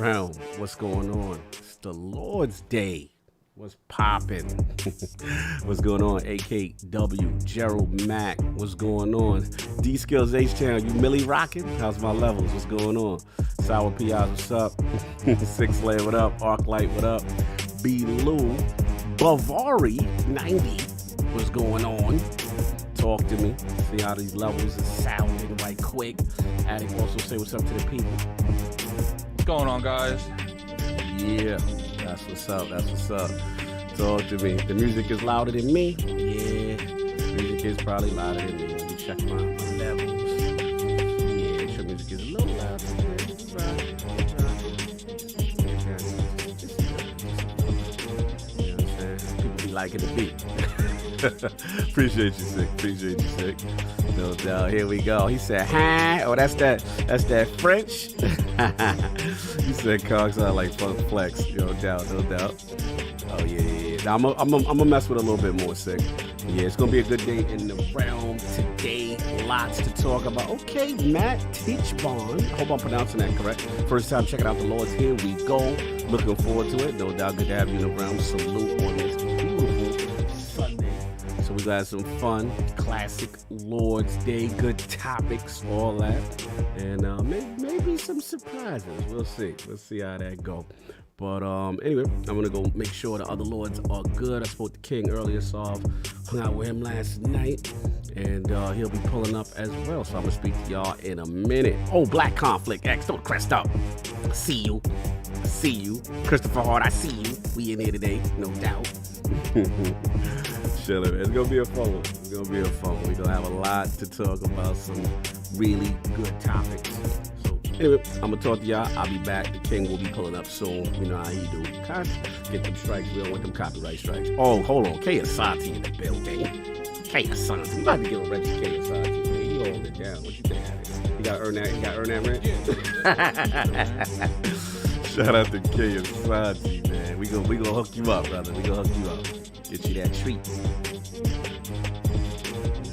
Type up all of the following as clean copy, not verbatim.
realm. What's going on? It's the Lord's Day. What's poppin'? What's going on? AKW, Gerald Mack. What's going on? D Skills H Town, you Millie rockin'? How's my levels? What's going on? Sour P.I.s, what's up? Six Layer, what up? Arclight, what up? B. Lou, Bavari 90. What's going on? Talk to me. See how these levels are sounding right quick. Attic also say what's up to the people. What's going on, guys? Yeah, that's what's up. That's what's up. Talk to me. The music is louder than me. Yeah, the music is probably louder than me. Let me check my levels. Yeah, the music is a little louder than me. Right. You know what I'm saying? People be liking the beat. Appreciate you, Sick. Appreciate you, Sick. No doubt. Here we go. He said, "Huh?" Oh, that's that French. He said, "Cogs sound like Funk Flex." No doubt. No doubt. Oh yeah. Now, I'm gonna mess with a little bit more, Sick. Yeah, it's gonna be a good day in the realm today. Lots to talk about. Okay, Matt Teachbon. I hope I'm pronouncing that correct. First time checking out the Lords. Here we go. Looking forward to it. No doubt. Good to have you in the realm. Salute on this beautiful Sunday. So we got some fun, classic Lord's Day, good topics, all that, and maybe some surprises. We'll see. Let's see how that go. But anyway, I'm gonna go make sure the other Lords are good. I spoke to King earlier, so I hung out with him last night, and he'll be pulling up as well. So I'm gonna speak to y'all in a minute. Oh, Black Conflict X, don't crest up. See you. Christopher Hart, I see you. We in here today, no doubt. Chilling, man. It's gonna be a fun one. We're gonna have a lot to talk about, some really good topics. So anyway, I'm gonna talk to y'all. I'll be back. The King will be pulling up soon. You know how he do. Get them strikes. We don't want them copyright strikes. Oh, hold on. K Asante in the building. K Asante. You about to give a rent to K Asante, man. You hold it down. What you think of it? You gotta earn that. Yeah. Shout out to K Asante, man. We gonna hook you up, brother. We gonna hook you up. Get you that treat. You know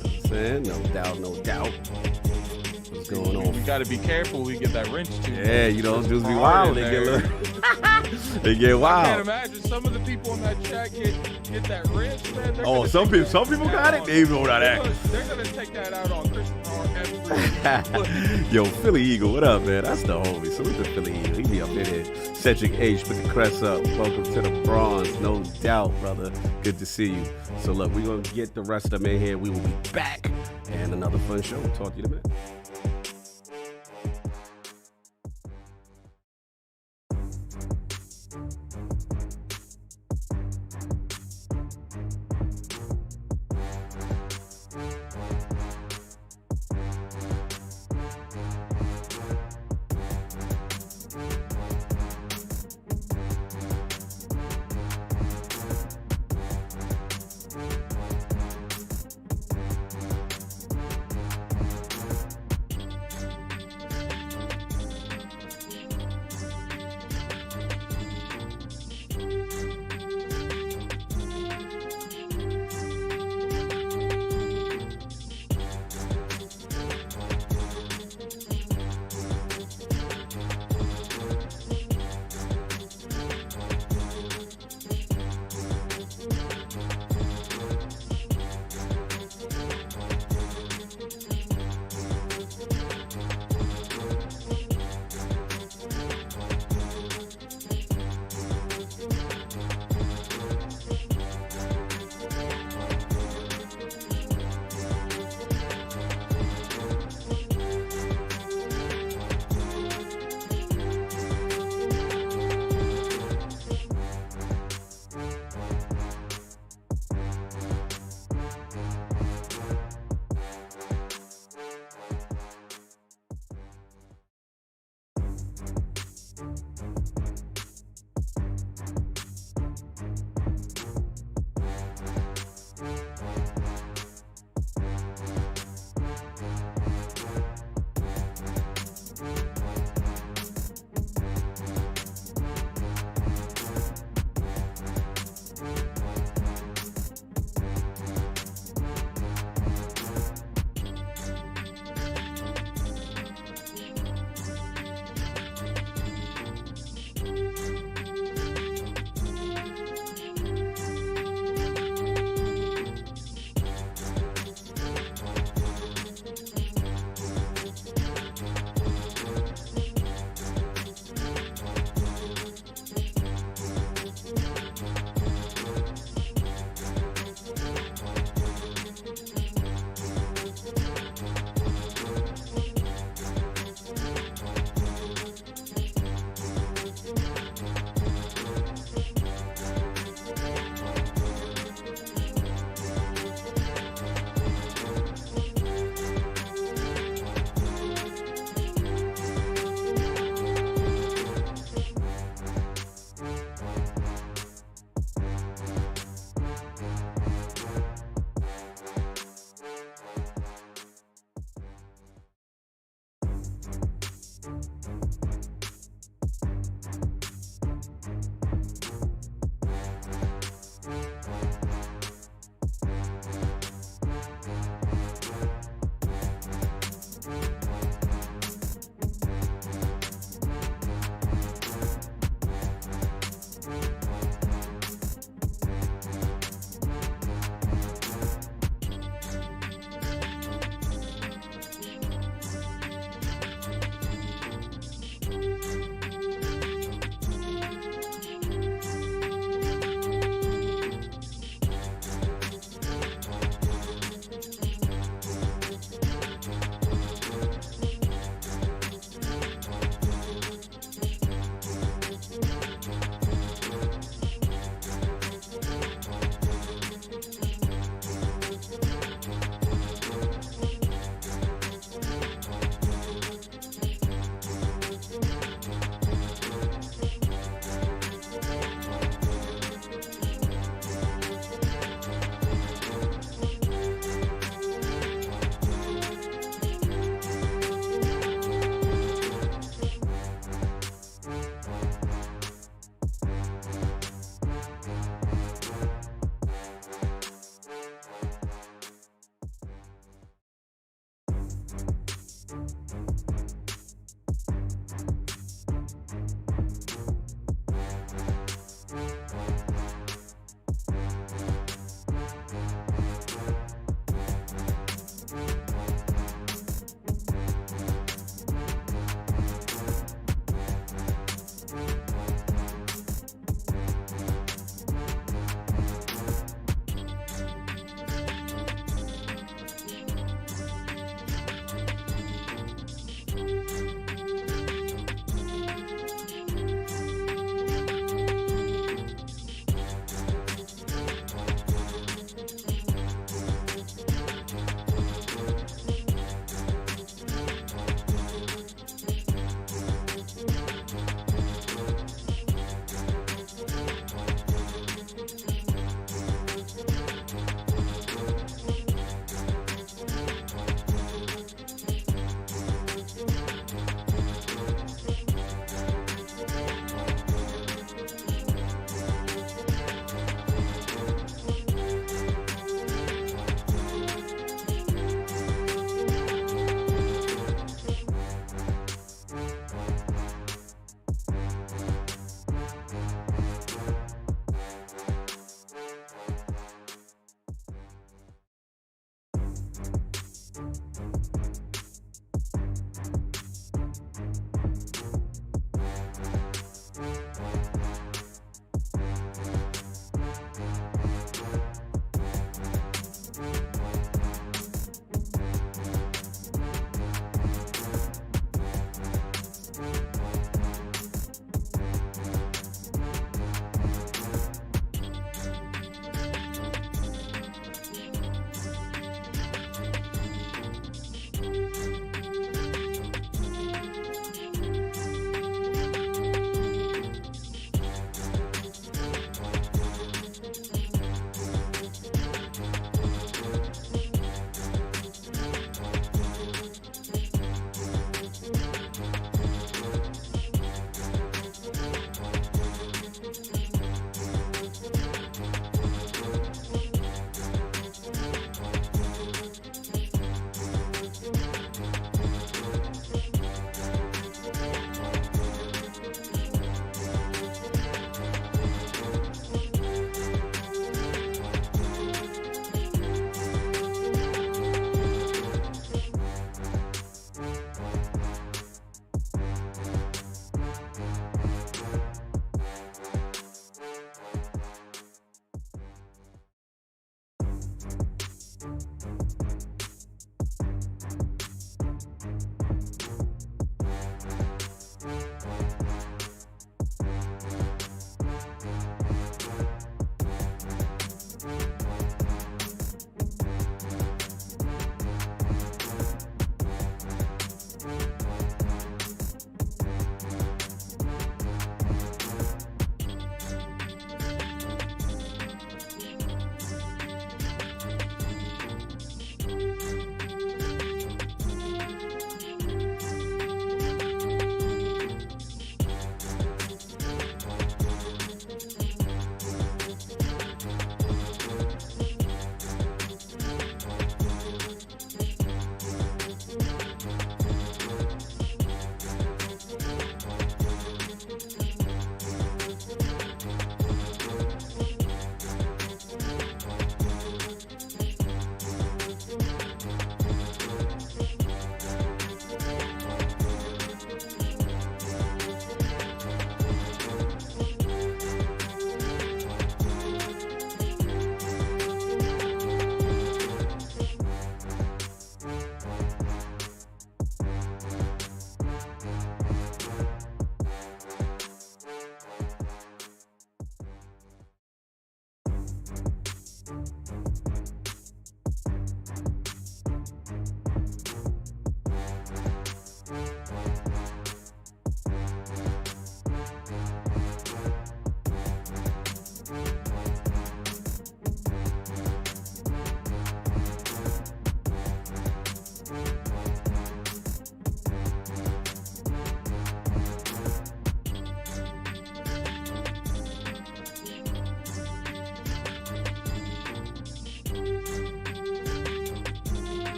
what I'm saying? No doubt. What's going on? We gotta be careful we get that wrench too. Yeah, you know, just be wild. They get wild. I can't imagine some of the people in that chat get that wrench, man. Oh, some people got it. They even know that. They're gonna take that out on Christopher. Yo, Philly Eagle, what up, man? That's the homie. So with the Philly Eagle, he be up in here. Cedric H, put the crest up. Welcome to the bronze, no doubt, brother. Good to see you. So look, we're gonna get the rest of them in here. We will be back, and another fun show. We'll talk to you in a minute.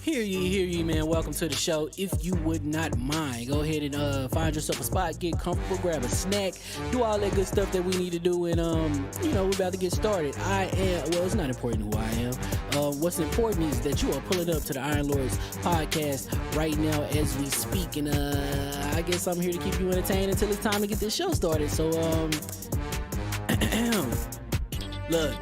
Hear ye, man. Welcome to the show. If you would not mind, go ahead and find yourself a spot, get comfortable, grab a snack, do all that good stuff that we need to do, and we're about to get started. It's not important who I am. What's important is that you are pulling up to the Iron Lords podcast right now as we speak, and I guess I'm here to keep you entertained until it's time to get this show started. So look,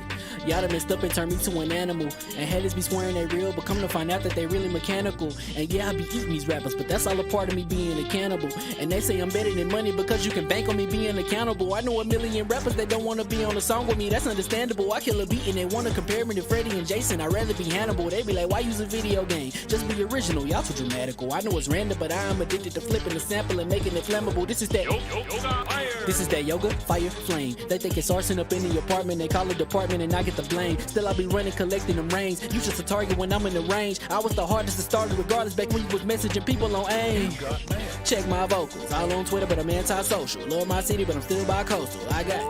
y'all done messed up and turned me to an animal, and haters be swearing they real, but come to find out that they really mechanical. And yeah, I be eating these rappers, but that's all a part of me being a cannibal. And they say I'm better than money because you can bank on me being accountable. I know a million rappers that don't want to be on a song with me, that's understandable. I kill a beat and they want to compare me to Freddie and Jason. I'd rather be Hannibal. They be like, why use a video game? Just be original, y'all too dramatical. I know it's random, but I am addicted to flipping the sample and making it flammable. This is that yoga, fire, flame. They think it's arson up in the apartment, they call it department and I get the blame. Still I be running, collecting them rains. You just a target when I'm in the range. I was the hardest to start regardless back when you was messaging people on AIM. Check my vocals, all on Twitter, but I'm anti-social. Love my city, but I'm still bi-coastal. I got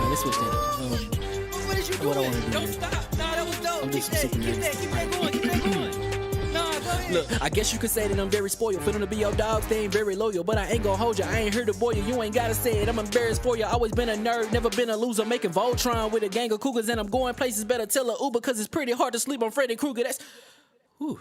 let's switch that up. What is you doing? What I wanna do, Don't man. stop. Nah, that was dope. I'm Keep just that super going. Keep that going. Nah, go ahead. Look, I guess you could say that I'm very spoiled. Feeling to be your dog, they ain't very loyal. But I ain't gonna hold you, I ain't here to boil you. You ain't gotta say it, I'm embarrassed for you. Always been a nerd, never been a loser. Making Voltron with a gang of cougars, and I'm going places. Better tell a Uber, cause it's pretty hard to sleep on Freddy Krueger. That's. Whew.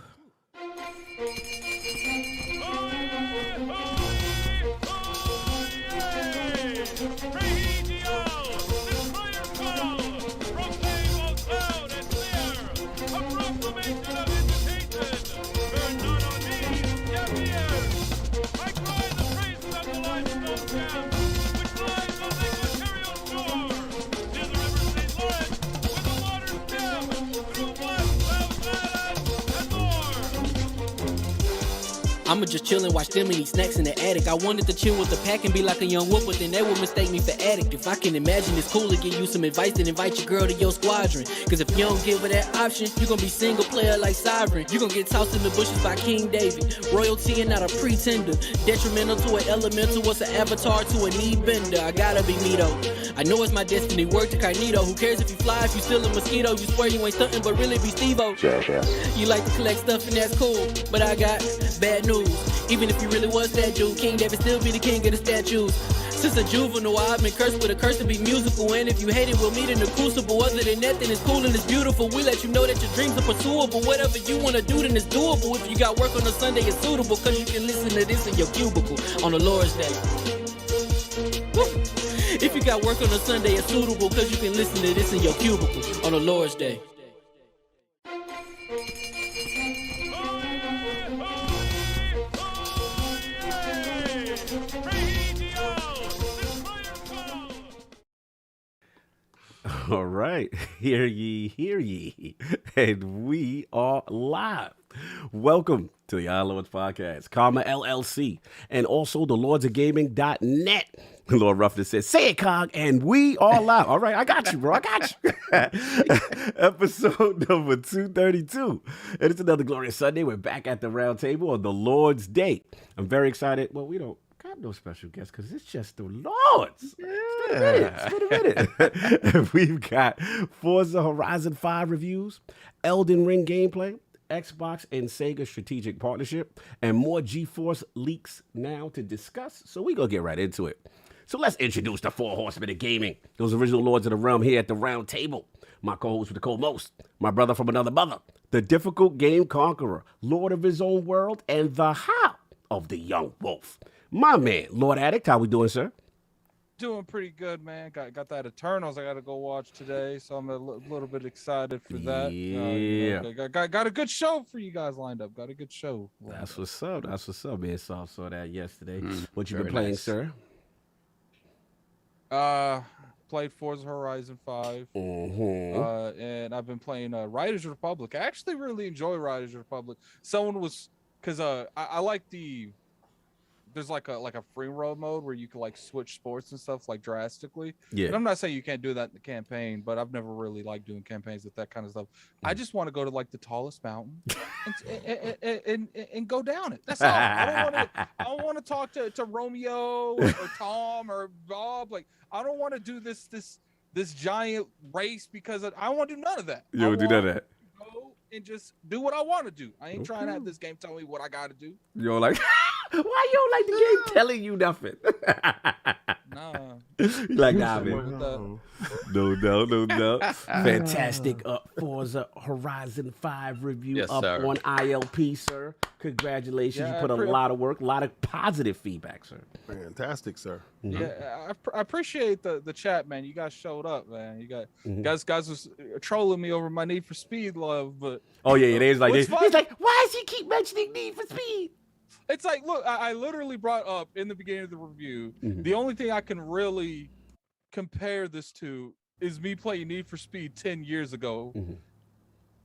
I'ma just chill and watch them and eat snacks in the attic. I wanted to chill with the pack and be like a young wolf, but then they would mistake me for addict. If I can imagine it's cool to give you some advice, then invite your girl to your squadron. Cause if you don't give her that option, you gon' be single player like Sovereign. You gon' get tossed in the bushes by King David. Royalty and not a pretender. Detrimental to an elemental, what's an avatar to a knee bender? I gotta be me though. I know it's my destiny, word to Cognito. Who cares if you fly, if you still a mosquito? You swear you ain't stunting, but really be Steve-O. You like to collect stuff and that's cool, but I got bad news. Even if you really was that dude, King David still be the king of the statues. Since a juvenile, I've been cursed with a curse to be musical. And if you hate it, we'll meet in the crucible. Other than that, then it's cool and it's beautiful. We let you know that your dreams are pursuable. Whatever you wanna do, then it's doable. If you got work on a Sunday, it's suitable. Cause you can listen to this in your cubicle on the Lord's Day. Woo. If you got work on a Sunday, it's suitable. Cause you can listen to this in your cubicle on the Lord's Day. All right, hear ye, and we are live. Welcome to the Lords Podcast, Karma LLC, and also the lordsofgaming.net. Lord Ruffin says, say it, Cog, and we are live. All right, I got you, bro. I got you. Episode number 232. And it's another glorious Sunday. We're back at the round table on the Lord's Day. I'm very excited. Well, we don't got no special guests because it's just the Lords. It's been a minute. We've got Forza Horizon 5 reviews, EldenRing gameplay, Xbox and Sega strategic partnership, and more GeForce leaks now to discuss. So we're going to get right into it. So let's introduce the four horsemen of gaming, those original lords of the realm here at the round table. My co-host with the co-most, my brother from another mother, the difficult game conqueror, lord of his own world, and the how of the young wolf. My man, Lord Addict, how we doing, sir? Doing pretty good, man. Got that Eternals I got to go watch today, so I'm a little bit excited for that. Yeah. Got a good show for you guys lined up. Got a good show. That's what's up. That's what's up, man. Saw that yesterday. What you been playing, nice. sir? Played Forza Horizon 5. Mm-hmm. And I've been playing Riders Republic. I actually really enjoy Riders Republic. Because I like there's like a free roam mode where you can like switch sports and stuff like drastically. Yeah. And I'm not saying you can't do that in the campaign, but I've never really liked doing campaigns with that kind of stuff. I just want to go to like the tallest mountain and go down it. That's all. I don't want to talk to Romeo or Tom or Bob. Like I don't want to do this giant race because I want to do none of that. You don't do none of that. Go and just do what I want to do. I ain't trying to have this game tell me what I got to do. You're like, why you don't like the game telling you nothing? Nah. You like, nah, man. No. No. Fantastic Forza Horizon 5 review Yes, up sir. on ILP, sir. Congratulations. Yeah, you put a lot of work, a lot of positive feedback, sir. Fantastic, sir. Yeah, I appreciate the chat, man. You guys showed up, man. You guys was trolling me over my Need for Speed love, but Oh, yeah. He's like, What's he's like, why does he keep mentioning Need for Speed? it's like, look, I literally brought up in the beginning of the review, the only thing I can really compare this to is me playing Need for Speed 10 years ago.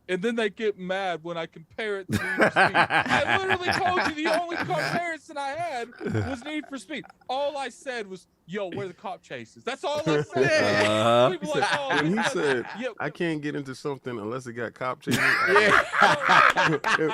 And then they get mad when I compare it to Need for Speed. I literally told you the only comparison I had was Need for Speed. All I said was, yo, where the cop chases? That's all I said. People like, oh, When he this- said, yeah, I can't get into something unless it got cop chasing, Yeah.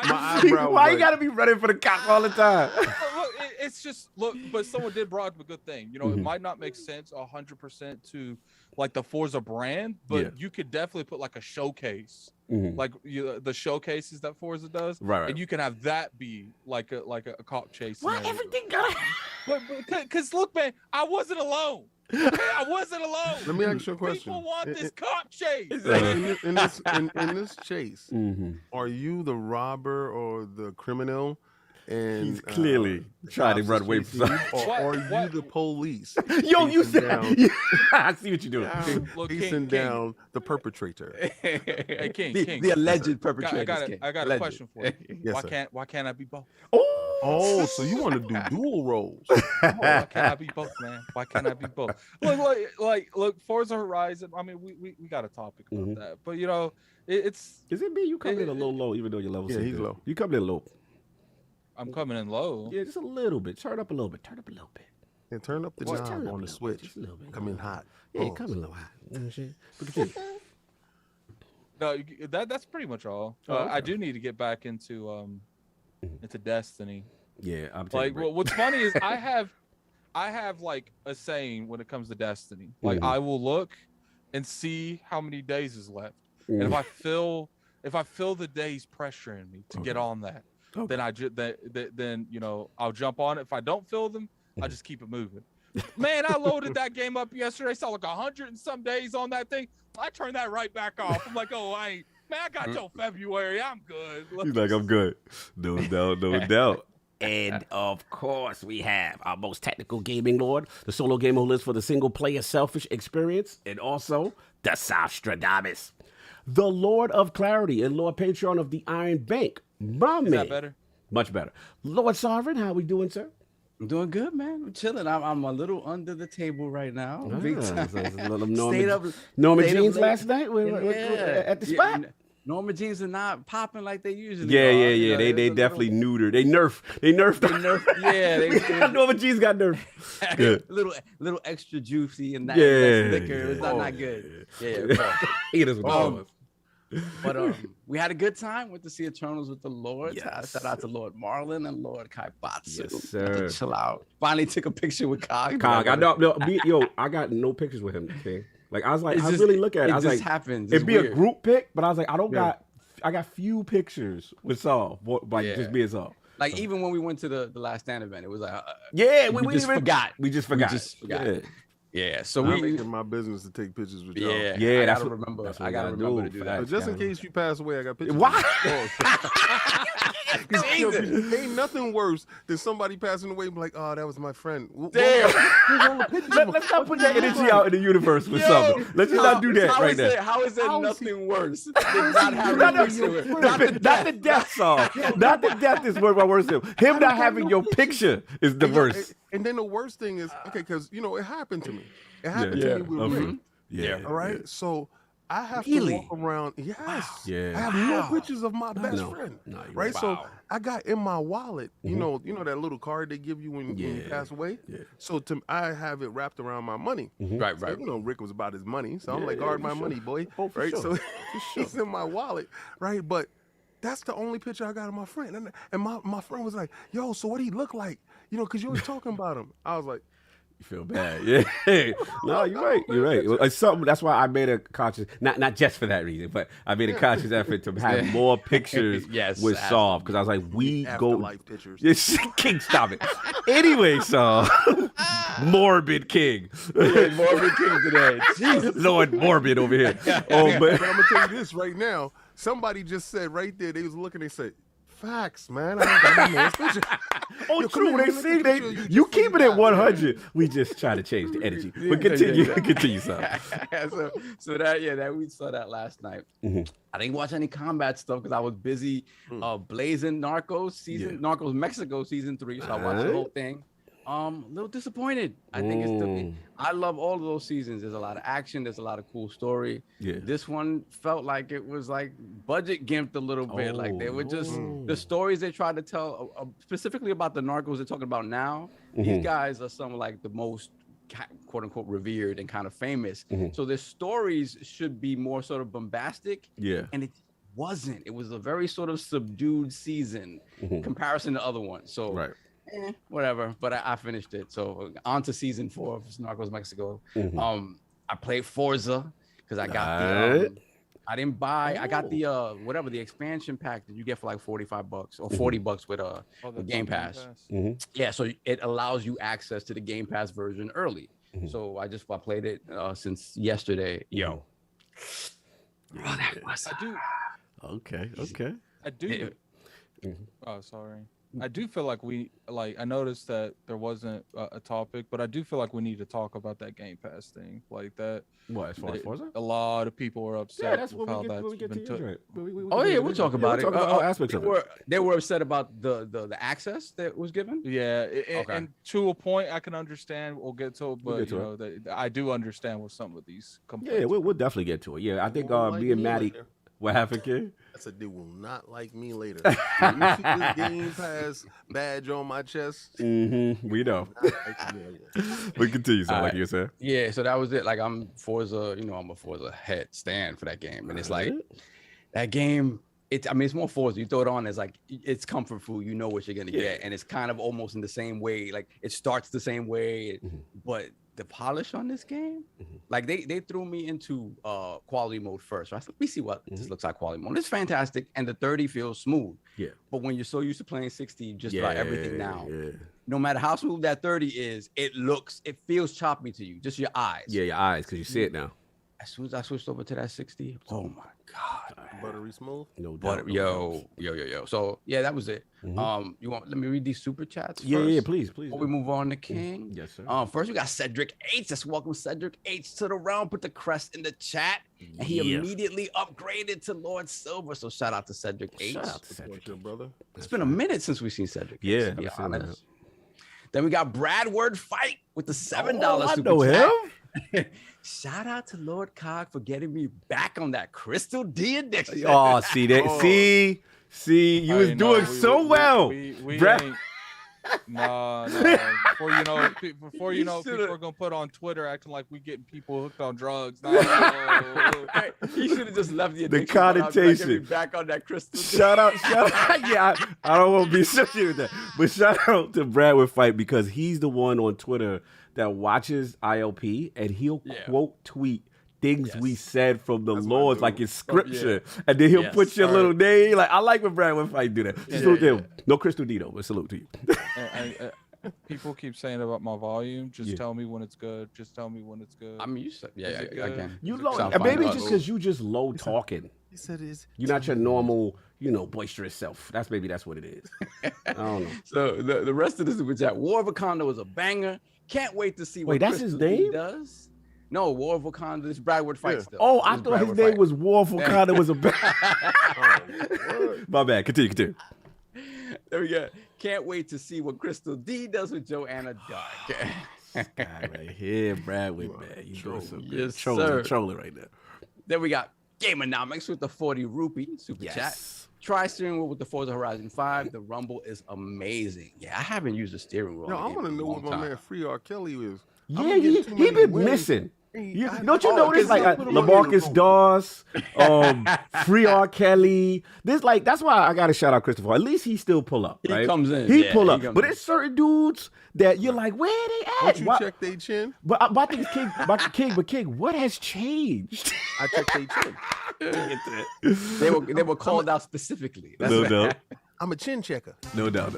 my eyebrow Why was you gotta be running for the cop all the time? look, it's just but someone did brought up a good thing. You know, it might not make sense 100% to like the Forza brand, but you could definitely put like a showcase, like the showcases that Forza does, Right. and you can have that be like a cop chase. Why scenario. everything gotta... Because look, man, I wasn't alone. Okay? I wasn't alone. Let me ask you a question. People want this cop chase. In this chase, are you the robber or the criminal? And He's clearly trying to run away from something. Or are What? you the police? Yo, you chasing said... down- I see what you're doing. Look, chasing King. down the perpetrator. Hey, King, The alleged I perpetrator. got a question for you. Yes, sir. Why can't I be both? Oh, so you want to do dual roles? Why can't I be both, man? Why can't I be both? Look, Forza Horizon. I mean, we got a topic about that, but you know, it's Is it me? You coming in a little low, even though your level's Yeah, so he's good. low. You coming in low. I'm coming in low. Yeah, just a little bit. Turn up a little bit. Turn up a little bit. And turn up the Just knob turn up on a the little bit, switch. just a little bit. Come in hot. Yeah, Pause. come in a little hot. You know what I'm saying? But continue. No, that's pretty much all. Okay. I do need to get back into Destiny. Yeah, I'm Like, what's funny is I have like a saying when it comes to Destiny. Like, I will look and see how many days is left, and if I feel the days pressuring me to get on that, then I'll jump on it. If I don't feel them, I just keep it moving. Man, I loaded that game up yesterday. Saw like 100 and some days on that thing. I turned that right back off. I'm like, oh, I got till February. I'm good. He's like, I'm good. No doubt, no doubt. And of course, we have our most technical gaming lord, the solo gamer who lives for the single player selfish experience, and also the Sostradamus, the Lord of Clarity and Lord Patron of the Iron Bank. My man. Is that better? Much better. Lord Sovereign, how we doing, sir? I'm doing good, man. I'm chilling. I'm a little under the table right now. Big time. Norma stayed up Jeans late. last night at the spot. Norma jeans are not popping like they usually Yeah, are. yeah. You know, They there's a definitely little- neutered. They nerfed. Yeah, they Norma Jeans got nerfed. Good. little extra juicy and that Yeah. liquor. It's not good. Yeah. It is what it was. But we had a good time. Went to see Eternals with the Lord. Yes. Shout out to Lord Marlon and Lord Kaibatsu. Yes, Got to sir. chill out. Finally took a picture with Cog. Cog, I know. I got no pictures with him. Okay? Like I was like, It's I just- really look at it. I was just like, happens. it'd It's be a weird. group pic, but I was like, I got few pictures with Saul, Yeah. just being Saul. Like even when we went to the Last Stand event, it was like Yeah, we just forgot. We just forgot. Yeah. Yeah, so I'm we making my business to take pictures with y'all. Yeah, I that's gotta what- remember. that's what I gotta we gotta remember do. to do Facts. that. But just in case you pass away, I got pictures. Why? Yo, ain't nothing worse than somebody passing away and be like, oh, that was my friend. Damn. Let's not put that energy out in the universe with something. Let's just not do that How right is now. it- How is it How is nothing worse than not having Not a picture with not the death song. Not the death is my worst thing. Him not having your picture is the worst. And then the worst thing is, okay, because, it happened to me. It happened Yeah. to me with Okay. Rick. Yeah. All right. So I have Really? to walk around. Yes. Yeah. I have no pictures of my best No. friend. No, you're right. right. So I got in my wallet, you know that little card they give you when you Yeah. pass away. Yeah. So I have it wrapped around my money. Right, So, Rick was about his money. So I'm Yeah, like, guard for my sure. money, boy. Oh, for right. sure. So For it's in my wallet. Right. But that's the only picture I got of my friend. And my friend was like, yo, so what he look like? Because you were talking about him. I was like, You feel bad, yeah. No, you're right. You're right. It's something. That's why I made a conscious, not just for that reason, but I made a conscious effort to have more pictures Yes, with Saul because I was like, we go. afterlife pictures. Yes, King, stop it. Anyway, Saul, Morbid King, Morbid King today. Jesus. Lord Morbid over here. Oh, But but I'm gonna tell you this right now. Somebody just said right there. They was looking. They said, "Facts, man. I ain't got my man's picture." oh, Yo, come true. here, They look see at the they picture you just keep it got. at 100. We just try to change the energy. But continue, Saul. so that we saw that last night. I didn't watch any combat stuff because I was busy blazing Narcos Mexico season 3. So I watched the whole thing. A little disappointed. I think I love all of those seasons. There's a lot of action. There's a lot of cool story. Yeah. This one felt like it was like budget gimped a little bit. Like they were just the stories they tried to tell, specifically about the Narcos they're talking about now. These guys are some of like the most quote unquote revered and kind of famous. So their stories should be more sort of bombastic. Yeah. And it wasn't. It was a very sort of subdued season comparison to other ones. So Right. whatever, but I finished it. So on to season 4 of Narcos Mexico. I played Forza because I got the I didn't buy. I got the whatever the expansion pack that you get for like $45 or $40 with the Game Pass. Yeah, so it allows you access to the Game Pass version early. So I played it since yesterday. Yo, that was I do. Okay. I do. Oh, sorry. I do feel like I noticed that there wasn't a topic, but I do feel like we need to talk about that Game Pass thing, like that. What, as far as Forza? A lot of people were upset. Yeah, that's with what how we that's get been to. took. Right. Oh yeah, we'll talk about it. We'll talk about all aspects of it. They were upset about the access that was given. Yeah, Okay. and to a point, I can understand. We'll get to it, but get to you know, I do understand with some of these complaints. Yeah, we'll definitely get to it. Yeah, I think Well, me and Maddie. What happened, kid? I said they will not like me later. When you see this Game Pass badge on my chest. We know. We continue, so like you said. Yeah, so that was it. Like I'm Forza, you know, I'm a Forza head stand for that game, and it's like that game. I mean, it's more Forza. You throw it on as like it's comfort food. You know what you're gonna get, and it's kind of almost in the same way. Like it starts the same way, but the polish on this game, like they threw me into quality mode first. So I said, let me see what this looks like quality mode. It's fantastic, and the 30 feels smooth. Yeah. But when you're so used to playing 60, just about everything now, no matter how smooth that 30 is, it feels choppy to you. Just your eyes. Yeah, your eyes, because you see it now. As soon as I switched over to that 60, oh my God, man. Buttery smooth. No doubt. Yo. So yeah, that was it. You want? Let me read these super chats. Yeah, first, yeah, please. Before we move on to King. Yes, sir. First we got Cedric H. Let's welcome Cedric H to the realm. Put the crest in the chat, and he immediately upgraded to Lord Silver. So shout out to Cedric H. Shout out to Cedric, your brother. It's been a minute since we've seen Cedric. Yeah, to be honest. Then we got Brad Word Fight with the $7 I super know chat. him. Shout out to Lord Cog for getting me back on that Crystal D addiction. Oh, see that? See, you was doing so well. Brad. Ain't. No. Before you know, people are gonna put on Twitter acting like we getting people hooked on drugs. No. He should have just left the addiction. The connotation. Back on that Crystal. Shout out. Yeah, I don't want to be associated with that, but shout out to Bradwood Fight because he's the one on Twitter that watches ILP and he'll quote tweet things we said from the Lords like in scripture, and then he'll put your little name. Like I like when Bradwood Fight do that. Salute to him. No Crystal Dito, but salute to you. People keep saying about my volume. Just tell me when it's good. Just tell me when it's good. I mean, you said, again. You low, and maybe just because you just low talking. He said you're not your normal, boisterous self. That's what it is. I don't know. So the rest of the super chat, War of Wakanda was a banger. Can't wait to see what that's his name does. No, War of Wakanda. This Bradward Fight still. Oh, I thought his name was War of Wakanda was a bad. My bad. Continue. There we go. Can't wait to see what Crystal D does with Joanna Dark. This guy right here, Bradwood, man. You doing some good sir. trolling right now. Then we got Gameonomics with the 40 rupee super chat. Try steering wheel with the Forza Horizon 5. The rumble is amazing. Yeah, I haven't used the steering wheel. No, I want to know what my man Free R. Kelly is. Yeah, he been missing. Don't you notice like LaMarcus Dawes, Free R. Kelly? That's why I gotta shout out Christopher. At least he still pull up. Right? He comes in. He pull up. But there's certain dudes that you're like, where they at? Don't you check their chin? But I think it's King. But King, what has changed? I checked their chin. They were called out specifically. No doubt. I'm a chin checker. No doubt.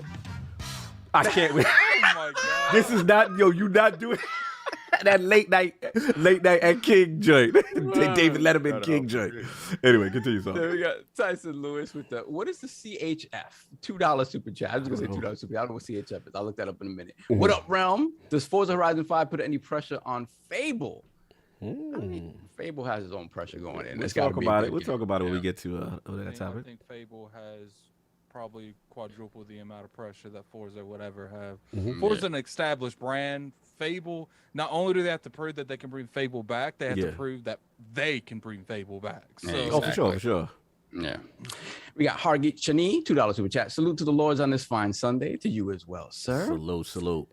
I can't wait. Oh my God. This is not you not doing that late night at King joint. David Letterman King joint. Anyway, continue. There we got Tyson Lewis with what is the CHF? $2 super chat. I was gonna say $2 super chat. I don't know what CHF is. I'll look that up in a minute. What up, Realm? Does Forza Horizon 5 put any pressure on Fable? I mean, Fable has his own pressure going in. We'll talk about it. We'll talk about it when we get to that topic. I think Fable has probably quadruple the amount of pressure that Forza would ever have. Forza's an established brand. Fable, not only do they have to prove that they can bring Fable back, they have to prove that they can bring Fable back. So, for sure. Yeah. We got Hargeet Chani, $2 super chat. Salute to the Lords on this fine Sunday. To you as well, sir. Salute.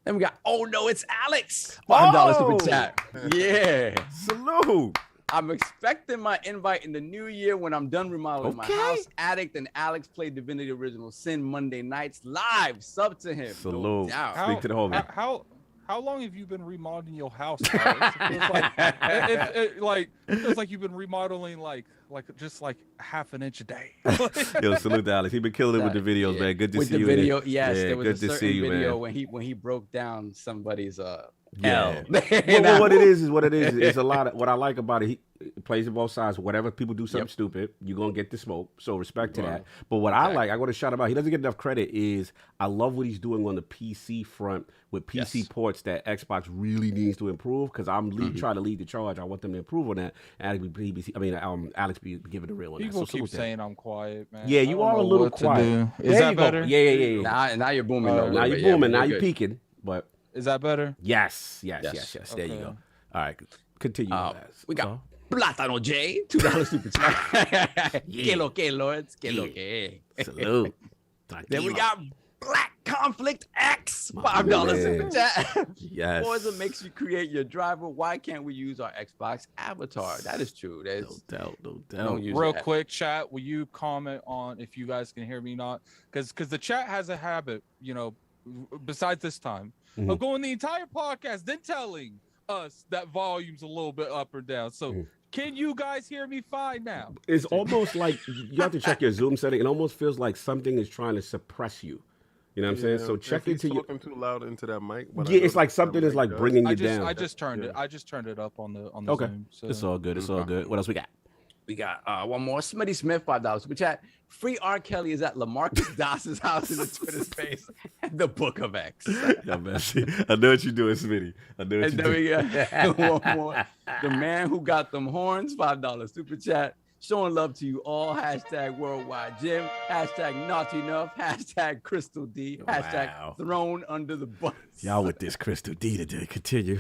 Then we got, oh no, it's Alex. $5 super chat. Yeah. Salute. I'm expecting my invite in the new year when I'm done remodeling my house. Addict and Alex played Divinity Original Sin Monday nights live. Sub to him. Salute. No Speak to the homie. How long have you been remodeling your house? It feels like you've been remodeling like just like half an inch a day. Yo, salute to Alex. He been killing it with the videos, man. Good to see you. With the video, yes. Yeah, there was good a to certain see you, video man. when he broke down somebody's Yeah. L. What it is what it is. It's a lot of what I like about it. He plays on both sides. Whatever people do something stupid, you're gonna get the smoke. So respect to that. But what I like, I want to shout him out. He doesn't get enough credit. Is I love what he's doing on the PC front with PC ports that Xbox really needs to improve. Because I'm trying to lead the charge. I want them to improve on that. And Alex be giving the real on People that. So keep saying I'm quiet, man. Yeah, you are a little quiet. Is that better? Yeah. Now you're booming. Now you're booming. Now you're peaking. But is that better? Yes. There you go. All right, continue. We got Plátano J, $2 super chat. Que lo que, Lords, que lo que. Salute. Then we got Black Conflict X, $5 man. super chat. Yes. Forza makes you create your driver. Why can't we use our Xbox avatar? That is true. No doubt, no Don't doubt. use Real that. quick, chat, will you comment on if you guys can hear me not? Because the chat has a habit, you know, besides this time, of going the entire podcast, then telling us that volume's a little bit up or down. So can you guys hear me fine now? It's almost like you have to check your Zoom setting. It almost feels like something is trying to suppress you. You know what I'm saying? So check if he's into your. talking too loud into that mic. But I Yeah, know it's like that something is mic like does. bringing you I just down. I just turned it. I just turned it up on the Okay, Zoom. So. it's all good. It's all good. What else we got? We got one more. Smitty Smith, $5 super chat. Free R. Kelly is at Lamarcus Doss's house in the Twitter space and the Book of X. Yeah, man. I know what you're doing, Smitty. I know what And you're then doing. we got one more. The man who got them horns, $5 super chat. Showing love to you all. Hashtag WorldwideJim. Hashtag Naughty Enough. Hashtag Crystal D. Hashtag Wow. Thrown under the bus. Y'all with this Crystal D today. Continue.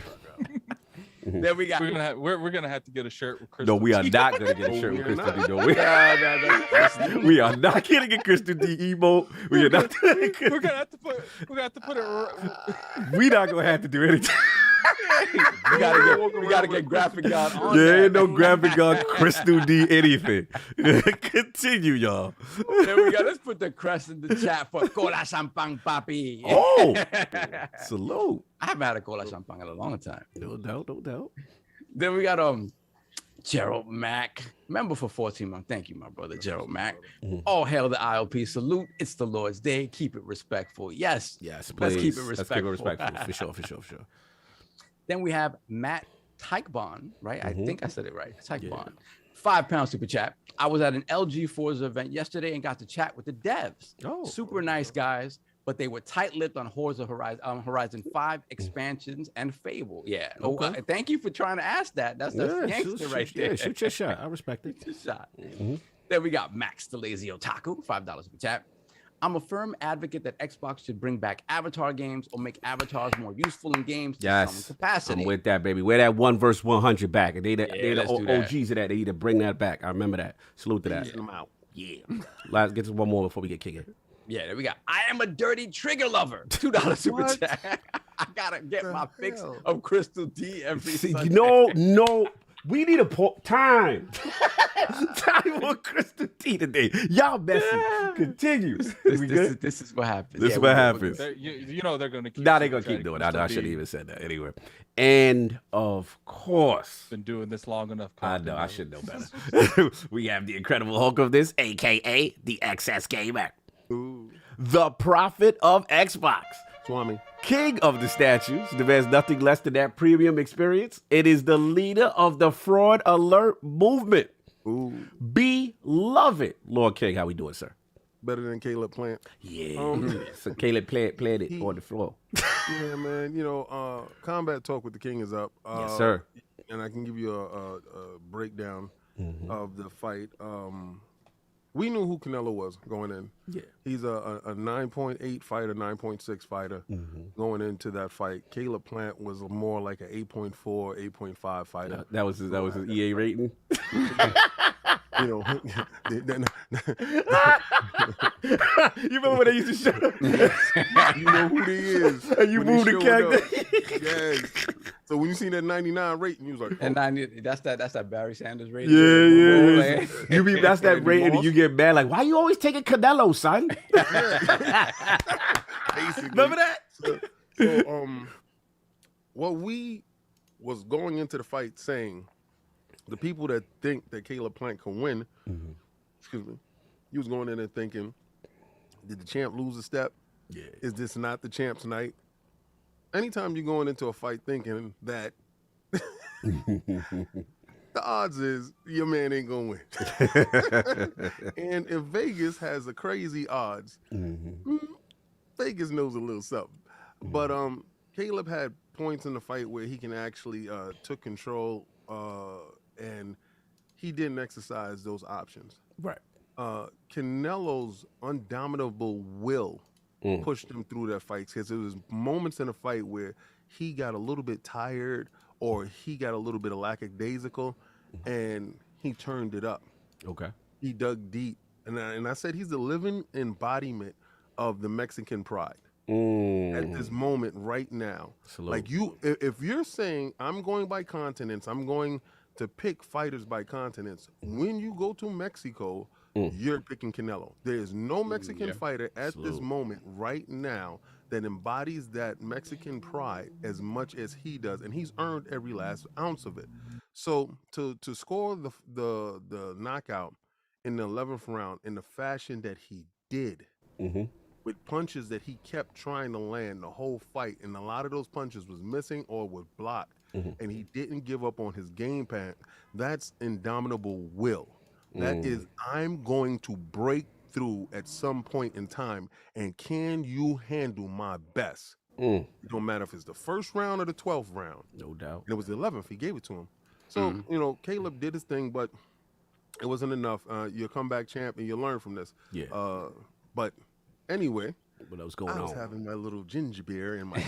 Then we got. We're gonna have to get a shirt with Crystal. No, we are D. not going to get a shirt with we're Crystal D. not. No, we, That's we are not getting a Crystal D emote. We are not doing We're gonna have to put it. We not going to have to do anything. we gotta get graphic god on There that. ain't no graphic on Crystal D anything. Continue, y'all. There we go. Let's put the crest in the chat for Cola Champagne Papi. Oh, salute. I haven't had a Cola Champagne in a long time. No doubt, no doubt. Then we got Gerald Mack, member for 14 months. Thank you, my brother, Gerald Mack. All hail the ILP. Salute. It's the Lord's Day. Keep it respectful. Yes. Yes, please. Let's keep it Let's respectful. keep it respectful. For sure, for sure, for sure. Then we have Matt Teichbon, right? I think I said it right. Teichbon. £5 super chat. I was at an LG Forza event yesterday and got to chat with the devs. Oh. Super nice guys, but they were tight-lipped on Horizon 5 expansions and Fable. Yeah. Okay. Oh, thank you for trying to ask that. That's gangster right there. Yeah, shoot your shot. I respect it. Shoot your shot. Then we got Max the Lazy Otaku, $5 super chat. I'm a firm advocate that Xbox should bring back avatar games or make avatars more useful in games to some Yes, capacity. I'm with that, baby. Wear that 1 versus 100 back. They the let's do that. OGs of that. They need to bring that back. I remember that. Salute to that. Them out. Yeah. Let's get to one more before we get kicked. Yeah, there we go. I am a dirty trigger lover. $2 super What? chat. I gotta get The my fix hell? of Crystal D every See, Sunday. no. We need a time. Time for Crystal D today. Y'all messy. Continue. We good? This is what happens. This is Yeah, what we're happens. You know they're gonna keep. Nah, they gonna super keep chatting doing it. Crystal I D. shouldn't even said that anyway. And of course, Been doing this long enough. I know I should know better. We have the Incredible Hulk of this, aka the XS Gamer, the prophet of Xbox, Swami. king of the statues, demands nothing less than that premium experience. It is the leader of the fraud alert movement. Ooh. Beloved Lord King, how we doing, sir? Better than Caleb Plant. Yeah. So Caleb played it on the floor. Yeah, man. You know, Combat Talk with the King is up. Yes, sir. And I can give you a breakdown of the fight. We knew who Canelo was going in. Yeah. He's a 9.8 fighter, 9.6 fighter going into that fight. Caleb Plant was more like an 8.4, 8.5 fighter. That was his EA rating. You know, You remember when they used to show him? you know who he is. And you when he moved the showed up. character. Yes. So when you seen that 99 rating, you was like, And that's that Barry Sanders rating. Yeah. You be that's that Randy rating and Moss. you get mad like, why you always taking Canelo, son? basically. Remember that? So, what we was going into the fight saying, the people that think that Caleb Plant can win, excuse me, you was going in there thinking, did the champ lose a step? Yeah. Is this not the champ's night? Anytime you're going into a fight thinking that, the odds is your man ain't gonna win. And if Vegas has a crazy odds, Vegas knows a little something. But Caleb had points in the fight where he can actually took control and he didn't exercise those options. Right. Canelo's undoubtable will pushed him through that fight because there was moments in the fight where he got a little bit tired or he got a little bit of lackadaisical, and he turned it up. Okay. He dug deep, and I said he's the living embodiment of the Mexican pride at this moment right now. Salute. Like if you're saying I'm going by continents, I'm going to pick fighters by continents. When you go to Mexico, you're picking Canelo. There is no Mexican fighter at this moment right now that embodies that Mexican pride as much as he does, and he's earned every last ounce of it. So to score the knockout in the 11th round in the fashion that he did, with punches that he kept trying to land the whole fight, and a lot of those punches was missing or was blocked, and he didn't give up on his game plan. That's indomitable will. That is, I'm going to break through at some point in time, and can you handle my best? It don't matter if it's the first round or the 12th round. No doubt. And it was the 11th. He gave it to him. So, you know, Caleb did his thing, but it wasn't enough. You'll come back champ, and you'll learn from this. Yeah. But anyway, what was going I was on? having my little ginger beer in my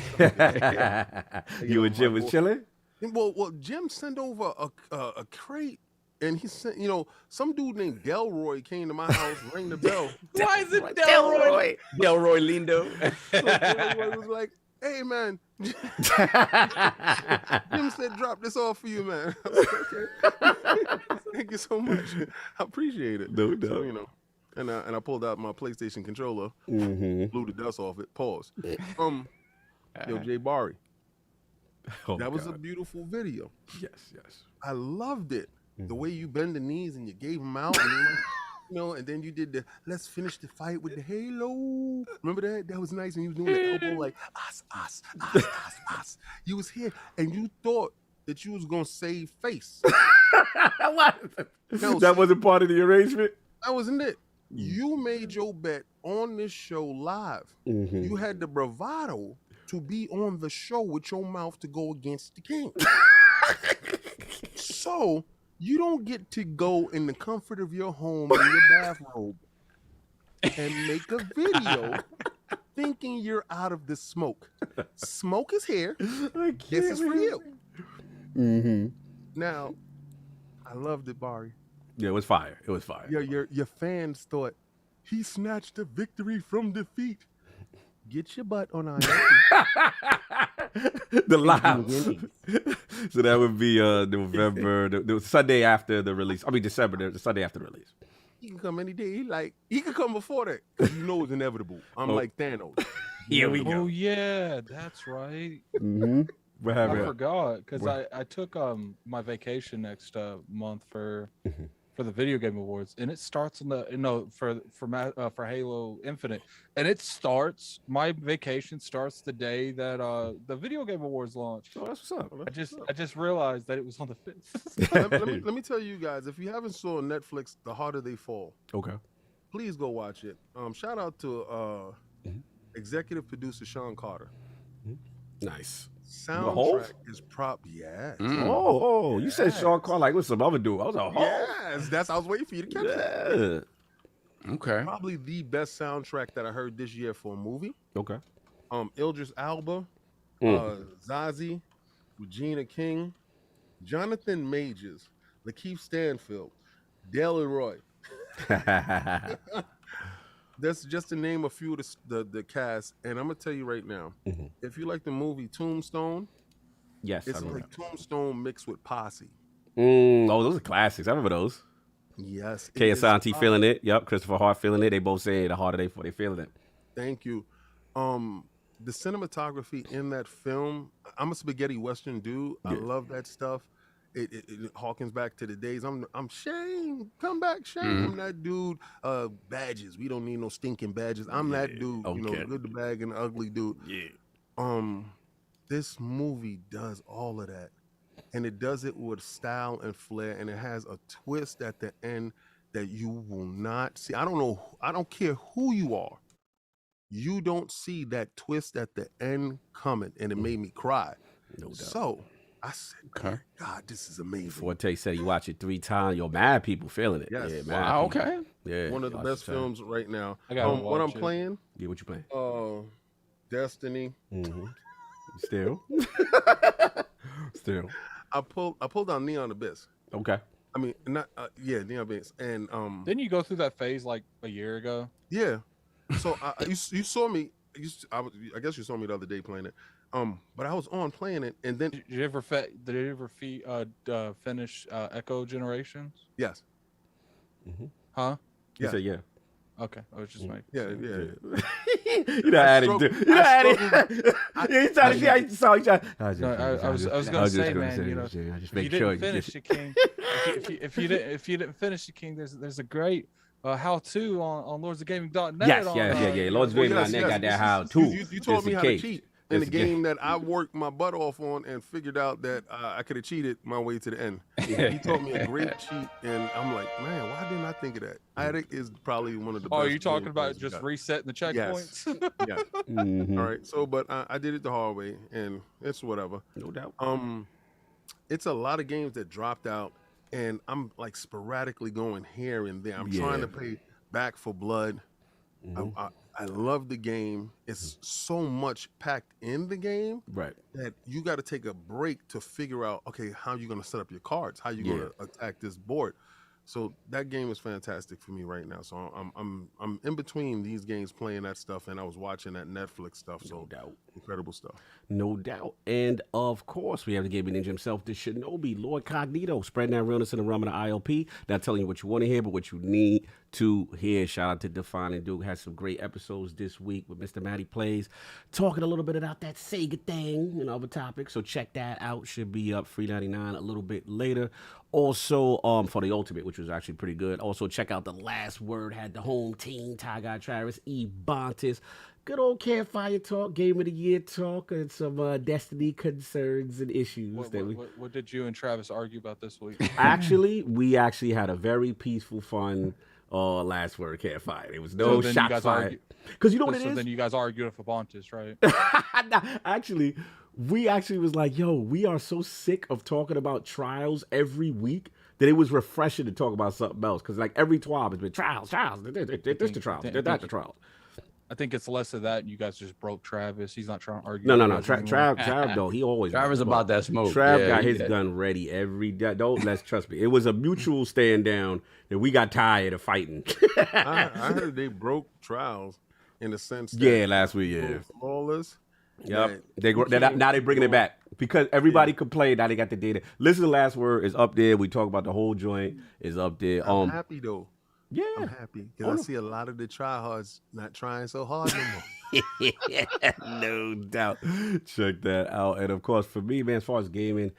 You and Jim was chilling? Well, Jim sent over a crate, and he sent, you know, some dude named Delroy came to my house, rang the bell. Why is it Delroy? Delroy Lindo. So Delroy was like, hey, man. Jim said, drop this off for you, man. I was like, okay. Thank you so much. I appreciate it. No doubt. So, you know, and I pulled out my PlayStation controller, blew the dust off it, pause. Yo, Jay Barry. Oh, That was a God. beautiful video. Yes, yes. I loved it. The way you bend the knees and you gave them out, and you, you know, and then you did the let's finish the fight with the halo. Remember that? That was nice. And you was doing the elbow like us. You was here and you thought that you was gonna save face. That wasn't part of the arrangement? That wasn't it. You made your bet on this show live. You had the bravado to be on the show with your mouth to go against the king. So you don't get to go in the comfort of your home in your bathrobe and make a video thinking you're out of the smoke. Smoke is here. This is for you. Now, I loved it, Barry. Yeah, it was fire. It was fire. Your fans thought he snatched a victory from defeat. Get your butt on ILP. The live. So that would be November, the Sunday after the release. I mean, December, the Sunday after the release. He can come any day. He could come before that. 'Cause you know it's inevitable. I'm like Thanos. Here we go. Oh yeah, that's right. What I happened? forgot because I took my vacation next month for the Video Game Awards, and it starts in the for Halo Infinite, and it starts. My vacation starts the day that the Video Game Awards launch. Oh, that's what's up. I just realized that it was on the 5th. let me tell you guys, if you haven't saw Netflix, The Harder They Fall, Okay. please go watch it. Shout out to executive producer Sean Carter. Nice. Soundtrack is yes. Oh, you said Sean Carter like with some other dude. I was like, Yes, I was waiting for you to catch that. yeah. Okay. Probably the best soundtrack that I heard this year for a movie. Okay. Idris Elba, Zazie, Regina King, Jonathan Majors, Lakeith Stanfield, Dale Roy. That's just to name a few of the cast. And I'm gonna tell you right now, if you like the movie Tombstone, Yes. it's I remember like Tombstone mixed with Posse. Oh, those are classics. I remember those. Yes. K. it is Asante feeling it. Yep. Christopher Hart feeling it. They both say the harder they feeling it. Thank you. The cinematography in that film, I'm a spaghetti western dude. I love that stuff. It harkens back to the days. I'm Shane. Come back, Shane. I'm that dude. Badges. We don't need no stinking badges. I'm that dude. Okay. You know, good, the bad, and the ugly dude. Yeah. This movie does all of that, and it does it with style and flair, and it has a twist at the end that you will not see. I don't know. I don't care who you are. You don't see that twist at the end coming, and it made me cry. No doubt. So I said, God, this is amazing. Forte said he watched it 3 times. Yo, mad people feeling it. Yes. Yeah, mad Wow. people. Okay. Yeah. One of the watch best it, son. films right now. I gotta What I'm watch it. playing, Yeah, what you playing? Destiny. Still. Still. I pulled down Neon Abyss. Okay. I mean, not yeah, Neon Banks, and Didn't you go through that phase like a year ago? yeah. So you saw me. I guess you saw me the other day playing it. But I was on playing it, and then Did you ever finish Echo Generations? yes, Huh? He said, yeah. Okay, I was just like, yeah. You know how to do. You know how to. You trying to see how you saw. I was gonna say, man, you know, just if make you sure didn't finish the King, if you didn't finish the King, there's a great how-to on lordsofgaming.net. Yeah. Lord's Gaming.net got that how-to. You told me how to cheat in a game that I worked my butt off on and figured out that I could have cheated my way to the end. He taught me a great cheat, and I'm like, man, why didn't I think of that? Addict is probably one of the best. Oh, are you talking about just resetting the checkpoints? Yes. Yeah. All right. So, but I did it the hard way, and it's whatever. No doubt. It's a lot of games that dropped out, and I'm like sporadically going here and there. I'm trying to pay back for blood. I love the game. It's so much packed in the game that you got to take a break to figure out, okay, how you going to set up your cards, how you going to attack this board. So that game is fantastic for me right now. So I'm in between these games playing that stuff, and I was watching that Netflix stuff. So incredible stuff. No doubt. And of course, we have the gaming ninja himself, the Shinobi, LordCognito, spreading that realness in the realm of the ILP. Not telling you what you want to hear, but what you need to hear. Shout out to Define and Duke. Had some great episodes this week with Mr. Matty Plays, talking a little bit about that Sega thing and other topics. So check that out. Should be up $3.99 a little bit later. Also, for the Ultimate, which was actually pretty good. Also, check out The Last Word. Had the home team, Ty Guy Travis, Ebontis. Good old Campfire talk, Game of the Year talk, and some Destiny concerns and issues. What did you and Travis argue about this week? We actually had a very peaceful, fun Last Word Campfire. There was no shots fired. Because you know what it is? So then you guys argued for Bontis, right? Actually, we was like, yo, we are so sick of talking about trials every week that it was refreshing to talk about something else. Because like every TWAB has been trials. This the trials, that the trials. I think it's less of that. You guys just broke Travis. He's not trying to argue. No. Trav, though, he always. Travis about that smoke. Trav got his gun ready every day. Trust me. It was a mutual stand down that we got tired of fighting. I heard they broke trials in the sense that last week, flawless. Yep. Now they're bringing it back because everybody complained. Now they got the data. Listen to Last Word is up there. We talk about the whole joint is up there. I'm happy though. Yeah, I'm happy because I see a lot of the tryhards not trying so hard no more. No doubt. Check that out. And of course, for me, man, as far as gaming,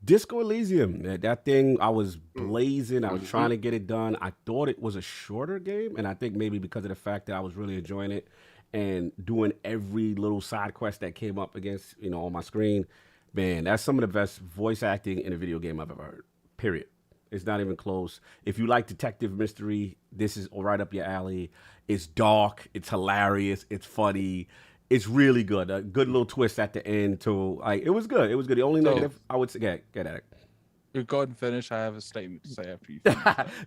Disco Elysium, that thing, I was blazing. I was trying to get it done. I thought it was a shorter game, and I think maybe because of the fact that I was really enjoying it and doing every little side quest that came up against, on my screen, man, that's some of the best voice acting in a video game I've ever heard. Period. It's not even close. If you like detective mystery, this is right up your alley. It's dark. It's hilarious. It's funny. It's really good. A good little twist at the end too. Like it was good. It was good. The only negative I would say, get at it. You go ahead and finish. I have a statement to say after you.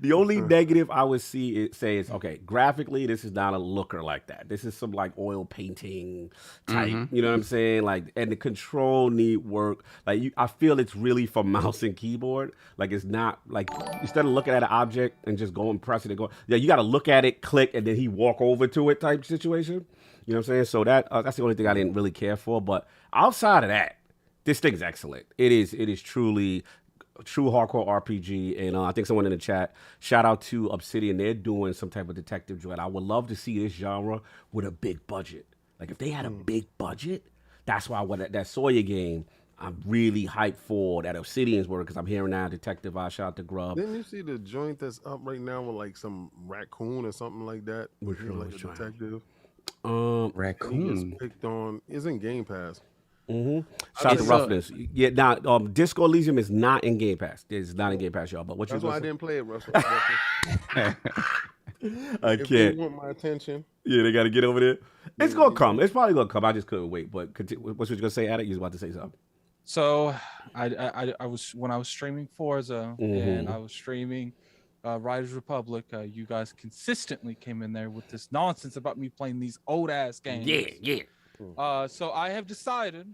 The only negative I would say is, okay, graphically, this is not a looker like that. This is some like oil painting type. You know what I'm saying? Like, and the control need work. Like, I feel it's really for mouse and keyboard. Like, it's not like instead of looking at an object and just going pressing it, you got to look at it, click, and then he walk over to it type situation. You know what I'm saying? So that's the only thing I didn't really care for. But outside of that, this thing's excellent. It is truly true hardcore RPG, and I think someone in the chat, shout out to Obsidian, they're doing some type of detective joint. I would love to see this genre with a big budget. Like if they had a big budget, that's why that Sawyer game, I'm really hyped for that Obsidian's work because I'm hearing now detective. I shout out to Grub. Didn't you see the joint that's up right now with like some raccoon or something like that? Which like a detective. Raccoon gets picked on is in Game Pass. Shout out to Roughness. Yeah, now Disco Elysium is not in Game Pass. It's not in Game Pass, y'all. But that's why I didn't play it, Russell. If they want my attention. Yeah, they got to get over there. It's gonna come. It's probably gonna come. I just couldn't wait. But what you gonna say, Addict? You was about to say something. So I was when I was streaming Forza and I was streaming Riders Republic. You guys consistently came in there with this nonsense about me playing these old ass games. Yeah. So I have decided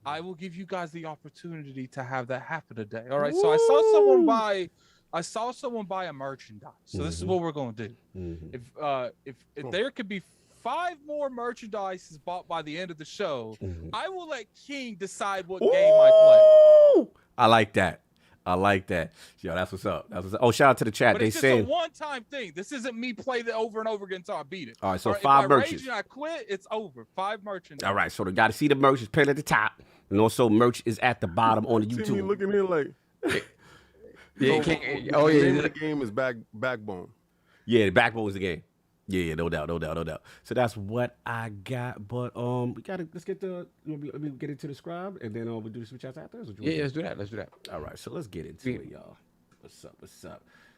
I will give you guys the opportunity to have that happen today. All right. So I saw someone buy I saw someone buy a merchandise. So this is what we're gonna do. If there could be 5 more merchandises bought by the end of the show, I will let King decide what game I play. I like that. I like that. Yo, that's what's up. That's what's up. Oh, shout out to the chat. But They it's just saying a one-time thing. This isn't me play it over and over again until I beat it. all right, so Or 5 if I merches. rage and I quit, it's over. 5 merchandise. All right, so they got to see the merch is pinned at the top, and also merch is at the bottom on the See me YouTube. looking here like. Yeah, So, oh the name yeah. of the game is Backbone. Yeah, the backbone is the game. Yeah, no doubt. So that's what I got. But let's get let me get into the scribe, and then we'll do the switch chats after. Yeah, let's do that. All right, so let's get into it, y'all. What's up?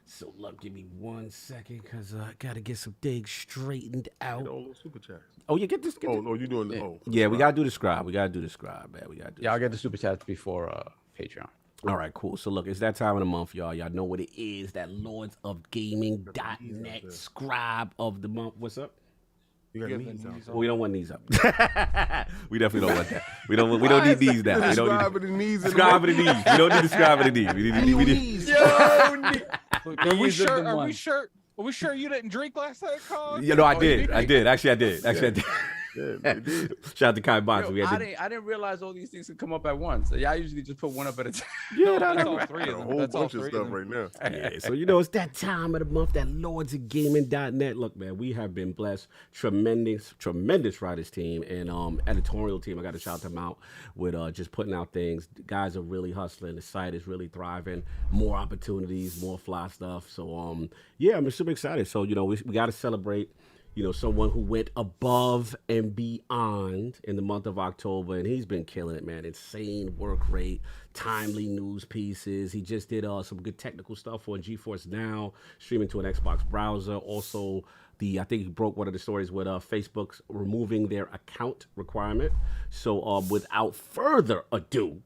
So look, give me 1 second, cause I gotta get some things straightened out. Oh, super chat. Oh, yeah, get this. Oh, no, you doing the Yeah, we gotta do the scribe. Man. Yeah, I'll get the super chats before Patreon. All right, cool. So look, it's that time of the month, y'all. Y'all know what it is. That Lords of Gaming.net scribe of the month. What's up? You got Yeah, knees the out. knees Well, we don't want knees up. We definitely don't want that. We don't need knees now. We don't Describe need the knees. scribe of the knees. We don't need the scribe of the knees. We need Are we sure? Are we sure you didn't drink last night, Con? You know, I did. Actually, I did. Yeah, they did. Shout out to Kai Bonds. Yo, I didn't realize all these things could come up at once. Yeah, I usually just put one up at a time. Yeah, That's all 3 Got of a them. whole That's all bunch of 3 stuff of them. right now. Yeah, so it's that time of the month, that LordsofGaming.net. Look, man, we have been blessed. Tremendous writers team and editorial team. I got to shout them out with just putting out things. The guys are really hustling. The site is really thriving. More opportunities, more fly stuff. So yeah, I'm super excited. So we got to celebrate. Someone who went above and beyond in the month of October, and he's been killing it, man. Insane work rate, timely news pieces. He just did some good technical stuff on GeforceNow, streaming to an Xbox browser. Also, I think he broke one of the stories with Facebook's removing their account requirement. So without further ado,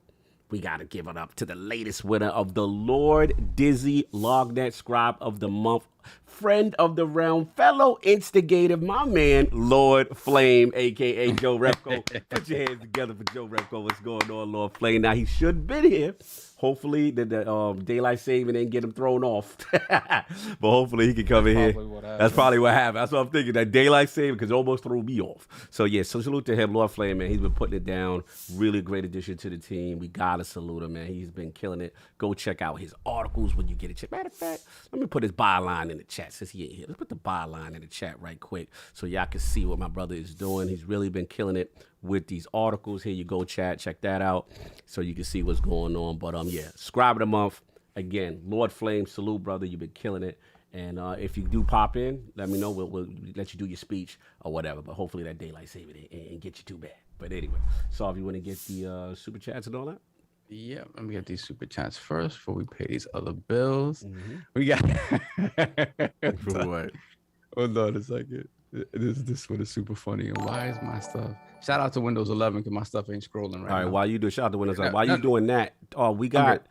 we got to give it up to the latest winner of the Lord Dizzy LOGNET Scribe of the Month, friend of the realm, fellow instigator, my man, Lord Flame, a.k.a. Joe Repko. Put your hands together for Joe Repko. What's going on, Lord Flame? Now, he should have been here. Hopefully, the daylight saving didn't get him thrown off. But hopefully, he can come in here. That's probably what happened. That's what I'm thinking. That daylight saving, because it almost threw me off. So, yeah, so salute to him, Lord Flame, man. He's been putting it down. Really great addition to the team. We got to salute him, man. He's been killing it. Go check out his articles when you get a chance. Matter of fact, let me put his byline in the chat since he ain't here. Let's put the byline in the chat right quick so y'all can see what my brother is doing. He's really been killing it with these articles. Here you go, chat. Check that out so you can see what's going on. But yeah, Scribe of the Month. Again, Lord Flame, salute, brother. You've been killing it. And if you do pop in, let me know. We'll let you do your speech or whatever. But hopefully that daylight saving ain't get you too bad. But anyway, so if you want to get the super chats and all that. Yeah, let me get these super chats first before we pay these other bills. We got. For what? Hold on a second. This one is super funny. And why is my stuff? Shout out to Windows 11 because my stuff ain't scrolling right now. All right, while you do, shout out to Windows 11. While you doing that, we got.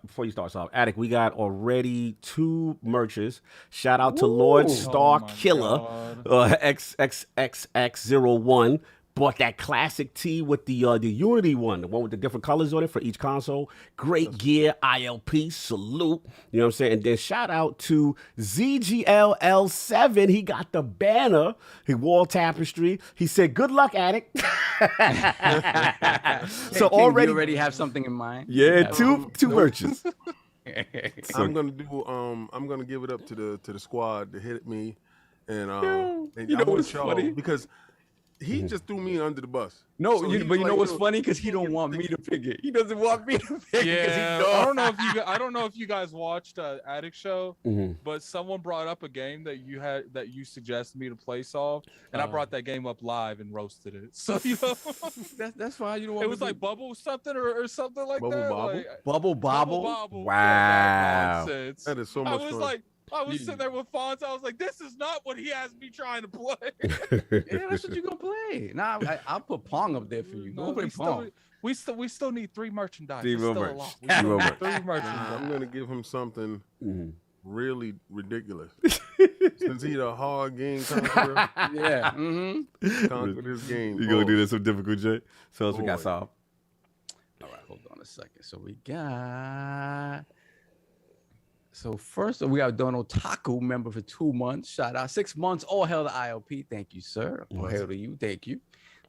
Before you start, so Attic, we got already 2 merches. Shout out to Lord Star Killer, XXXX01. Bought that classic tee with the Unity one, the one with the different colors on it for each console. Great gear, ILP, salute. You know what I'm saying? And then shout out to ZGLL7. He got the banner, his wall tapestry. He said, "Good luck, Addict." So King, already, you already have something in mind. yeah, two merches. I'm gonna do. I'm gonna give it up to the squad to hit me, and you know I want what's y'all funny? because he just threw me under the bus. No, So but he's you know like, what's yo, funny? Because he don't want me to pick it. He doesn't want me to pick it because he Yeah, knows. I don't know if you guys watched Addict Show, but someone brought up a game that you suggested me to play solve, and I brought that game up live and roasted it. So That's fine. You don't want it was like Bubble something or something like Bubble that. Bobble? Like, Bubble Bobble. Bobble. Wow. Yeah, that nonsense. That is so I much was fun. like, I was sitting there with Fonz. I was like, this is not what he has me trying to play. Yeah, that's what you gonna play. Nah, I'll put Pong up there for you. Go play Pong. We still need 3 merchandise. Three It's more still a merch. lot. We Three still more need merch. 3 merchandise. I'm gonna give him something really ridiculous. Since he's a hard game conqueror, Yeah. conquer this game. You gonna do Pause. this some difficult shit? So else we got Boy. solved. All right, hold on a second. So we got So first we got Donald Taku, member for 2 months. Shout out 6 months. All hail to ILP. Thank you, sir. All hail to you. Thank you.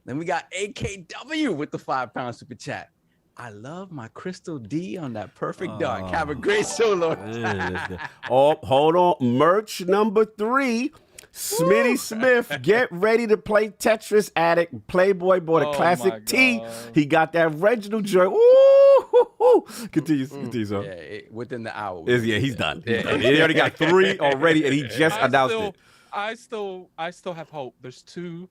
Then we got AKW with the £5 super chat. I love my Crystal D on that perfect dark. Have a great show, Lord. Oh, hold on. Merch number 3. Smitty Smith, get ready to play Tetris Addict. Playboy bought a classic T. He got that original joint. Ooh, continue, sir. Yeah, within the hour. He's done. He already got 3 already, and he just announced it. I still have hope. There's 2.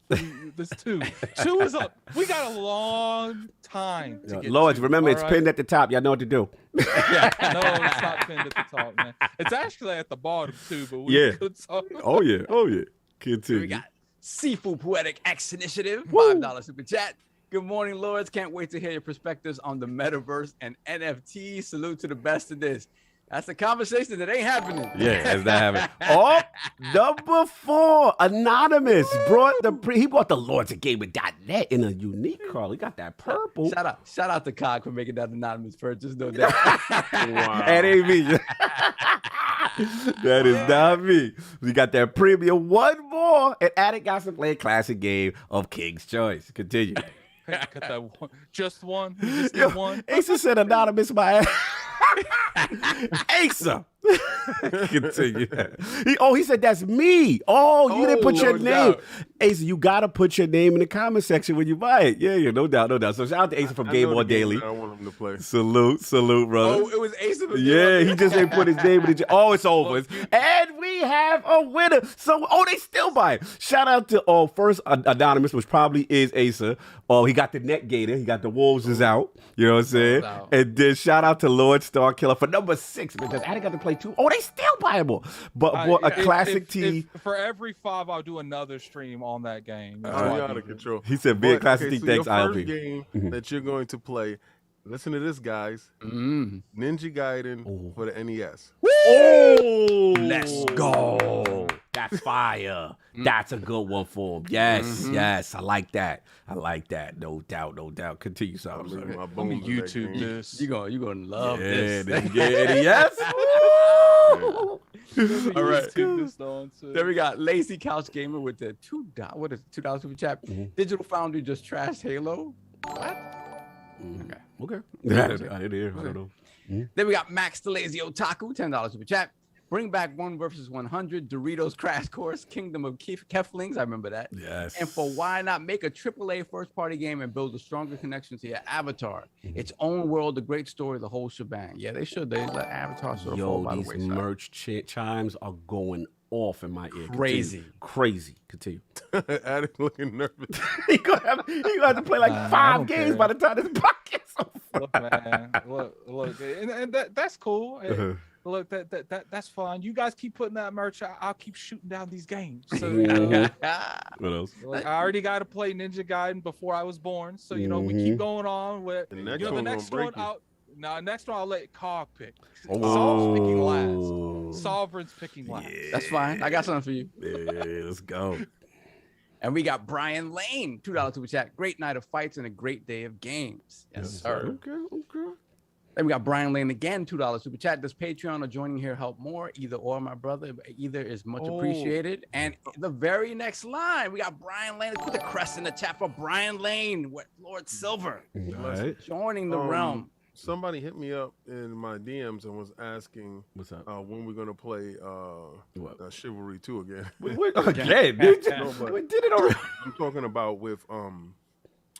There's 2. 2 is up. We got a long time to get. Lords, to, remember it's right? pinned at the top. Y'all know what to do. Yeah, no, it's not pinned at the top, man. It's actually at the bottom too. But we could talk. Oh yeah. Continue. We got Seafood Poetic X Initiative, $5 super chat. Good morning, Lords. Can't wait to hear your perspectives on the metaverse and NFT. Salute to the best of this. That's a conversation that ain't happening. Yeah, it's not happening. Oh, number 4, Anonymous brought he bought the Lords of Gaming.net in a unique car. He got that purple. Shout out to Cog for making that anonymous purchase. No doubt. Wow. That ain't me. That is not me. We got that premium. One more, and Addict got to play a classic game of King's Choice. Continue. Got that one. Just one. You just did one. Asa said anonymous my ass. Asa. Continue. He said that's me. Oh, you didn't put your name. Asa, you gotta put your name in the comment section when you buy it. Yeah, no doubt. So shout out to Asa from Game On Daily. I want him to play. Salute, brother. Oh, it was Asa. Yeah, he just ain't put his name in the. Oh, it's over. And we have a winner. So, they still buy it. Shout out to first Anonymous, which probably is Asa. Oh, he got the Net Gator. He got the Wolves is out. You know what I'm saying? And then shout out to Lord Star Killer for number 6 because I got to play 2. Oh, they still buyable. But a classic T. For every 5, I'll do another stream on that game. You're out of control. He said, "Be a classic T." So thanks, your first ILP. game that you're going to play. Listen to this, guys. Ninja Gaiden for the NES. Oh, let's go. That's fire. That's a good one for him. Yes, I like that. No doubt. Continue, sir. Let me YouTube this. You're gonna love this. Yes. All right. Then we got Lazy Couch Gamer with the $2 super chat. Digital Foundry just trashed Halo. What? Okay. I didn't hear. I don't know. Then we got Max the Lazy Otaku, $10 super chat. Bring back 1 versus 100, Doritos Crash Course, Kingdom of Keflings. I remember that. Yes. And for why not make a AAA first-party game and build a stronger connection to your avatar? Its own world, a great story, the whole shebang. Yeah, they should. They let Avatar sort of fall by the wayside. These merch chimes are going off in my ear. Crazy. Continue. Addict looking nervous. He gonna have to play like 5 games by the time this pocket's over. Look, man. Look, and that's cool. Look, that's fine. You guys keep putting that merch. I'll keep shooting down these games. So What else? I already got to play Ninja Gaiden before I was born. So we keep going on with The next one. Next one I'll let Cog pick. Solve's picking last. Sovereign's picking last. That's fine. I got something for you. Yeah, let's go. And we got Brian Lane, $2 super chat. Great night of fights and a great day of games. Yes, sir. Okay. Then we got Brian Lane again, $2 super chat. Does Patreon or joining here help more? Either or, my brother. Either is much appreciated. And the very next line, we got Brian Lane. Let's put the crest in the chat for Brian Lane with Lord Silver. Right. Joining the realm. Somebody hit me up in my DMs and was asking What's up? when we're gonna play Chivalry 2 again. Again, dude. We did it already. I'm talking about with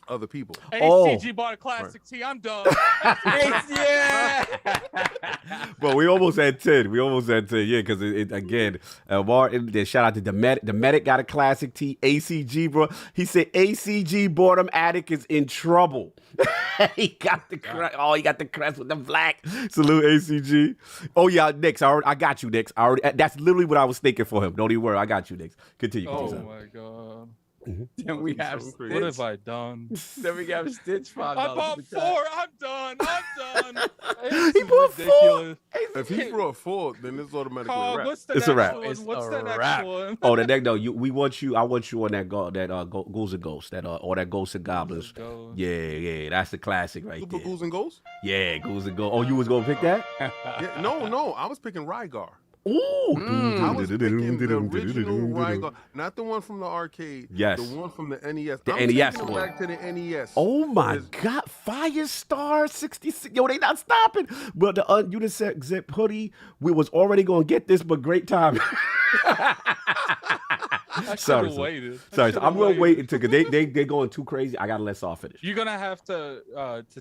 other people. ACG bought a classic T. I'm done. Yeah. But we almost had 10. Yeah, because it again, Martin, then shout out to the medic got a classic T. ACG, bro. He said ACG Boredom Addict is in trouble. He got the crest. Oh, he got the crest with the black. Salute ACG. Oh yeah, Nix. I got you, Nix. That's literally what I was thinking for him. Don't even worry. I got you, Nix. Continue. Oh my god. Then we have Stitch. What have I done? Then we have Stitch, $5. I bought 4. I'm done. one. He brought 4. If he brought 4, then it's automatically a Cog, wrap. what's the It's a next wrap. one? It's What's a the next wrap. one? Oh, the next, no, we want you. I want you on that Ghouls and Ghosts, or that Ghosts and Goblins. Ghosts. Yeah, that's the classic right Super there. Ghouls and Ghosts? Yeah, Ghouls and Ghosts. Oh, you was gonna pick that? Yeah, no, I was picking Rygar. Ooh, I was picking the original Rygar, not the one from the arcade. Yes. The one from the NES. The I'm NES taking it one. back to the NES. Oh my God, Firestar 66. Yo, they not stopping. But the unisex zip hoodie, we was already gonna get this, but great time. I should Sorry, have sir. waited. Sorry, I'm gonna wait until they going too crazy. I gotta let Saul finish. You're gonna have to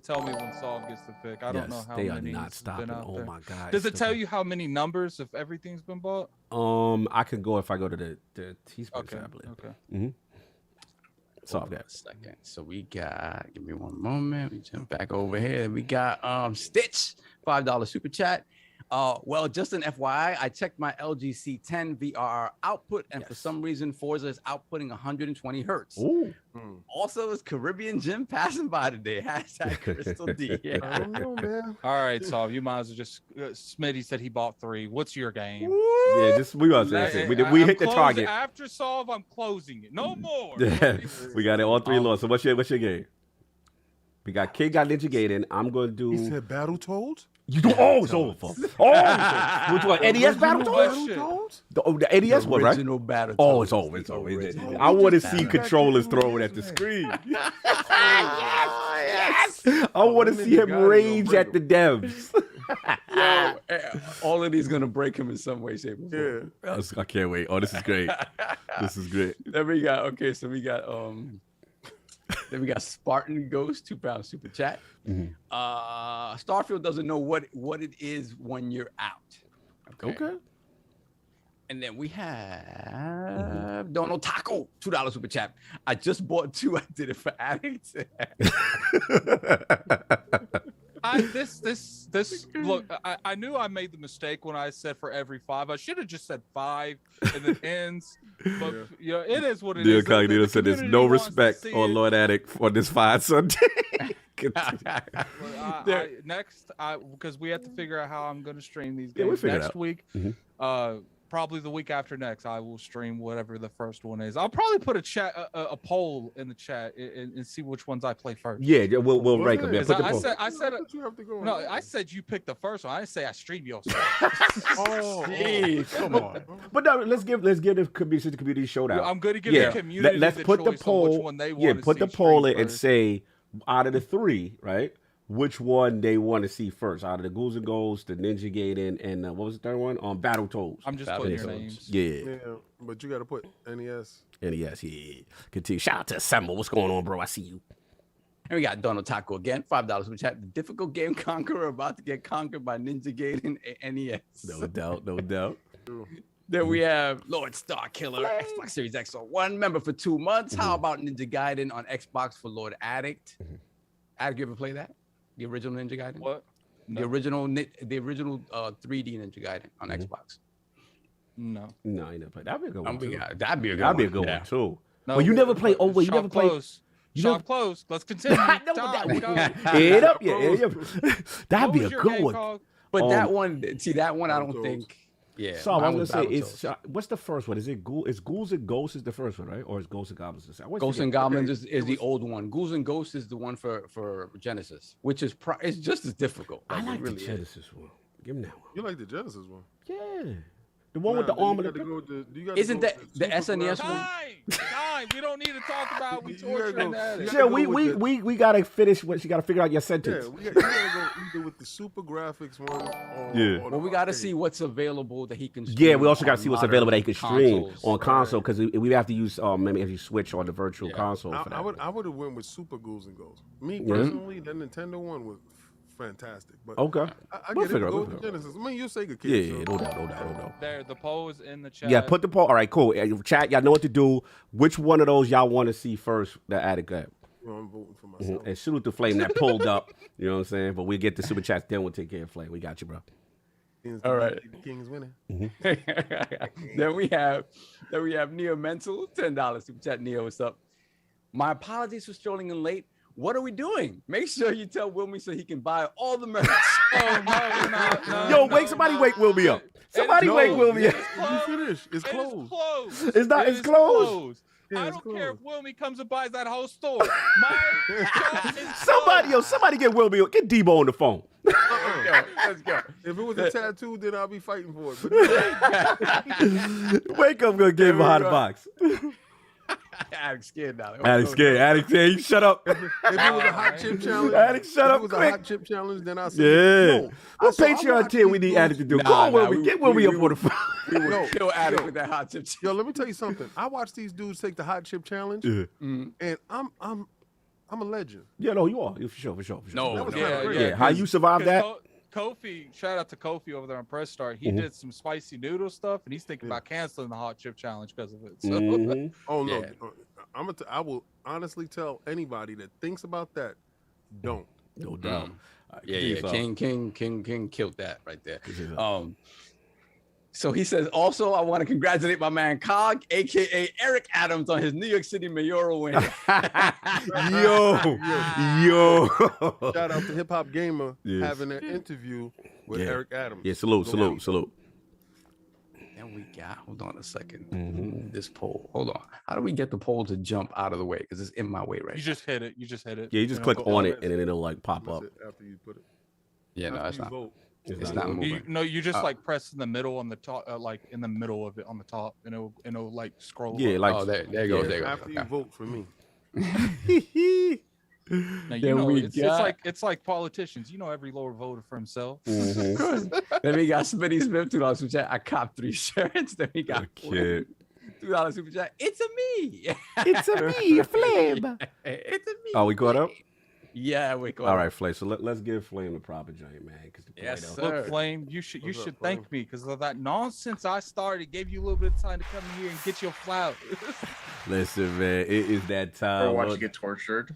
tell me when Saul gets to pick. I don't know how they are many not has stopping. been out Oh there. my God. Does it tell you how many numbers if everything's been bought? I can go if I go to the T-Space, Okay. I believe. Okay. So I've got. A second. So we got. Give me one moment. We jump back over here. We got Stitch $5 super chat. Well, just an FYI, I checked my LG C10 VRR output, and for some reason, Forza is outputting 120 hertz. Ooh. Also, is Caribbean Jim passing by today? Hashtag Crystal D. I don't know, man. All right, Saul. You might as well just. Smitty said he bought 3. What's your game? Yeah, just we about to say we hit the target. After Solve, I'm closing it. No more. Yeah, we got it all 3 lost. So what's your game? We got King got Ninja Gaiden. I'm gonna do. He said Battletoads? You do it's over. Oh, which one? NES Battletoads? The NES one, right? Original Battletoads. Oh, it's over. It's over. I want to see controllers thrown at the screen. Yes. I want to see him rage at the devs. All of these gonna break him in some way, shape, or form. Yeah. I can't wait. Oh, this is great. This is great. Then we got then we got Spartan Ghost £2 super chat. Starfield doesn't know what it is when you're out. Okay. And then we have Donald Taco $2 super chat. I just bought 2. I did it for addicts. Look, I knew I made the mistake when I said for every 5. I should have just said 5 and then ends. But you know, it is what it is. Cognito said there's no respect on Lord Addict for this fine Sunday. Next, because we have to figure out how I'm going to stream these Yeah, we'll games figure it next out. week. Probably the week after next, I will stream whatever the first one is. I'll probably put a poll in the chat and see which ones I play first. Yeah, we'll rank them. Yeah, put the I poll. said You have to go no. on. I said you picked the first one. I didn't say I stream yours. Oh, come on. But no, let's give the community showdown. I'm going to give the community Let's the put the choice on poll. which one they Yeah, want to put see the poll in stream and first. say out of the 3, right? Which one they want to see first? Out of the Ghouls and Ghosts, the Ninja Gaiden, and what was the third one? Battletoads. I'm just putting your names. Yeah. Yeah, but you got to put NES. NES. Yeah. Continue. Shout out to Assemble. What's going on, bro? I see you. And we got Donald Taco again, $5 super chat. The difficult game conqueror about to get conquered by Ninja Gaiden and NES. No doubt. No doubt. Then we have Lord Star Killer, Xbox Series X for 1 member for 2 months. How about Ninja Gaiden on Xbox for Lord Addict? Addict, you ever play that? The original Ninja Gaiden? What? The original 3D Ninja Gaiden on Xbox. No. No, I never played. That'd be a good one. Too. That'd be a good That'd one. be a good one too. No, Well, you never played. Oh wait, you never played. Close. You Shop never- close. Let's continue. I know Time, what go. Head up, yeah. That'd be What a was your good game one. called? But that one, I don't Battletoads. think. Yeah. So I'm mine gonna was say it's Battletoads. what's the first one? Is it Ghouls and Ghosts is the first one, right? Or is Ghosts and Goblins the second? Ghosts and Goblins is the old one. Ghouls and Ghosts is the one for Genesis, which is it's just as difficult. I like it really the is. Genesis one. Give me that one. You like the Genesis one? Yeah, the one with the arm and the. Isn't that the SNES one? Time. We don't need to talk about we You gotta torturing go- that. you Yeah, gotta go we gotta finish what you gotta figure out your Yeah, sentence. you gotta go either with the Super Graphics one. Yeah. Or Well, we got to see what's available that he can. Yeah, we stream also got to on see what's modern available that you can stream consoles. on console because we have to use maybe if you switch on the virtual console for that. I would have went with Super Ghouls and Ghosts. Me Yeah. personally, the Nintendo one was fantastic. But Okay. I We'll get figure it. out, Go we'll with the figure Genesis. I mean, you're Sega kid. Yeah, so- no doubt. There, the poll is in the chat. Yeah, put the poll. All right, cool. Chat, y'all know what to do. Which one of those y'all want to see first? The Attic got. Well, I'm voting for myself. And salute the Flame that pulled up. You know what I'm saying? But we'll get the super chats, then we'll take care of Flame. We got you, bro. All right. The King's winning. then we have Neo Mental, $10 super chat. Neo, what's up? My apologies for strolling in late. what are we doing? Make sure you tell Wilmy so he can buy all the merch. Yo, somebody wake Wilmy up. Somebody wake Wilmy up. You finish. It's closed. It's not. It's closed. Yeah, I it's don't care if closed. Wilmy comes and buys that whole store. My shop is Somebody get Wilmy up. Get Debo on the phone. Let's go. If it was a tattoo, then I'll be fighting for it. But Wake up, gonna give him behind the box. Addict scared now. Addict scared. Addict scared. You shut up. if it was a hot chip challenge, Addict, shut up If it was quick. a hot chip challenge, then I said, Yeah. no. What So I Patreon watch tier we these need Addict to do? Nah, Call nah, Wilmy. Get Wilmy up on the phone. We would Yo, kill Addict yo. with that hot chip. Yo, let me tell you something. I watch these dudes take the hot chip challenge, Yeah. and I'm a legend. Yeah, no, you are. For sure. No, That was no. kinda crazy. Yeah, how you survive that? Kofi, shout out to Kofi over there on Press Start. He did some spicy noodle stuff, and he's thinking about canceling the hot chip challenge because of it. So Mhm. Oh no, Yeah. I will honestly tell anybody that thinks about that, don't. No doubt. Yeah. King killed that right there. Continue. So he says, also, I want to congratulate my man Cog, aka Eric Adams, on his New York City mayoral win. Yo. Shout out to Hip Hop Gamer Yes. having an interview with Yeah. Eric Adams. Yeah, salute. And we got, hold on a second. This poll. Hold on. How do we get the poll to jump out of the way? Because it's in my way right you just hit it. You just hit it. Yeah, you just know, click go on on it and then it'll like pop up. That's it, after you put it. Yeah, no, After it's you not. vote. It's not moving. You just like press in the middle on the top, like in the middle of it on the top, and it'll like scroll. Yeah, up. like Oh, there you go. yeah. There you go. After you Okay. vote for me. Now, you Then know, we it's like politicians. You know, every Lord voted for himself. Mhm. Then we got Smitty Smith, $2 super chat. I copped 3 shirts. Then we got Kid. $2 super chat. It's a me. It's a me, Flame. It's a me. Oh, we caught up? Yeah, we caught All up. right, Flame. So let's give Flame the proper giant, man. Yes, Play-Doh. sir. Look, Flame, you should What's up, thank Flame? me because of that nonsense I started. Gave you a little bit of time to come in here and get your flowers. Listen, man, it is that time. Or watch you Lord- get tortured.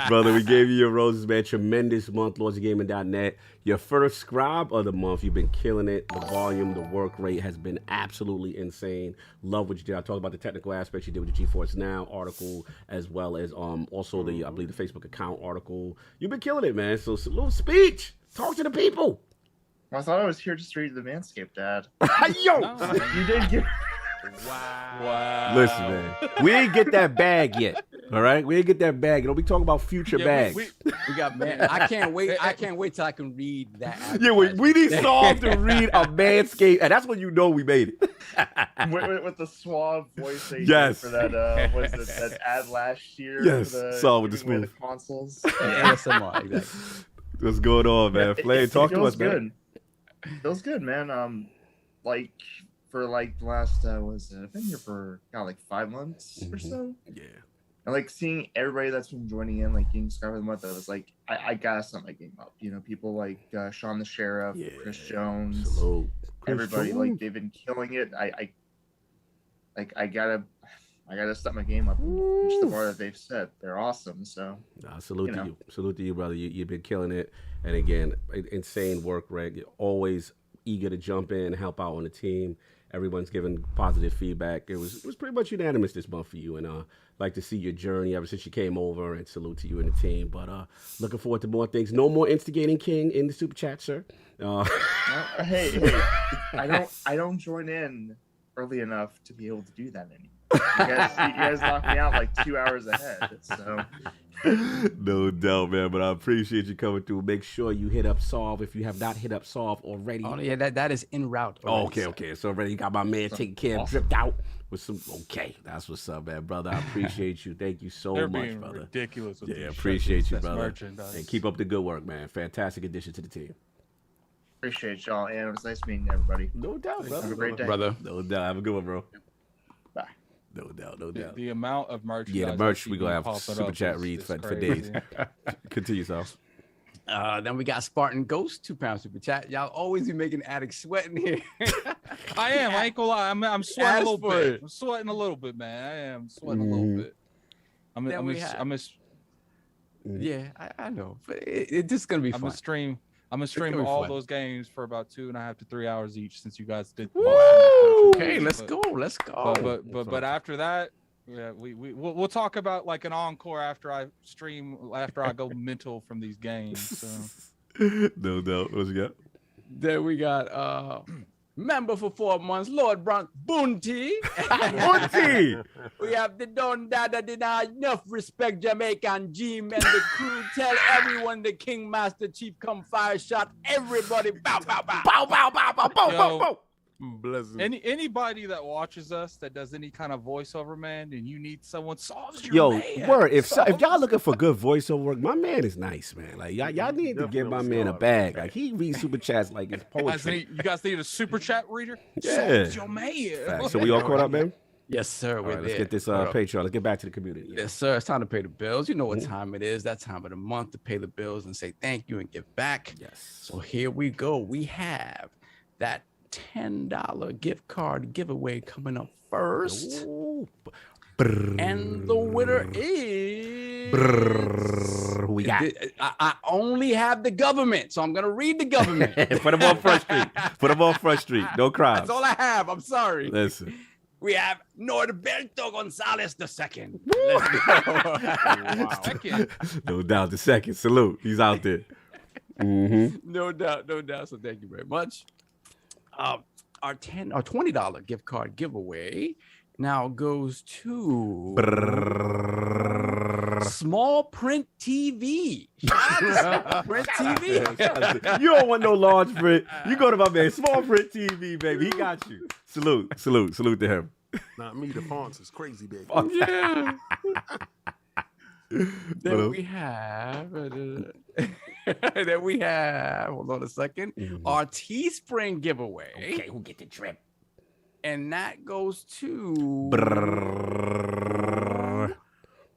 Brother, we gave you your roses, man. Tremendous month, LordsGaming.net. Your first scribe of the month. You've been killing it. The volume, the work rate has been absolutely insane. Love what you did. I talked about the technical aspects you did with the GeforceNow article, as well as also the, I believe, the Facebook account article. You've been killing it, man. So, a little speech. Talk to the people. I thought I was here just to read the Manscaped, Dad. Yo! No. You did get. Wow. Listen, man. We ain't get that bag yet. All right? We ain't get that bag. You know, we talking about future bags. We got man. I can't wait. I can't wait till I can read that. Yeah, we need Saul to read a Manscaped, and that's when you know we made it. with the suave voice they Yes. did for that was it that ad last year? Yes, for the, Saul with the giving away smooth. the consoles. ASMR. Exactly. What's going on, man? Flame, talk to us, man. Feels good, man. Like for like the last I've been here for like 5 months or so. Yeah. And like seeing everybody that's been joining in, like getting Scarlet Month, I was like, I gotta step my game up. You know, people like Sean the Sheriff, Yeah. Chris Jones, Salute. Chris everybody, Jones. like they've been killing it. I gotta step my game up and reach the bar that they've set. They're awesome. So Nah, salute you to know. you. Salute to you, brother. You've been killing it. And again, insane work, Greg. You're always eager to jump in and help out on the team. Everyone's giving positive feedback. It was pretty much unanimous this month for you, and like to see your journey ever since you came over. And salute to you and the team. But looking forward to more things. No more instigating King in the super chat, sir. hey, I don't join in early enough to be able to do that anymore. You guys knocked me out like 2 hours ahead. So No doubt, man. But I appreciate you coming through. Make sure you hit up Solve if you have not hit up Solve already. Oh yeah, that is en route. Oh, already. okay. So already got my man taking care of, Awesome. dripped out with some. Okay, that's what's up, man, brother. I appreciate you. Thank you so They're much, being brother. ridiculous. With Yeah, these appreciate shirts. you, That's brother. merchandise. And keep up the good work, man. Fantastic addition to the team. appreciate y'all, and it was nice meeting everybody. No doubt, Have brother. a great day. brother. No doubt. Have a good one, bro. Bye. No doubt. The amount of merchandise. Yeah, the I merch see we gonna have popping super up chat is- reads is for crazy. days. Continue, Sal. Then we got Spartan Ghost, £2 super chat. Y'all always be making addicts sweating here. I am. I ain't gonna lie. I'm sweating Ask a little for bit. it. I'm sweating a little bit, man. I am sweating a little bit. Then we have- I'm Yeah, I know, but it's just gonna be fun. gonna stream. I'm gonna stream gonna be all fun. those games for about 2.5 to 3 hours each, since you guys did. Okay, let's go. Let's go. But after that, Yeah, we'll talk about like an encore after I go mental from these games. So. No doubt. What you got? Then we got member for 4 months, Lord Bounty. Bounty. We have the Don Dada Dina, enough respect Jamaican Jim and the crew. Tell everyone the King Master Chief come fire shot. Everybody bow bow bow. Bow, bow, bow, bow, bow, bow, bow. Blessings. Anybody that watches us that does any kind of voiceover, man, and you need someone solves your man. Word. If y'all looking for good voiceover work, my man is nice, man. Like y'all need to give my man a bag. Like he reads super chats like it's poetry. You guys need a super chat reader? Yeah. Solves your man. Right, so we all caught up, man? Yes, sir. All right, let's get this Patreon. Let's get back to the community. Yes, sir. It's time to pay the bills. You know what time it is. That time of the month to pay the bills and say thank you and give back. Yes. So here we go. We have that $10 gift card giveaway coming up first. Ooh. And the winner is... Who we got? I only have the government, so I'm going to read the government. Put them on Front Street. Put them on Front Street. No crimes. That's all I have. I'm sorry. Listen. We have Norberto Gonzalez II. Wow. Second. No doubt. The second. Salute. He's out there. No doubt. No doubt. So thank you very much. Our $20 gift card giveaway now goes to Small Print TV. Small Print TV. You don't want no large print. You go to my man, Small Print TV, baby. He got you. Salute to him. Not me. The fonts is crazy, baby. Yeah. Then we have, hold on a second, our Teespring giveaway. Okay, who get the trip? And that goes to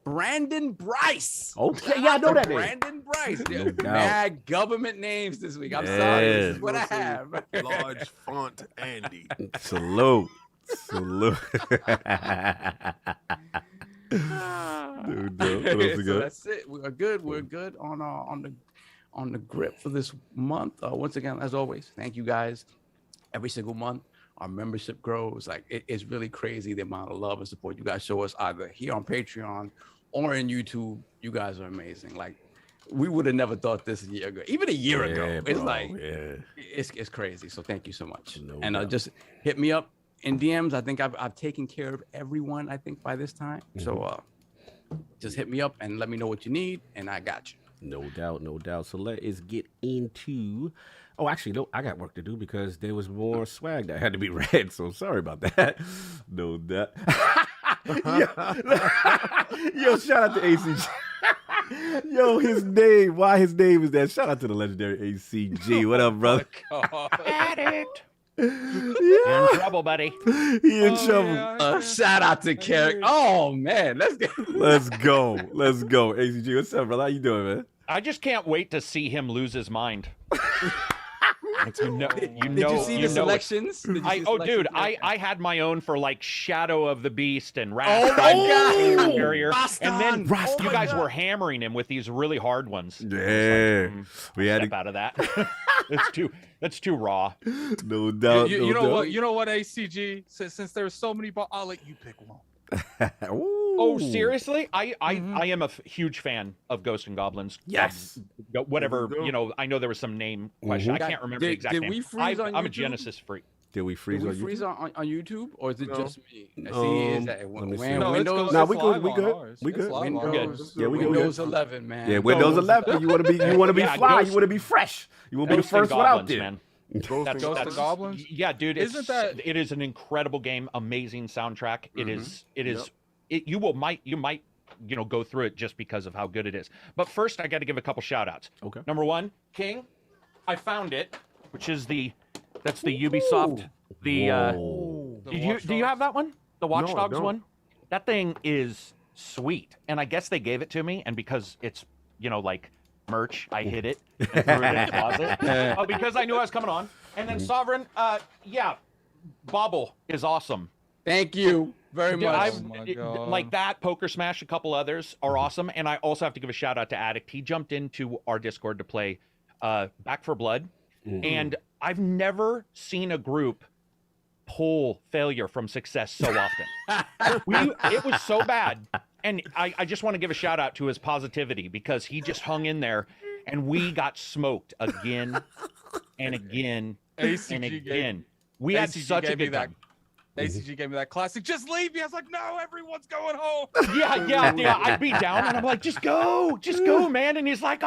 Brandon Bryce. Okay, yeah, I know that name. Brandon Bryce. No doubt. Mad government names this week. I'm sorry. This is what I have. Large font Andy. Salute. So that's it. We're good. We're good on the grip for this month. Once again, as always, thank you guys. Every single month, our membership grows. Like it's really crazy the amount of love and support you guys show us either here on Patreon or in YouTube. You guys are amazing. Like we would have never thought this a year ago, even a year ago. Bro, it's like it's crazy. So thank you so much. Just hit me up in DMs. I think I've taken care of everyone. I think by this time. So just hit me up and let me know what you need, and I got you. No doubt, no doubt. So let us get into. Oh, actually, no, I got work to do because there was more swag that had to be read. So sorry about that. No doubt. Yo, shout out to ACG. Yo, his name. Why his name is that? Shout out to the legendary ACG. What up, brother? Addict. You're in trouble, buddy. He in trouble. Yeah. Shout out to Carrick. Oh man, let's go. Let's go. ACG, what's up, brother? How you doing, man? I just can't wait to see him lose his mind. Did you see the selections? Dude, I had my own for like Shadow of the Beast and Wrath. Oh my God. Carrier. And then Rastan. you guys were hammering him with these really hard ones. Yeah. We had Step out of that. That's too raw. No doubt. You know what? You know what, ACG? Since there's so many, I'll let you pick one. Oh, seriously? I am a huge fan of Ghosts and Goblins. Yes. Whatever, I know there was some name question. I can't remember the exact did name. we freeze on I'm a YouTube? Genesis freak. Did we freeze Did on we you? freeze on YouTube, or is it just me? let me see. No, Windows? No, we good. We good. We good. Windows, Yeah, we good. Windows 11, man. Yeah, Windows 11. You want to be Yeah, fly. Ghost- You want to be fresh. You want to be the Ghosts and first one out Goblins, there. man. Ghost of Goblins? Yeah, dude. It is an incredible game, amazing soundtrack. It is. You might go through it just because of how good it is. But first, I got to give a couple shout outs. Okay. Number one, King, I found it, which is that's the Ubisoft. Do you have that one? The Watch Dogs one? That thing is sweet. And I guess they gave it to me, and because it's, like merch, I hid it and threw it in the closet. Because I knew I was coming on. And then Sovereign, Bobble is awesome. Thank you very much. Like that, Poker Smash, a couple others are awesome. And I also have to give a shout out to Addict. He jumped into our Discord to play Back for Blood. And I've never seen a group pull failure from success so often. It was so bad. And I just want to give a shout out to his positivity because he just hung in there and we got smoked again and again and again. We had such a good time. ACG gave me that classic, just leave me. I was like, no, everyone's going home. Yeah. I'd be down and I'm like, just go, man. And he's like,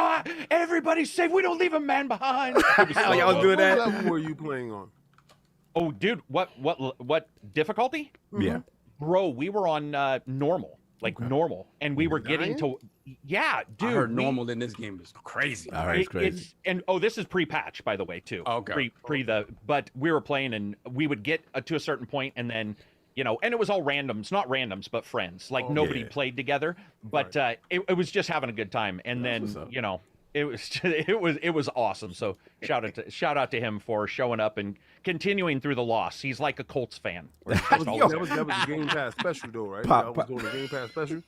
everybody's safe. We don't leave a man behind. How y'all do What that? level were you playing on? Oh, dude, what difficulty? Yeah. Bro, we were on normal, normal. And we were getting to, dude. I heard normal in this game is crazy. All right, it's crazy. This is pre-patch, by the way, too. Okay. But we were playing and we would get to a certain point and then, and it was all randoms, not randoms, but friends. Nobody played together, but it was just having a good time. And then, it was awesome. So shout out to him for showing up and continuing through the loss. He's like a Colts fan. That was the Game Pass special though, right? That was doing the Game Pass special.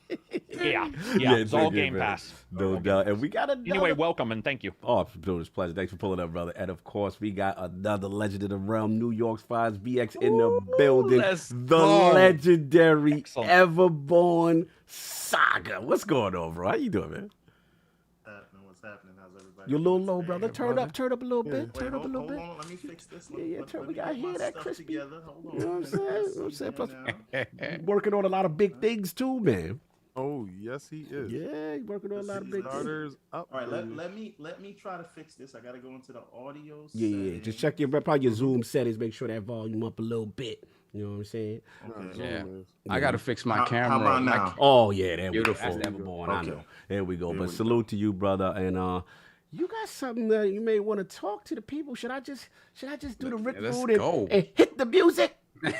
Yeah, it's all Game Pass. No doubt. And we got another. Anyway, welcome and thank you. Oh, it's a pleasure. Thanks for pulling up, brother. And of course, we got another legend of the realm, New York's finest VX in the building. The legendary Everborn Saga. What's going on, bro? How you doing, man? What's happening? How's everybody? You're a little low, brother. Turn up a little bit. Turn up a little bit. Hold on, let me fix this. We got to hear that crispy. You Hold on. know what I'm saying? Plus, working on a lot of big things too, man. Oh yes, he is. Yeah, he's working on a lot of big things. Starters up. All right, let me try to fix this. I gotta go into the audio. Yeah. Just check probably your Zoom settings. Make sure that volume up a little bit. You know what I'm saying? Okay. Yeah. I gotta fix my camera. How about now? Oh yeah, there Beautiful. we go. That's Everborn. I Okay. know. There we go. But salute to you, brother. And you got something that you may want to talk to the people. Should I just do the Rick Let's Rude go. and hit the music?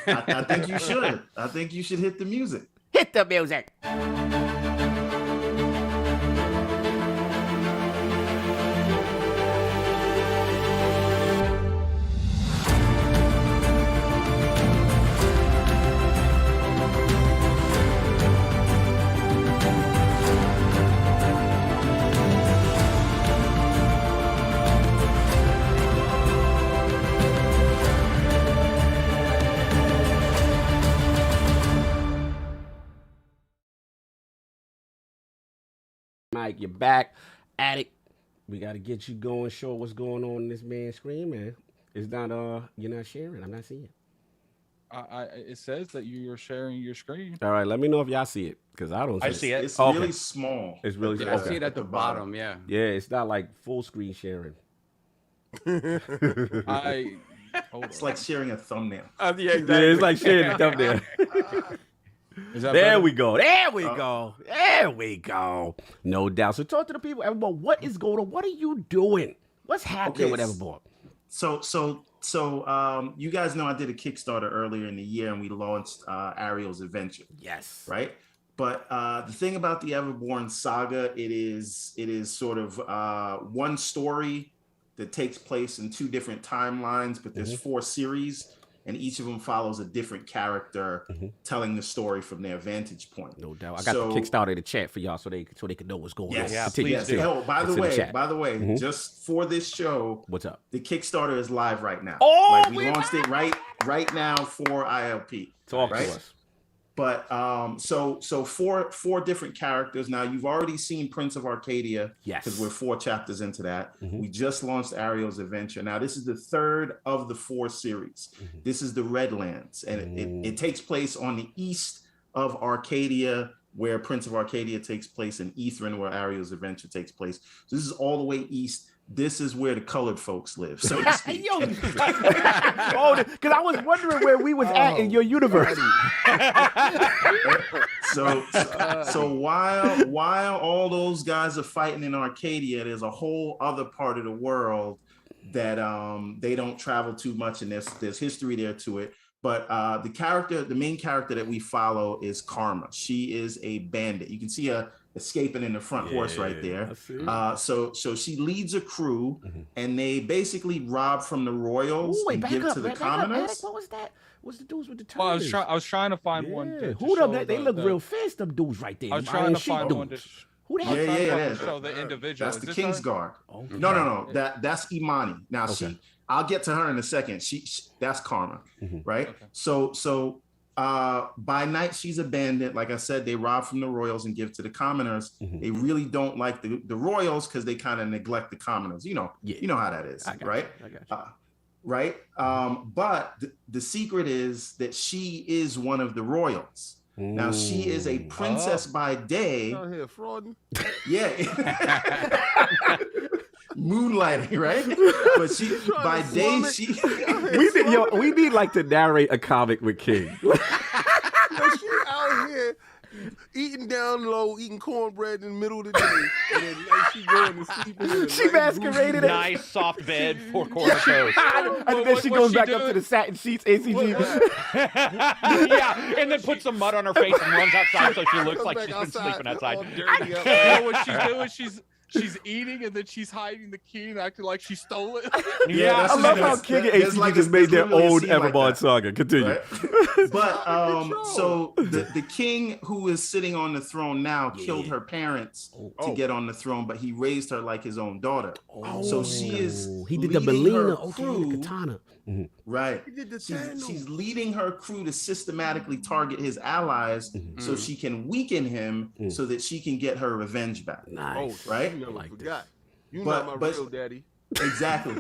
I think you should. I think you should hit the music. Hit the music. Mike, you're back at it. We got to get you going, show what's going on in this man's screen, man. It's not, you're not sharing. I'm not seeing it. It says that you're sharing your screen. All right, let me know if y'all see it, because I don't see it. I see it. It's Okay. really small. It's really Yeah, I see it at the bottom. Yeah. Yeah, it's not like full screen sharing. It's like sharing a thumbnail. Yeah, it's like sharing the thumbnail. Is that There better? we go. There we go. There we go. No doubt. So talk to the people. Everborn, what is going on? What are you doing? What's happening with Everborn? So you guys know I did a Kickstarter earlier in the year and we launched Ariel's Adventure. Yes. Right? But the thing about the Everborn Saga, it is sort of one story that takes place in two different timelines, but there's 4 series, and each of them follows a different character telling the story from their vantage point. No doubt. I got the Kickstarter in the chat for y'all so they can know what's going on. Yeah, Continue. please do. Oh, by the way, just for this show, what's up? The Kickstarter is live right now. Oh, we launched it right now for ILP. Talk to us. But so four different characters. Now you've already seen Prince of Arcadia. Yes. Because we're 4 chapters into that. We just launched Ariel's Adventure. Now this is the 3rd of the 4 series. This is the Redlands, and it takes place on the east of Arcadia, where Prince of Arcadia takes place, and Ethrin, where Ariel's Adventure takes place. So this is all the way east. This is where the colored folks live, so to speak. Because I was wondering where we was at in your universe. So while all those guys are fighting in Arcadia, there's a whole other part of the world that they don't travel too much, and there's history there to it. But the main character that we follow is Karma. She is a bandit. You can see her escaping in the front horse right there. So she leads a crew, and they basically rob from the royals and give to the commoners. What was that? What's the dudes with the Well, turtles? I was trying to find one. Who them? They look real fast. Them dudes right there. I was trying to find one. Who that? Yeah. Show the individual. That's the Kingsguard. No. That's Imani. Now I'll get to her in a second. She that's Karma, right? Okay. So by night she's abandoned. Like I said, they rob from the royals and give to the commoners. They really don't like the royals because they kind of neglect the commoners. You know how that is, right? Right. But the secret is that she is one of the royals. Now she is a princess by day. Out here frauding. Yeah. Moonlighting, right? But she by day she we need like to narrate a comic with King. She out here eating down low, eating cornbread in the middle of the day, and then like, she going to sleep. She masqueraded it. Nice soft bed, 4 corner toast. And then she goes back up to the satin sheets, ACG. Yeah, and then puts some mud on her face and runs outside so she looks like she's been sleeping outside. You know what she's doing? She's eating and then she's hiding the key and acting like she stole it. Yeah, I love how King and ACG just made their own Everborn Saga. Continue. Right? But so the king who is sitting on the throne now killed her parents to get on the throne, but he raised her like his own daughter. So she is He did the Belina, the katana. Right. She's leading her crew to systematically target his allies so she can weaken him so that she can get her revenge back. Nice. Right? You never like forgot. You But- not my but- real daddy. Exactly.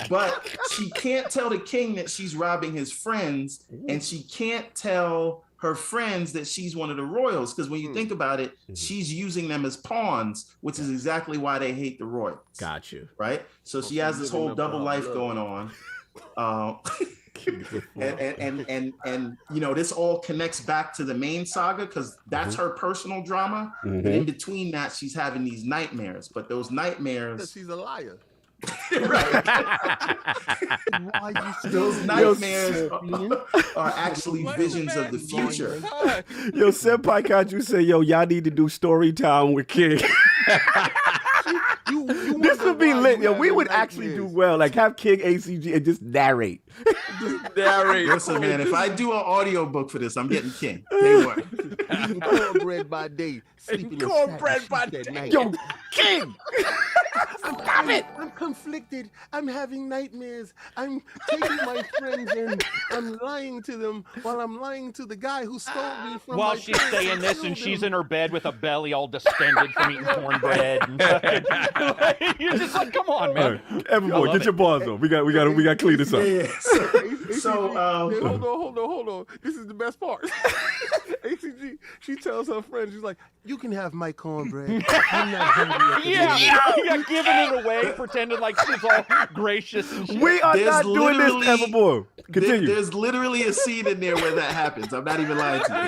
But she can't tell the king that she's robbing his friends, and she can't tell her friends that she's one of the royals, because when you think about it, she's using them as pawns, which is exactly why they hate the royals. Got you. Right? So she has this whole double life going on. And you know, this all connects back to the main saga because that's her personal drama. And in between that, she's having these nightmares, but those nightmares Because she's a liar. right. Those nightmares are actually visions of the future. Yo, Senpai Kaiju say, yo, y'all need to do story time with King. This would be lit. Yo, we would actually do well. Like, have King ACG and just narrate. Listen, man, if I do an audio book for this, I'm getting King. Day one. Eating cornbread by day, sleeping in Cornbread by at night. Yo, King! Stop it! I'm conflicted. I'm having nightmares. I'm taking my friends and I'm lying to them while I'm lying to the guy who stole me from While my she's parents saying this and killed she's them. in her bed with a belly all distended from eating cornbread. And you're just like, come on, man. Everyone, get your balls on. We got to clean this up. Yeah. So hold on. This is the best part. ACG, she tells her friend, she's like, "You can have my cornbread. I'm not hungry." At the moment." Yeah, giving it away, pretending like she's all gracious and shit. We are There's not doing this literally- evermore. Continue. There's literally a scene in there where that happens. I'm not even lying to you.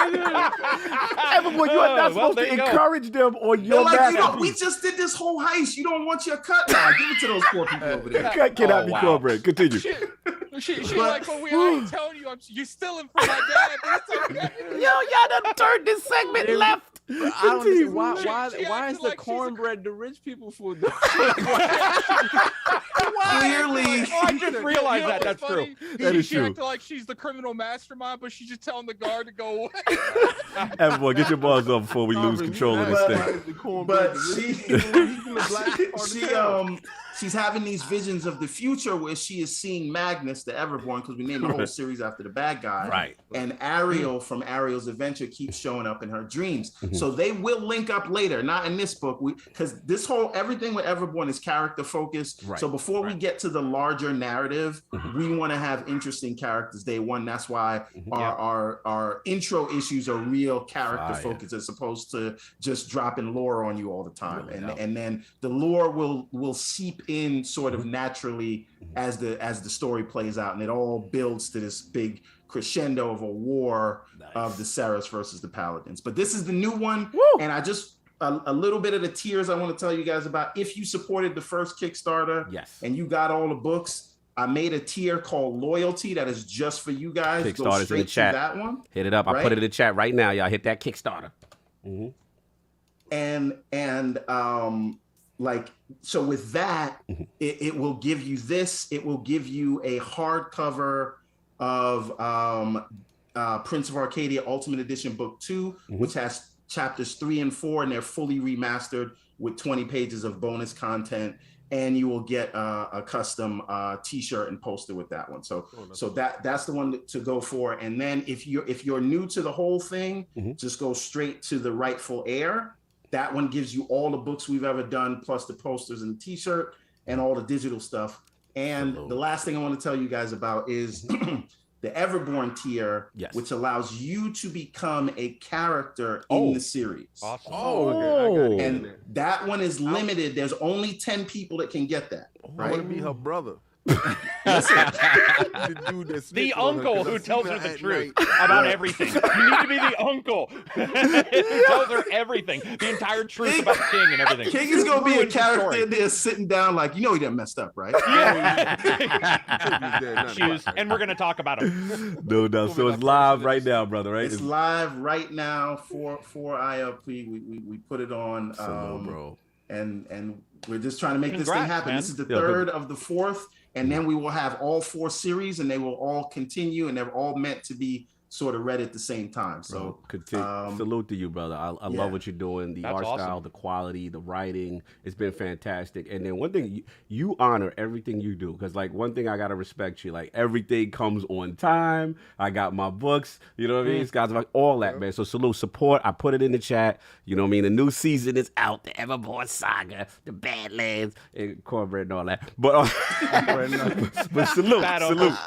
Everyone, you are not Well, supposed there to you go. encourage them on They're your like, you know, masterpiece. we just did this whole heist. You don't want your cut now. Give it to those poor people over there. Cut cannot Oh, be wow. cornbread. Continue. She But- like, but I ain't telling you, you're stealing from my dad. But it's okay. Yo, y'all done turned this segment left. I don't understand why. She Why acted is the like she's a- cornbread the rich people food? Clearly, Oh, I just realized You know that. That's what's true. funny? That is she true. acted like she's the criminal mastermind, but she's just telling the guard to go away. Everyone, get your balls on before we lose control of this thing. but she's having these visions of the future where she is seeing Magnus, the Everborn, because we named the whole series after the bad guy. Right. And Ariel from Ariel's Adventure keeps showing up in her dreams. So they will link up later, not in this book, because this whole everything with Everborn is character focused. Right. So before we get to the larger narrative, we want to have interesting characters day one. That's why our intro issues are real character focused as opposed to just dropping lore on you all the time. And then the lore will seep in sort of naturally as the story plays out, and it all builds to this big crescendo of a war of the Seraph versus the Paladins. But this is the new one. And I just a little bit of the tiers I want to tell you guys about. If you supported the first Kickstarter and you got all the books, I made a tier called Loyalty that is just for you guys. Go Kickstarter's in the straight to chat. that one. Hit it up. I put it in the chat right now. Y'all hit that Kickstarter. And like, so with that, it will give you this. It will give you a hardcover of Prince of Arcadia Ultimate Edition Book 2, which has chapters 3 and 4, and they're fully remastered with 20 pages of bonus content. and you will get a custom T-shirt and poster with that one. So that's the one to go for. And then if you're new to the whole thing, just go straight to the Rightful Heir. That one gives you all the books we've ever done, plus the posters and the T-shirt and all the digital stuff. And the last thing I want to tell you guys about is the Everborn tier, which allows you to become a character in the series. Awesome. Okay. And that one is limited. There's only 10 people that can get that. I want to be her brother. The uncle who tells her the truth about everything. You need to be the uncle who tells her everything, the entire truth about King and everything. King is gonna be a character there sitting down like, you know, he done messed up, right? And we're gonna talk about him. No. So it's live right now, brother. Right? It's live right now for ILP. We put it on. Bro. And we're just trying to make this thing happen. Man. This is the third of the fourth, and then we will have all 4 series, and they will all continue, and they're all meant to be sort of read at the same time. So salute to you, brother. I love what you're doing. The art style, the quality, the writing, it's been fantastic. And then one thing, you honor everything you do, because like one thing I gotta respect you, like everything comes on time. I got my books, you know what I mean? It's guys like all that, man. So salute, support. I put it in the chat. You know what I mean? The new season is out. The Everborn Saga, the Badlands, and cornbread and all that. But salute, salute.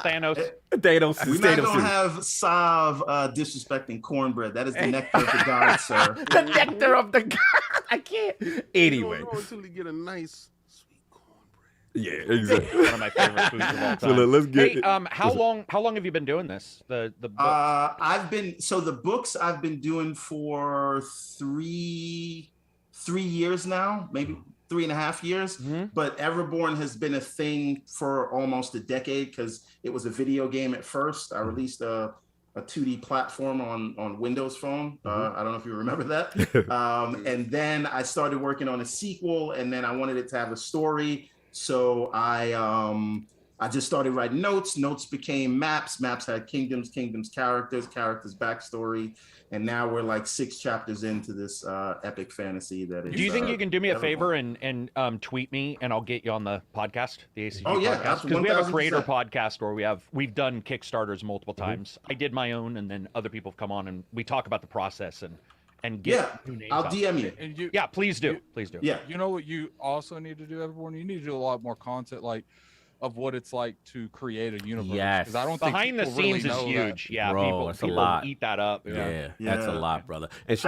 Thanos. We're not gonna have Sav disrespecting cornbread. That is the nectar of the gods, sir. The nectar of the gods. I can't. Anyway, you don't know until you get a nice sweet cornbread. Yeah, exactly. One of my favorite foods of all time. So let's get. Hey, how long have you been doing this? The books? The books I've been doing for three years now, maybe 3.5 years. But Everborn has been a thing for almost a decade because it was a video game at first. I released a 2D platform on Windows Phone. I don't know if you remember that. And then I started working on a sequel, and then I wanted it to have a story. So I just started writing notes. Notes became maps. Maps had kingdoms, characters, backstory. And now we're like 6 chapters into this epic fantasy that is. Do you think you can do me a favor and tweet me, and I'll get you on the podcast, the ACG podcast? Because we have a creator podcast where we've done Kickstarters multiple times. I did my own, and then other people have come on, and we talk about the process and get new names. I'll DM you. And yeah, please do. Please do. Yeah. You know what you also need to do, Everborn? You need to do a lot more content of what it's like to create a universe. Yes. Because I don't think behind the scenes is huge. That. Yeah, bro, people eat that up. Yeah, that's a lot, brother. And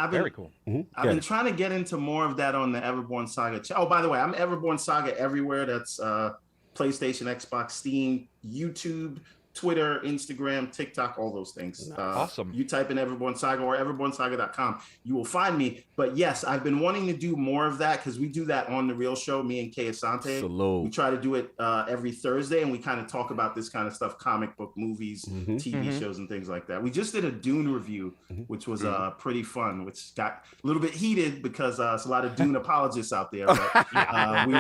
very cool. I've been trying to get into more of that on the Everborn Saga. Oh, by the way, I'm Everborn Saga everywhere. That's PlayStation, Xbox, Steam, YouTube, Twitter, Instagram, TikTok, all those things. Awesome. You type in Everborn Saga or everbornsaga.com, you will find me. But yes, I've been wanting to do more of that because we do that on The Real Show, me and Kay Asante. We try to do it every Thursday, and we kind of talk about this kind of stuff, comic book, movies, TV shows, and things like that. We just did a Dune review, which was pretty fun, which got a little bit heated because there's a lot of Dune apologists out there. But we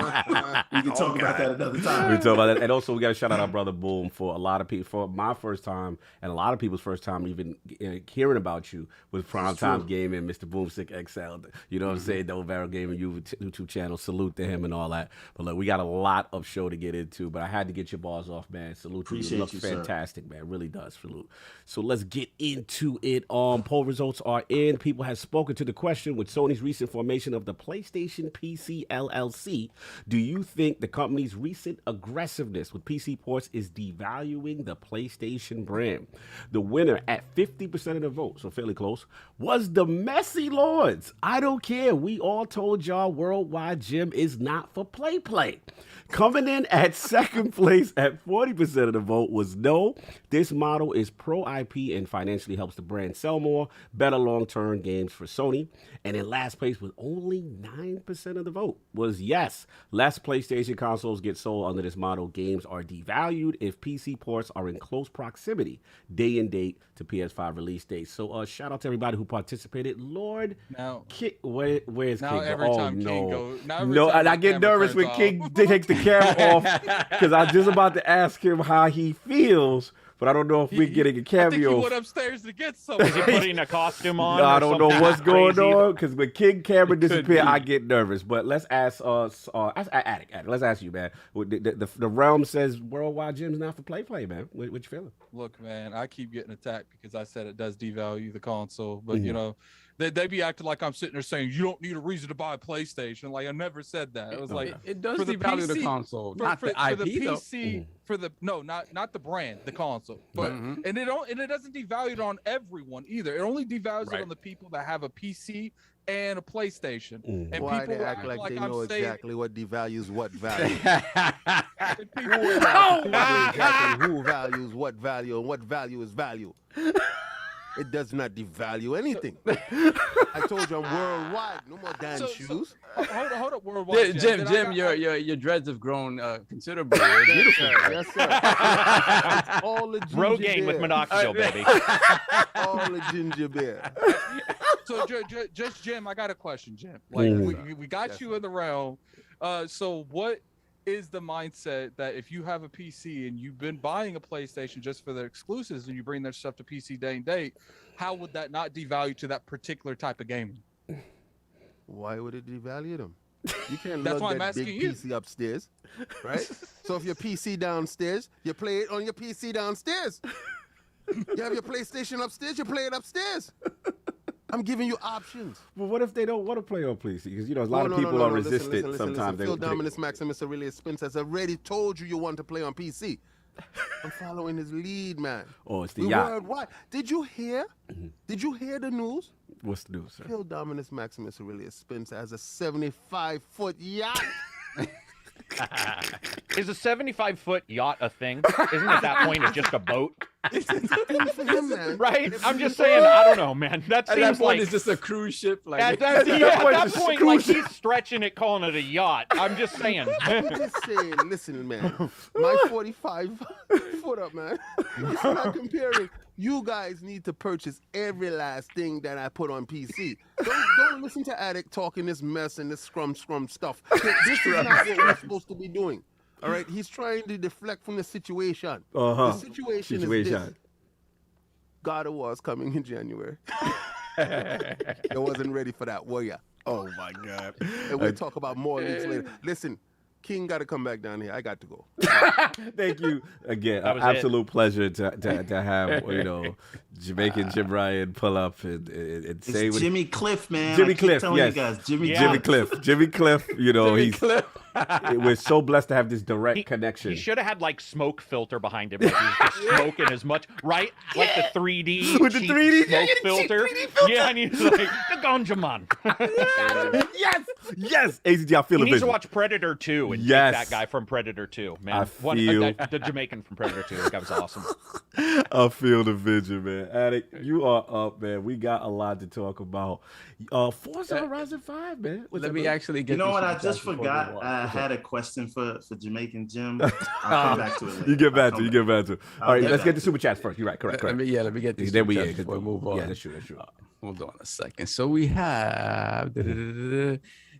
can talk about that another time. We talk about that. And also, we got to shout out our brother Boom for a lot of people. For my first time and a lot of people's first time even hearing about you with Primetime Gaming, Mr. Boomstick XL. You know what I'm saying? The Overo Gaming YouTube channel. Salute to him and all that. But look, we got a lot of show to get into, but I had to get your balls off, man. Salute to you. It looks fantastic, man. It really does. Salute. So let's get into it. Poll results are in. People have spoken to the question with Sony's recent formation of the PlayStation PC LLC. Do you think the company's recent aggressiveness with PC ports is devaluing the PlayStation brand? The winner at 50% of the vote, so fairly close, was the Messy Lords. I don't care. We all told y'all WorldwideJim is not for play. Coming in at second place at 40% of the vote was no. This model is pro IP and financially helps the brand sell more, better long-term games for Sony. And in last place with only 9% of the vote was yes. Less PlayStation consoles get sold under this model. Games are devalued if PC ports are in close proximity, day and date to PS5 release date. So shout out to everybody who participated. Lord, now, where's now King? Every time King goes, and I get nervous when King takes the camera off because I'm just about to ask him how he feels but I don't know if we're getting a I think he cameo. went upstairs to get something. Is he putting a costume on? I or don't know something what's going crazy? on because when King Cameron It could disappeared, be. I get nervous. But let's ask Attic. Let's ask you, man. The realm says Worldwide Jim's not for play, man. What you feeling? Look, man, I keep getting attacked because I said it does devalue the console, but you know, they be acting like I'm sitting there saying you don't need a reason to buy a PlayStation. Like I never said that. It was like It does for the devalue the PC console, for, not for, the for IP the though. PC for the not the brand, the console. But and it doesn't devalue it on everyone either. It only devalues it on the people that have a PC and a PlayStation. And Why people they act like they know exactly what devalues what value? Who values what value and what value is value? It does not devalue anything. I told you I'm worldwide. No more damn shoes. Hold up, Worldwide Jim, your dreads have grown considerably. They're beautiful. Yes, sir. It's all the ginger Rogaine with beer. minoxidil, baby. All the ginger beer. So just Jim, I got a question, Jim. Like we got you in the realm. So what is the mindset that if you have a PC and you've been buying a PlayStation just for their exclusives and you bring their stuff to PC day and date, how would that not devalue to that particular type of gaming? Why would it devalue them? You can't That's lug why I'm that big asking you. PC upstairs, right? So if your PC downstairs, you play it on your PC downstairs. You have your PlayStation upstairs, you play it upstairs. I'm giving you options. But what if they don't want to play on PC? Because a lot of people are resistant. Listen. Sometimes Phil Dominus Maximus Aurelius Spence has already told you want to play on PC. I'm following his lead, man. Oh, it's the yacht. Worldwide. Did you hear? Did you hear the news? What's the news, sir? Phil Dominus Maximus Aurelius Spence has a 75-foot yacht. Is a 75-foot yacht a thing? Isn't at that point it's just a boat? It's a thing for him, man. Right? I'm just saying, I don't know, man. That At seems that point, like it's just a cruise ship. Like at that point, like he's stretching it, calling it a yacht. I'm just saying. I'm just saying, listen, man. My 45 foot up, man. It's not comparing. You guys need to purchase every last thing that I put on PC. Don't listen to Addict talking this mess and this scrum stuff. This is not what we're supposed to be doing. All right? He's trying to deflect from the situation. The situation is this. God of War is coming in January. You wasn't ready for that, were ya? Oh, my God. And we'll talk about more leaks later. Listen, King got to come back down here. I got to go. Thank you again. An absolute pleasure to have Jamaican Jim Ryan pull up and say it's Jimmy Cliff, man. Jimmy Cliff, yes. You guys, Jimmy Cliff. Jimmy Cliff. He's Cliff. We're so blessed to have this direct connection. He should have had like smoke filter behind him. Like he's just smoking as much, right? Like the 3D with the 3D smoke filter. Yeah, and he's like the ganja man. yes. ACG, I feel he the needs to vision. watch Predator 2 and Yes. take that guy from Predator 2, man. I feel- The Jamaican from Predator 2. That guy was awesome. I feel the vision, man. Attic, you are up, man. We got a lot to talk about. Forza Horizon 5, man. What's Let up, me man? actually get. You know these what? I super just chats before we forgot. go on. I had a question for Jamaican Jim. I'll come back to it later. You get back I'll to it. come back. All right, get let's back get to the super chats first. You're right. Correct. Let me get these. Then super we chats before we move on. Yeah, that's true. Hold on a second. So we have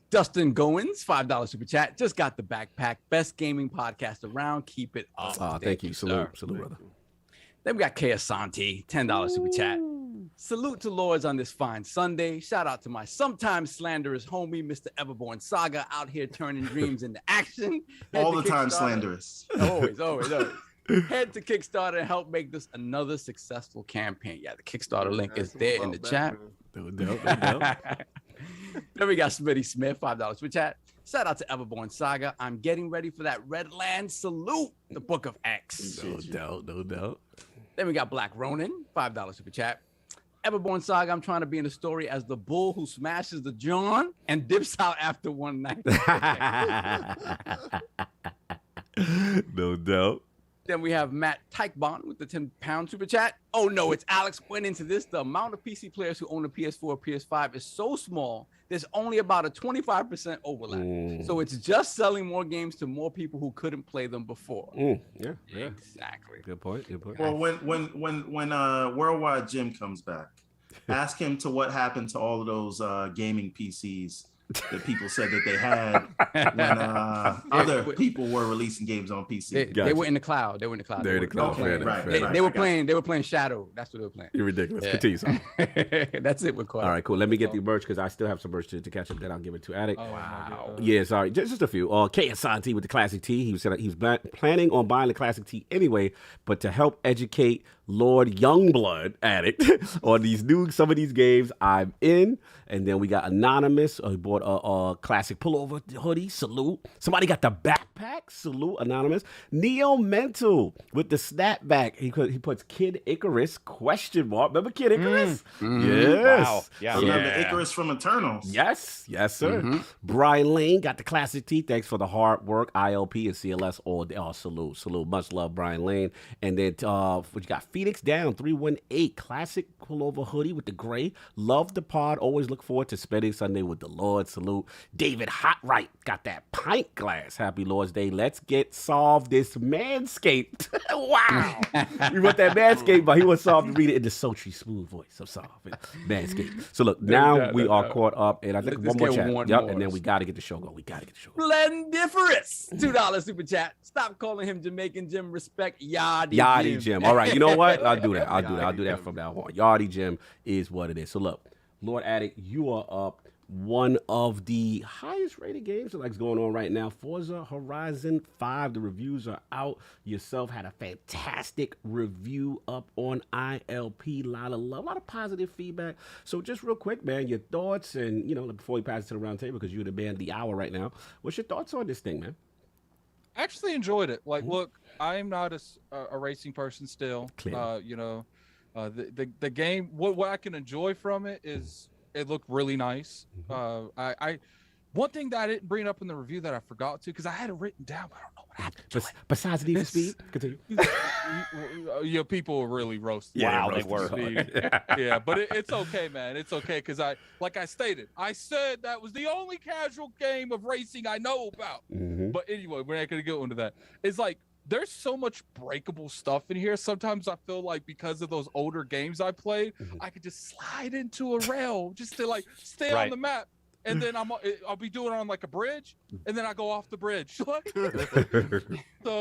Dustin Goins, $5 super chat. Just got the backpack. Best gaming podcast around. Keep it up. Thank you. sir. Salute, brother. Then we got K Asante, $10 super chat. Salute to Lords on this fine Sunday. Shout out to my sometimes slanderous homie, Mr. Everborn Saga, out here turning dreams into action. All Head the to time Kickstarter. slanderous. Always. Head to Kickstarter and help make this another successful campaign. Yeah, the Kickstarter link is there in the chat. No doubt. Then we got Smitty Smith, $5 super chat. Shout out to Everborn Saga. I'm getting ready for that Redland salute, the Book of X. No doubt. Then we got Black Ronin, $5 super chat. Everborn Saga, I'm trying to be in the story as the bull who smashes the John and dips out after one night. No doubt. Then we have Matt Teichbon with the 10-pound super chat. Oh no, it's Alex went into this. The amount of PC players who own a PS4 or PS5 is so small, there's only about a 25% overlap. So it's just selling more games to more people who couldn't play them before. Yeah. Exactly. Good point. Well, when WorldwideJim comes back, ask him to what happened to all of those gaming PCs that people said that they had when other people were releasing games on PC. They were in the cloud. They were in the cloud. They're in the cloud. Okay, They were playing. They were playing Shadow. That's what they were playing. You're ridiculous. Yeah. Continue, son. That's it. With All right, cool. Let me get the merch because I still have some merch to catch up. Then I'll give it to Addict. Oh, wow. Yeah, sorry. Just a few. KSIT with the classic tee. He said he was planning on buying the classic tee anyway, but to help educate Lord Youngblood Addict on some of these games, I'm in. And then we got Anonymous. He bought a classic pullover hoodie. Salute. Somebody got the backpack. Salute, Anonymous. Neo Mental with the snapback. He puts Kid Icarus ? Remember Kid Icarus? Yes. Wow. Yeah. I remember Icarus from Eternals. Yes, sir. Brian Lane got the classic tee. Thanks for the hard work. ILP and CLS all day. Oh, salute. Much love, Brian Lane. And then what you got? Phoenix Down 318 classic pullover hoodie with the gray. Love the pod. Always look forward to spending Sunday with the Lord. Salute. David Hotright got that pint glass. Happy Lord's Day. Let's get solved this Manscaped. Wow. We want that Manscaped, but he wants Solve to read it in the sultry, smooth voice of Solve. Manscaped. So look, now we are caught up, and I think one more chat. And then we got to get the show going. Splendiferous. $2 super chat. Stop calling him Jamaican Jim. Respect Yachty Jim. All right, you know what? I'll do that. I'll do that from now on. Yachty Jim is what it is. So look, Lord Addict, you are up. One of the highest rated games that's going on right now, Forza Horizon 5. The reviews are out. Yourself had a fantastic review up on ILP. A lot of positive feedback. So just real quick, man, your thoughts and, before we pass it to the round table, because you're the man of the hour right now, what's your thoughts on this thing, man? I actually enjoyed it. Like, look, I'm not a racing person still. The game, what I can enjoy from it is it looked really nice. One thing that I didn't bring up in the review that I forgot to, because I had it written down, but I don't know what happened to it. Besides Need for Speed, continue. People were really roasted. Wow, they were. Yeah, but it's okay, man. It's okay, because I said that was the only casual game of racing I know about. But anyway, we're not going to go into that. It's like, there's so much breakable stuff in here. Sometimes I feel like because of those older games I played, I could just slide into a rail just to stay on the map. And then I'll be doing it on like a bridge, and then I go off the bridge. So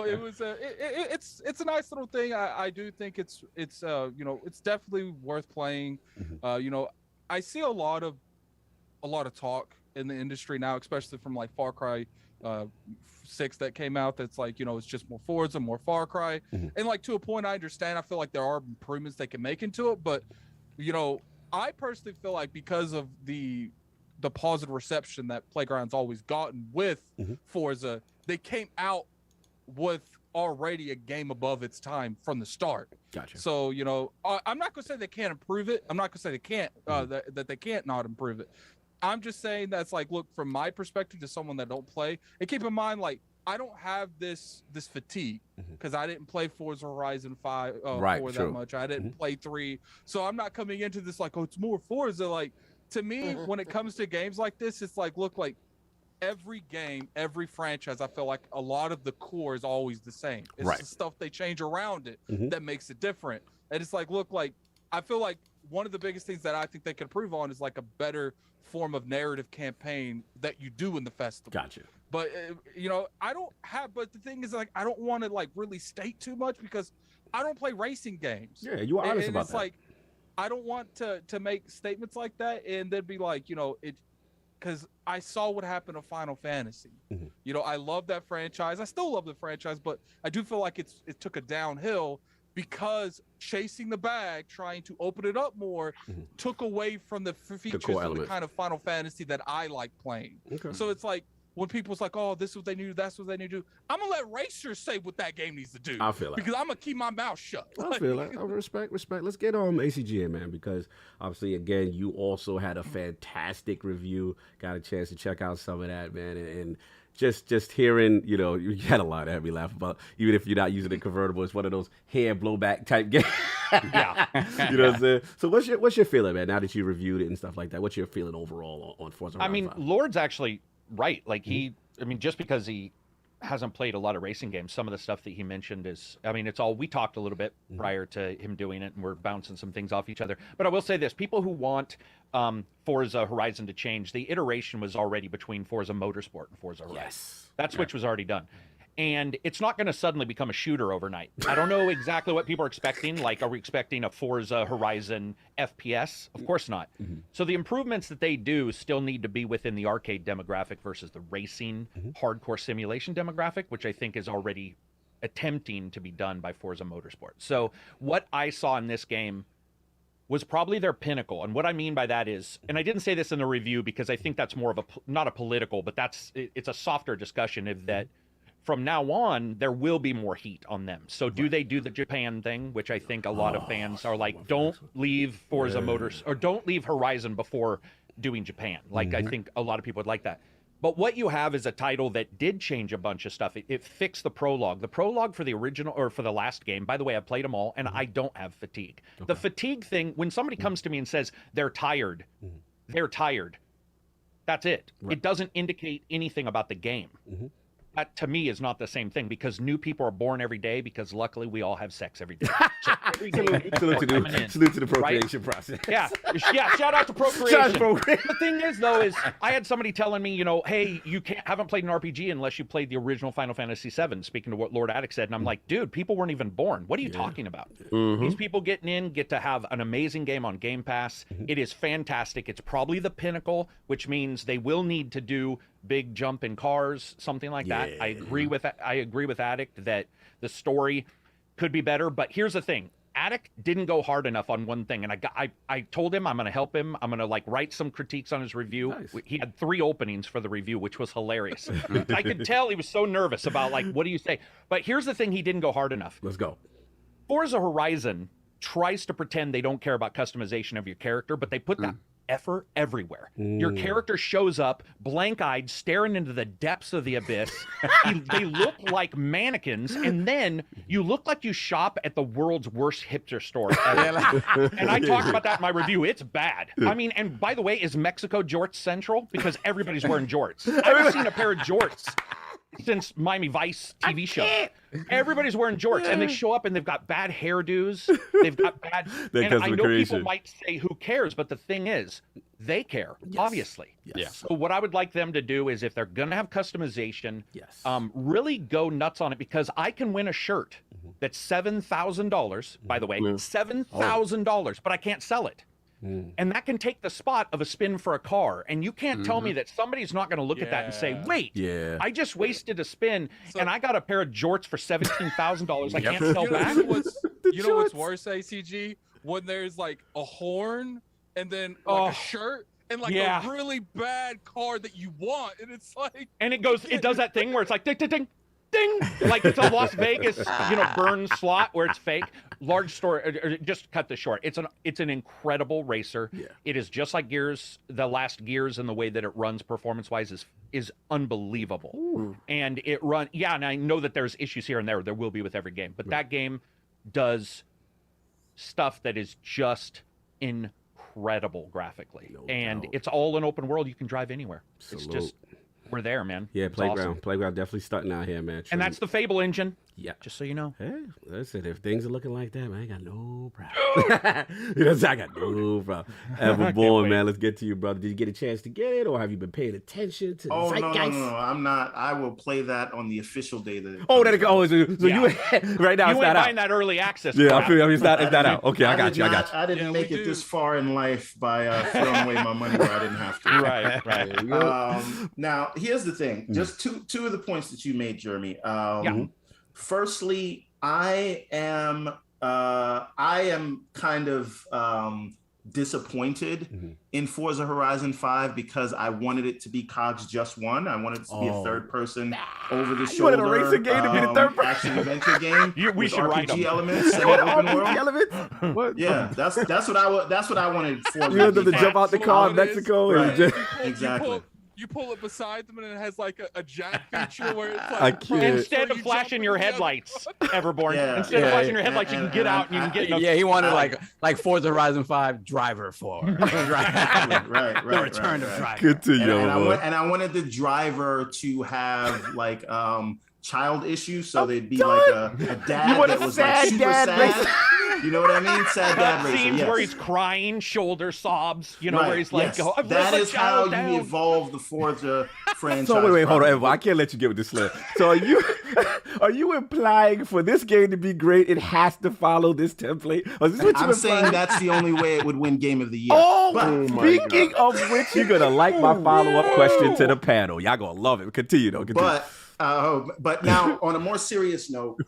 it was it's a nice little thing. I do think it's definitely worth playing. I see a lot of talk in the industry now, especially from like Far Cry 6 that came out. That's like, it's just more Forza, more Far Cry, and like to a point I understand. I feel like there are improvements they can make into it, but I personally feel like because of the positive reception that Playground's always gotten with Forza, they came out with already a game above its time from the start. Gotcha. So, I'm not going to say they can't improve it. I'm not going to say they can't, that they can't not improve it. I'm just saying that's like, look, from my perspective, to someone that don't play, and keep in mind, like, I don't have this fatigue because I didn't play Forza Horizon 5 that much. I didn't play 3. So I'm not coming into this like, oh, it's more Forza. Like, to me, when it comes to games like this, it's like, look, like every game, every franchise, I feel like a lot of the core is always the same. It's the stuff they change around it that makes it different. And it's like, look, like, I feel like one of the biggest things that I think they could improve on is like a better form of narrative campaign that you do in the festival. Gotcha. But, but the thing is, like, I don't want to like really state too much because I don't play racing games. Yeah, you are honest about it's that. Like, I don't want to make statements like that and then be like, because I saw what happened to Final Fantasy. I love that franchise. I still love the franchise, but I do feel like it took a downhill because chasing the bag, trying to open it up more, took away from the features of the kind of Final Fantasy that I like playing. So it's like, when people's like, oh, this is what they need to do, that's what they need to do, I'm going to let racers say what that game needs to do. I feel like. Because I'm going to keep my mouth shut. I feel like. Oh, respect. Let's get ACG in, man, because obviously, again, you also had a fantastic review. Got a chance to check out some of that, man. And just hearing, you had a lot to have me laugh about, even if you're not using a convertible. It's one of those hair blowback type games. Yeah. You know what I'm saying? So what's your feeling, man, now that you reviewed it and stuff like that? What's your feeling overall on Forza Horizon 5? Lord's actually right. Like just because he hasn't played a lot of racing games, some of the stuff that he mentioned is, I mean, it's all, we talked a little bit prior to him doing it, and we're bouncing some things off each other. But I will say this, people who want Forza Horizon to change, the iteration was already between Forza Motorsport and Forza Horizon. Yes. That switch was already done. And it's not going to suddenly become a shooter overnight. I don't know exactly what people are expecting. Like, are we expecting a Forza Horizon FPS? Of course not. So the improvements that they do still need to be within the arcade demographic versus the racing hardcore simulation demographic, which I think is already attempting to be done by Forza Motorsport. So what I saw in this game was probably their pinnacle. And what I mean by that is, and I didn't say this in the review because I think that's more of a, not a political, but it's a softer discussion of that from now on, there will be more heat on them. So do they do the Japan thing, which I think a lot of fans are like, don't leave Forza Motors, or don't leave Horizon before doing Japan. Like, I think a lot of people would like that. But what you have is a title that did change a bunch of stuff. It fixed the prologue. The prologue for the original, or for the last game, by the way, I played them all, and I don't have fatigue. The fatigue thing, when somebody comes to me and says they're tired, they're tired. That's it. It doesn't indicate anything about the game. That, to me, is not the same thing, because new people are born every day, because luckily we all have sex every day. So every day salute to the procreation process. Yeah, shout out to procreation. The thing is, though, is I had somebody telling me, you know, hey, you haven't played an RPG unless you played the original Final Fantasy VII, speaking to what Lord Attic said, and I'm like, dude, people weren't even born. What are you talking about? These people getting in get to have an amazing game on Game Pass. It is fantastic. It's probably the pinnacle, which means they will need to do big jump in cars, something like that. I agree with Addict that the story could be better, but here's the thing. Addict didn't go hard enough on one thing, and I told him I'm going to help him. I'm going to like write some critiques on his review. Nice. He had 3 openings for the review, which was hilarious. I could tell he was so nervous about like, what do you say? But here's the thing, he didn't go hard enough. Let's go. Forza Horizon tries to pretend they don't care about customization of your character, but they put that effort everywhere. Your character shows up blank-eyed, staring into the depths of the abyss. They look like mannequins, and then you look like you shop at the world's worst hipster store ever. And I talked about that in my review. It's bad. I mean, and by the way, is Mexico jorts central? Because everybody's wearing jorts. I haven't seen a pair of jorts since Miami Vice TV show. Everybody's wearing jorts, and they show up and they've got bad hairdos. They've got bad. And I know people might say, "Who cares?" But the thing is, they care, obviously. So what I would like them to do is, if they're gonna have customization, really go nuts on it, because I can win a shirt that's $7,000. By the way, $7,000, but I can't sell it. And that can take the spot of a spin for a car. And you can't tell me that somebody's not going to look at that and say, wait, I just wasted a spin and I got a pair of jorts for $17,000 I can't sell back. You know what's worse, ACG? When there's like a horn and then like a shirt and like a really bad car that you want. And it's like... And it does that thing where it's like, ding, ding, ding. Ding! Like it's a Las Vegas, burn slot where it's fake. Large store. Just cut this short. It's an incredible racer. It is just like Gears. The last Gears, and the way that it runs performance-wise is unbelievable. And it run. Yeah, and I know that there's issues here and there. There will be with every game, but that game does stuff that is just incredible graphically, and it's all an open world. You can drive anywhere. It's just. We're there, man. Yeah, it's Playground. Awesome. Playground definitely starting out here, man. And that's the Fable engine. Yeah. Just so you know. Hey, listen, if things are looking like that, man, I got no problem. I got no problem. Everborn, man, let's get to you, brother. Did you get a chance to get it, or have you been paying attention to the zeitgeist? No, I'm not. I will play that on the official day that it that it goes. So you right now, you it's not ain't out. buying that early access. Yeah, I feel it's not out. Okay, I got you. I didn't make it this far in life by throwing away my money where I didn't have to. Right. Now, here's the thing. Just two of the points that you made, Jeremy. Firstly, I am kind of disappointed in Forza Horizon 5 because I wanted it to be COGS Just One. I wanted it to be a third person over the shoulder. You wanted a racing game to be the third person action adventure game. We should write RPG elements, open world. What? Yeah, that's what I wanted for. You wanted them to jump out the car in Mexico and exactly. You pull it beside them and it has like a jack feature where it's like instead of flashing your headlights, Everborn. Instead of flashing your headlights, you can get out and you can get. Yeah, he wanted like Forza Horizon 5 driver for right. The return of driver. Good to you, and I wanted the driver to have like child issues, so they'd be like a dad want that a was like sad super dad sad. racer? You know what I mean? Sad dad racer. Scenes Yes. where he's crying, shoulder sobs, you know, Right, where he's like, yes. oh, I've That let my is how child down. you evolve the Forza franchise. So wait, hold on, probably. Evo. I can't let you get with this slip. So are you implying for this game to be great, it has to follow this template? Or is this what I'm you're saying implying? that's the only way it would win Game of the Year. Oh, But- speaking of which, you're gonna like my follow-up question to the panel. Y'all gonna love it. Continue though. Continue. But now on a more serious note,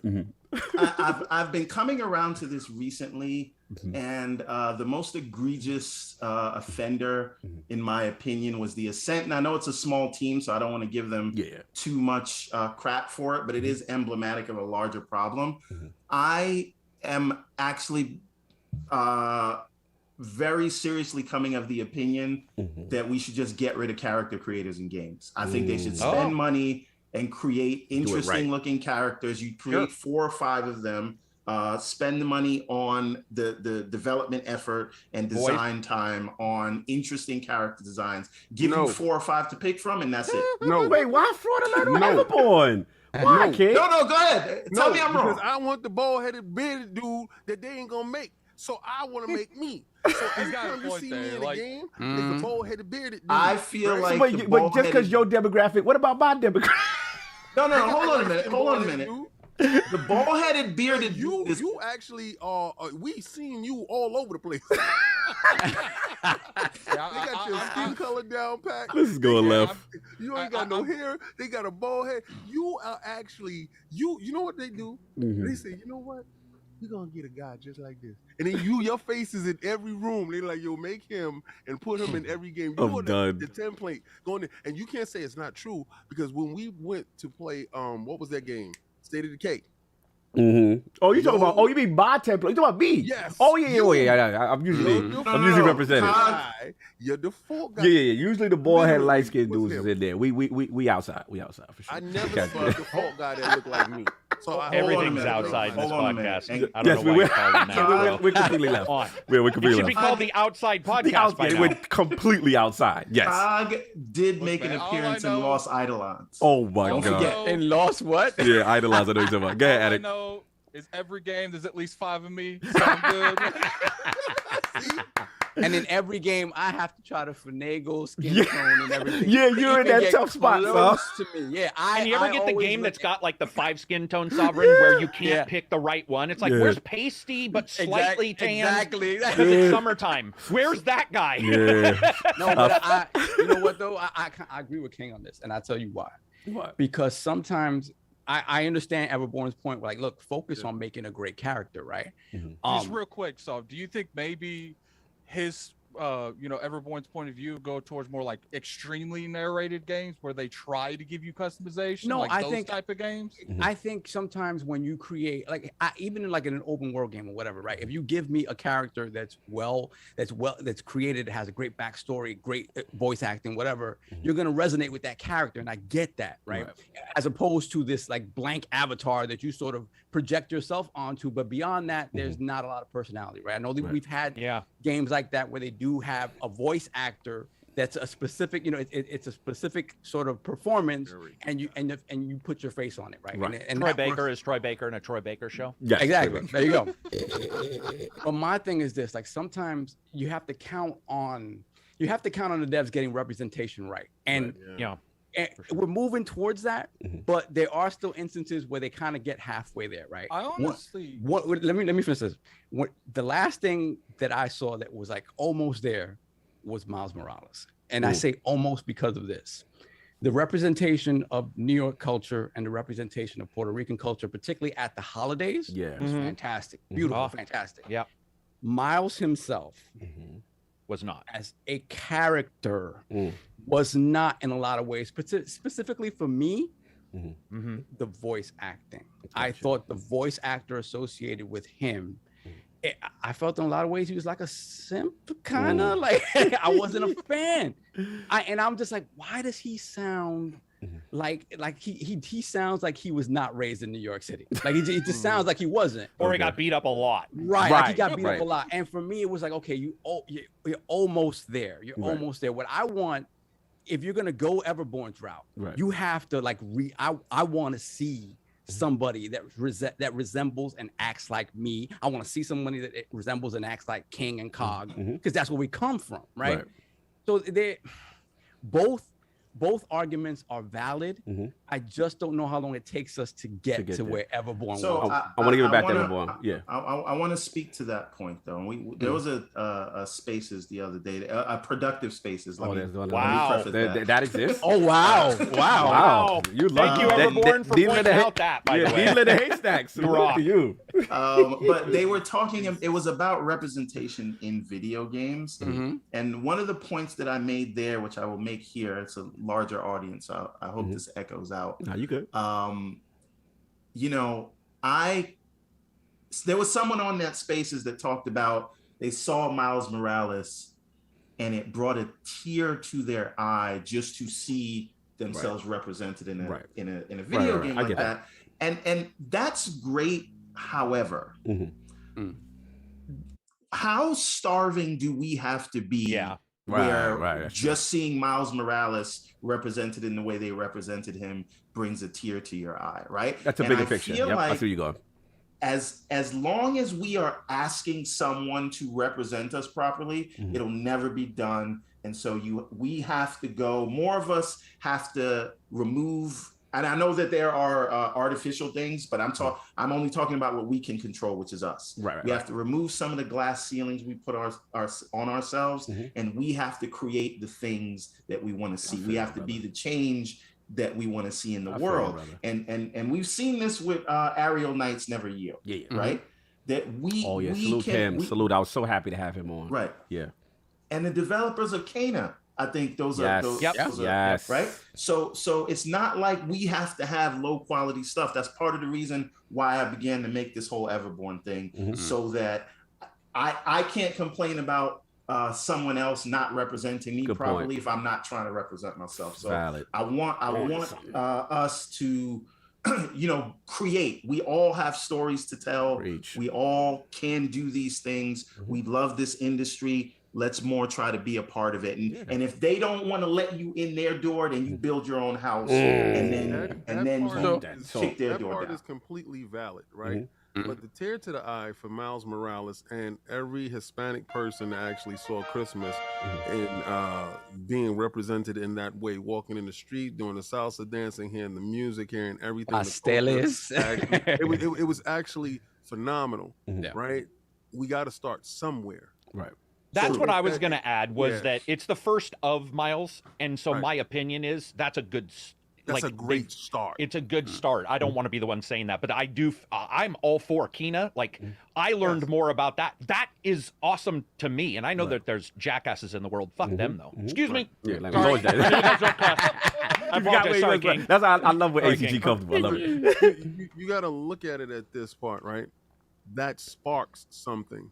I've been coming around to this recently, and the most egregious offender, in my opinion, was the Ascent. And I know it's a small team, so I don't want to give them too much crap for it, but it is emblematic of a larger problem. I am actually very seriously coming of the opinion that we should just get rid of character creators in games. I think they should spend money and create interesting looking characters. You create 4 or 5 of them, spend the money on the development effort and design time on interesting character designs. Give you 4 or 5 to pick from, and that's it. No, Wait, why Florida Alert on Everborn? Why, kid? No, go ahead. Tell me I'm wrong. Because I want the bald-headed bearded dude that they ain't gonna make. So I want to make me. So every got a time you point see there, me in like- the game, it's a bald-headed bearded dude. I feel like But, the but just because bald-headed- your demographic, what about my demographic? No, hold on a minute. The bald-headed bearded You dude is actually we seen you all over the place. They got your skin color down pat. This is going left. You ain't got no hair. They got a bald head. You are actually you know what they do? They say, you know what? We're gonna get a guy just like this. And then your face is in every room. They're like, yo, make him and put him in every game. You I'm done. the template going in. And you can't say it's not true, because when we went to play what was that game? State of Decay. Oh, you talking about? Oh, you mean my template? You talking about me? Yes. Oh yeah. I'm usually represented. You're the default guy. Yeah. Usually the bald head light skinned What's dudes is him? in there. We outside. We outside for sure. I never saw a default guy that looked like me. So Everything's outside in this Hold on a minute. podcast. I don't Yes, know why we you call them that. we're completely left. On. We're It completely should be left. called the Outside The Podcast by outside. now. We're completely outside. Yes. Cog did make an man, all appearance I in know- Lost Eidolons. Oh my Don't god. forget. And lost what? Yeah, idolize. I know you're talking about. Go ahead, All I Attic. know is every game there's at least 5 of me. So I'm good. And in every game, I have to try to finagle skin Yeah. tone and everything. Yeah, to you're in even that get tough spot, close to me. Yeah, And you ever get the always game look that's got like the 5 skin tone sovereign where you can't pick the right one? It's like, Yeah. where's pasty but slightly tan? Exactly. Because it's summertime. Where's that guy? Yeah. No, but you know what though? I agree with King on this, and I'll tell you why. What? Because sometimes I understand Everborn's point. Like, look, focus on making a great character, right? Just real quick, so do you think maybe his Everborn's point of view go towards more like extremely narrated games where they try to give you customization? No, like I those think- type of games. I think sometimes when you create, like, even like in an open world game or whatever, right? If you give me a character that's created, has a great backstory, great voice acting, whatever, you're gonna resonate with that character, and I get that, right? As opposed to this like blank avatar that you sort of project yourself onto, but beyond that, there's not a lot of personality, right? I know that we've had games like that where they do have a voice actor that's a specific, it's a specific sort of performance, and you put your face on it, right? And Troy that Baker works. is Troy Baker in a Troy Baker show. Yes, Exactly. There you go. But my thing is this: like sometimes you have to count on the devs getting representation right, and and we're moving towards that. But there are still instances where they kind of get halfway there, right? I honestly, Let me finish this. The last thing that I saw that was like almost there was Miles Morales, and I say almost because of this. The representation of New York culture and the representation of Puerto Rican culture, particularly at the holidays, was fantastic. Beautiful, fantastic. Yeah. Miles himself was not as a character was not in a lot of ways, specifically for me, the voice acting. I thought the voice actor associated with him, I felt in a lot of ways he was like a simp, kind of like I wasn't a fan. And I'm just like, why does he sound like he sounds like he was not raised in New York City? Like he just sounds like he wasn't, or he got beat up a lot. Right, like he got beat up a lot. And for me, it was like, okay, you're almost there. You're almost there. What I want if you're gonna go Everborn's route, you have to like I want to see somebody that resembles and acts like me. I want to see somebody that resembles and acts like King and Cog, because that's where we come from, right? So they both arguments are valid. I just don't know how long it takes us to get to where Everborn so was. I want to give it back to Everborn. Yeah. I want to speak to that point though. There was a Spaces the other day, a productive Spaces. Wow, that exists. Oh wow, wow! You Thank you, Everborn, for pointing out that. By the way, needle in the haystacks. Rock to you. But they were talking. It was about representation in video games, and one of the points that I made there, which I will make here, it's a larger audience. So I hope this echoes out. No, you good. You know, there was someone on that Spaces that talked about they saw Miles Morales and it brought a tear to their eye just to see themselves represented in a video game like that. And that's great. However, how starving do we have to be? Yeah. Where just seeing Miles Morales represented in the way they represented him brings a tear to your eye, right? That's a bigger picture. Yep, I see where you go. As long as we are asking someone to represent us properly, it'll never be done. And so we have to go. More of us have to remove. And I know that there are artificial things, but I'm only talking about what we can control, which is us. We have to remove some of the glass ceilings we put on ourselves, and we have to create the things that we want to see. We have to be the change that we want to see in the world. And we've seen this with Ariel Knights Never Yield, right? That salute him. Salute. I was so happy to have him on. Right. Yeah. And the developers of Kana, I think those are right. So it's not like we have to have low quality stuff. That's part of the reason why I began to make this whole Everborn thing, so that I can't complain about someone else not representing me properly if I'm not trying to represent myself. So I want us to create. We all have stories to tell. We all can do these things. We love this industry. Let's more try to be a part of it. And if they don't want to let you in their door, then you build your own house and then you kick their door down. That part is completely valid, right? But the tear to the eye for Miles Morales and every Hispanic person that actually saw Christmas and being represented in that way, walking in the street, doing the salsa dancing, hearing the music, hearing everything. It was actually phenomenal, right? We got to start somewhere. Right. That's what I was going to add was that it's the first of Miles. And so my opinion is that's a good That's a great start. It's a good start. I don't want to be the one saying that, but I do. I'm all for Kina. Like, I learned more about that. That is awesome to me. And I know that there's jackasses in the world. Fuck them, though. Excuse me. Yeah, like sorry. I apologize. Sorry, King. That's I love what ACG comfortable. I love it. You got to look at it at this part, right? That sparks something.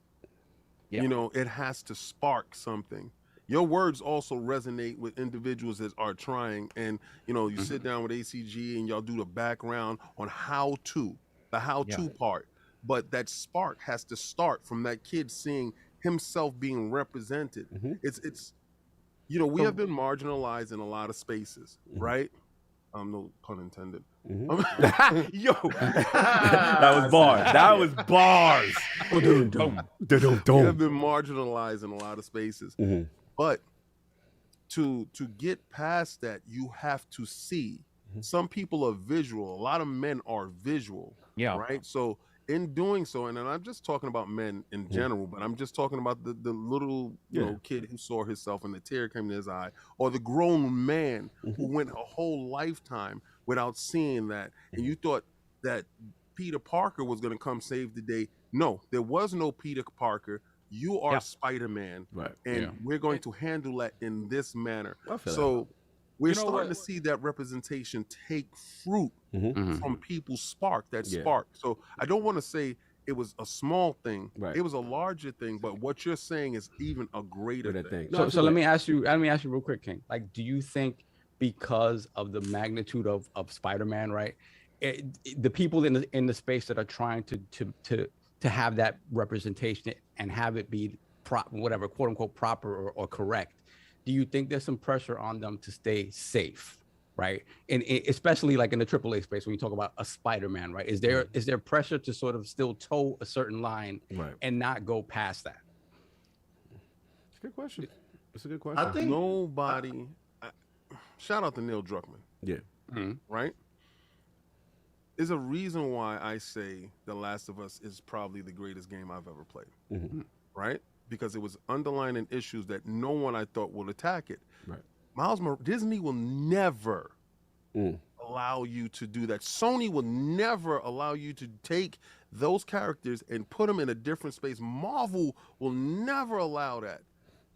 You know, it has to spark something. Your words also resonate with individuals that are trying, and you sit down with ACG and y'all do the background on the how-to part. But that spark has to start from that kid seeing himself being represented. It's we have been marginalized in a lot of spaces, right? No pun intended. Yo, that was bars. That was bars. We have been marginalized in a lot of spaces. But to get past that, you have to see. Some people are visual. A lot of men are visual. Yeah. Right. So in doing so, and I'm just talking about men in general, but I'm just talking about the little kid who saw himself and the tear came to his eye, or the grown man who went a whole lifetime without seeing that, and you thought that Peter Parker was going to come save the day. No, there was no Peter Parker. You are Spider-Man, and we're going to handle that in this manner. So we're starting to see that representation take fruit from people's spark, spark. So I don't want to say it was a small thing. It was a larger thing, but what you're saying is even a greater thing. So let me ask you real quick, King. Like, do you think because of the magnitude of Spider-Man, right? The people in the space that are trying to have that representation and have it be quote unquote proper or correct, do you think there's some pressure on them to stay safe, right? And especially like in the AAA space, when you talk about a Spider-Man, right? Is there pressure to sort of still toe a certain line and not go past that? It's a good question. It's a good question. I think Nobody. Shout out to Neil Druckmann. Yeah. Right? There's a reason why I say The Last of Us is probably the greatest game I've ever played. Right? Because it was underlining issues that no one I thought would attack it. Right. Disney will never allow you to do that. Sony will never allow you to take those characters and put them in a different space. Marvel will never allow that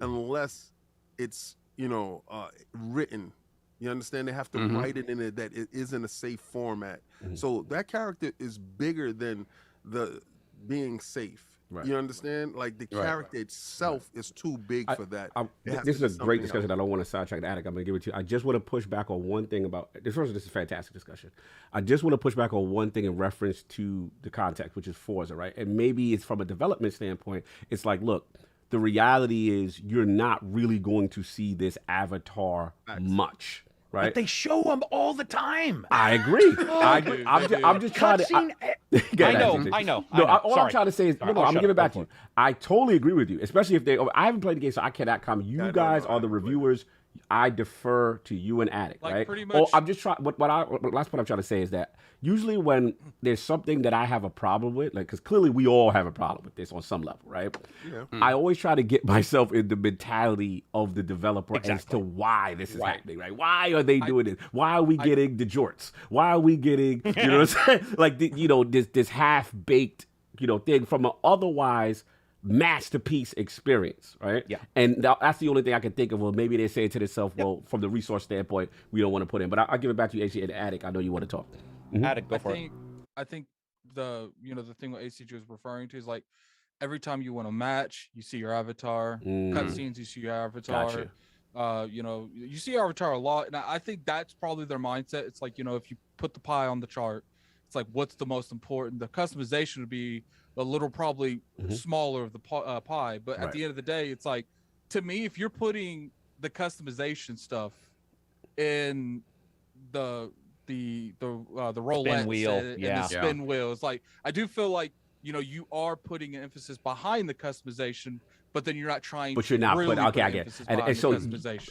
unless it's, written. You understand? They have to write it in it that it is in a safe format. So that character is bigger than the being safe. Right. You understand? Like the character itself is too big for that. This is a great discussion. I don't want to sidetrack the attic. I'm going to give it to you. I just want to push back on one thing about this. First, this is a fantastic discussion. I just want to push back on one thing in reference to the context, which is Forza, right? And maybe it's from a development standpoint. It's like, look, the reality is you're not really going to see this avatar much. Right? But they show them all the time. I agree. I'm just trying to. I know. All I'm trying to say is, I'm giving it back to you. I totally agree with you, especially if I haven't played the game, so I cannot comment. You guys are the reviewers. I defer to you and Attic, like right? Pretty much. I'm just trying. What last point I'm trying to say is that usually when there's something that I have a problem with, like, because clearly we all have a problem with this on some level, right? Yeah. I always try to get myself in the mentality of the developer as to why this is happening, right? Why are they doing this? Why are we getting the jorts? Why are we getting, you know what I'm saying? Like, this half-baked, thing from an otherwise masterpiece experience, right? Yeah. And that's the only thing I can think of. Well, maybe they say to themselves, well, from the resource standpoint, we don't want to put in. But I'll give it back to you, ACG and Attic. I know you want to talk. Attic, go for it. I think the thing what ACG was referring to is like every time you win a match, you see your avatar. Cutscenes, you see your avatar. Gotcha. You see your avatar a lot, and I think that's probably their mindset. It's like, if you put the pie on the chart, it's like, what's the most important? The customization would be a little probably smaller of the pie, but at the end of the day, it's like, to me, if you're putting the customization stuff in the roulette wheel and the spin wheel, it's like, I do feel like you are putting an emphasis behind the customization, but then you're not trying. But you're not really putting. Okay, I get it. And so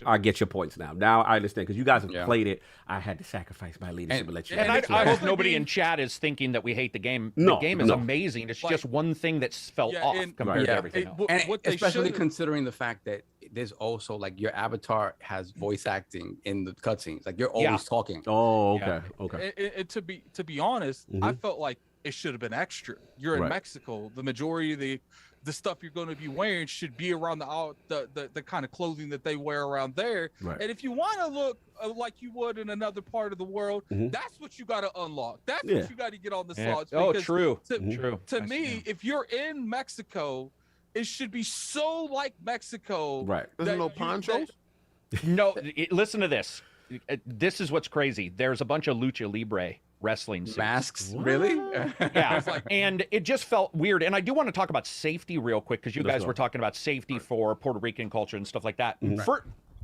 I get your points now. Now I understand because you guys have played it. I had to sacrifice my leadership and let you. And I hope nobody in chat is thinking that we hate the game. The game is amazing. It's just one thing that fell off compared to everything else. And especially considering the fact that there's also like your avatar has voice acting in the cutscenes. Like you're always talking. Oh, okay, okay. And to be honest, I felt like it should have been extra. You're in Mexico. The majority of the stuff you're going to be wearing should be around the kind of clothing that they wear around there. Right. And if you want to look like you would in another part of the world, that's what you got to unlock. That's what you got to get on the slots. Oh, true. To me, if you're in Mexico, it should be so like Mexico. Right. There's no ponchos? No, listen to this. This is what's crazy. There's a bunch of lucha libre wrestling suits. Masks. What? Really? Yeah. And it just felt weird. And I do want to talk about safety real quick, because you guys were talking about safety for Puerto Rican culture and stuff like that.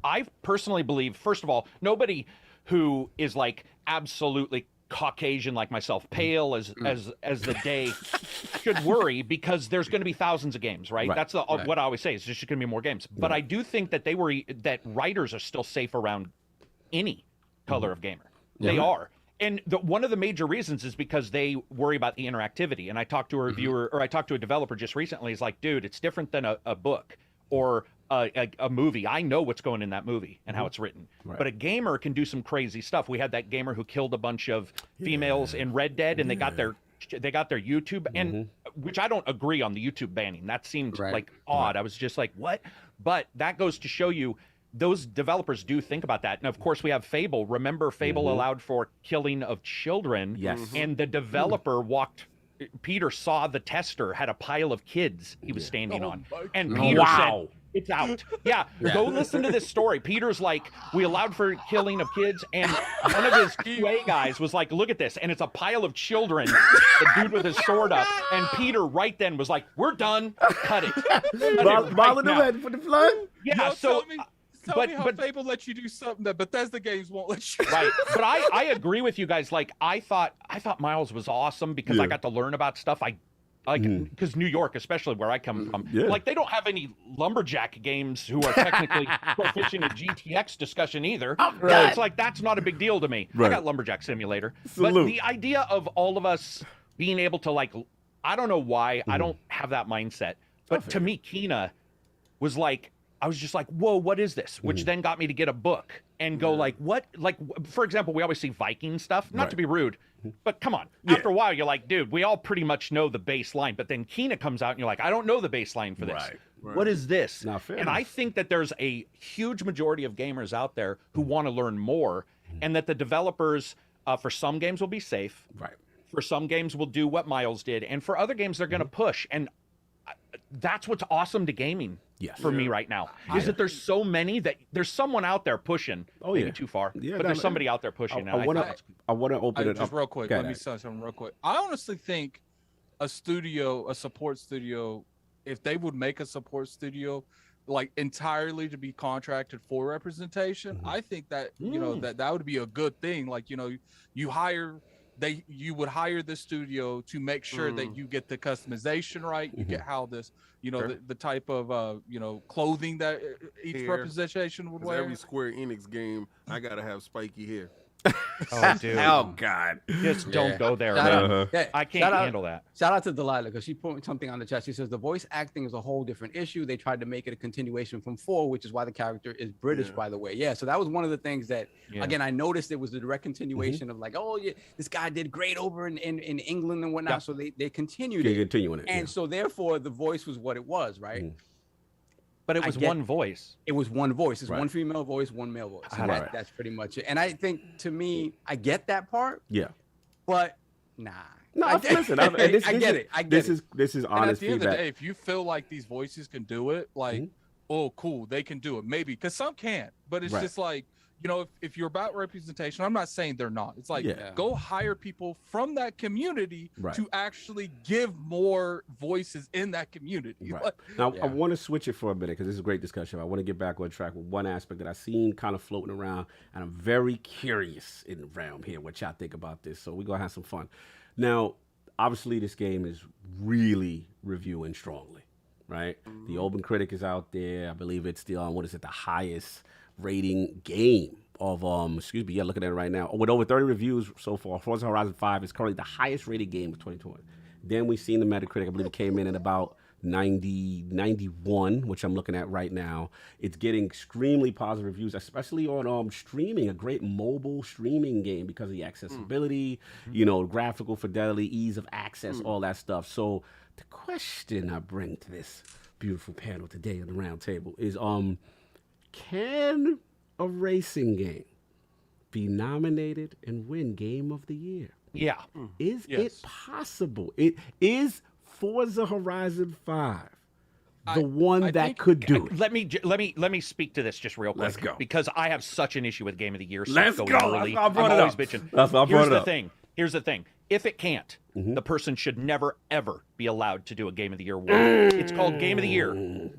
I personally believe, first of all, nobody who is like absolutely Caucasian like myself, pale as the day, should worry, because there's going to be thousands of games, right? That's what I always say, is there's just going to be more games. But I do think that that writers are still safe around any color of gamer. They are. And one of the major reasons is because they worry about the interactivity. And I talked to a reviewer, or I talked to a developer just recently. He's like, dude, it's different than a book or a movie. I know what's going in that movie and how it's written. But a gamer can do some crazy stuff. We had that gamer who killed a bunch of females in Red Dead, and they got their YouTube, and which I don't agree on the YouTube banning. That seemed like odd. I was just like, what? But that goes to show you, those developers do think about that. And of course, we have Fable. Remember, Fable allowed for killing of children. Yes. And the developer Peter saw the tester had a pile of kids he was standing on. And Peter said, it's out. Go listen to this story. Peter's like, we allowed for killing of kids, and one of his QA guys was like, look at this, and it's a pile of children, the dude with his sword up, and Peter right then was like, we're done, cut it. Marlon the Red for the flood? Yeah, so Tell me how Fable lets you do something that Bethesda games won't let you. Right, but I agree with you guys. Like I thought Miles was awesome because I got to learn about stuff. Because New York, especially where I come from, like they don't have any lumberjack games who are technically proficient in GTX discussion either. So it's like that's not a big deal to me. I got Lumberjack Simulator, but the idea of all of us being able to like, I don't know why I don't have that mindset, but to me, Kina was like, I was just like, whoa, what is this? Which then got me to get a book and go like, what? Like, for example, we always see Viking stuff, not to be rude, but come on. After a while, you're like, dude, we all pretty much know the baseline. But then Kina comes out and you're like, I don't know the baseline for this. What is this? Not fair and I think that there's a huge majority of gamers out there who want to learn more and that the developers for some games will be safe. For some games will do what Miles did. And for other games, they're going to push. And that's what's awesome to gaming for me right now is that there's so many that there's someone out there pushing maybe too far, but there's somebody out there pushing. I want to open it just up real quick. Let me say something real quick. I honestly think a support studio, if they would make a support studio like entirely to be contracted for representation, I think that you know that would be a good thing. Like you would hire the studio to make sure that you get the customization right, you get how this, the type of clothing that each representation would wear. Every Square Enix game, I gotta have spiky hair. Oh, dude. Oh, God. Just don't go there, I can't handle that. Shout out to Delilah because she put something on the chat. She says the voice acting is a whole different issue. They tried to make it a continuation from 4, which is why the character is British, by the way. Yeah, so that was one of the things that, again, I noticed it was the direct continuation of like, oh, yeah, this guy did great over in England and whatnot. So they continued it. Continuing it. And so therefore the voice was what it was, right? But it was one voice. It was one voice. It's one female voice, one male voice. So that's pretty much it. And I think, to me, I get that part. Yeah. But nah. No, listen. I get it. This is honest feedback. And at the end of the day, if you feel like these voices can do it, like, oh, cool, they can do it. Maybe because some can't. But it's just like, if you're about representation, I'm not saying they're not. It's like, go hire people from that community to actually give more voices in that community. Right. Now, I want to switch it for a minute because this is a great discussion. I want to get back on track with one aspect that I've seen kind of floating around, and I'm very curious in the realm here what y'all think about this. So we're going to have some fun. Now, obviously, this game is really reviewing strongly, right? The Open Critic is out there. I believe it's still on, the highest rating game of looking at it right now with over 30 reviews so far. Forza Horizon 5 is currently the highest rated game of 2020. Then we've seen the Metacritic. I believe it came in at about 91, which I'm looking at right now. It's getting extremely positive reviews, especially on streaming, a great mobile streaming game because of the accessibility, graphical fidelity, ease of access, all that stuff. So the question I bring to this beautiful panel today on the round table is can a racing game be nominated and win Game of the Year? Yeah. Is it possible? It is Forza Horizon 5 the one that could do it. Let me speak to this just real quick. Let's go. Because I have such an issue with Game of the Year. Let's go. Early. That's why I brought it up. Bitching. That's why I brought it up. Here's the thing. If it can't, the person should never, ever be allowed to do a Game of the Year award. It's called Game of the Year.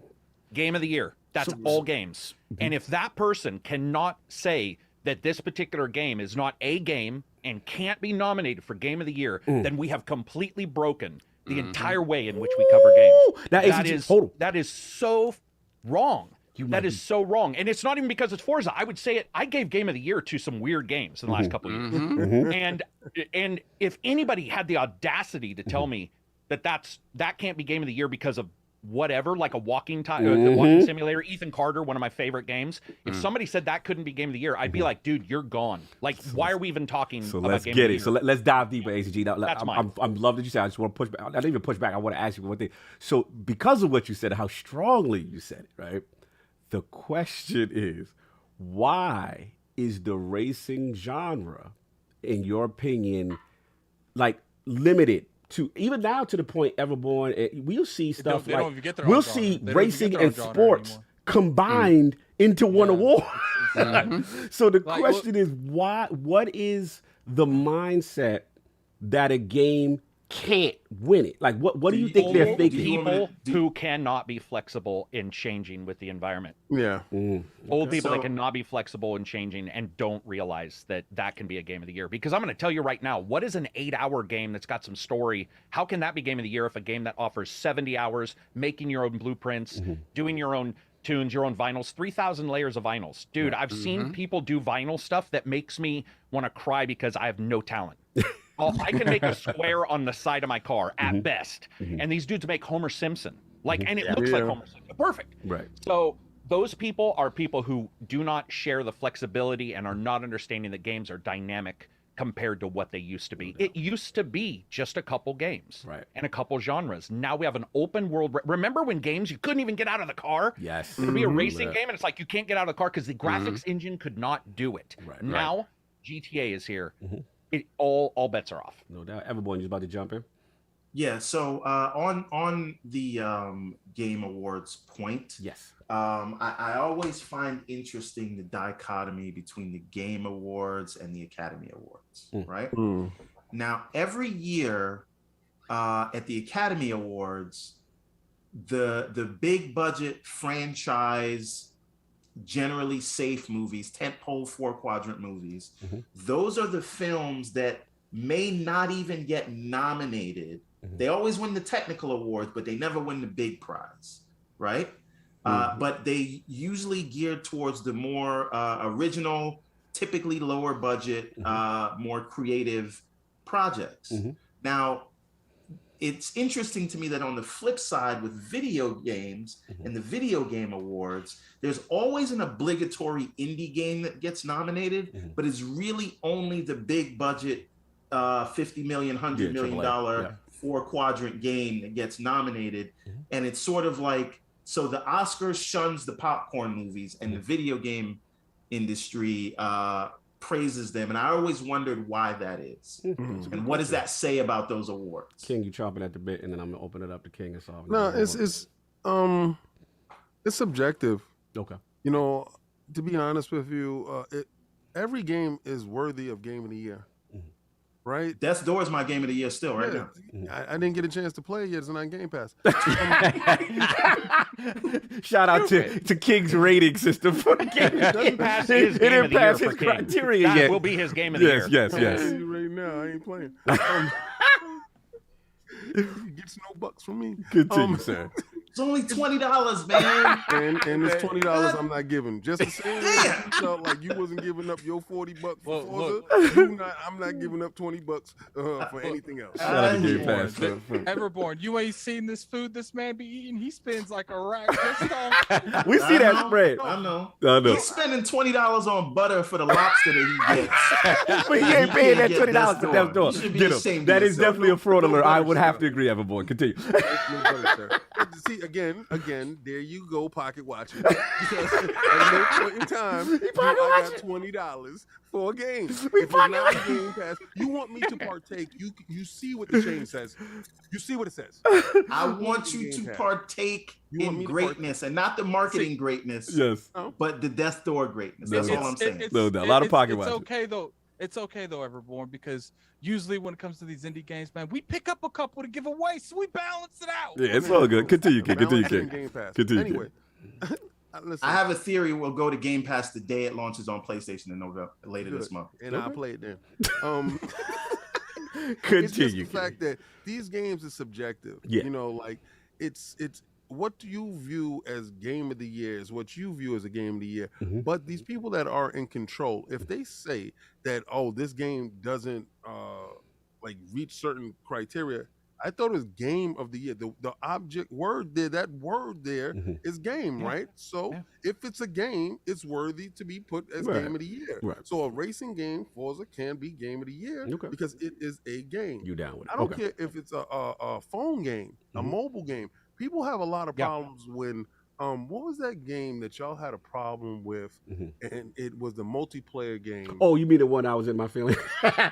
Game of the Year. That's all games. And if that person cannot say that this particular game is not a game and can't be nominated for Game of the Year, then we have completely broken the entire way in which we cover games. That is so wrong. That is so wrong. And it's not even because it's Forza. I would say it. I gave Game of the Year to some weird games in the last couple of years. And if anybody had the audacity to tell me that can't be Game of the Year because of whatever, like a walking simulator, Ethan Carter, one of my favorite games. If somebody said that couldn't be Game of the Year, I'd be like, dude, you're gone. Like, why are we even talking about let's Game get of the it. Year? So let's dive deeper, ACG. Now, That's mine. I'm love that you said. I just want to push back. I didn't even push back. I want to ask you one thing. So because of what you said, how strongly you said it, right? The question is, why is the racing genre, in your opinion, like limited to even now to the point Everborn? We'll see stuff we'll see racing and sports combined into one award. So the question is, what is the mindset that a game can't win it? Like, what do you think they're thinking? People who cannot be flexible in changing with the environment. Yeah. Old people that cannot be flexible in changing and don't realize that that can be a game of the year. Because I'm going to tell you right now, what is an 8-hour game that's got some story? How can that be game of the year if a game that offers 70 hours, making your own blueprints, doing your own tunes, your own vinyls, 3,000 layers of vinyls? Dude, I've seen people do vinyl stuff that makes me want to cry because I have no talent. I can make a square on the side of my car at best. And these dudes make Homer Simpson. Like, and it looks like Homer Simpson. Perfect. Right. So those people are people who do not share the flexibility and are not understanding that games are dynamic compared to what they used to be. It used to be just a couple games and a couple genres. Now we have an open world. Remember when games, you couldn't even get out of the car? Yes. It would be a racing game, and it's like you can't get out of the car because the graphics engine could not do it. Now GTA is here. It all bets are off. No doubt. Everborn, you about to jump in? Yeah. So on the Game Awards point, yes, I always find interesting the dichotomy between the Game Awards and the Academy Awards. Right. Now, every year at the Academy Awards, the big budget franchise, generally safe movies, tentpole 4-quadrant movies, those are the films that may not even get nominated. They always win the technical awards, but they never win the big prize, right? But they usually geared towards the more original, typically lower budget, more creative projects. Now, it's interesting to me that on the flip side with video games and the video game awards, there's always an obligatory indie game that gets nominated, but it's really only the big budget $50 million, $100 million 4-quadrant game that gets nominated. And it's sort of like, so the Oscars shuns the popcorn movies and the video game industry praises them, and I always wondered why that is. And what does that say about those awards? King, you chopping at the bit, and then I'm gonna open it up to King and solve. No, it's subjective. Okay. You know, to be honest with you, every game is worthy of Game of the Year. Right? Death's Door is my Game of the Year still right now. I didn't get a chance to play it yet. It's not on Game Pass. Shout out to King's rating system for the game. It didn't pass his game of the year for King. Criteria That yet. will be his game of the year. Yes. Right now, I ain't playing. Gets no bucks from me. Continue, sir. It's only $20, man. And it's $20 I'm not giving. Just the same way you felt like you wasn't giving up your $40 for Forza. I'm not giving up $20 for anything else. Shout out to Game Pass. Everborn, you ain't seen this food this man be eating. He spends like a rack just on. We see that spread. I know. He's spending $20 on butter for the lobster that he gets. But he ain't paying that $20 for Death's Door. You should be Get him. ashamed That of is yourself. definitely a fraud alert. I would have to agree, Everborn. Continue. See, again, there you go, pocket watching. Because at no point in time, I got $20 for a game. If it's not a Game Pass, you want me to partake. You see what the chain says. You see what it says. I want you to partake in greatness, and not the marketing greatness, but the Death Door greatness. That's all I'm saying. No doubt. A lot of pocket watching. It's okay though, Everborn, because usually when it comes to these indie games, man, we pick up a couple to give away, so we balance it out. Yeah, it's all good. Continue, King. Continue, King. Continue. Anyway, I have a theory. We'll go to Game Pass the day it launches on PlayStation in November, later this month, and I'll play it then. Continue. It's just the fact that these games are subjective. Yeah. You know, like it's what do you view as Game of the Year is what you view as a Game of the Year. But these people that are in control, if they say that, oh, this game doesn't like reach certain criteria, I thought it was Game of the Year. The object word there, that word there is game, right? So if it's a game, it's worthy to be put as Game of the Year. So a racing game, Forza, can be Game of the Year because it is a game. You down with it? I don't care if it's a phone game, a mobile game. People have a lot of problems when what was that game that y'all had a problem with, and it was the multiplayer game? Oh, you mean the one I was in my feeling?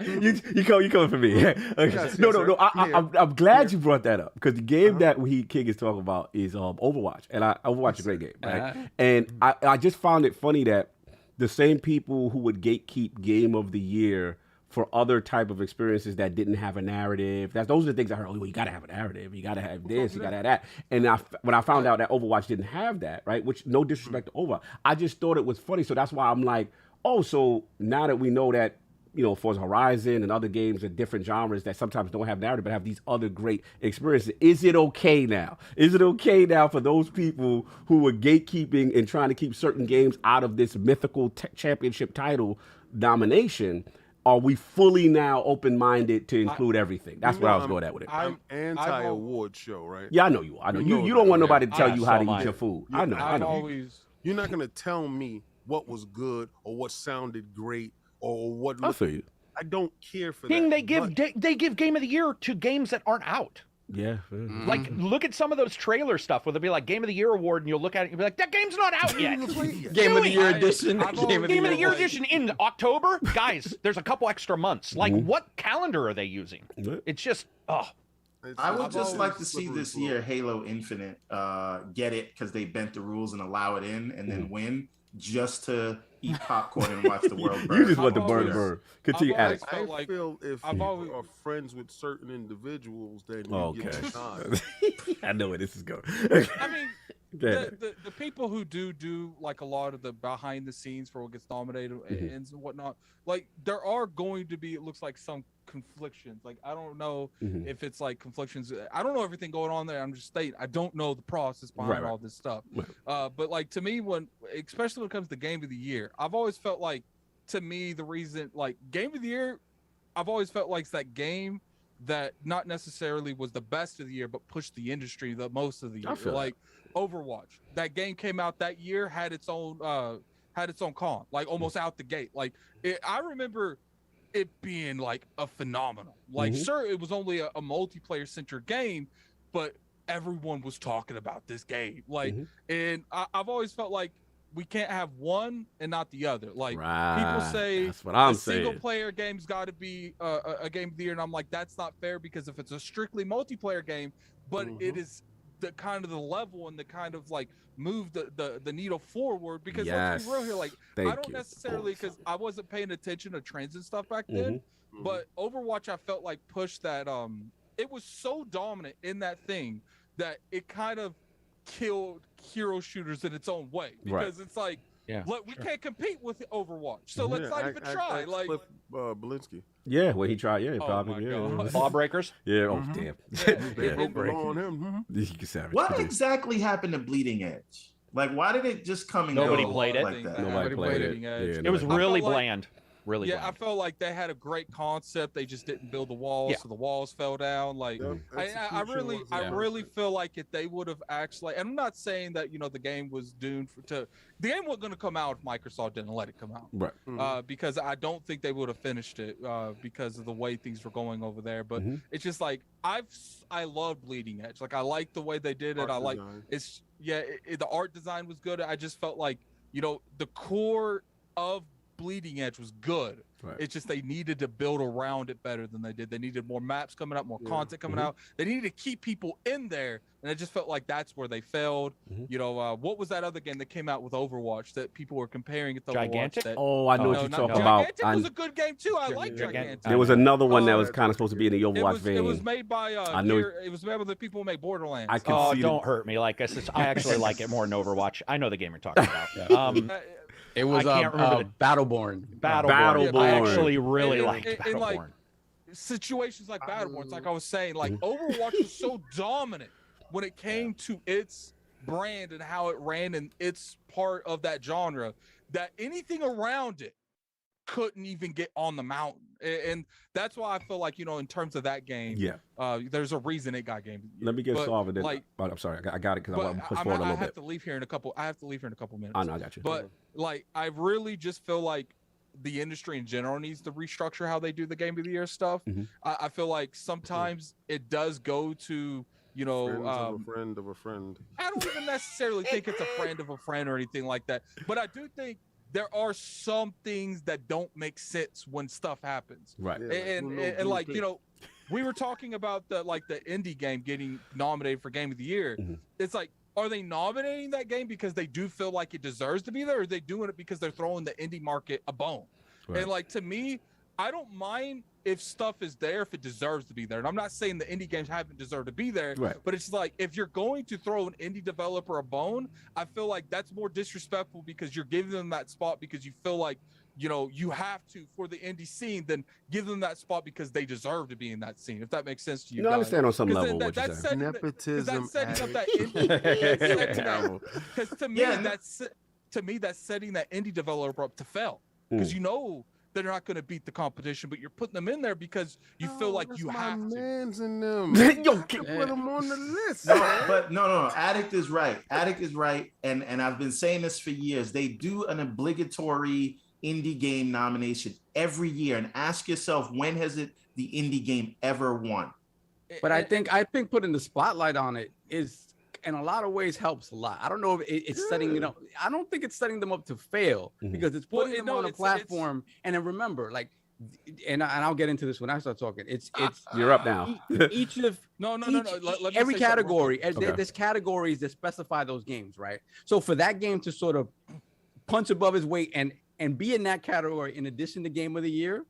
you coming for me? Okay. No. I'm glad you brought that up because the game that King is talking about is Overwatch, and Overwatch is a great game, right? And I just found it funny that the same people who would gatekeep Game of the Year for other type of experiences that didn't have a narrative. Those are the things I heard. Oh, well, you got to have a narrative. You got to have this. You got to have that. And when I found out that Overwatch didn't have that, right? Which, no disrespect to Overwatch, I just thought it was funny. So that's why I'm like, oh, so now that we know that, you know, Forza Horizon and other games in different genres that sometimes don't have narrative but have these other great experiences, is it okay now? Is it okay now for those people who were gatekeeping and trying to keep certain games out of this mythical championship title nomination? Are we fully now open-minded to include everything? That's what I was going at with it. I'm anti-award show, right? Yeah, I know you. I know you. You don't want nobody to tell you how to eat your food. I know. You're not gonna tell me what was good or what sounded great or what. I feel you. I don't care for King, that. they give Game of the Year to games that aren't out. Yeah. Like, look at some of those trailer stuff where they'll be like Game of the Year award, and you'll look at it and you'll be like, that game's not out yet. Game of the Year edition. Game of the Year edition in October? Guys, there's a couple extra months. Like, what calendar are they using? It's just, I would just like to see this year Halo Infinite get it because they bent the rules and allow it in and then win just to eat popcorn and watch the world burn. You just want the burn. Continue, Alex. I feel if you are friends with certain individuals, then you get the time. I know where this is going. I mean, the people who do like a lot of the behind the scenes for what gets nominated and whatnot, like there are going to be, it looks like, some conflictions. Like I don't know if it's like conflictions. I don't know everything going on there. I'm just stating I don't know the process behind all this stuff. But like to me, especially when it comes to Game of the Year, I've always felt like, to me, the reason like Game of the Year, I've always felt like it's that game that not necessarily was the best of the year, but pushed the industry the most of the year. Like Overwatch, that game came out that year, had its own con, like almost out the gate. Like I remember it being like a phenomenal. Like sure, it was only a multiplayer centered game, but everyone was talking about this game. Like, and I've always felt like we can't have one and not the other. Like people say, that's what I'm saying. Single player game's got to be a game of the year, and I'm like, that's not fair, because if it's a strictly multiplayer game, but it is the kind of the level and the kind of like move the needle forward. Because let's be real here, like I don't necessarily, because I wasn't paying attention to trends and stuff back then, but Overwatch I felt like pushed that. It was so dominant in that thing that it kind of killed hero shooters in its own way, because it's like, look, we can't compete with Overwatch, so let's not even try. Like Cliff Belinsky. Yeah, when he tried, probably. Lawbreakers. Yeah. Oh damn. What exactly happened to Bleeding Edge? Like, why did it just come and Nobody go played it. like that? Nobody played it. It was really bland. Really bland. I felt like they had a great concept. They just didn't build the walls, so the walls fell down. Like I really feel like if they would have actually, and I'm not saying that the game was doomed the game wasn't going to come out if Microsoft didn't let it come out, right? Because I don't think they would have finished it because of the way things were going over there. But it's just like I love Bleeding Edge. Like I like the way they did it. The art design was good. I just felt like the core of Bleeding Edge was good. It's just they needed to build around it better than they did. They needed more maps coming out, more content coming out. They needed to keep people in there, and I just felt like that's where they failed. What was that other game that came out with Overwatch that people were comparing it to Gigantic? Overwatch? I know what you're talking about. Gigantic was a good game too. I like Gigantic. There was another one that was kind of supposed to be in the Overwatch vein. It was made by it was made by the people who make Borderlands. Don't hurt me. Like I actually like it more than Overwatch. I know the game you're talking about. It was Battleborn. Battleborn. I actually really liked Battleborn. In like situations like Battleborn, it's like I was saying, like Overwatch was so dominant when it came to its brand and how it ran in its part of that genre, that anything around it couldn't even get on the mountain. And that's why I feel like, in terms of that game, there's a reason it got game. Let me get solved. I'm sorry, I got it because I want to push forward a little bit. I have to leave here in a couple minutes. I know, I got you. But like, I really just feel like the industry in general needs to restructure how they do the Game of the Year stuff. I feel like sometimes it does go to a friend of a friend. I don't even necessarily think it's a friend of a friend or anything like that, but I do think there are some things that don't make sense when stuff happens. Right. And like, we were talking about the indie game getting nominated for Game of the Year. It's like, are they nominating that game because they do feel like it deserves to be there, or are they doing it because they're throwing the indie market a bone? Right. And like, to me, I don't mind if stuff is there if it deserves to be there. And I'm not saying the indie games haven't deserved to be there, Right. but it's like if you're going to throw an indie developer a bone, I feel like that's more disrespectful because you're giving them that spot because you feel like, you know, you have to for the indie scene, then give them that spot because they deserve to be in that scene. If that makes sense to you. No, I understand on some level what you're saying. Nepotism. That's setting up that indie. Because to me, that's setting that indie developer up to fail. Because you know they're not going to beat the competition, but you're putting them in there because you feel like you have to. Man's in them. Yo, put them on the list. No. Addict is right. Addict is right. And I've been saying this for years. They do an obligatory indie game nomination every year, and ask yourself, when has the indie game ever won? But I think putting the spotlight on it is, in a lot of ways, helps a lot. I don't know if it's setting it up. I don't think it's setting them up to fail because it's putting them on a platform. And then remember, like, and I'll get into this when I start talking. It's you're up now. Each of every category. There's categories that specify those games, right? So for that game to sort of punch above its weight and be in that category in addition to Game of the Year,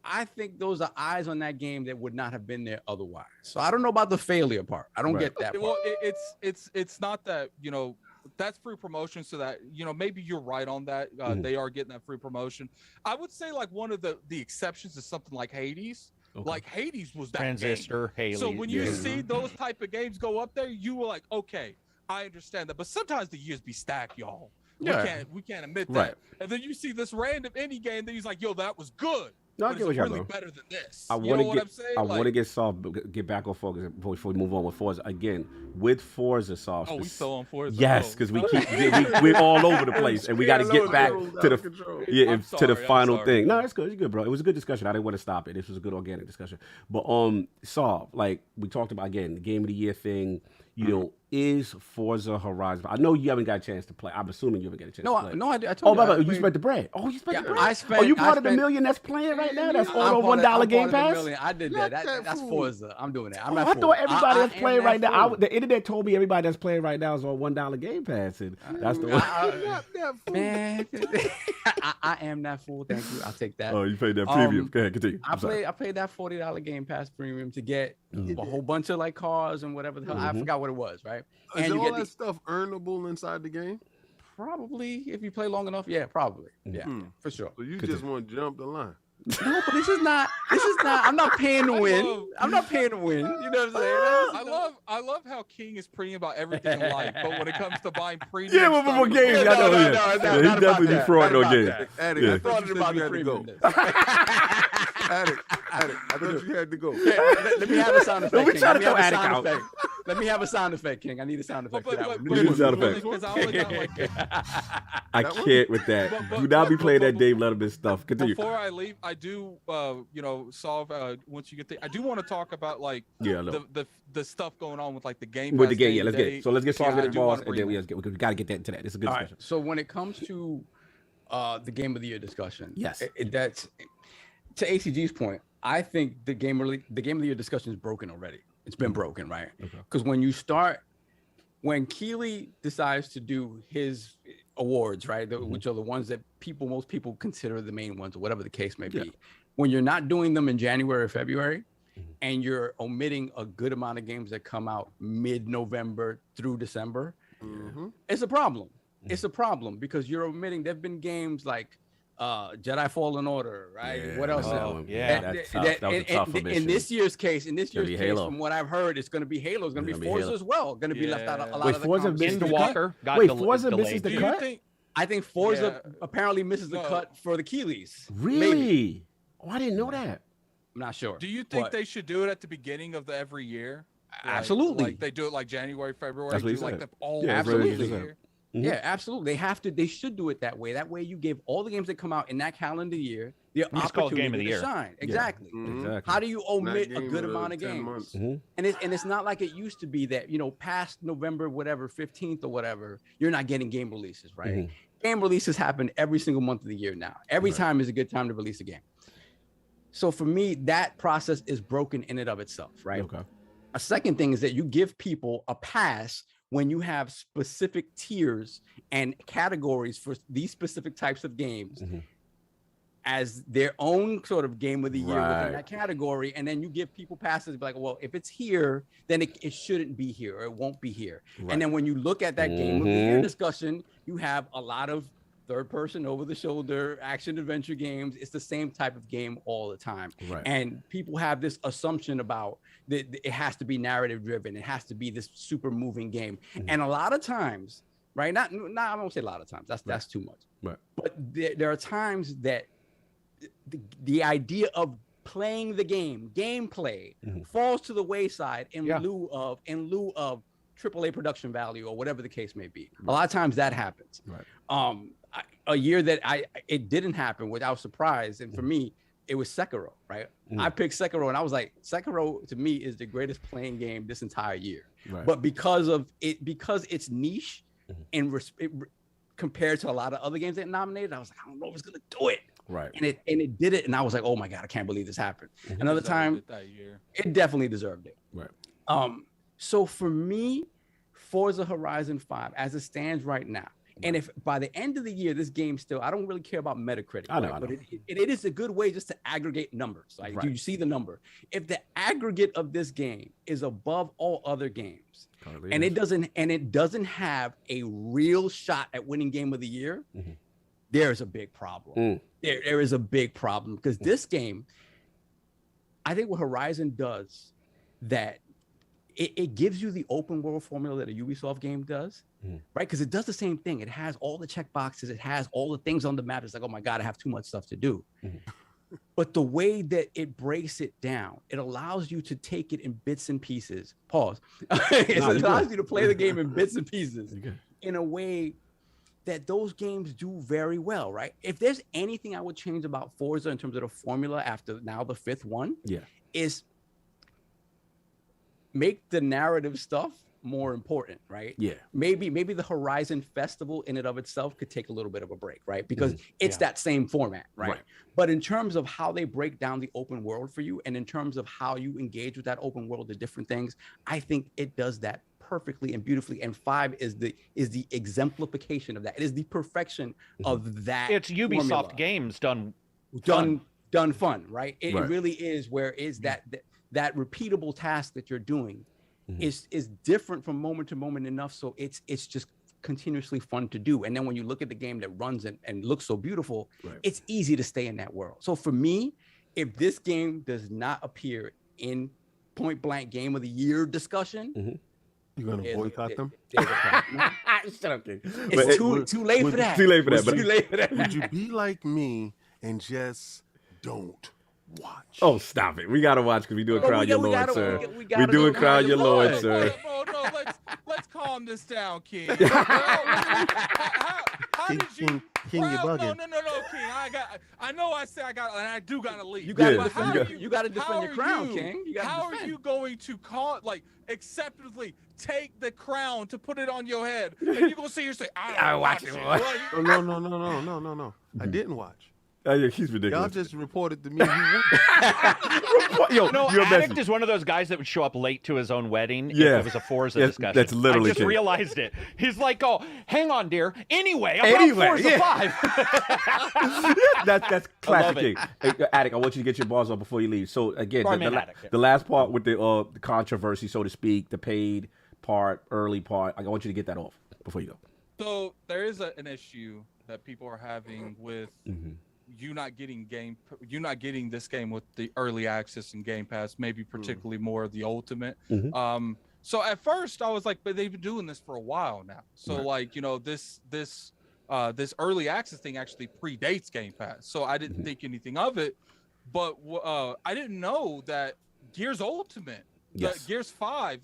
I think those are eyes on that game that would not have been there otherwise. So I don't know about the failure part. I don't get that part. Well, it's not that, you know, that's free promotion, so that, you know, maybe you're right on that. They are getting that free promotion. I would say like one of the exceptions is something like Hades. Like Hades was that Transistor, game. Hades. So when you see those type of games go up there, you were like, okay, I understand that. But sometimes the years be stacked, y'all. We can't admit that. And then you see this random indie game that he's like, yo, that was good. No, I but get it's what really you're better than this. I You know what I'm saying? I want to get Soft, get back on focus before we move on with Forza. Again, with Forza, Soft. Oh, we still on Forza. Yes, because we're all over the place, and we got to get back to the final thing. No, it's good. It's good, bro. It was a good discussion. I didn't want to stop it. This was a good organic discussion. But Soft, like we talked about again, the Game of the Year thing. You know, is Forza Horizon? I know you haven't got a chance to play. I'm assuming you haven't got a chance to play. No, I told you spent the bread. Oh, you spent the bread. Are you part of the million that's playing right now? That's all on $1 Game Pass. I did that. That's Forza. I'm doing that. I thought everybody that's playing right now. The internet told me everybody that's playing right now is on $1 Game Pass, and that's the one. Man, I am that fool. Thank you. I'll take that. Oh, you paid that premium. Go ahead, continue. I paid that $40 Game Pass premium to get a whole bunch of like cars and whatever the hell. I forgot what it was, right? Is and all that stuff earnable inside the game? Probably, if you play long enough. Yeah, probably. Yeah, for sure. So you just want to jump the line? No, but this is not. I'm not paying to win. I'm not paying to win. You know what I'm saying? I love how King is preying about everything in life, but when it comes to buying premium, more games. I know. He definitely be fraud no games. Addict, I thought you said you had to go. Addict, I thought you had to go. Let me have a sound effect. We trying to throw Addict out. Let me have a sound effect, King. I need a sound effect for that one. We need a sound effect. I can't with that. Do not be playing that Dave Letterman stuff. Continue. Before I leave, I do, solve. Once you get there, I do want to talk about like the stuff going on with like the game. With the game, let's get. So let's get Solve involved, and then we got to get that into that. It's a good discussion. So when it comes to the Game of the Year discussion, yes, that's to ACG's point. I think the Game of the Year discussion is broken already. It's been broken, right? Because when Keeley decides to do his awards, right, which are the ones that most people consider the main ones, or whatever the case may be, when you're not doing them in January or February, and you're omitting a good amount of games that come out mid-November through December, it's a problem. It's a problem because you're omitting. There've been games like Jedi Fallen Order, right? Yeah. What else? That's tough. That was a tough in this year's case, from what I've heard, it's going to be Halo. It's going to be Forza as well. Going to be left out a lot of the Forza misses the Walker. Wait, Forza misses the cut? I think Forza apparently misses the cut for the Keeleys. Really? Maybe. Oh, I didn't know that. I'm not sure. Do you think they should do it at the beginning of every year? Absolutely. Like they do it like January, February. That's what he do like said. Absolutely. Yeah, absolutely. They should do it that way. That way you give all the games that come out in that calendar year the opportunity to shine. Exactly. How do you omit a good amount of games? And it's not like it used to be that, past November, whatever, 15th or whatever, you're not getting game releases, right? Game releases happen every single month of the year now. Every time is a good time to release a game. So for me, that process is broken in and of itself, right? Okay. A second thing is that you give people a pass when you have specific tiers and categories for these specific types of games. as their own sort of game of the year within that category, and then you give people passes like, well, if it's here, then it shouldn't be here or it won't be here. And then when you look at that game of the year discussion, you have a lot of third-person, over-the-shoulder action-adventure games. It's the same type of game all the time, and people have this assumption about that it has to be narrative-driven. It has to be this super moving game, and a lot of times, right? Not I won't say a lot of times. That's too much. But there are times that the idea of playing the gameplay falls to the wayside in lieu of AAA production value or whatever the case may be. A lot of times that happens. A year that it didn't happen without surprise, and for me, it was Sekiro. Right, I picked Sekiro, and I was like, Sekiro to me is the greatest playing game this entire year. But because it's niche and compared to a lot of other games that nominated, I was like, I don't know if it's gonna do it. And it did it, and I was like, oh my god, I can't believe this happened. Another time, it definitely deserved it. So for me, Forza Horizon 5, as it stands right now, and if by the end of the year, this game still, I don't really care about Metacritic, but it is a good way just to aggregate numbers. Like, do you see the number? If the aggregate of this game is above all other games, and it doesn't have a real shot at winning Game of the Year, there's a big problem. There is a big problem, because this game, I think what Horizon does, that it gives you the open world formula that a Ubisoft game does, right? Because it does the same thing. It has all the check boxes. It has all the things on the map. It's like, oh my God, I have too much stuff to do. But the way that it breaks it down, it allows you to take it in bits and pieces. Pause. It allows you to play the game in bits and pieces in a way that those games do very well, right? If there's anything I would change about Forza in terms of the formula after now the fifth one, is make the narrative stuff more important, right? Maybe the Horizon Festival in and of itself could take a little bit of a break, right? Because it's that same format, right? But in terms of how they break down the open world for you, and in terms of how you engage with that open world, the different things, I think it does that perfectly and beautifully. And 5 is the exemplification of that. It is the perfection of that. It's Ubisoft formula. Games done fun, right? It really is, where is that repeatable task that you're doing is different from moment to moment enough, so it's just continuously fun to do. And then when you look at the game that runs and looks so beautiful, it's easy to stay in that world. So for me, if this game does not appear in Point Blank Game of the Year discussion, you're gonna boycott them? It's too late for that. Too late for that. Would you be like me and just don't watch? Oh, stop it. We gotta watch, because we do a Crown Your Lord, sir. We do a Crown Your Lord, sir. No, let's calm this down, King. How did you? King, you're bugging. No, King. I know I said and I do gotta leave. You gotta defend your crown, King. How are you going to acceptably take the crown to put it on your head, and you're gonna sit here and say, I watch it. No. I didn't watch. He's ridiculous. Y'all just reported to me. Addict is one of those guys that would show up late to his own wedding if it was a Forza discussion. That's literally I just realized it. He's like, oh, hang on, dear. Anyway, Forza 5. That's classic. Hey, Addict, I want you to get your balls off before you leave. So again, the last part with the controversy, so to speak, the paid part, early part, I want you to get that off before you go. So there is an issue that people are having with you not getting this game with the early access and Game Pass, maybe particularly more of the Ultimate. So at first I was like, but they've been doing this for a while now. So this early access thing actually predates Game Pass. So I didn't think anything of it, but I didn't know that Gears Ultimate, Gears 5,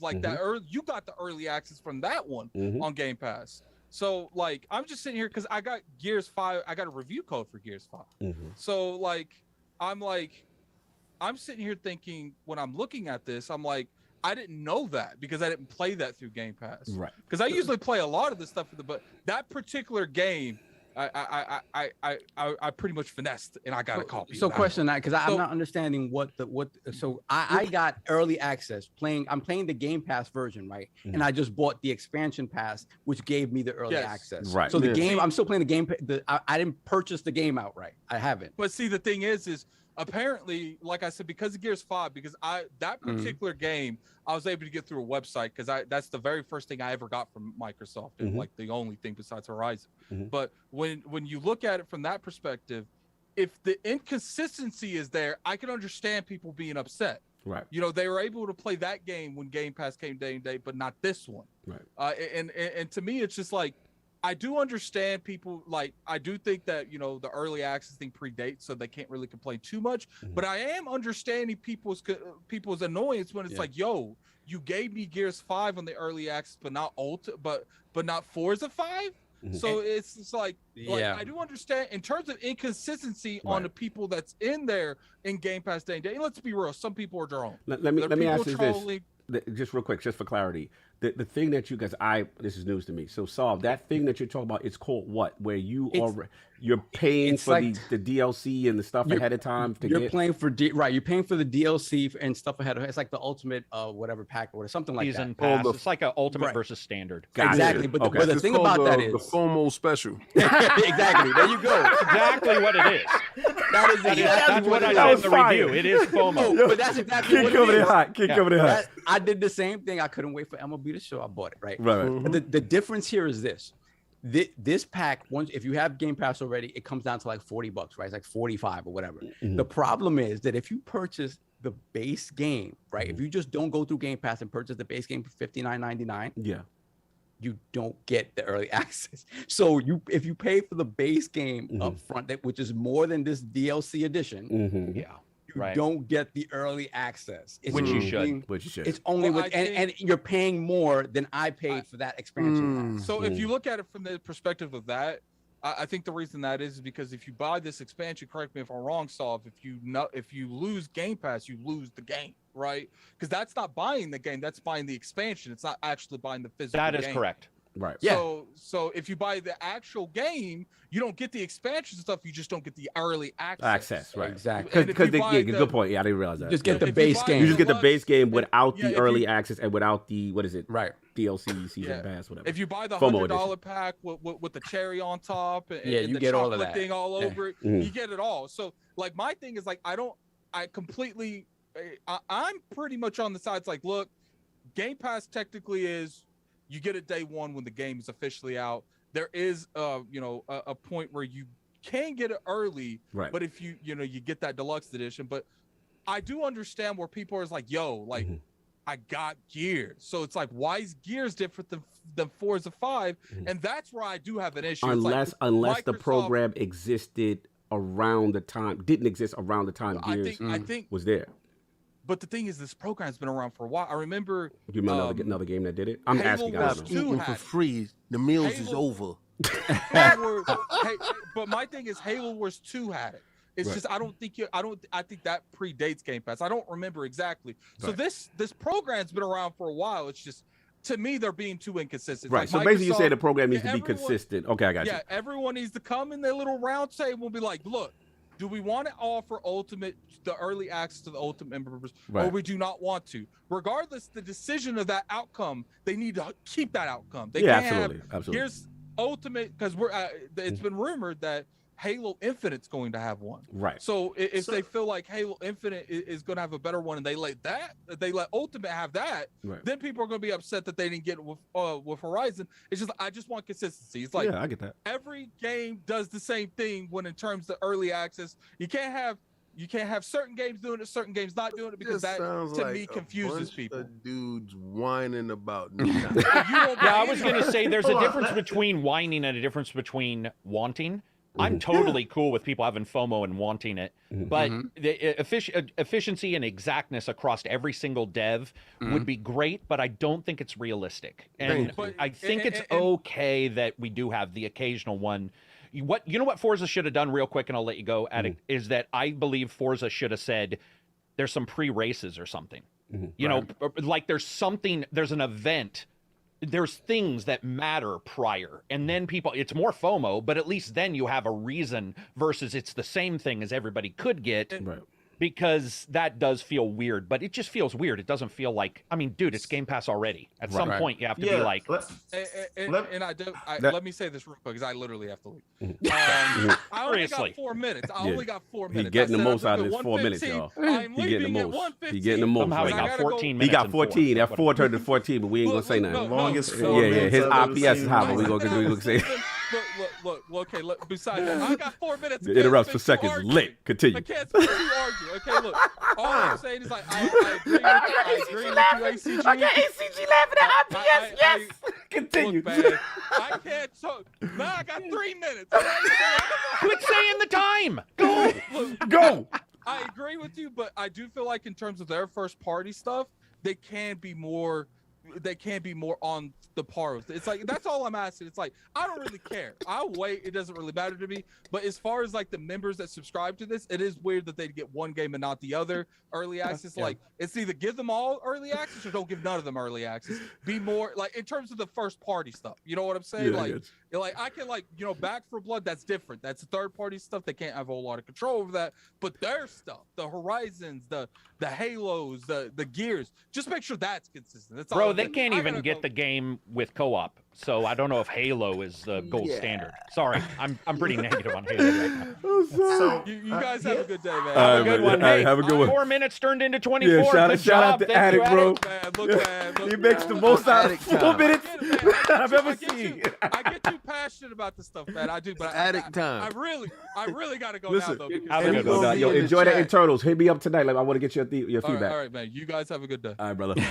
you got the early access from that one on Game Pass. So I'm just sitting here because I got Gears 5. I got a review code for Gears 5. So I'm sitting here thinking, when I'm looking at this, I'm like, I didn't know that because I didn't play that through Game Pass. Right. Because I usually play a lot of this stuff but that particular game I pretty much finessed and I got a copy. So question that, because I'm not understanding so I got early access I'm playing the Game Pass version, right? And I just bought the expansion pass, which gave me the early access. Right. So the game, I'm still playing the game. I didn't purchase the game outright. I haven't. But see, the thing is apparently, like I said, because of Gears 5, because that particular game, I was able to get through a website because that's the very first thing I ever got from Microsoft, and like the only thing besides Horizon. But when you look at it from that perspective, if the inconsistency is there, I can understand people being upset. Right. You know, they were able to play that game when Game Pass came day and date, but not this one. Right. And to me, it's just like, I do understand people, like, I do think that, you know, the early access thing predates, so they can't really complain too much. But I am understanding people's annoyance when it's like, yo, you gave me Gears 5 on the early access, but not but not Forza 5. So it's just like I do understand in terms of inconsistency on the people that's in there in Game Pass day and day. And let's be real, some people are their own. Let me ask you this, just real quick, just for clarity. The thing that you guys, this is news to me. So Saul, that thing that you're talking about, it's called what? Where you're paying for like, the DLC and the stuff ahead of time to you're get. Playing for you're paying for the DLC and stuff ahead of it. It's like the ultimate whatever pack or something like Season that. Pass. It's like an ultimate versus standard. Exactly. But the thing about that is the FOMO special. Exactly. There you go. Exactly what it is. That's what I said in the review. It is FOMO. But that's exactly what Coming it in is. hot. Keep coming in hot. I did the same thing. I couldn't wait for MLB to show. I bought it. Right. Right. The difference here is this. This pack, once if you have Game Pass already, it comes down to like $40, right? It's like 45 or whatever. The problem is that if you purchase the base game, right? If you just don't go through Game Pass and purchase the base game for $59.99, you don't get the early access. So if you pay for the base game up front, which is more than this DLC edition, you don't get the early access. Which you should. It's only and you're paying more than I paid for that expansion. So if you look at it from the perspective of that, I think the reason that is because if you buy this expansion, correct me if I'm wrong, Saul, if you lose Game Pass, you lose the game, right? Because that's not buying the game, that's buying the expansion. It's not actually buying the physical game. That is correct. Right. So if you buy the actual game, you don't get the expansion stuff. You just don't get the early access. Right. Exactly. Because good point. Yeah, I didn't realize that. Just get the base game. You just get the base game without the early access and without the DLC season pass, whatever. If you buy the $100 pack with the cherry on top and you the get all of chocolate that thing all over it, you get it all. So like my thing is like I'm pretty much on the sides like, look, Game Pass technically is you get it day one when the game is officially out. There is a point where you can get it early, right? But if you get that deluxe edition, but I do understand where people are like, yo, like I got Gears, so it's like, why is Gears different than Forza 5? And that's where I do have an issue. Unless the program existed around the time, didn't exist around the time Gears I think was there. But the thing is, this program's been around for a while. I remember. You remember another game that did it? I'm asking. Eating for free. The meals is over. But my thing is, Halo Wars 2 had it. It's just I think that predates Game Pass. I don't remember exactly. So this program's been around for a while. It's just, to me, they're being too inconsistent. Right. Like so basically, you say the program needs to be consistent. Okay, I got you. Yeah, everyone needs to come in their little round table and be like, look, do we want to offer the early access to the Ultimate members, or we do not want to? Regardless, the decision of that outcome, they need to keep that outcome. They can't absolutely. Here's Ultimate, because it's been rumored that Halo Infinite's going to have one. Right. So if they feel like Halo Infinite is going to have a better one, and they let Ultimate have that, then people are going to be upset that they didn't get it with Horizon. It's just, I just want consistency. It's like, I get that. Every game does the same thing when in terms of early access. You can't have certain games doing it, certain games not doing it, because that to me confuses people. Dudes whining about nothing. I was going to say there's a difference between whining and a difference between wanting. I'm totally cool with people having FOMO and wanting it, but the efficiency and exactness across every single dev would be great, but I don't think it's realistic. And I think it's okay that we do have the occasional one. You know what Forza should have done real quick, and I'll let you go at it, is that I believe Forza should have said there's some pre-races or something. You know, like there's an event there's things that matter prior, and then people, it's more FOMO, but at least then you have a reason versus it's the same thing as everybody could get. Right. Because that does feel weird, but it just feels weird. It doesn't feel like, I mean, dude, it's Game Pass already. At some point, you have to be like, let me say this real quick because I literally have to leave. I only got 4 minutes. I only got 4 minutes. He's getting the most out of his 4 minutes, y'all. He's getting the most. He's getting the most. Somehow he got 14 minutes. He got 14. That 4 turned to 14, but we ain't gonna say nothing. Longest 4 minutes. His IPS is high, but we gonna say. Look, okay, look, besides that, I got 4 minutes. The interrupts for seconds lit. Continue. I can't speak to argue. Okay, look, all I'm saying is like, I agree with you, ACG. I got ACG laughing at IPS, yes. Continue. Look, man, I can't talk. Now I got 3 minutes. quit saying the time. Go. Go. I agree with you, but I do feel like in terms of their first party stuff, they can be more on the par with it. It's like, that's all I'm asking. It's like, I don't really care. I'll wait. It doesn't really matter to me. But as far as like the members that subscribe to this, it is weird that they get one game and not the other early access. Like, it's either give them all early access or don't give none of them early access. Be more like in terms of the first party stuff. You know what I'm saying? Like I can Back for Blood, that's different. That's third party stuff. They can't have a whole lot of control over that. But their stuff, the Horizons, the Halos, the Gears, just make sure that's consistent. That's Bro, they can't even get the game with co-op. So I don't know if Halo is the gold standard. Sorry, I'm pretty negative on Halo right now. So you guys have a good day, man. Have a good one. Hey, have a good one. 4 minutes turned into 24. Yeah, shout out to Attic, bro. Man, He makes the most out of 4 minutes I've ever seen. I get too passionate about this stuff, man. I do, but Attic time. I really got to go Listen, now, though. Yo, enjoy the internals. Hit me up tonight. Like, I want to get your feedback. All right, man. You guys have a good day. All right, brother.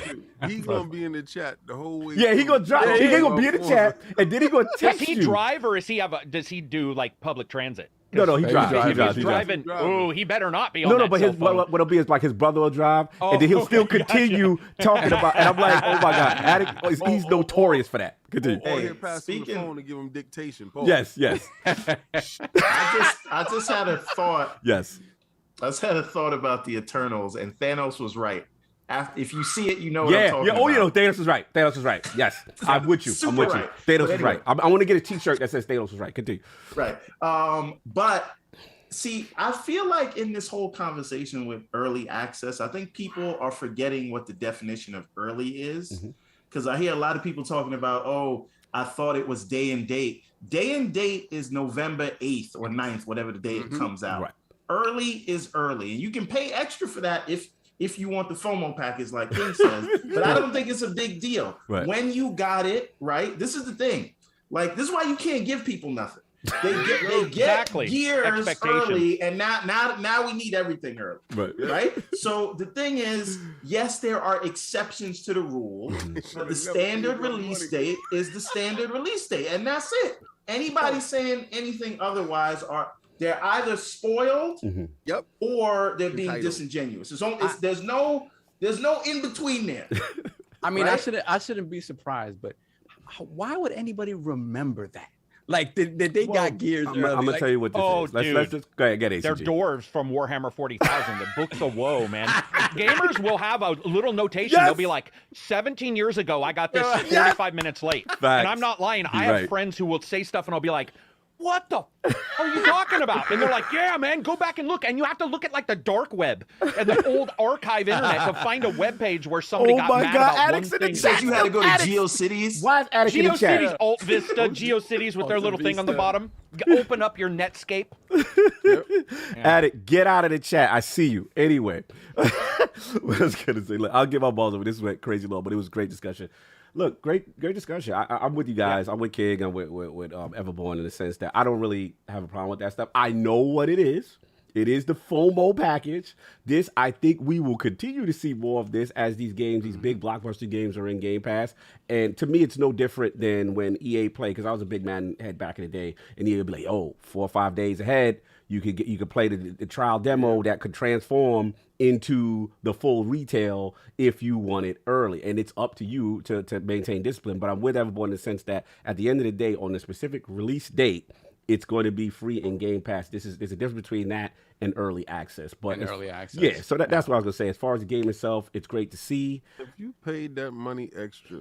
He's gonna be in the chat the whole way. Yeah, he gonna drop. He gonna be in the chat, and then he gonna text you. Does he drive or does he do like public transit? No, he drives. He's driving. Oh, he better not be on that but cell phone. what'll be is like his brother will drive, and then he'll still continue talking about. And I'm like, oh my god, Attic, he's notorious for that. Continue. Hey, pass him the phone and give him dictation. Yes. I just had a thought. Yes. I just had a thought about the Eternals, and Thanos was right. If you see it, you know what I'm talking about. Oh, you know, Thanos is right. Yes, I'm with you. I'm with you. Thanos is right. I want to get a T-shirt that says Thanos is right. Continue. Right. But see, I feel like in this whole conversation with early access, I think people are forgetting what the definition of early is. Because I hear a lot of people talking about, oh, I thought it was day and date. Day and date is November 8th or 9th, whatever the day it comes out. Right. Early is early. And you can pay extra for that if you want the FOMO package, like King says, but I don't think it's a big deal. Right. When you got it, right? This is the thing. Like, this is why you can't give people nothing. They get gears early, and now we need everything early. Right? So the thing is, yes, there are exceptions to the rule, but the standard release date is the standard release date, and that's it. Anybody saying anything otherwise they're either spoiled, or they're being disingenuous. There's no in between there. I mean, right? I shouldn't be surprised, but why would anybody remember that? Like, did they got gears? I'm gonna tell you what this is. Let's just go ahead, get ACG. They're dwarves from Warhammer 40,000. The Books of Woe, man. Gamers will have a little notation. They'll be like, 17 years ago, I got this 45 minutes late. Facts. And I'm not lying. I have friends who will say stuff, and I'll be like, what the are you talking about? And they're like, yeah, man, go back and look. And you have to look at like the dark web and the old archive internet to find a web page where somebody got mad about one thing. So you had to go to GeoCities? Why is Attic in the chat? GeoCities, Alt Vista, GeoCities with their little thing on the bottom. Open up your Netscape. Attic, get out of the chat. I see you. Anyway, what I was going to say, look, I'll give my balls over. This went crazy long, but it was a great discussion. Look, great discussion. I'm with you guys. I'm with King. I'm with Everborn in the sense that I don't really have a problem with that stuff. I know what it is. It is the FOMO package. This, I think we will continue to see more of this as these games, these big blockbuster games are in Game Pass. And to me, it's no different than when EA played, because I was a big man head back in the day, and EA would be like, oh, 4 or 5 days ahead, you could play the trial demo that could transform into the full retail if you want it early. And it's up to you to maintain discipline. But I'm with Everborn in the sense that at the end of the day, on the specific release date, it's going to be free in Game Pass. There's a difference between that and early access. Early access. Yeah, so that's what I was going to say. As far as the game itself, it's great to see. If you paid that money extra,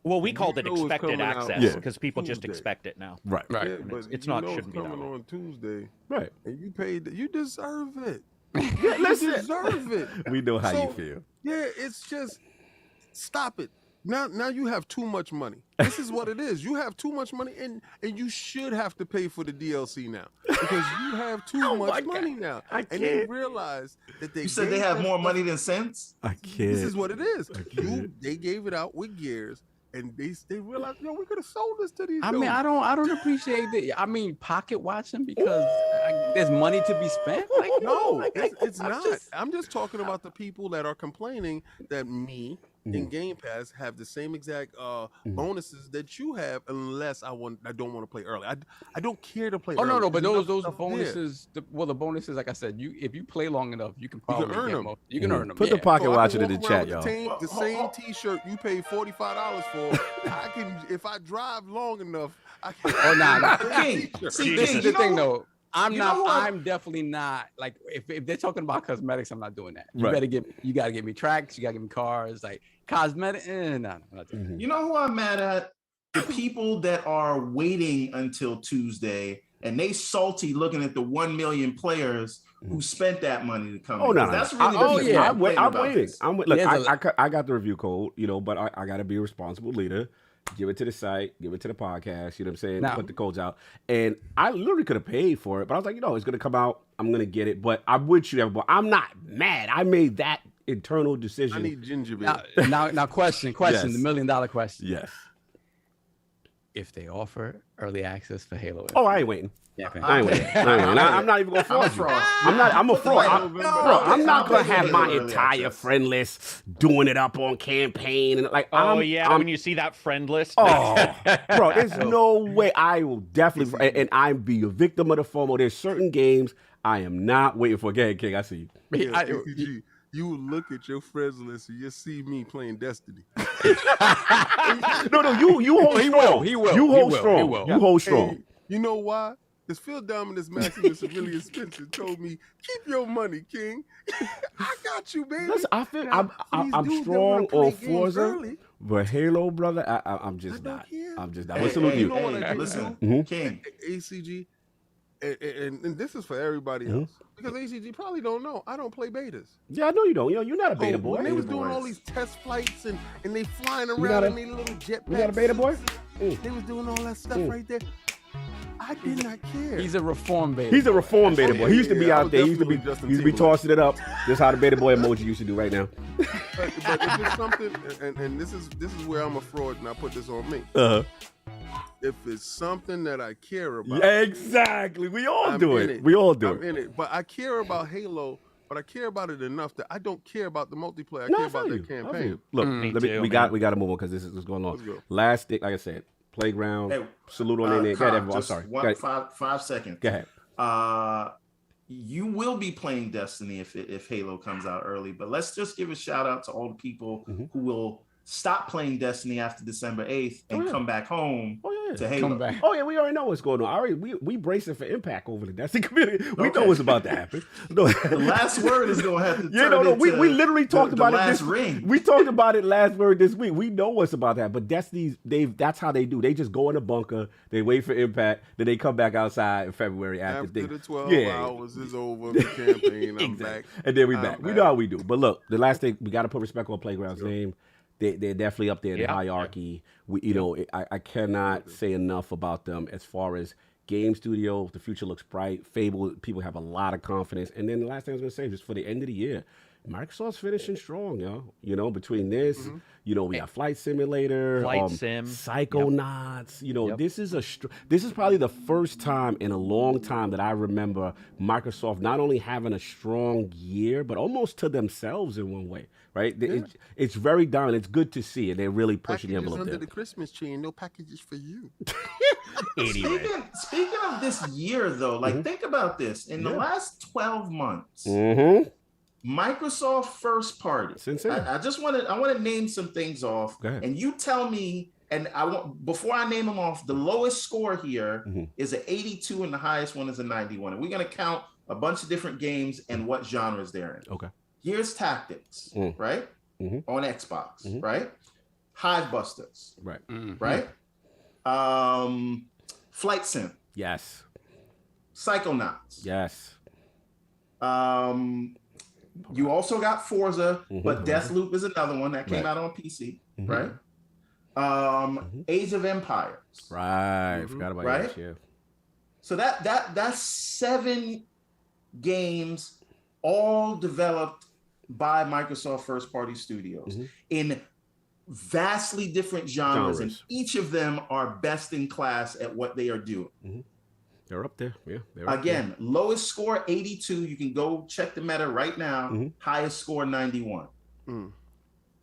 Well, we called it know it's expected coming out access Yeah. because people just Tuesday. expect it now. Right. Right. Yeah, And but it's you not know shouldn't be that coming way. on Tuesday, Right. and you paid. You deserve it. Yeah, You listen. deserve it. We know how you So, feel. Yeah, it's just stop it. Now you have too much money. This is what it is. You have too much money, and you should have to pay for the DLC now because you have too Oh my much God. money now. I And they can't. realize that they You said they gave have that more stuff- money than sense. I can't. This is what it is. I can't. They gave it out with gears, and they realized, we could have sold this to these. I mean, dudes. I don't appreciate the. I mean, pocket watching because there's money to be spent. Like No, like, it's I'm not. just- I'm just talking about the people that are complaining that me and Game Pass have the same exact bonuses that you have, unless I don't want to play early. I don't care to play. Oh no, early. no, but There's those enough stuff there. bonuses. The bonuses, like I said, if you play long enough, you can probably earn get them. more. You can earn them. Put the yeah. pocket So I watching can in the walk around chat, with y'all. The same T-shirt you pay $45 for. I can, if I drive long enough, I can. Oh nah. King, see, This King, is the you thing, know, though. I'm you not. know what? I'm definitely not. Like, if they're talking about cosmetics, I'm not doing that. You Right. gotta get me tracks. You gotta get me cars. Like cosmetic. No, I'm not doing that. You know who I'm mad at? The people that are waiting until Tuesday and they salty looking at the 1 million players who spent that money to come. Oh in. no, 'Cause no, that's no. really the thing I'm complaining about waiting. this. Look, There's I got the review code, but I got to be a responsible leader. Give it to the site, give it to the podcast. You know what I'm saying? Now- Put the codes out, and I literally could have paid for it, but I was like, it's gonna come out. I'm gonna get it, but I'm with you, everybody. I'm not mad. I made that internal decision. I need ginger beer. Now, question, Yes. the $1 million question. Yes. If they offer early access for Halo, Oh, I ain't waiting. yeah, I ain't waiting. I'm not even gonna fraud you. I'm a fraud. Bro, I'm not gonna have my entire friend list doing it up on campaign and like. Oh yeah, when you see that friend list. Oh, bro, there's no way. I will definitely, and I'm be a victim of the FOMO. There's certain games I am not waiting for. Go ahead, King. I see you. Yeah, ACG, you will look at your friends list and you see me playing Destiny. No, you hold strong. He will. You hold He will. strong. He will. You hold strong. And you know why? Because Phil Dominus Maximus and Aurelius Spencer told me, keep your money, King. I got you, baby. Listen, I feel Now, I'm for these dudes that strong wanna play on games Forza, early, but Halo, brother, I'm just don't not. care. I'm just not. Hey, What's salute hey, you? know what I do? listen, Mhm. King. ACG, and this is for everybody else, because ACG probably don't know. I don't play betas. Yeah, I know you don't. You're not a beta So boy. when they was doing all these test flights and they flying not around a- in these little jetpacks. you not a beta boy? They was doing all that stuff right there. I did not care. He's a reform baby. He's a reform beta boy. He used to be Yeah, I out was there. He used to be definitely Justin he used to be Timberlake. tossing it up. This is how the beta boy emoji used to do right now. but if it's something, and this is where I'm a fraud, and I put this on me. Uh-huh. If it's something that I care about, Exactly. We all I'm do in it. We all do I'm it. in it. But I care about Halo, but I care about it enough that I don't care about the multiplayer. I No, care I feel about the you. I feel campaign. you. Look, Me let me, too, we man. got to move on because this is what's going on. Let's go. Last thing, like I said, playground. Hey, salute on in there. Go ahead, Kyle, everyone. I'm just sorry. one- Go ahead. 5 seconds. Go ahead. You will be playing Destiny if Halo comes out early, but let's just give a shout out to all the people who will stop playing Destiny after December 8th and Oh, yeah. come back home Oh yeah. to Halo. Come back. Oh yeah, we already know what's going on. we bracing for impact over the Destiny community. We know Okay. what's about to happen. No. The last word is gonna have to Yeah, turn no. into We literally talked the about it. last ring. We talked about it last word this week. We know what's about that. But Destiny's that's how they do. They just go in a bunker. They wait for impact. Then they come back outside in February after After the 12 Yeah. hours is over, the campaign, I'm back. And then we I'm back. We back. know how we do. But look, the last thing we got to put respect on Playground's name. They're definitely up there in the hierarchy. I cannot say enough about them as far as game studio. The future looks bright. Fable, people have a lot of confidence. And then the last thing I was gonna say, just for the end of the year, Microsoft's finishing strong, yo. Between this, we got Flight Simulator, Flight Sim. Psychonauts. This is probably the first time in a long time that I remember Microsoft not only having a strong year, but almost to themselves in one way, right? It's very down. It's good to see it. They're really pushing the Packages envelope under there. the Christmas tree and no packages for you. Speaking of this year, though, think about this. In the last 12 months, Microsoft first party. It's insane. I want to name some things off, Go ahead. and you tell me. And before I name them off, the lowest score here is an 82, and the highest one is a 91. And we're gonna count a bunch of different games and what genres they're in. Okay. Gears Tactics, right? On Xbox, right? Hive Busters, Right. right? Flight Sim, Yes. Psychonauts. Yes. You also got Forza, but Deathloop is another one that came Right. out on PC, right? Age of Empires. Right. Forgot about Right? that. Yeah. So that's 7 games, all developed by Microsoft first party studios in vastly different genres, and each of them are best in class at what they are doing. They're up there. Yeah. They're up Again, lowest score 82. You can go check the meta right now. Highest score 91.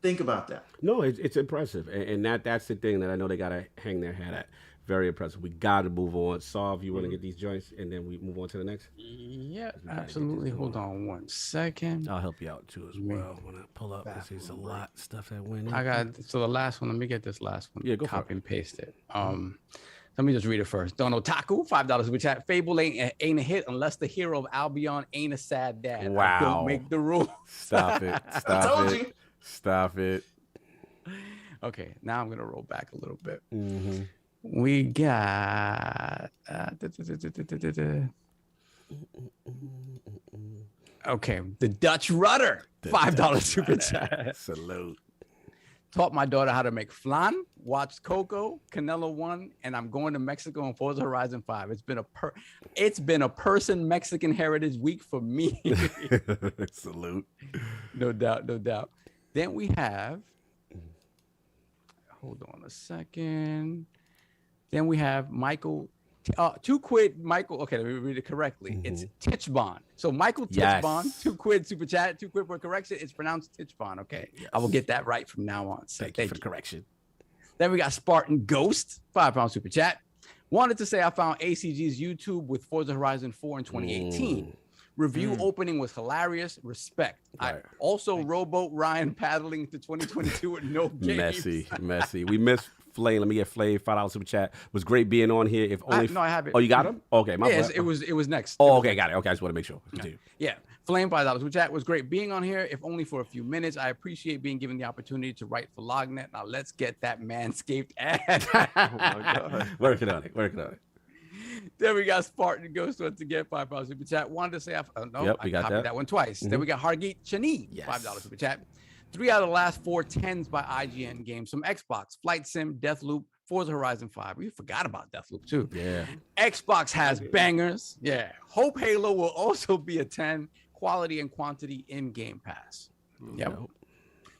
Think about that. No, it's impressive, and that's the thing that I know they gotta hang their hat at. Very impressive. We gotta move on. Solve. You want to get these joints, and then we move on to the next. Yeah, absolutely. Hold on 1 second. I'll help you out too as well when I pull up. There's a lot of stuff that went in. I got the last one. Let me get this last one. Yeah, go for Copy and paste it. Let me just read it first. Don Otaku, $5 super chat. Fable ain't a hit unless the hero of Albion ain't a sad dad. Wow. Don't make the rule. Stop it. Stop told it. you. Stop it. Okay, now I'm gonna roll back a little bit. We got okay, the Dutch Rudder, $5 super chat. Salute. Taught my daughter how to make flan, watched Coco, Canelo 1, and I'm going to Mexico and Forza Horizon 5. It's been a person Mexican heritage week for me. Salute. No doubt, no doubt. Then we have, hold on a second. Then we have Michael, $2 Michael. Okay, let me read it correctly. It's Titchbon. So Michael Titchbon, $2 super chat, $2 for correction. It's pronounced Titchbon. Okay, I will get that right from now on. So Thank you for the correction. Then we got Spartan Ghost, £5 super chat. Wanted to say I found ACG's YouTube with Forza Horizon 4 in 2018. Review opening was hilarious. Respect. Right. I also rowboat Ryan paddling to 2022 with no games. Messy. We missed Flay. Let me get Flay. $5 super chat. Was great being on here. If only. No, I have it. Oh, you got him? Okay, my bad. It was next. Oh, okay, got it. Okay, I just want to make sure. Continue. Yeah. Flame $5 super chat. Was great being on here, if only for a few minutes. I appreciate being given the opportunity to write for LogNet. Now let's get that manscaped ad. Oh my God. Working on it. Then we got Spartan Ghost once again, $5 super chat. Wanted to say, I copied that one twice. Then we got Hargeet Chani, $5 super chat. 3 out of the last 4 10s by IGN games. Some Xbox, Flight Sim, Deathloop, Forza Horizon 5. We forgot about Deathloop too. Yeah. Xbox has bangers. Yeah. Hope Halo will also be a 10. Quality and quantity in Game Pass. Yep.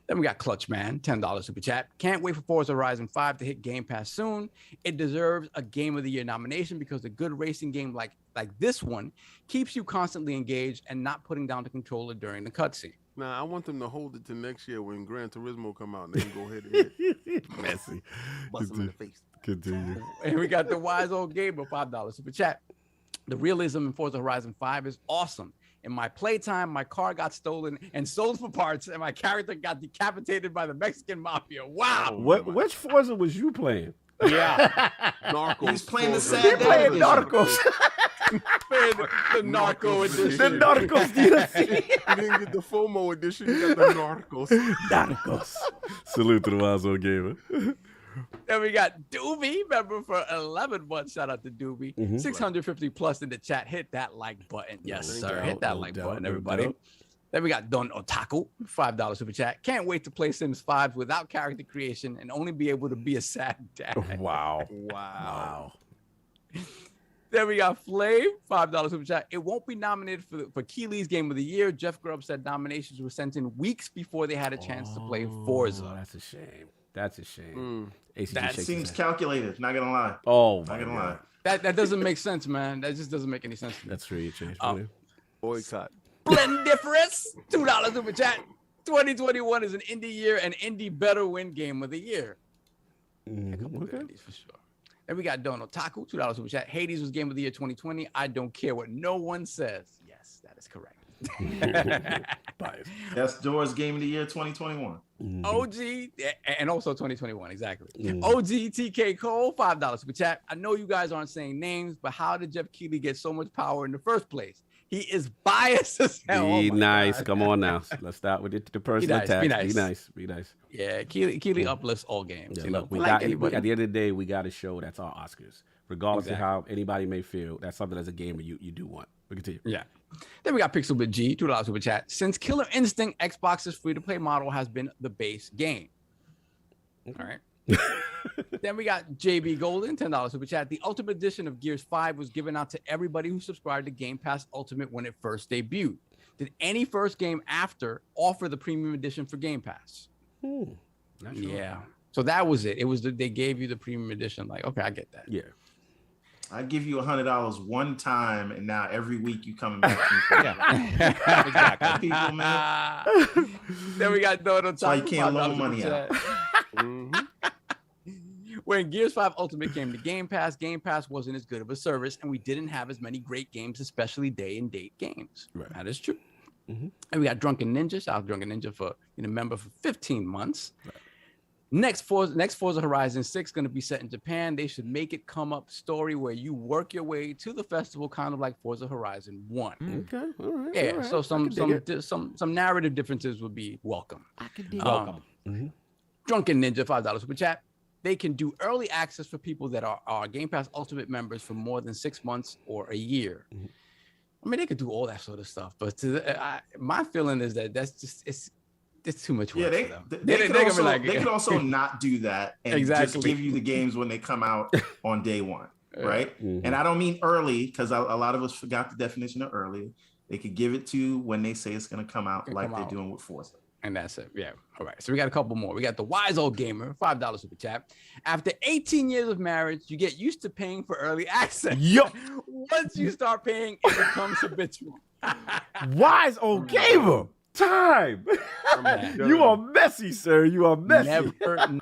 Then we got Clutch Man, $10 super chat. Can't wait for Forza Horizon 5 to hit Game Pass soon. It deserves a Game of the Year nomination because a good racing game like this one keeps you constantly engaged and not putting down the controller during the cutscene. Nah, I want them to hold it to next year when Gran Turismo come out and they can go ahead and hit. Messy. Bust them in the face. Continue. And we got the Wise Old Gamer, $5 super chat. The realism in Forza Horizon 5 is awesome. In my playtime, my car got stolen and sold for parts, and my character got decapitated by the Mexican mafia. Wow. Which Forza was you playing? Yeah. Narcos. He's playing the Forza. sad dad edition. Narcos. the Narco edition. The Narcos DLC. You didn't get the FOMO edition. You got the Narcos. Narcos. Salute to the Wise Old Gamer. Then we got Doobie, member for 11 months. Shout out to Doobie. 650 plus in the chat. Hit that like button. Yes, sir. Hit that like button, everybody. Then we got Don Otaku, $5 super chat. Can't wait to play Sims 5 without character creation and only be able to be a sad dad. Wow. Then we got Flame, $5 super chat. It won't be nominated for Keeley's Game of the Year. Jeff Grubb said nominations were sent in weeks before they had a chance to play Forza. That's a shame. That seems calculated. Not gonna lie. Oh, not gonna lie. That doesn't make sense, man. That just doesn't make any sense to me. That's true. You changed. Boycott. Splendiferous, $2 super chat. 2021 is an indie year, and indie better win Game of the Year. A couple of indies for sure. Then we got Don Otaku, $2 super chat. Hades was Game of the Year 2020. I don't care what no one says. Yes, that is correct. That's Doors Game of the Year 2021. OG and also 2021, exactly. OG TK Cole, $5 super chat. I know you guys aren't saying names, but how did Jeff Keighley get so much power in the first place? He is biased as hell. Be Oh my nice. God. Come on now. Let's start with the personal nice, attacks. be nice. Be nice. Be nice. Yeah, Keely uplifts all games. Yeah, You know, look, we like got anybody. at the end of the day, we got to show that's our Oscars, regardless Exactly. of how anybody may feel. That's something as a gamer you do want. We continue. Yeah. Then we got Pixelbit G, $2 super chat. Since Killer Instinct, Xbox's free-to-play model has been the base game. All right. Then we got JB Golden, $10 super chat. The Ultimate Edition of Gears 5 was given out to everybody who subscribed to Game Pass Ultimate when it first debuted. Did any first game after offer the premium edition for Game Pass? Not sure. Yeah. So that was it. It was they gave you the premium edition. Like, okay, I get that. Yeah. I give you $100 one time, and now every week you coming back to me. For Yeah. Exactly. People, man. Then we got Dodo That's why you Top, can't loan $5 money super out. chat. When Gears 5 Ultimate came to Game Pass wasn't as good of a service, and we didn't have as many great games, especially day and date games. Right. That is true. And we got Drunken Ninja. Shout out to Drunken Ninja for being a member for 15 months. Right. Next Forza Horizon 6 going to be set in Japan. They should make it come up story where you work your way to the festival, kind of like Forza Horizon 1. Okay. All right. Yeah, all right. so I can dig it. some narrative differences would be welcome. I can dig Um, Drunken Ninja, $5 super chat. They can do early access for people that are Game Pass Ultimate members for more than 6 months or a year. I mean, they could do all that sort of stuff, but my feeling is that that's just it's too much work Yeah, for them. they could also not do that and just Exactly. give you the games when they come out on day one, right? And I don't mean early, because a lot of us forgot the definition of early. They could give it to you when they say it's going to come out, like they're doing with Forza. And that's it. Yeah. All right. So we got a couple more. We got the Wise Old Gamer, $5 super chat. After 18 years of marriage, you get used to paying for early access. Yup. Once you start paying, it becomes habitual. Wise old gamer. Time. You are messy, sir. You are messy.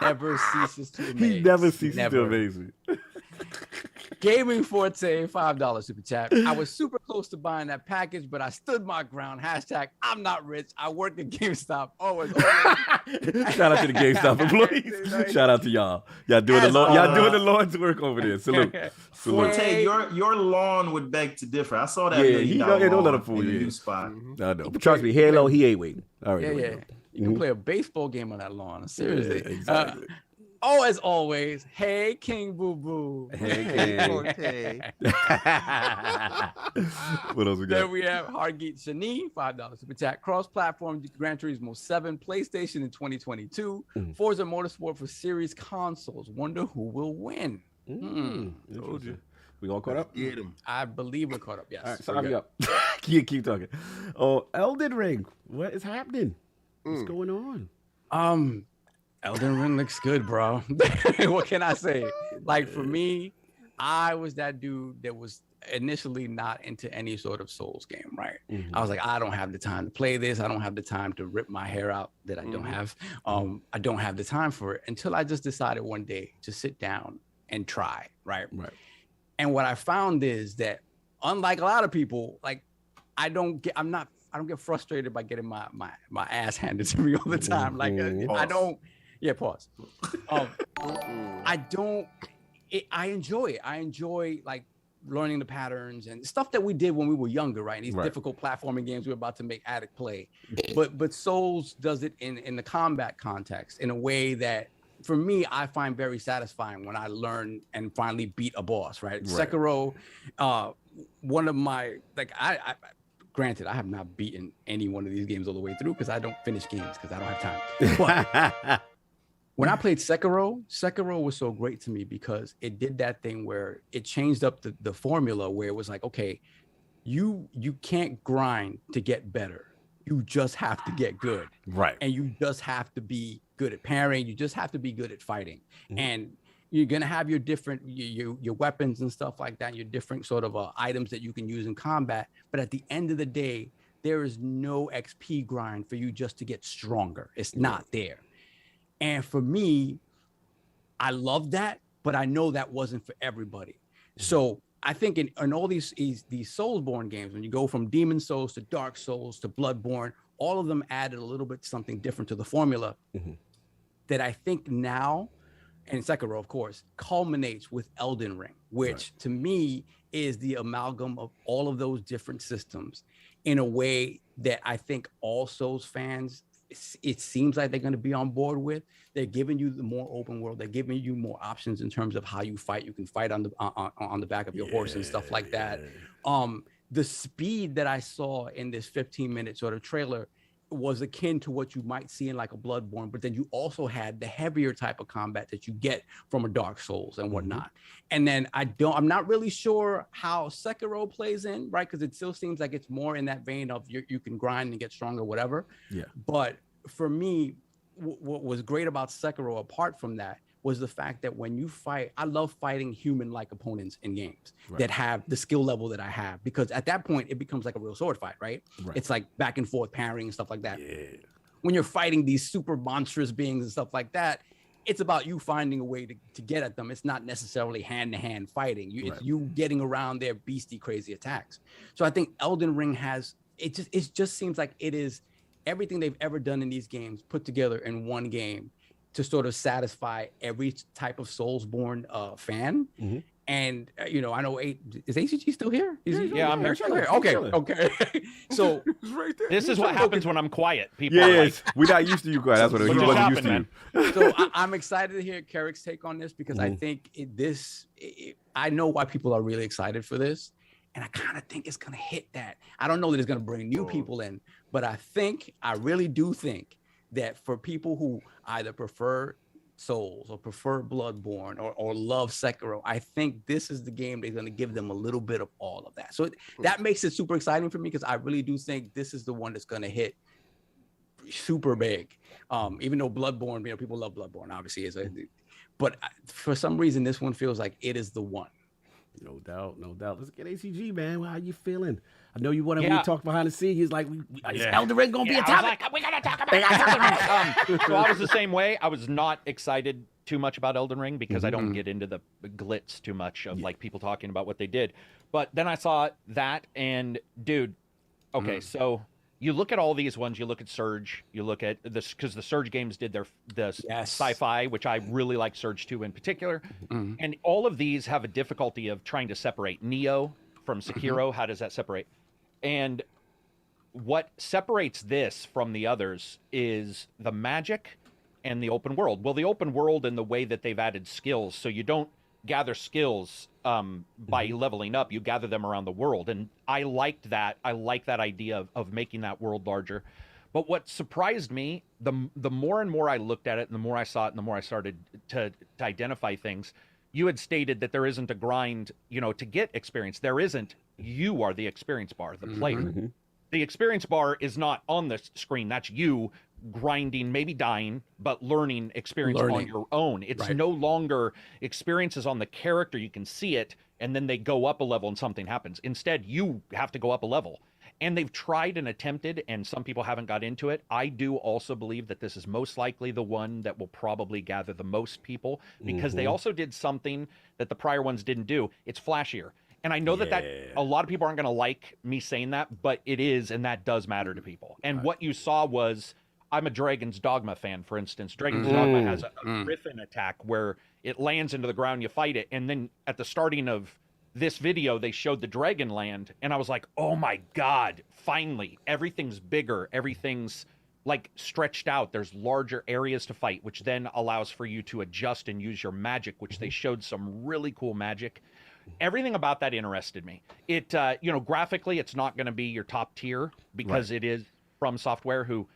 Never ceases to amaze. He never ceases to amaze me. Gaming Forte, $5 super chat. I was super close to buying that package, but I stood my ground. Hashtag, I'm not rich. I work at GameStop. Always. Shout out to the GameStop employees. Shout out to y'all. Y'all doing the Lord's work over there. Salute. Salute. Forte, your lawn would beg to differ. I saw that. Yeah, don't let him fool in the you. new spot. I know. But trust me, Halo, he ain't waiting. All right. Yeah. You can play a baseball game on that lawn. Seriously. Yeah, exactly. As always, hey, King Boo Boo. Hey. What else we got? Then we have Hargeet Shani, $5 super chat. Cross-platform Gran Turismo 7, PlayStation in 2022. Forza Motorsport for series consoles. Wonder who will win. Told you. We all caught up? Get him. I believe we're caught up. Yes. All right, so me up. keep talking. Oh, EldenRing. What is happening? What's going on? EldenRing looks good, bro. What can I say? Like, for me, I was that dude that was initially not into any sort of Souls game, right? I was like, I don't have the time to play this. I don't have the time to rip my hair out that I don't have. I don't have the time for it, until I just decided one day to sit down and try, right? And what I found is that, unlike a lot of people, like, I don't get frustrated by getting my ass handed to me all the time. Like, I don't. Yeah, pause. I enjoy it. I enjoy, like, learning the patterns and stuff that we did when we were younger, right? These difficult platforming games we're about to make Addict play. But Souls does it in the combat context in a way that, for me, I find very satisfying when I learn and finally beat a boss, right? Sekiro, one of my, like, I granted, I have not beaten any one of these games all the way through because I don't finish games because I don't have time. But when I played Sekiro was so great to me because it did that thing where it changed up the formula, where it was like, okay, you can't grind to get better. You just have to get good. Right. And you just have to be good at parrying. You just have to be good at fighting. And you're going to have your different, your weapons and stuff like that, your different sort of items that you can use in combat. But at the end of the day, there is no XP grind for you just to get stronger. It's not there. And for me, I love that, but I know that wasn't for everybody. So I think in all these Soulsborne games, when you go from Demon Souls to Dark Souls to Bloodborne, all of them added a little bit something different to the formula that I think now, and Sekiro, of course, culminates with Elden Ring, which to me is the amalgam of all of those different systems in a way that I think all Souls fans, it seems like they're going to be on board with. They're giving you the more open world. They're giving you more options in terms of how you fight. You can fight on the back of your horse and stuff like that. The speed that I saw in this 15-minute sort of trailer was akin to what you might see in like a Bloodborne, but then you also had the heavier type of combat that you get from a Dark Souls and whatnot. And then I'm not really sure how Sekiro plays in, right? Because it still seems like it's more in that vein of you can grind and get stronger, whatever. Yeah. But for me, what was great about Sekiro, apart from that, was the fact that when you fight, I love fighting human-like opponents in games that have the skill level that I have, because at that point it becomes like a real sword fight, right? It's like back and forth parrying and stuff like that. When you're fighting these super monstrous beings and stuff like that, it's about you finding a way to get at them. It's not necessarily hand-to-hand fighting. It's you getting around their beastie crazy attacks. So I think Elden Ring it just seems like it is everything they've ever done in these games put together in one game, to sort of satisfy every type of Soulsborne fan. And I know is ACG still here? Yeah, I'm here. Okay. So this is what happens when I'm quiet. People we're not used to you quiet. That's what he wasn't used to. So I'm excited to hear Carrick's take on this, because I think I know why people are really excited for this. And I kind of think it's going to hit that. I don't know that it's going to bring new people in, but I really do think that for people who either prefer Souls or prefer Bloodborne or love Sekiro, I think this is the game that's going to give them a little bit of all of that. So that makes it super exciting for me, because I really do think this is the one that's going to hit super big. Even though Bloodborne, people love Bloodborne, obviously, but for some reason, this one feels like it is the one. No doubt. Let's get ACG, man. How you feeling? I know you wanted when we talked behind the scenes. He's like, is Elden Ring gonna be a topic? We gotta talk about Elden Ring. So I was the same way. I was not excited too much about Elden Ring, because I don't get into the glitz too much of like people talking about what they did. But then I saw that, and dude, so you look at all these ones. You look at Surge. You look at this, because the Surge games did the sci-fi, which I really like Surge 2 in particular. And all of these have a difficulty of trying to separate Neo from Sekiro. How does that separate? And what separates this from the others is the magic and the open world. Well, the open world and the way that they've added skills, so you don't gather skills by leveling up, you gather them around the world. And I liked that. I like that idea of making that world larger. But what surprised me, the more and more I looked at it, and the more I saw it, and the more I started to identify things, you had stated that there isn't a grind, to get experience. There isn't. You are the experience bar, the player. The experience bar is not on the screen. That's you grinding, maybe dying, but learning experience on your own. It's no longer experiences on the character. You can see it, and then they go up a level and something happens. Instead, you have to go up a level. And they've tried and attempted, and some people haven't got into it. I do also believe that this is most likely the one that will probably gather the most people, because they also did something that the prior ones didn't do. It's flashier. And I know that a lot of people aren't going to like me saying that, but it is, and that does matter to people. And what you saw was, I'm a Dragon's Dogma fan, for instance. Dragon's Dogma has a griffin attack where it lands into the ground, you fight it, and then at the starting of this video, they showed the dragon land, and I was like, oh my God, finally, everything's bigger, everything's like stretched out. There's larger areas to fight, which then allows for you to adjust and use your magic, which they showed some really cool magic. Everything about that interested me. It, graphically, it's not going to be your top tier, because it is From Software, who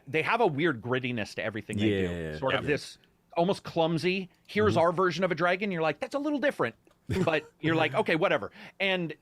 they have a weird grittiness to everything they do. Sort of this almost clumsy. Here's our version of a dragon. You're like, that's a little different. But you're like, okay, whatever. And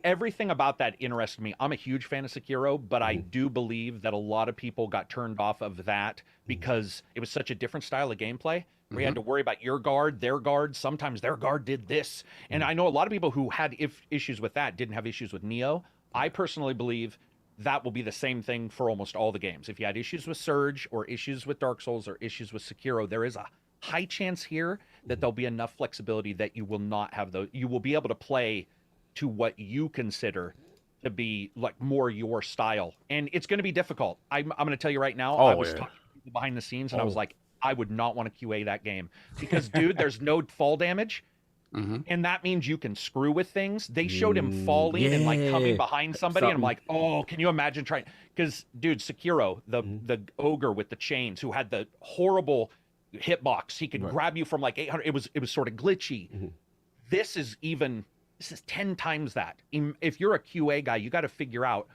everything about that interested me. I'm a huge fan of Sekiro, but I do believe that a lot of people got turned off of that because it was such a different style of gameplay. We had to worry about your guard, their guard. Sometimes their guard did this. And I know a lot of people who had issues with that didn't have issues with Neo. I personally believe that will be the same thing for almost all the games. If you had issues with Surge or issues with Dark Souls or issues with Sekiro, there is a high chance here that there'll be enough flexibility that you will not have those. You will be able to play to what you consider to be like more your style. And it's going to be difficult. I'm going to tell you right now, I was talking to people behind the scenes and I was like, I would not want to QA that game because, dude, there's no fall damage. And that means you can screw with things. They showed him falling and like coming behind somebody, and I'm like, oh, can you imagine trying? Because, dude, Sekiro, the ogre with the chains, who had the horrible hitbox, he could grab you from like 800. It was sort of glitchy. This is 10 times that. If you're a QA guy, you got to figure out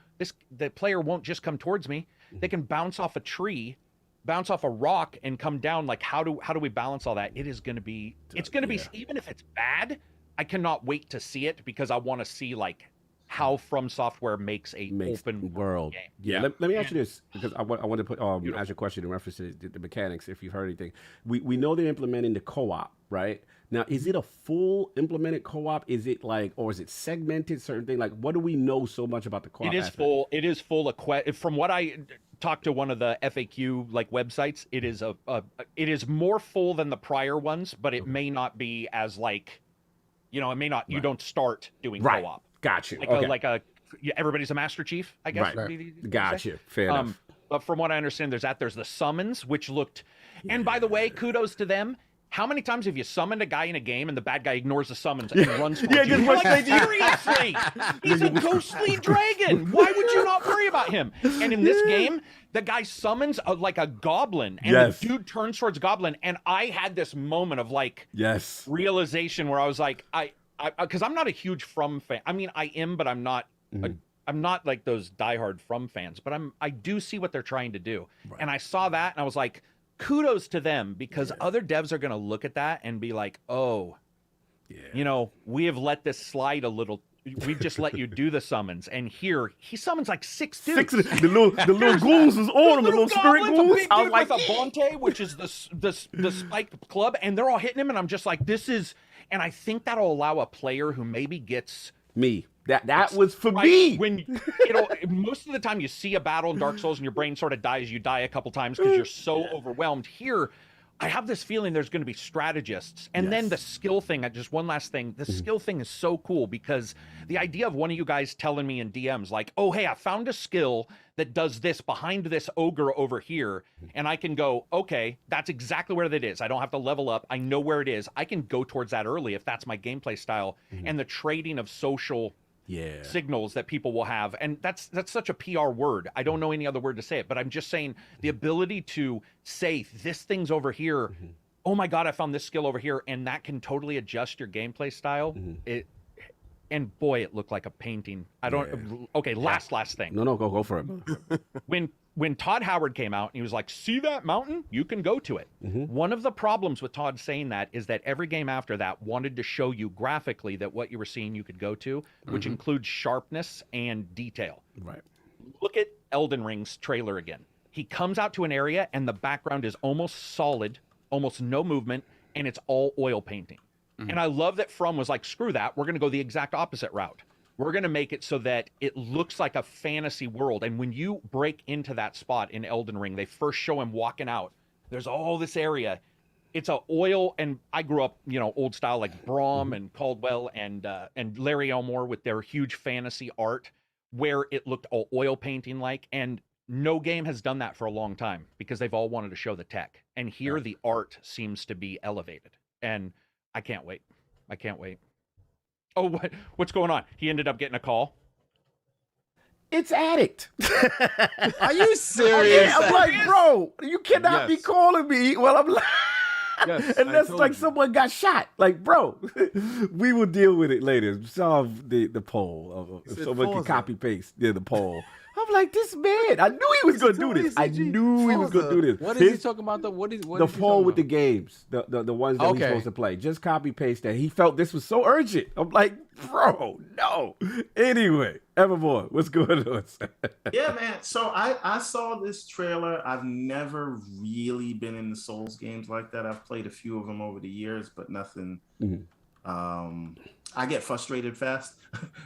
the player won't just come towards me. They can bounce off a tree, bounce off a rock, and come down. Like, how do we balance all that? It is going to be, it's going to be, even if it's bad, I cannot wait to see it because I want to see like how From Software makes open world game. Yeah. Let me ask you this, because I want to put ask you a question in reference to the mechanics. If you've heard anything, we know they're implementing the co-op, right? Now, is it a full implemented co-op? Is it like, or is it segmented? Certain thing, like, what do we know so much about the co-op? It is full. It is full. From what I talked to one of the FAQ like websites, it is it is more full than the prior ones, but it may not be as like, it may not. You don't start doing co-op. Got you. Like everybody's a Master Chief, I guess. Got you. Fair enough. But from what I understand, there's the summons, which looked. And by the way, kudos to them. How many times have you summoned a guy in a game and the bad guy ignores the summons and runs towards you? You're like, seriously, he's a ghostly dragon. Why would you not worry about him? And in this game, the guy summons like a goblin, and the dude turns towards goblin, and I had this moment of like realization where I was like, because I'm not a huge From fan. I mean, I am, but I'm not. I'm not like those diehard From fans, but I do see what they're trying to do, and I saw that, and I was like, kudos to them, because other devs are going to look at that and be like, oh, we have let this slide a little. We've just let you do the summons. And here, he summons like 6 dudes. The little goons was on him, the little spirit goons. I was like, with a Bonte, which is the spiked club, and they're all hitting him. And I'm just like, this is, and I think that'll allow a player who maybe gets me. That was for me. When most of the time you see a battle in Dark Souls and your brain sort of dies, you die a couple times because you're so overwhelmed. Here, I have this feeling there's going to be strategists. And then the skill thing, just one last thing, the skill thing is so cool, because the idea of one of you guys telling me in DMs like, oh, hey, I found a skill that does this behind this ogre over here, and I can go, okay, that's exactly where that is. I don't have to level up. I know where it is. I can go towards that early if that's my gameplay style. And the trading of social signals that people will have, and that's such a PR word. I don't know any other word to say it, but I'm just saying the ability to say this thing's over here. Oh my god, I found this skill over here, and that can totally adjust your gameplay style. And boy, it looked like a painting. I don't. Okay, last thing. No, go for it. When Todd Howard came out and he was like, see that mountain? You can go to it. One of the problems with Todd saying that is that every game after that wanted to show you graphically that what you were seeing you could go to, which includes sharpness and detail. Right. Look at Elden Ring's trailer again. He comes out to an area and the background is almost solid, almost no movement, and it's all oil painting. And I love that From was like, screw that. We're going to go the exact opposite route. We're going to make it so that it looks like a fantasy world. And when you break into that spot in Elden Ring, they first show him walking out. There's all this area. It's a oil, and I grew up, old style like Braum and Caldwell and Larry Elmore with their huge fantasy art, where it looked all oil painting like. And no game has done that for a long time because they've all wanted to show the tech. And here the art seems to be elevated. And I can't wait. I can't wait. Oh, what's going on? He ended up getting a call. It's Addict. Are you serious? I'm like, bro, you cannot be calling me while I'm like, unless like someone got shot. Like, bro, we will deal with it later. Solve the poll. Someone can copy paste the poll. I'm like, this man, I knew he was going to do this. I knew he was going to do this. What is he talking about? The poll with the games, the ones that he's supposed to play. Just copy paste that. He felt this was so urgent. I'm like, bro, no. Anyway, Everborn, what's going on? Yeah, man. So I saw this trailer. I've never really been in the Souls games like that. I've played a few of them over the years, but nothing. I get frustrated fast.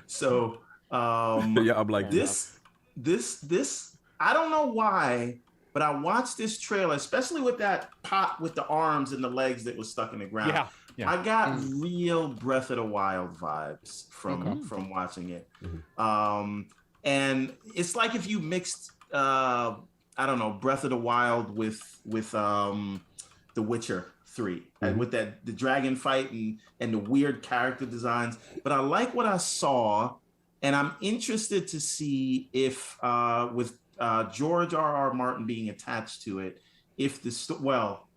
So I'm like this I don't know why, but I watched this trailer, especially with that pot with the arms and the legs that was stuck in the ground. I got real Breath of the Wild vibes from watching it. And it's like if you mixed I don't know, Breath of the Wild with The Witcher 3, and with the dragon fight and the weird character designs. But I like what I saw, and I'm interested to see if with George R.R. Martin being attached to it, if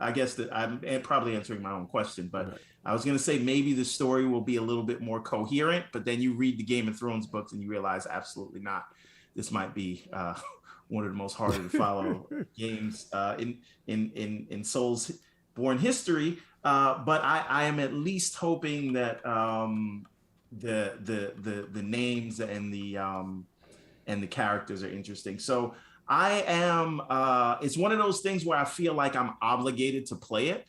I guess that I'm probably answering my own question, but I was going to say maybe the story will be a little bit more coherent, but then you read the Game of Thrones books and you realize absolutely not. This might be one of the most harder to follow games in Soulsborne history. But I am at least hoping that the names and the characters are interesting. So I am. It's one of those things where I feel like I'm obligated to play it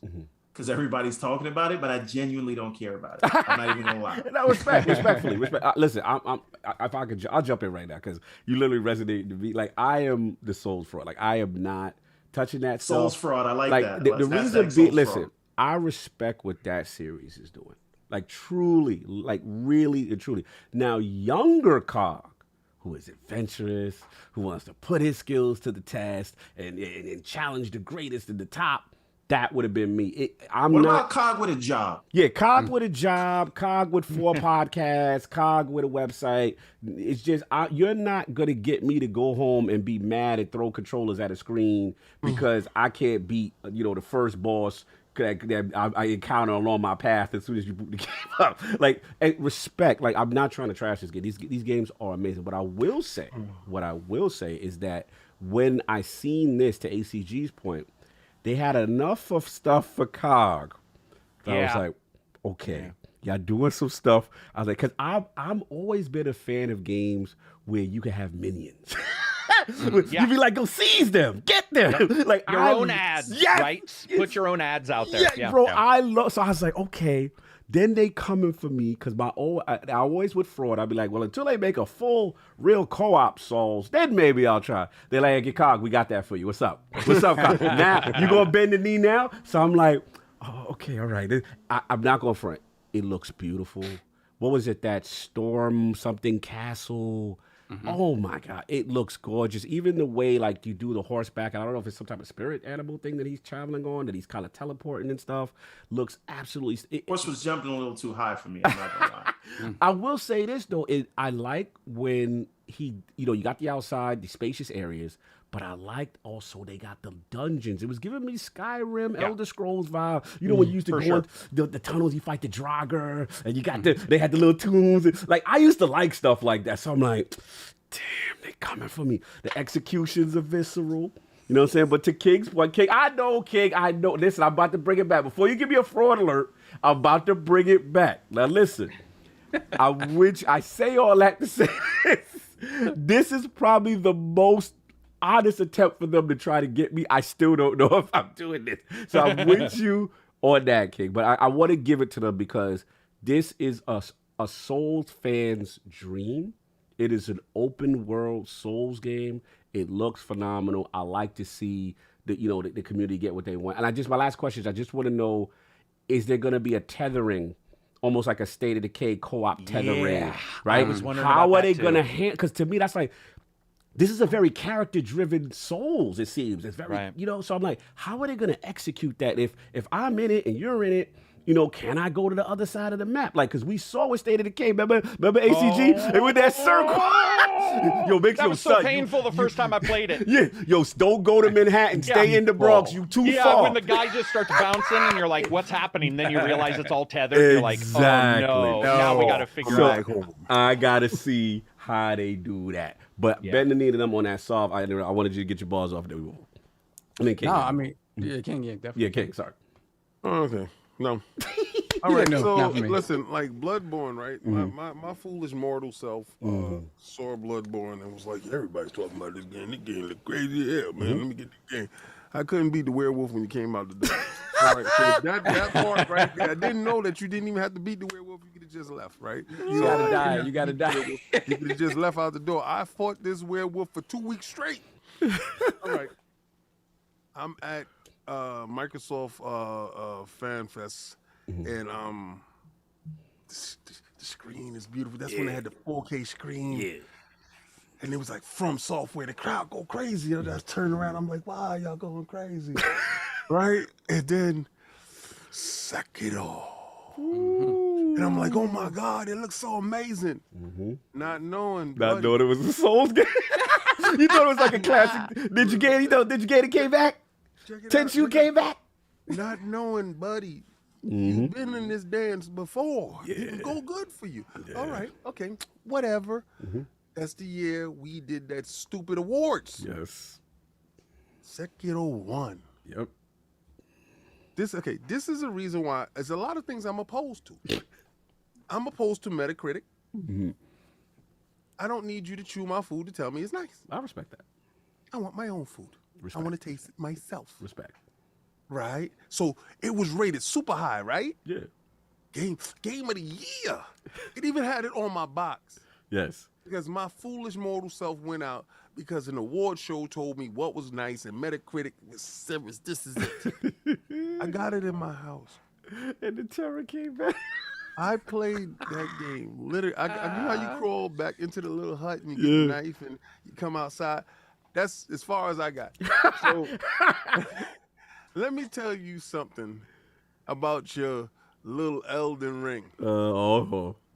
because everybody's talking about it, but I genuinely don't care about it. I'm not even gonna lie. No, respectfully. Listen, if I could, I'll jump in right now because you literally resonate to me. Like I am the Souls fraud. Like I am not touching that Souls stuff. fraud. I like that. The reason being, listen, I respect what that series is doing. Like truly, like really and truly. Now, younger Cog, who is adventurous, who wants to put his skills to the test and challenge the greatest at the top, that would have been me. What about Cog with a job? Yeah, Cog with a job, Cog with 4 podcasts, Cog with a website. It's just, you're not going to get me to go home and be mad and throw controllers at a screen because I can't beat, the first boss that I encounter along my path as soon as you boot the game up. Like, respect. Like, I'm not trying to trash this game. These games are amazing. What I will say is that when I seen this, to ACG's point, they had enough of stuff for Cog. So I was like, okay, y'all doing some stuff. I was like, because I'm always been a fan of games where you can have minions. You be like, go seize them, get them. Like your own ads, right? Put your own ads out there. Yeah, bro. Yeah. So I was like, okay. Then they coming for me because I always with fraud. I'd be like, well, until they make a full, real co-op Souls, then maybe I'll try. They're like, hey, Cog, we got that for you. What's up? What's up, Cog? Now you gonna bend the knee now? So I'm like, oh, okay, all right. I'm not gonna front. It looks beautiful. What was it? That Storm something castle. Oh my God, it looks gorgeous. Even the way like you do the horseback, I don't know if it's some type of spirit animal thing that he's traveling on, that he's kind of teleporting and stuff, looks absolutely... Horse was jumping a little too high for me, I'm not gonna lie. I will say this though, I like when he, you got the outside, the spacious areas, but I liked also they got the dungeons. It was giving me Skyrim, Elder Scrolls vibe. When you used to go in the tunnels, you fight the Draugr, and you got they had the little tombs. Like I used to like stuff like that. So I'm like, damn, they coming for me. The executions are visceral. You know what I'm saying? But to King's point, King, I know. Listen, I'm about to bring it back. Before you give me a fraud alert, I'm about to bring it back. Now listen, I say all that to say this. This is probably the most honest attempt for them to try to get me. I still don't know if I'm doing this. So I'm with you on that, King. But I want to give it to them because this is a Souls fan's dream. It is an open world Souls game. It looks phenomenal. I like to see the community get what they want. And my last question is I just want to know, is there going to be a tethering, almost like a State of Decay co-op tethering, right? I was wondering how are they going to handle? Because to me, that's like, this is a very character-driven Souls, it seems. It's very, so I'm like, how are they going to execute that? If I'm in it and you're in it, can I go to the other side of the map? Like, because we saw with State of Decay, remember ACG? And with that circle. That was so painful the first time I played it. Yeah, don't go to Manhattan. Stay in the Bronx. You too far. Yeah, when the guy just starts bouncing and you're like, what's happening? Then you realize it's all tethered. You're like, oh no. Now we got to figure out. I got to see how they do that. But Ben and them on that solve, I wanted you to get your balls off. King. King, definitely. Yeah, King, sorry. Oh, okay. No. All right, listen, like Bloodborne, right? My foolish mortal self saw Bloodborne and was like, everybody's talking about this game. This game look crazy as hell, man. Let me get the game. I couldn't beat the werewolf when you came out the door. All right, so that part right there, I didn't know that you didn't even have to beat the werewolf. You could have just left, right? You gotta die. You gotta die. You could have just left out the door. I fought this werewolf for 2 weeks straight. All right. I'm at Microsoft Fan Fest, and the screen is beautiful. That's when they had the 4K screen. Yeah. And it was like From Software. The crowd go crazy. I just turned around. I'm like, wow, y'all going crazy. right? And then Sekiro. And I'm like, oh my God, it looks so amazing. Not knowing. Not knowing it was a Souls game. You thought it was like a classic. Did you get it came back? Tenchu came back. Not knowing, buddy. You've been in this dance before. It would go good for you. All right, okay, whatever. That's the year we did that stupid awards. Yes. Sekiro won. Yep. This is a reason why there's a lot of things I'm opposed to. I'm opposed to Metacritic. I don't need you to chew my food to tell me it's nice. I respect that. I want my own food. Respect. I want to taste it myself. Respect. Right? So it was rated super high, right? Yeah. Game of the year. It even had it on my box. Yes. Because my foolish mortal self went out because an award show told me what was nice and Metacritic was this is it. I got it in my house. And the terror came back. I played that game. Literally, I you know how you crawl back into the little hut and you get a knife and you come outside? That's as far as I got. So let me tell you something about your little Elden Ring.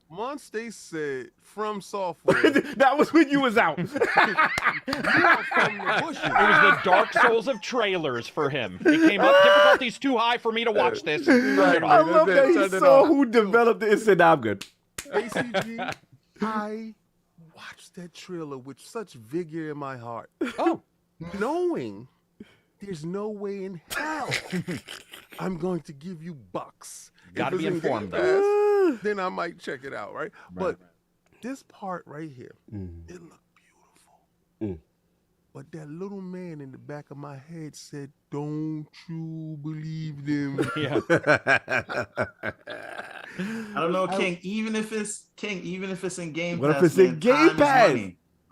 Once they said From Software. That was when you was out. You are from the bushes. It was the Dark Souls of trailers for him. It came up difficulties too high for me to watch this. I love that he saw who developed it and said, "I'm good." ACG, I watched that trailer with such vigor in my heart. Knowing there's no way in hell I'm going to give you bucks. Gotta be informed, though. Then I might check it out, right? But this part right here, it looked beautiful. But that little man in the back of my head said, "Don't you believe them?" Yeah. I don't know, King. Even if it's in Game Pass. What if it's in Game Pass?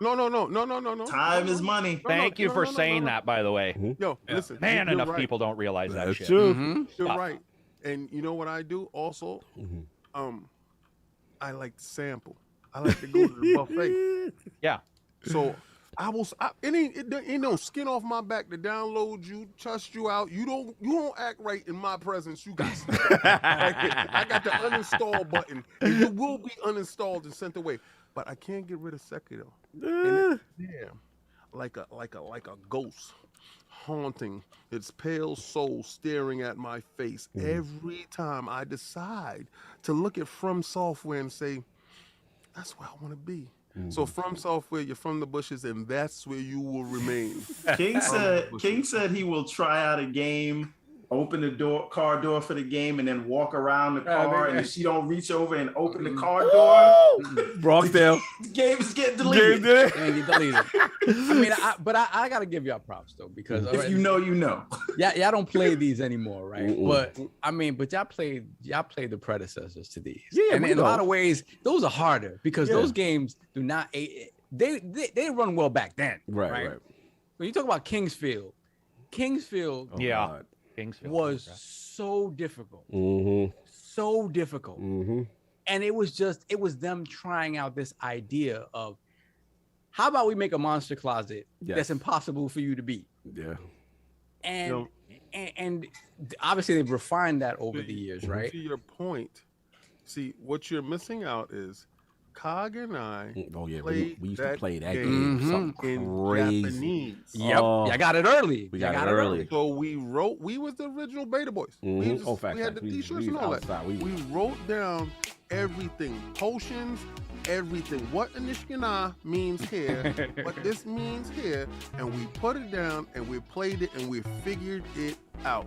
No. Time is money. Thank you for saying that, by the way. Yo, listen. Man, you're enough right. people don't realize that That's shit. true. You're right. And you know what I do also? I like to sample. I like to go to the buffet. Yeah. So it ain't no skin off my back to download you, trust you out. You don't act right in my presence. You got I got the uninstall button, and you will be uninstalled and sent away. But I can't get rid of Sekiro. And it's like a ghost haunting its pale soul staring at my face every time I decide to look at From Software and say, that's where I want to be. So From Software, you're from the bushes, and that's where you will remain. King said he will try out a game, open the car door for the game, and then walk around the car, and if she don't reach over and open the car door, Brockdale. the game is getting deleted. And you delete it. I mean, I gotta give y'all props though, because If you know, you know. y'all don't play these anymore, right? But I mean, y'all played the predecessors to these. Yeah, and we in a know. lot of ways, those are harder because those games do not they run well back then. Right. When you talk about Kingsfield, Yeah. Kingsfield was so difficult. So difficult. And it was them trying out this idea of, how about we make a monster closet that's impossible for you to beat? Yeah. And and obviously they've refined that over the years, right? To your point, see, what you're missing out is Cog and I we used to play that game game. Something in crazy. Japanese. Yep. I got it early. We got it early. So we was the original Beta Boys. We had the t-shirts and all that. We wrote down everything, potions, everything. What Inishkina means here, what this means here, and we put it down and we played it and we figured it out.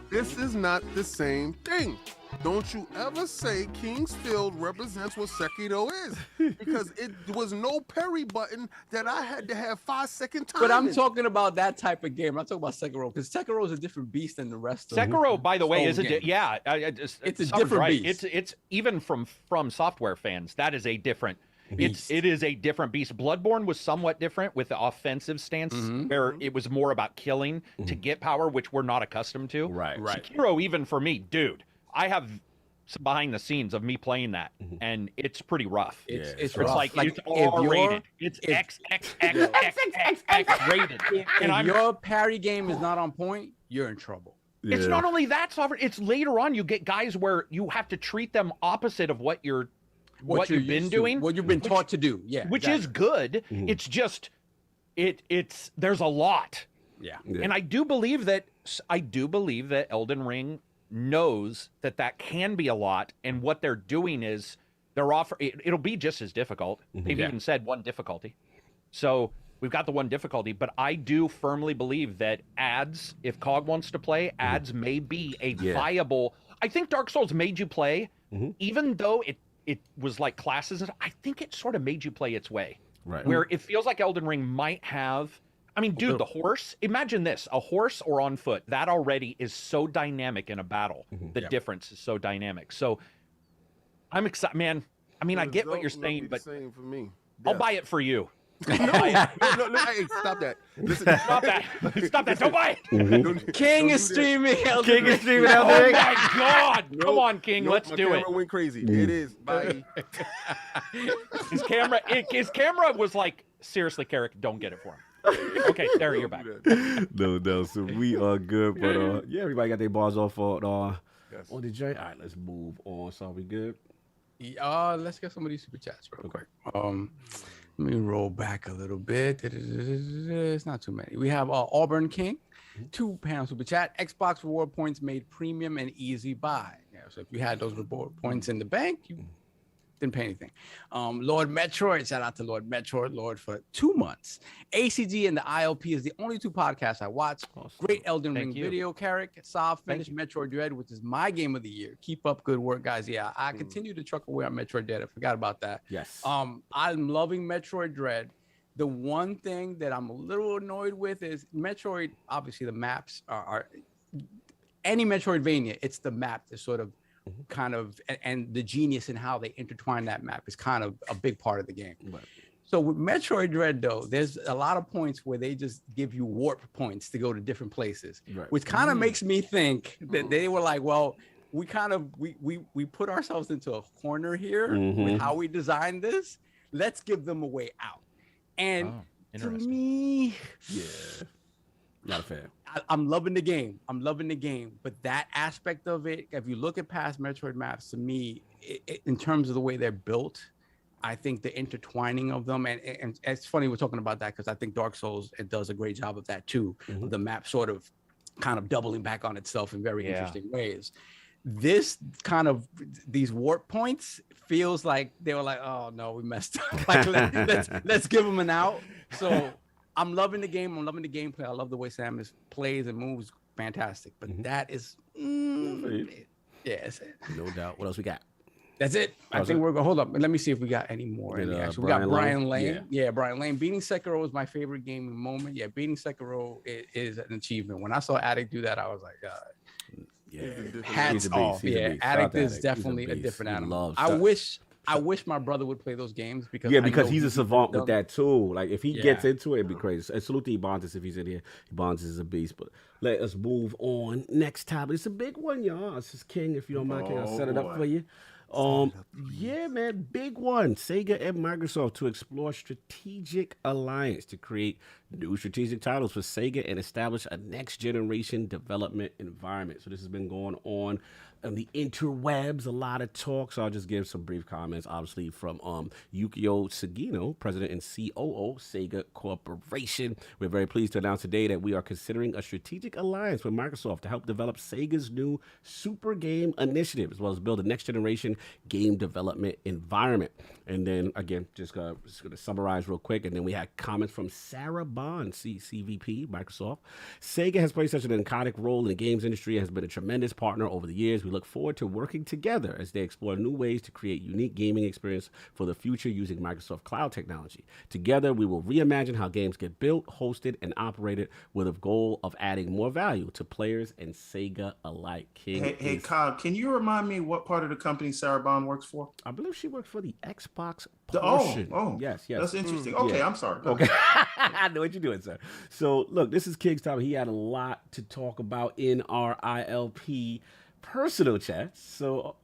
This is not the same thing. Don't you ever say Kingsfield represents what Sekiro is, because it was no parry button that I had to have 5-second time. But I'm talking about that type of game. I'm not talking about Sekiro, because Sekiro is a different beast than the rest of Sekiro, by the way, is Souls games. it's a different beast. It's even from software fans. That is a different. It is a different beast. Bloodborne was somewhat different with the offensive stance, where it was more about killing to get power, which we're not accustomed to. Right. Sekiro, even for me, dude, I have some behind the scenes of me playing that, and it's pretty rough. It's rough. like it's R rated. It's X rated. If your parry game is not on point, you're in trouble. It's not only that, Sovereign. It's later on you get guys where you have to treat them opposite of what you've been doing, what you've been taught to do. Yeah, which is good. It's just it's there's a lot. Yeah. And I do believe that Elden Ring knows that can be a lot, and what they're doing is it'll be just as difficult. They've even said one difficulty. So we've got the one difficulty, but I do firmly believe that ads, if COG wants to play, ads may be a viable. I think Dark Souls made you play, even though it was like classes. I think it sort of made you play its way. Right. Where it feels like Elden Ring might have. I mean, dude, the horse, imagine this, a horse or on foot, that already is so dynamic in a battle. The difference is so dynamic. So I'm excited, man. I mean, I get what you're saying, but same for me. I'll buy it for you. No, hey, stop that. Listen, Stop that. Stop that. Don't buy it. King is streaming. King is streaming Oh Elden Ring. my God. Come on, King. Let's my do camera it. went crazy. It is. Bye. His camera was like, seriously, Carrick, don't get it for him. Okay, there you're back. No, so we are good, but everybody got their bars off on the joint. All right, let's move on. So we good? Let's get some of these super chats real quick. Let me roll back a little bit. It's not too many. We have Auburn King, 2 pound super chat. Xbox reward points made premium and easy buy. Yeah, so if you had those reward points in the bank, you didn't pay anything. Lord Metroid, shout out to Lord Metroid, Lord for 2 months. ACG and the ILP is the only 2 podcasts I watch. Awesome. Great Elden Ring video, Carrick. Saw finished Metroid Dread, which is my game of the year. Keep up good work, guys. Yeah, I continue to truck away on Metroid Dread. I forgot about that. Yes. I'm loving Metroid Dread. The one thing that I'm a little annoyed with is Metroid, obviously the maps are any Metroidvania, it's the map that sort of kind of, and the genius in how they intertwine that map is kind of a big part of the game. Right. So with Metroid Dread, though, there's a lot of points where they just give you warp points to go to different places, which kind of makes me think that they were like, well, we kind of we put ourselves into a corner here with how we designed this. Let's give them a way out. And to me, not a fan. I'm loving the game. But that aspect of it, if you look at past Metroid maps, to me, in terms of the way they're built, I think the intertwining of them, and it's funny we're talking about that because I think Dark Souls, it does a great job of that too. The map sort of kind of doubling back on itself in very interesting ways. This kind of, these warp points feels like they were like, oh no, we messed up. Like, let's give them an out. So I'm loving the game. I'm loving the gameplay. I love the way Samus plays and moves. Fantastic. But that is, no doubt. What else we got? That's it. I think we're going to hold up. Let me see if we got any more. We got Brian Lane. Yeah, Brian Lane. Beating Sekiro was my favorite game in the moment. Yeah, beating Sekiro is an achievement. When I saw Addict do that, I was like, hats off. Yeah, Addict is definitely a different animal. I wish my brother would play those games because he's a savant with that too. Like if he gets into it, it'd be crazy. And salute to Ebontis if he's in here. Ebontis is a beast. But let us move on. Next topic. It's a big one, y'all. This is King. If you don't mind, I'll set it up for you. Yeah, man, big one. Sega and Microsoft to explore strategic alliance to create new strategic titles for Sega and establish a next generation development environment. So this has been going on the interwebs, a lot of talk. So I'll just give some brief comments, obviously, from Yukio Sugino, president and COO, Sega Corporation. We're very pleased to announce today that we are considering a strategic alliance with Microsoft to help develop Sega's new Super Game Initiative, as well as build a next generation game development environment. And then, again, just going to summarize real quick. And then we had comments from Sarah Bond, CVP, Microsoft. Sega has played such an iconic role in the games industry and has been a tremendous partner over the years. We look forward to working together as they explore new ways to create unique gaming experience for the future using Microsoft Cloud technology. Together, we will reimagine how games get built, hosted, and operated with a goal of adding more value to players and Sega alike. Hey, Kyle, can you remind me what part of the company Sarah Bond works for? I believe she works for the Xbox portion. Yes. That's interesting. Okay, I'm sorry. Okay. I know what you're doing, sir. So, look, this is King's topic. He had a lot to talk about in our ILP personal chats. So,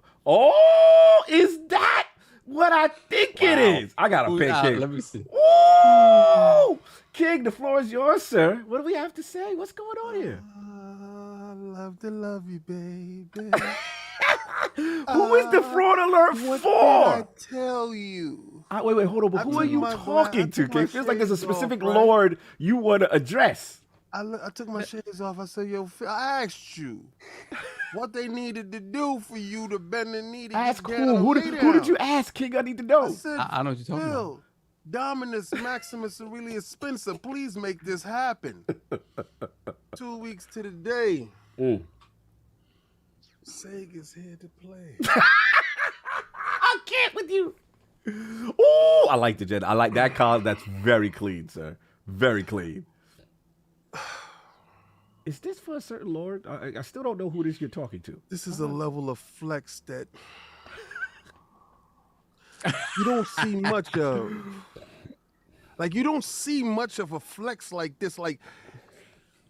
is that what I think it is? I got a pick, King. Let me see. Ooh! King, the floor is yours, sir. What do we have to say? What's going on here? love to love you, baby. Who is the fraud alert What for? did I tell you? Wait, hold on. But who are you talking to? my It feels like there's a shades off, specific right? Lord you want to address. I took my shades off. I said, yo, I asked you what they needed to do for you to bend the knee to That's get down cool. and Who lay did down. you ask, King? I need to know. I said, I know what you're talking about. Phil, Dominus Maximus Aurelius Spencer, please make this happen. 2 weeks to the day. Sega's here to play. I can't with you. Oh, I like the Jedi. I like that card. That's very clean, sir. Very clean. Is this for a certain Lord? I still don't know who this you're talking to. This is a level of flex that you don't see much of. Like, you don't see much of a flex like this. Like,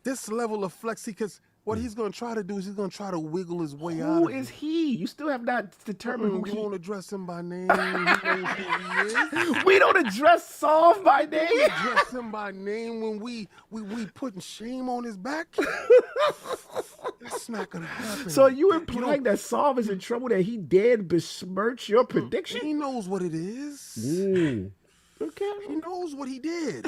this level of flex, because what he's going to try to do is he's going to try to wiggle his way out. Who of is it. he? You still have not determined who You he won't address him by name. He knows who he is. We don't address Solve by name. We address him by name when we putting shame on his back. That's not gonna happen. So are you implying that Solve is in trouble, that he dared besmirch your prediction? He knows what it is. Okay. He knows what he did.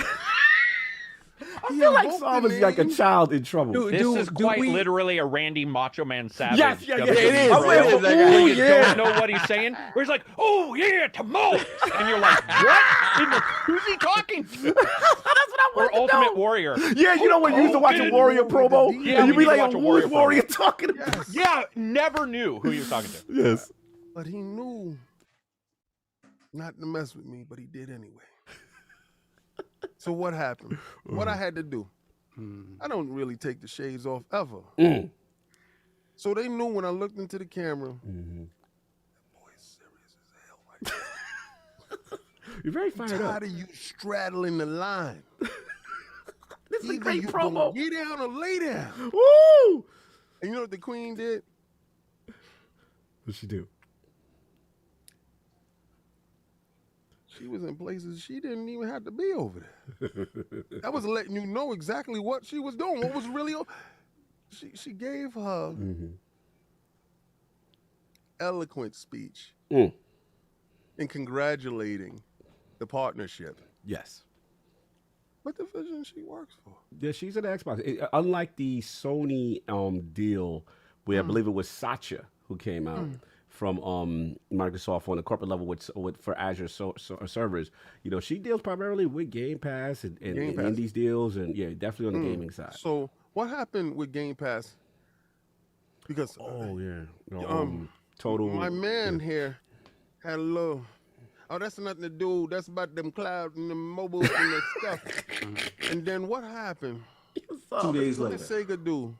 I feel like Solve is like a child in trouble. This is quite literally a Randy Macho Man Savage. Yes, yeah, WWE it is. promo It is. where you Yeah. don't know what he's saying. Where he's like, "Oh yeah, Tamales," and you're like, "What? Who's he talking to?" That's what I want Or to Ultimate know. Warrior. Yeah, you know when you used to watch a Warrior promo, Yeah, and you we be like, used to watch a "Who's Warrior Warrior promo." talking about?" Yeah, never knew who he was talking to. Yes. But he knew not to mess with me, but he did anyway. So what happened? What I had to do? I don't really take the shades off ever. So they knew when I looked into the camera, that boy's serious as hell right now. You're very fired up. Tired of you straddling the line. This is a Either great you promo. gonna get down or lay down. Woo! And you know what the queen did? What'd she do? She was in places she didn't even have to be over there. That was letting you know exactly what she was doing. What was really she gave her eloquent speech in congratulating the partnership. Yes. What division she works for? Yeah, she's an Xbox. Unlike the Sony deal, where I believe it was Satya who came out from Microsoft on the corporate level for Azure servers. You know, she deals primarily with Game Pass and indies deals, and yeah, definitely on the gaming side. So what happened with Game Pass? Because Total. my man here had a little. Oh, that's nothing to do. That's about them clouds and them mobiles and that stuff. And then what happened? 2 days What later. did Sega do?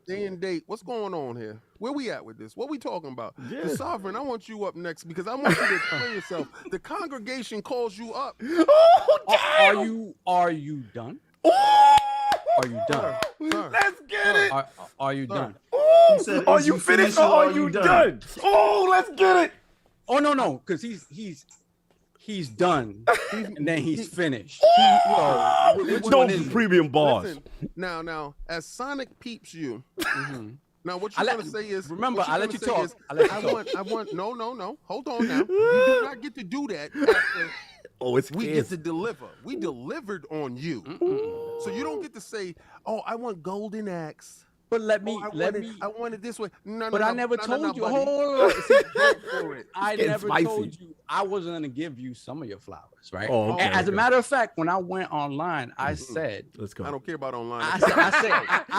Day and date. What's going on here? Where we at with this? What we talking about? The Sovereign, I want you up next because I want you to explain yourself. The congregation calls you up. Oh, damn! Are you done? Oh! Are you done? Sir, Let's get it. Are you done? Oh, He said, are is you you finished finished or or are you done? Oh, let's get it. Oh no, because he's done, and then he's finished. Those premium bars. Listen, now, as Sonic peeps you, now what I you're let- gonna say is, remember, what you're I let gonna you say talk. is, I let you talk. I want, no, hold on now. You do not get to do that after Oh, it's we kids. get to deliver. We delivered on you. So you don't get to say, oh, I want Golden Axe. But let me. I want it this way. No, But no, I no, never no, told no, you. buddy. Hold on. See, Go for it. I getting never spicy. told you I wasn't gonna give you some of your flowers, right? Oh, okay, As a okay. matter of fact, when I went online, I said, Let's go. I don't care about online. You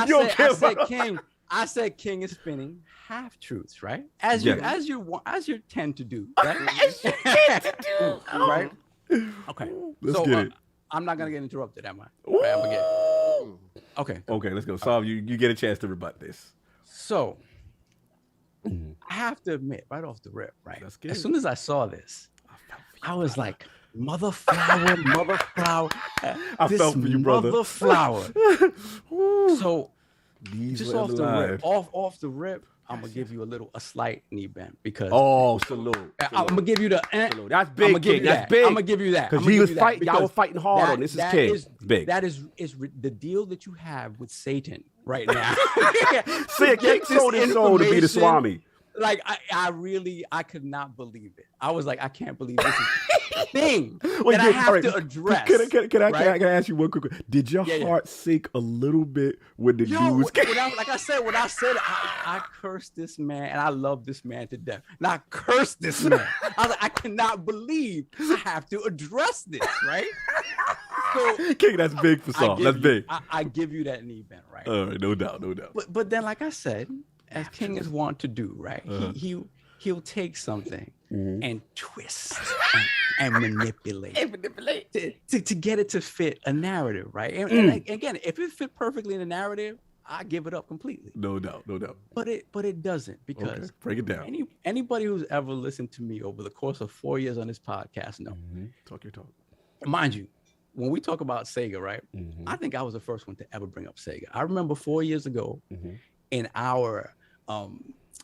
don't care I said, about- King. I said King is spinning half truths, right? As you tend to do, right? Right? Okay. Let's so, get it. I'm not gonna get interrupted, am I? Right, I'm gonna get. Okay. Okay, let's go. Solve. You get a chance to rebut this. So, I have to admit, right off the rip, right? Let's get As it. soon as I saw this, I was like, mother flower, mother flower. I felt for you, brother. Mother flower. So, These just were off the alive. rip, off the rip, I'm gonna give you a slight knee bend because Oh, salute. I'm gonna give you the. Salute. That's I'm big, gonna give King. you That's that. big. I'm gonna give you that Because I'ma he give was you that fighting. Y'all because were fighting hard on this. Is King. It's big. That is the deal that you have with Satan, right now. See, King sold his soul to be the Swami. Like I could not believe it. I was like, I can't believe this is a thing that I have to address. Can I ask you one quick? Did your heart sink a little bit when the news came? Like I said, when I said it, I cursed this man, and I love this man to death. And I cursed this man. I was like, I cannot believe I have to address this, right? So, King, that's big for Saul. That's big. I give you that in the event, right? All right, no doubt. But then, like I said, as King is wont to do, right? He'll take something and twist and manipulate to get it to fit a narrative, right? And again, if it fit perfectly in the narrative, I give it up completely. No doubt. But it doesn't, because break it down. Anybody who's ever listened to me over the course of 4 years on this podcast know. Talk your talk. Mind you, when we talk about Sega, right? I think I was the first one to ever bring up Sega. I remember 4 years ago in our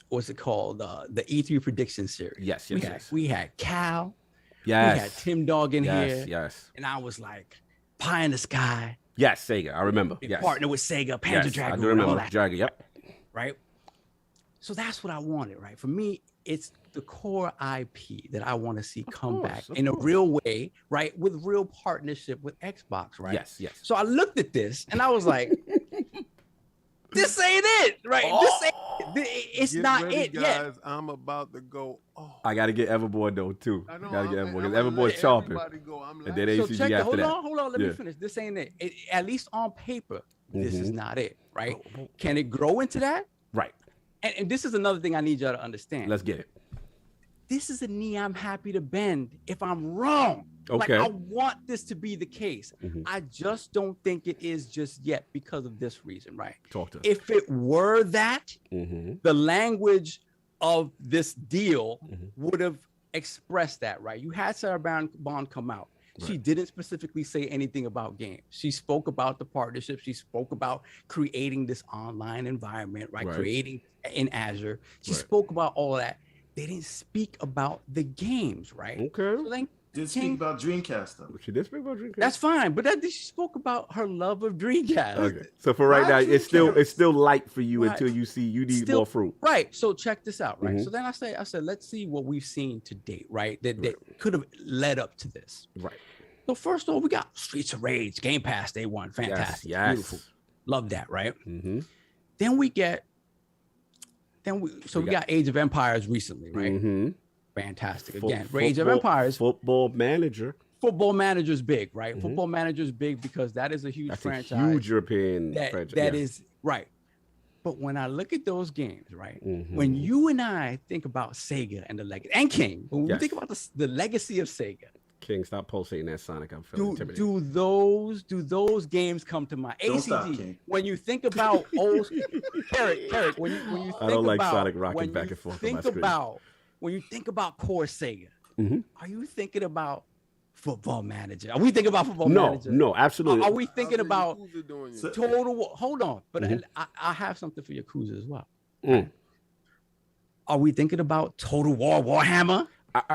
what's it called? The E3 prediction series. Yes. We had Cal. Yes. We had Tim Dog in here. Yes. And I was like, pie in the sky. Yes, Sega. I remember. Yes. Partner with Sega, Panzer Dragoon. I do remember. Dragon, yep. Right? So that's what I wanted, right? For me, it's the core IP that I want to see come back in a real way, right? With real partnership with Xbox, right? Yes. So I looked at this and I was like, this ain't it, right? This ain't it. It's not it yet. I'm about to go. I got to get Everborn though too. I know, got to get Everborn. I'm Everborn's chopping. And then ACG check after that. Hold on. Let me finish. This ain't it. At least on paper, this is not it, right? Can it grow into that? Right. And this is another thing I need y'all to understand. Let's get it. This is a knee I'm happy to bend if I'm wrong. Okay. Like, I want this to be the case. I just don't think it is just yet because of this reason, right? Talk to us. If it were that, the language of this deal would have expressed that, right? You had Sarah Bond come out. Right. She didn't specifically say anything about games. She spoke about the partnership. She spoke about creating this online environment, right? Creating in Azure. She spoke about all of that. They didn't speak about the games, right? Okay. So then Did speak about Dreamcast though. She did speak about Dreamcast. that's fine, but she spoke about her love of Dreamcast. Okay. So for right now, it's still light for you until you need more fruit. Right. So check this out, right? So then I said, let's see what we've seen to date, right? That could have led up to this. Right. So first of all, we got Streets of Rage, Game Pass Day One, fantastic, beautiful, love that, right? Then we got Age of Empires recently, right? Fantastic. Again, Age of Empires. Football Manager. Football Manager's big, right? Football Manager's big because that is a huge franchise. A huge European franchise. That is right. But when I look at those games, right? When you and I think about Sega and the legacy, and King, when we think about the legacy of Sega. King, stop pulsating that Sonic. I'm feeling intimidated. Do those games come to mind? ACG. When you think about old Carrick, when you think I don't like about, Sonic rocking back and forth on my screen. When you think about core Sega, are you thinking about Football Manager? Are we thinking about Football Manager? No, absolutely. Are we thinking about Total War? Hold on, but I have something for Yakuza as well. Are we thinking about Total War Warhammer?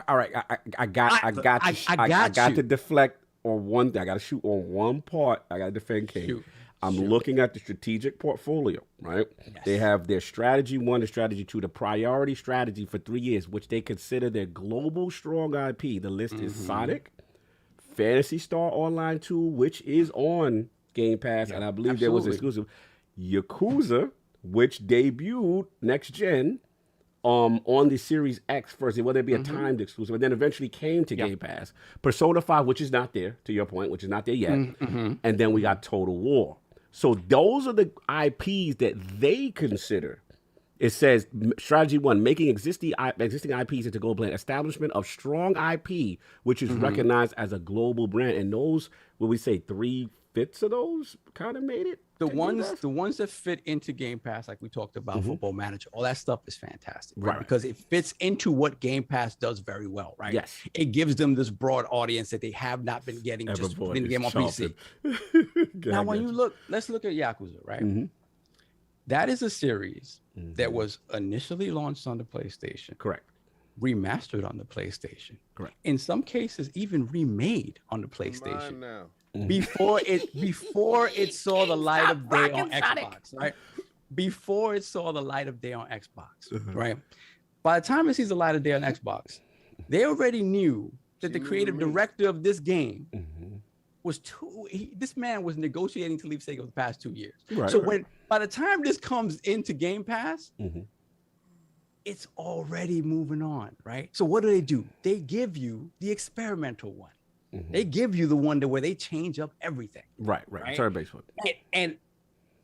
All right, I got to deflect on one thing. I got to shoot on one part. I got to defend King. I'm looking at the strategic portfolio, right? Yes. They have their strategy 1 and strategy 2, the priority strategy for 3 years, which they consider their global strong IP. The list is Sonic, Phantasy Star Online 2, which is on Game Pass, and I believe there was exclusive. Yakuza, which debuted next gen on the Series X first. It whether it be a timed exclusive, but then eventually came to Game Pass. Persona 5, which is not there, to your point, which is not there yet. And then we got Total War. So those are the IPs that they consider. It says strategy 1, making existing IPs into global brand, establishment of strong IP, which is recognized as a global brand. And those, what we say, 3/5 of those kind of made it. The ones that fit into Game Pass, like we talked about, Football Manager, all that stuff is fantastic, right? Because it fits into what Game Pass does very well, right? Yes. It gives them this broad audience that they have not been getting just in the game on PC. Now, when you look, let's look at Yakuza, right? That is a series that was initially launched on the PlayStation. Correct. Remastered on the PlayStation. Correct. In some cases, even remade on the PlayStation. before it saw the light of day on Xbox, right? Before it saw the light of day on Xbox, right? By the time it sees the light of day on Xbox, they already knew that the creative director of this game was this man was negotiating to leave Sega for the past 2 years. Right, so right. by the time this comes into Game Pass, it's already moving on, right? So what do? They give you the experimental one. They give you the one where they change up everything. Right. Turn-based one. And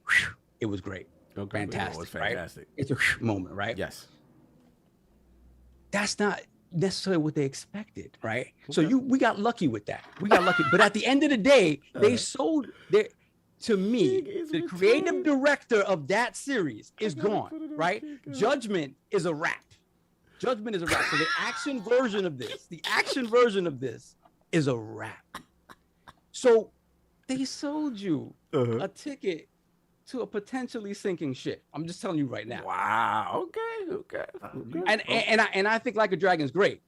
whew, it was great. Okay, Fantastic. it was fantastic. Right? It's a moment, right? Yes. That's not necessarily what they expected, right? So we got lucky with that. We got lucky. But at the end of the day, they sold their, to me, the creative director of that series is gone, right? Judgment is a wrap. Judgment is a wrap. So the action version of this is a wrap. So they sold you a ticket to a potentially sinking ship. I'm just telling you right now. Wow. Okay. And I think Like a Dragon's great.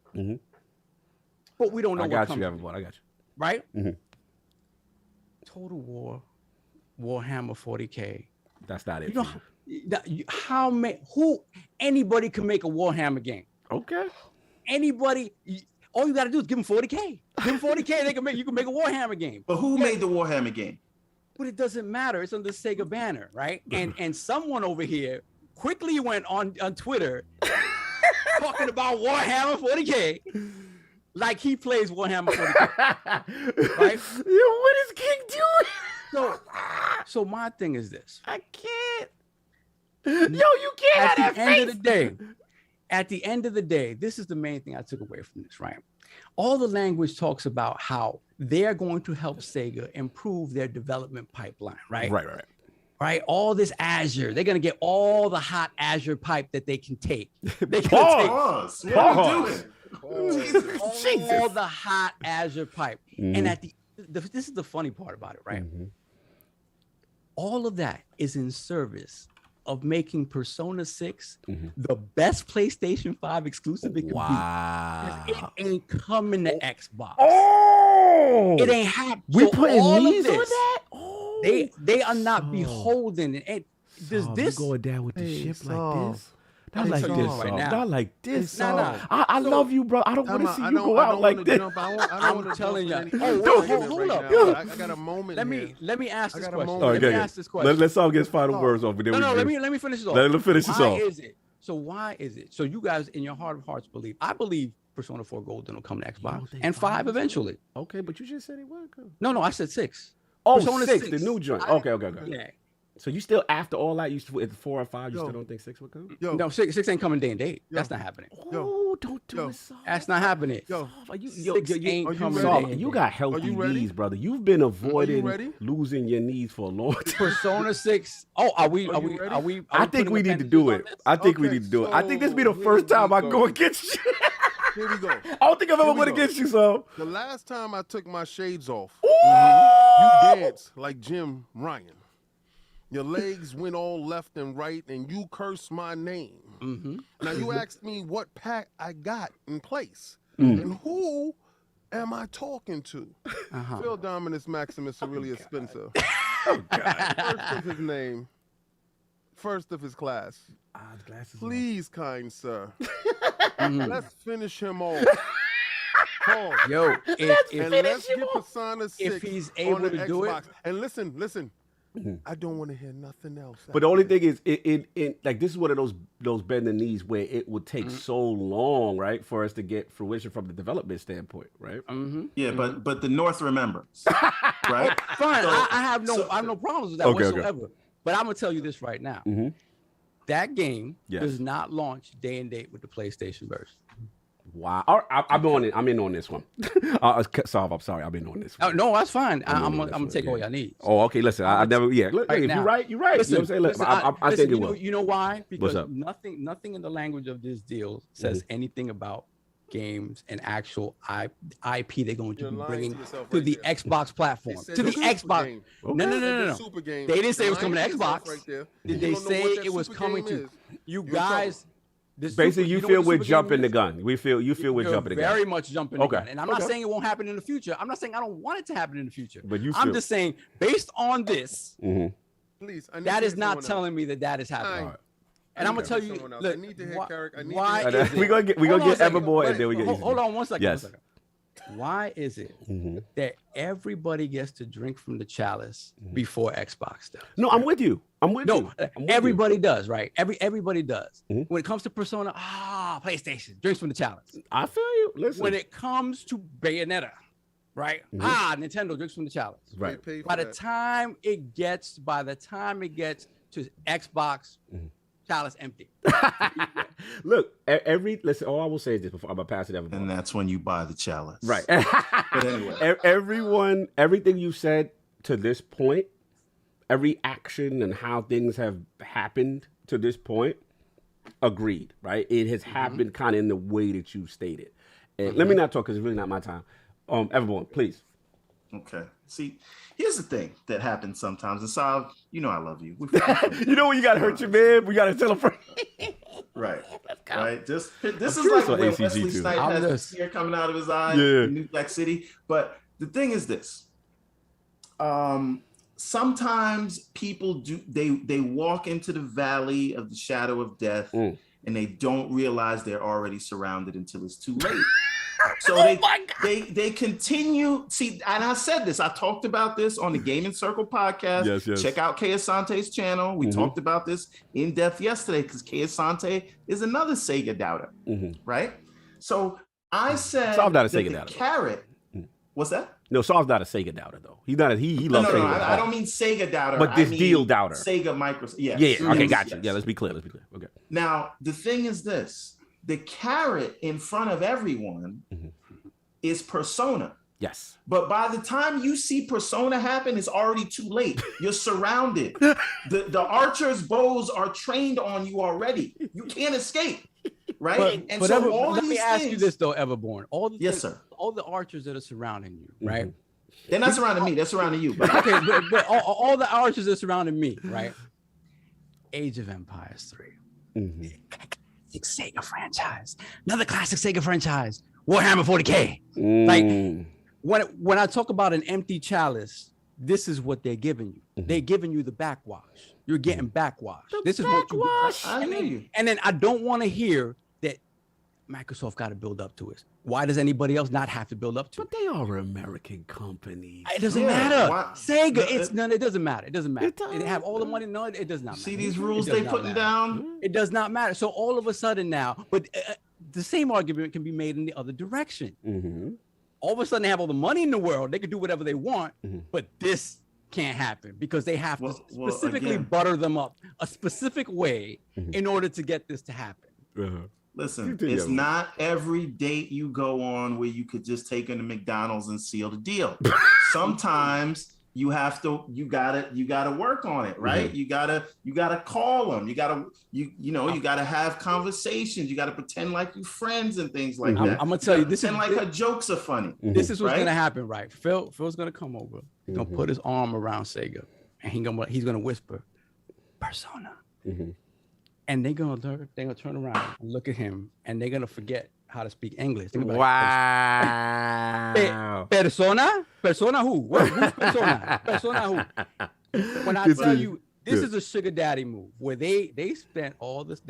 But we don't know I what got comes. you, Everborn. I got you. Right? Total War, Warhammer 40K. That's not it. Anybody can make a Warhammer game. Okay. Anybody, all you got to do is give them 40K. Give them 40K, you can make a Warhammer game. But who made the Warhammer game? But it doesn't matter. It's under the Sega banner, right? And someone over here quickly went on Twitter talking about Warhammer 40K like he plays Warhammer 40K. Right? Yo, what is King doing? So my thing is this. I can't. Yo, you can't have that face. At the end of the day, this is the main thing I took away from this, right? All the language talks about how they're going to help Sega improve their development pipeline, right? Right. All this Azure, they're going to get all the hot Azure pipe that they can take. They're Pause. all the hot Azure pipe. And at this is the funny part about it, right? All of that is in service of making Persona 6 the best PlayStation 5 exclusive it could be. It ain't coming to Xbox. Oh, it ain't happening. We putting knees on that? Oh. They are not beholden. And does this going down with the ship like this? Not like this, right now. Not like this. Nah. I love you, bro. I don't want to see you go out like this. I'm telling you. Hold up. I got a moment. Let me ask this question. Let me ask this question. Let's all get final words off. No, let me finish this off. Let him finish this off. Why is it? So you guys, in your heart of hearts, I believe Persona 4 Golden will come to Xbox and 5 eventually. Okay, but you just said it would come. No, I said 6. Oh, Persona 6, the new joint. Okay. Yeah. So you still, after all that, you still, at 4 or 5, you still don't think 6 would come? No, 6 ain't coming day and date. That's not happening. Oh, don't do it, soft. That's not happening. Six ain't coming soft. You got healthy knees, brother. You've been avoiding losing your knees for a long time. Persona 6. Oh, are we? I think we need to do it. I think we need to do it. I think this be the first time I go against you. Here we go. I don't think I've ever went against you, so. The last time I took my shades off, Ooh! you danced like Jim Ryan. Your legs went all left and right, and you cursed my name. Now, you asked me what pack I got in place. And who am I talking to? Phil Dominus Maximus Aurelius Spencer. First of his name. First of his class. Please, kind sir. Let's finish him off. Yo, let's get Persona 6 if he's able to do it. And listen. I don't want to hear nothing else. But the only thing is, it like this is one of those bend the knees where it would take so long, right, for us to get fruition from the development standpoint, right? Yeah, but the North remembers, right? Fine, I have no problems with that whatsoever. But I'm gonna tell you this right now: that game does not launch day and date with the PlayStation version. Wow, I'm in on this one. Solve, I'm sorry, I've been on this one. Oh, no, that's fine. I'm gonna take all y'all need. Oh, okay. Listen, I never. Yeah, look, Right if now. you're right. Listen, you know what I'm saying? I think it will. You know why? Because up? nothing in the language of this deal says anything about games and actual IP they're going to be bringing to the Xbox platform. To the Xbox. No. Super game. They didn't say it was coming to Xbox. Right there. Did they say it was coming to you guys? Basically, you feel we're jumping the gun. You feel we're jumping the gun. Very much jumping the Okay. gun. And I'm not saying it won't happen in the future. I'm not saying I don't want it to happen in the future. But I'm just saying, based on this, Please, that is not telling me that is happening. And I'm gonna tell you, look, I need to hear Carrick. why we gonna get Everborn, and then we get. Hold on one second. Yes. Why is it that everybody gets to drink from the chalice before Xbox does? No, I'm with you. I'm with you. Everybody does, right? Everybody does. When it comes to Persona, PlayStation drinks from the chalice. I feel you. Listen. When it comes to Bayonetta, right? Nintendo drinks from the chalice. Right. By the time it gets to Xbox, chalice empty. Look, listen. All I will say is this before I'm gonna pass it Everborn. And that's when you buy the chalice. Right. But anyway, everything you said to this point, every action and how things have happened to this point, agreed, right? It has happened kind of in the way that you stated. And let me not talk because it's really not my time. Everborn, please. Okay. See, here's the thing that happens sometimes. And Sav, you know I love you. You know when you gotta hurt your man, we gotta tell a friend. Right. Right. This is curious like what when ACG Wesley too. Snipes has this tear coming out of his eye in New Black City. But the thing is this. Sometimes people they walk into the valley of the shadow of death and they don't realize they're already surrounded until it's too late. So they continue. See, and I said this. I talked about this on the Gaming Circle podcast. Yes. Check out Kay Asante's channel. We talked about this in depth yesterday because Kay Asante is another Sega doubter, right? So I said, so I'm not a Sega doubter. Carrot. What's that? No, Saul's not a Sega doubter though. He's not. He loves Sega. No, I don't mean Sega doubter. But this I mean deal doubter. Sega Microsoft. Yes. Yeah. Okay, gotcha. Yes. Yeah, let's be clear. Okay. Now the thing is this: the carrot in front of everyone is Persona. Yes. But by the time you see Persona happen, it's already too late. You're surrounded. The archer's bows are trained on you already. You can't escape. Right? Let me ask you this though, Everborn. Sir. All the archers that are surrounding you, right? They're not surrounding me, they're surrounding you. Okay, but all the archers that are surrounding me, right? Age of Empires 3. Classic Sega franchise. Another classic Sega franchise. Warhammer 40K. Like when I talk about an empty chalice, this is what they're giving you. They're giving you the backwash. You're getting backwash. This is what you do. And then I don't want to hear that Microsoft got to build up to it. Why does anybody else not have to build up to it? But they are American companies. It doesn't matter. Sega, it doesn't matter. It doesn't matter. They have all the money. No, it does not matter. See these rules they putting down? It does not matter. So all of a sudden now, but the same argument can be made in the other direction. All of a sudden they have all the money in the world. They can do whatever they want, but this can't happen because they have to specifically butter them up a specific way in order to get this to happen. Listen, it's not every date you go on where you could just take them to McDonald's and seal the deal. Sometimes you gotta work on it, right? You gotta call them. You gotta have conversations. You gotta pretend like you friends and things like that. I'm gonna tell you, this is like her jokes are funny. This is what's gonna happen, right? Phil's gonna come over. He's gonna put his arm around Sega, and he's gonna whisper, Persona. And they're gonna turn around and look at him, and they're gonna forget how to speak English. Wow. Persona who? Who's Persona? Persona who? When I tell you, this is a sugar daddy move where they spent all this,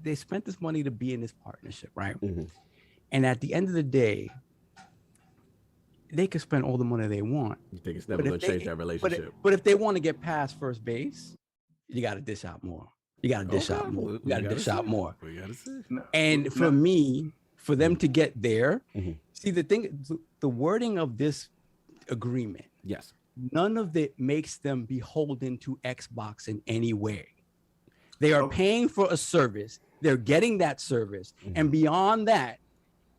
they spent this money to be in this partnership, right? And at the end of the day, they could spend all the money they want. You think it's never gonna change that relationship? But if they want to get past first base, you got to dish out more. You got to dish out more. You got to dish out more. We gotta see. And for me, for them to get there, see the thing, the wording of this agreement, yes, none of it makes them beholden to Xbox in any way. They are paying for a service. They're getting that service, and beyond that,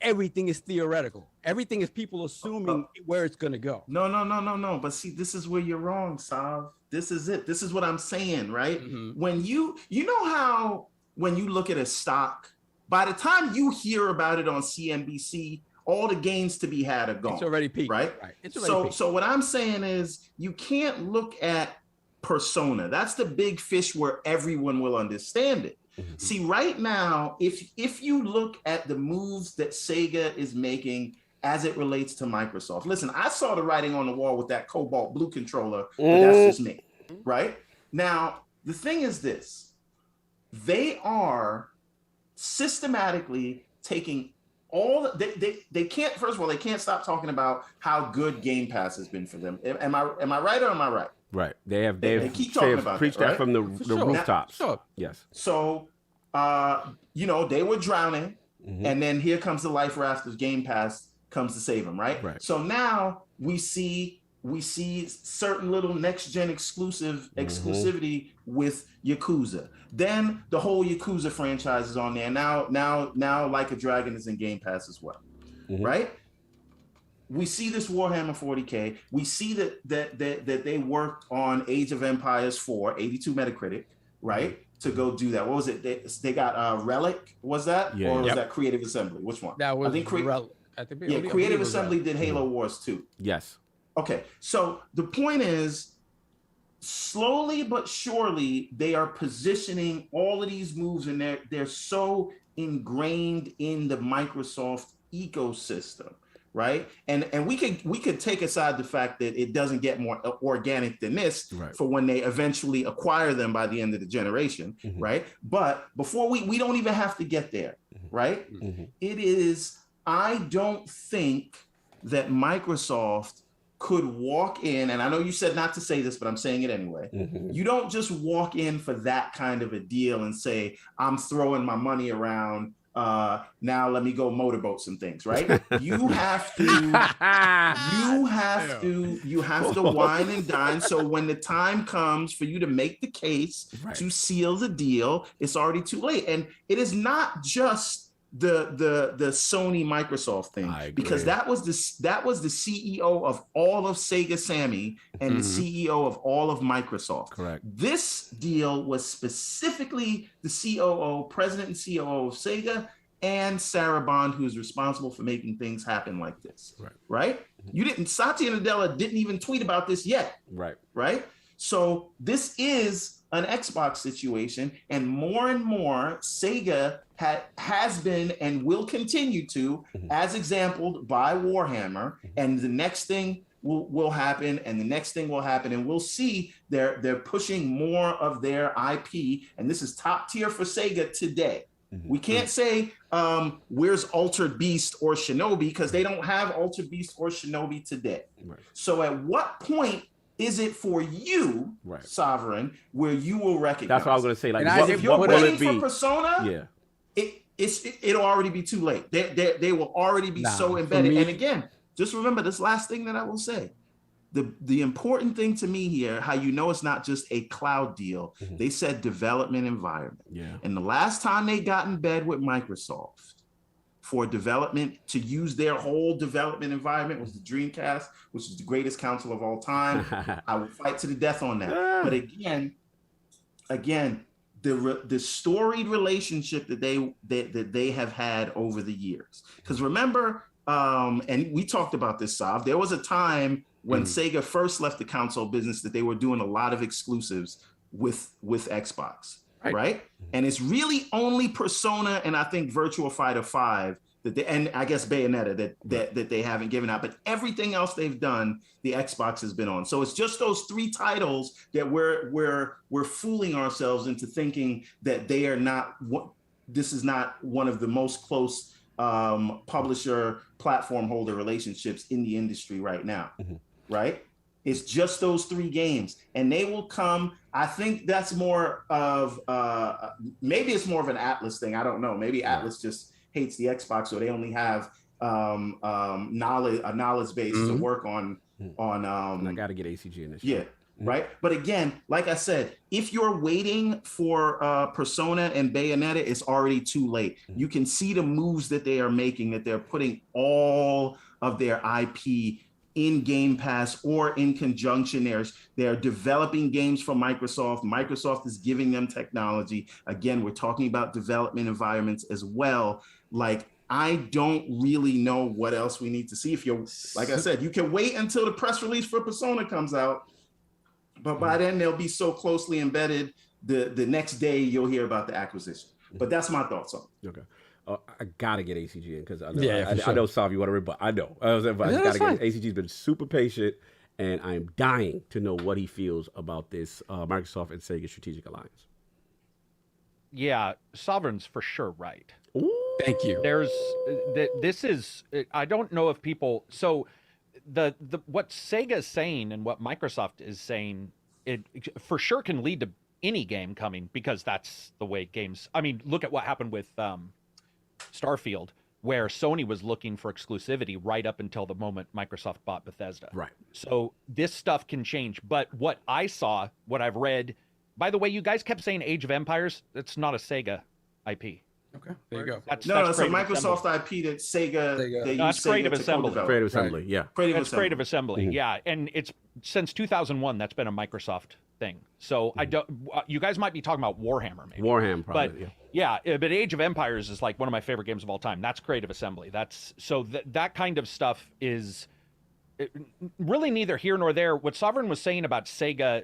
everything is theoretical. Everything is people assuming where it's gonna go. No. But see, this is where you're wrong, Sav. This is it. This is what I'm saying, right? When you know how when you look at a stock, by the time you hear about it on CNBC, all the gains to be had are gone. It's already peaked, right? It's already peaked. So what I'm saying is you can't look at Persona. That's the big fish where everyone will understand it. See, right now, if you look at the moves that Sega is making as it relates to Microsoft, listen, I saw the writing on the wall with that Cobalt Blue controller, but that's just me, right? Now, the thing is this, they are systematically taking all they can't, first of all, they can't stop talking about how good Game Pass has been for them. Am I right or am I right? Right. They keep talking about preached that, that right? from the Sure. rooftops. Sure. Yes. So they were drowning, and then here comes the life raft of Game Pass comes to save them, right? So now we see certain little next gen exclusivity with Yakuza. Then the whole Yakuza franchise is on there. Now Like a Dragon is in Game Pass as well, right? We see this Warhammer 40K. We see that they worked on Age of Empires 4, 82 Metacritic, right? To go do that. What was it? They got Relic, was that? Yeah, or was that Creative Assembly? Which one? That was I think Creative Creative Assembly did Halo Wars 2. Yes. Okay, so the point is, slowly but surely, they are positioning all of these moves, and they're so ingrained in the Microsoft ecosystem, right? And we could take aside the fact that it doesn't get more organic than this for when they eventually acquire them by the end of the generation, right? But before we don't even have to get there, right? It is, I don't think that Microsoft could walk in, and I know you said not to say this, but I'm saying it anyway. You don't just walk in for that kind of a deal and say, I'm throwing my money around. Now let me go motorboat some things, right? You have to wine and dine. So when the time comes for you to make the case to seal the deal, it's already too late. And it is not just the Sony Microsoft thing, because that was the CEO of all of Sega Sammy and the CEO of all of Microsoft. Correct. This deal was specifically the COO, president and COO of Sega, and Sarah Bond, who is responsible for making things happen like this. Right? Satya Nadella didn't even tweet about this yet. Right? So this is an Xbox situation, and more Sega has been and will continue to, as exampled by Warhammer, and the next thing will happen, and the next thing will happen, and we'll see they're pushing more of their IP, and this is top tier for Sega today. We can't say where's Altered Beast or Shinobi, because they don't have Altered Beast or Shinobi today. So at what point is it for you, Sovereign, where you will recognize? That's what I was going to say. Like, if you're what waiting will it be? for Persona, it'll already be too late. They will already be so embedded. And again, just remember this last thing that I will say. The important thing to me here, how you know it's not just a cloud deal, they said development environment. And the last time they got in bed with Microsoft for development, to use their whole development environment, was the Dreamcast, which is the greatest console of all time. I will fight to the death on that. But again, the storied relationship that they have had over the years. Because remember, and we talked about this, Sav, there was a time when Sega first left the console business that they were doing a lot of exclusives with Xbox. Right? And it's really only Persona and I think Virtua Fighter 5 and I guess Bayonetta that they haven't given out, but everything else they've done, the Xbox has been on. So it's just those three titles that we're fooling ourselves into thinking that they are not. This is not one of the most close publisher platform holder relationships in the industry right now. Right? It's just those three games, and they will come. I think that's more of maybe it's more of an Atlas thing. I don't know. Maybe Atlas just hates the Xbox, or they only have knowledge base to work on. And I got to get ACG in this. Right. But again, like I said, if you're waiting for Persona and Bayonetta, it's already too late. You can see the moves that they are making, that they're putting all of their IP in Game Pass or in conjunction. They're developing games for Microsoft. Microsoft is giving them technology. Again, we're talking about development environments as well. Like, I don't really know what else we need to see. If you're, like I said, you can wait until the press release for Persona comes out, but by then they'll be so closely embedded the next day you'll hear about the acquisition. But that's my thoughts on it. Okay. I gotta get ACG in because I know Yeah, I know Sav, you want to, but I know. I just gotta get ACG's been super patient, and I am dying to know what he feels about this Microsoft and Sega strategic alliance. Yeah, Sovereign's for sure right. Ooh. Thank you. This is, I don't know if people, so the what Sega is saying and what Microsoft is saying, it for sure can lead to any game coming, because that's the way games, I mean, look at what happened with Starfield, where Sony was looking for exclusivity right up until the moment Microsoft bought Bethesda. Right. So this stuff can change. But what I saw, what I've read, by the way, you guys kept saying Age of Empires. That's not a Sega IP. Okay, there you go. That's No, it's a Creative Microsoft Assembly. IP that Sega. They No, that's use Sega Creative to Assembly. co-develop. Creative Assembly, yeah. Creative That's Assembly. Creative Assembly, yeah. And it's since 2001 that's been a Microsoft thing. So I don't. You guys might be talking about Warhammer, maybe. Warhammer, probably. But yeah, but Age of Empires is like one of my favorite games of all time. That's Creative Assembly. That's so that kind of stuff is really neither here nor there. What Sovereign was saying about Sega,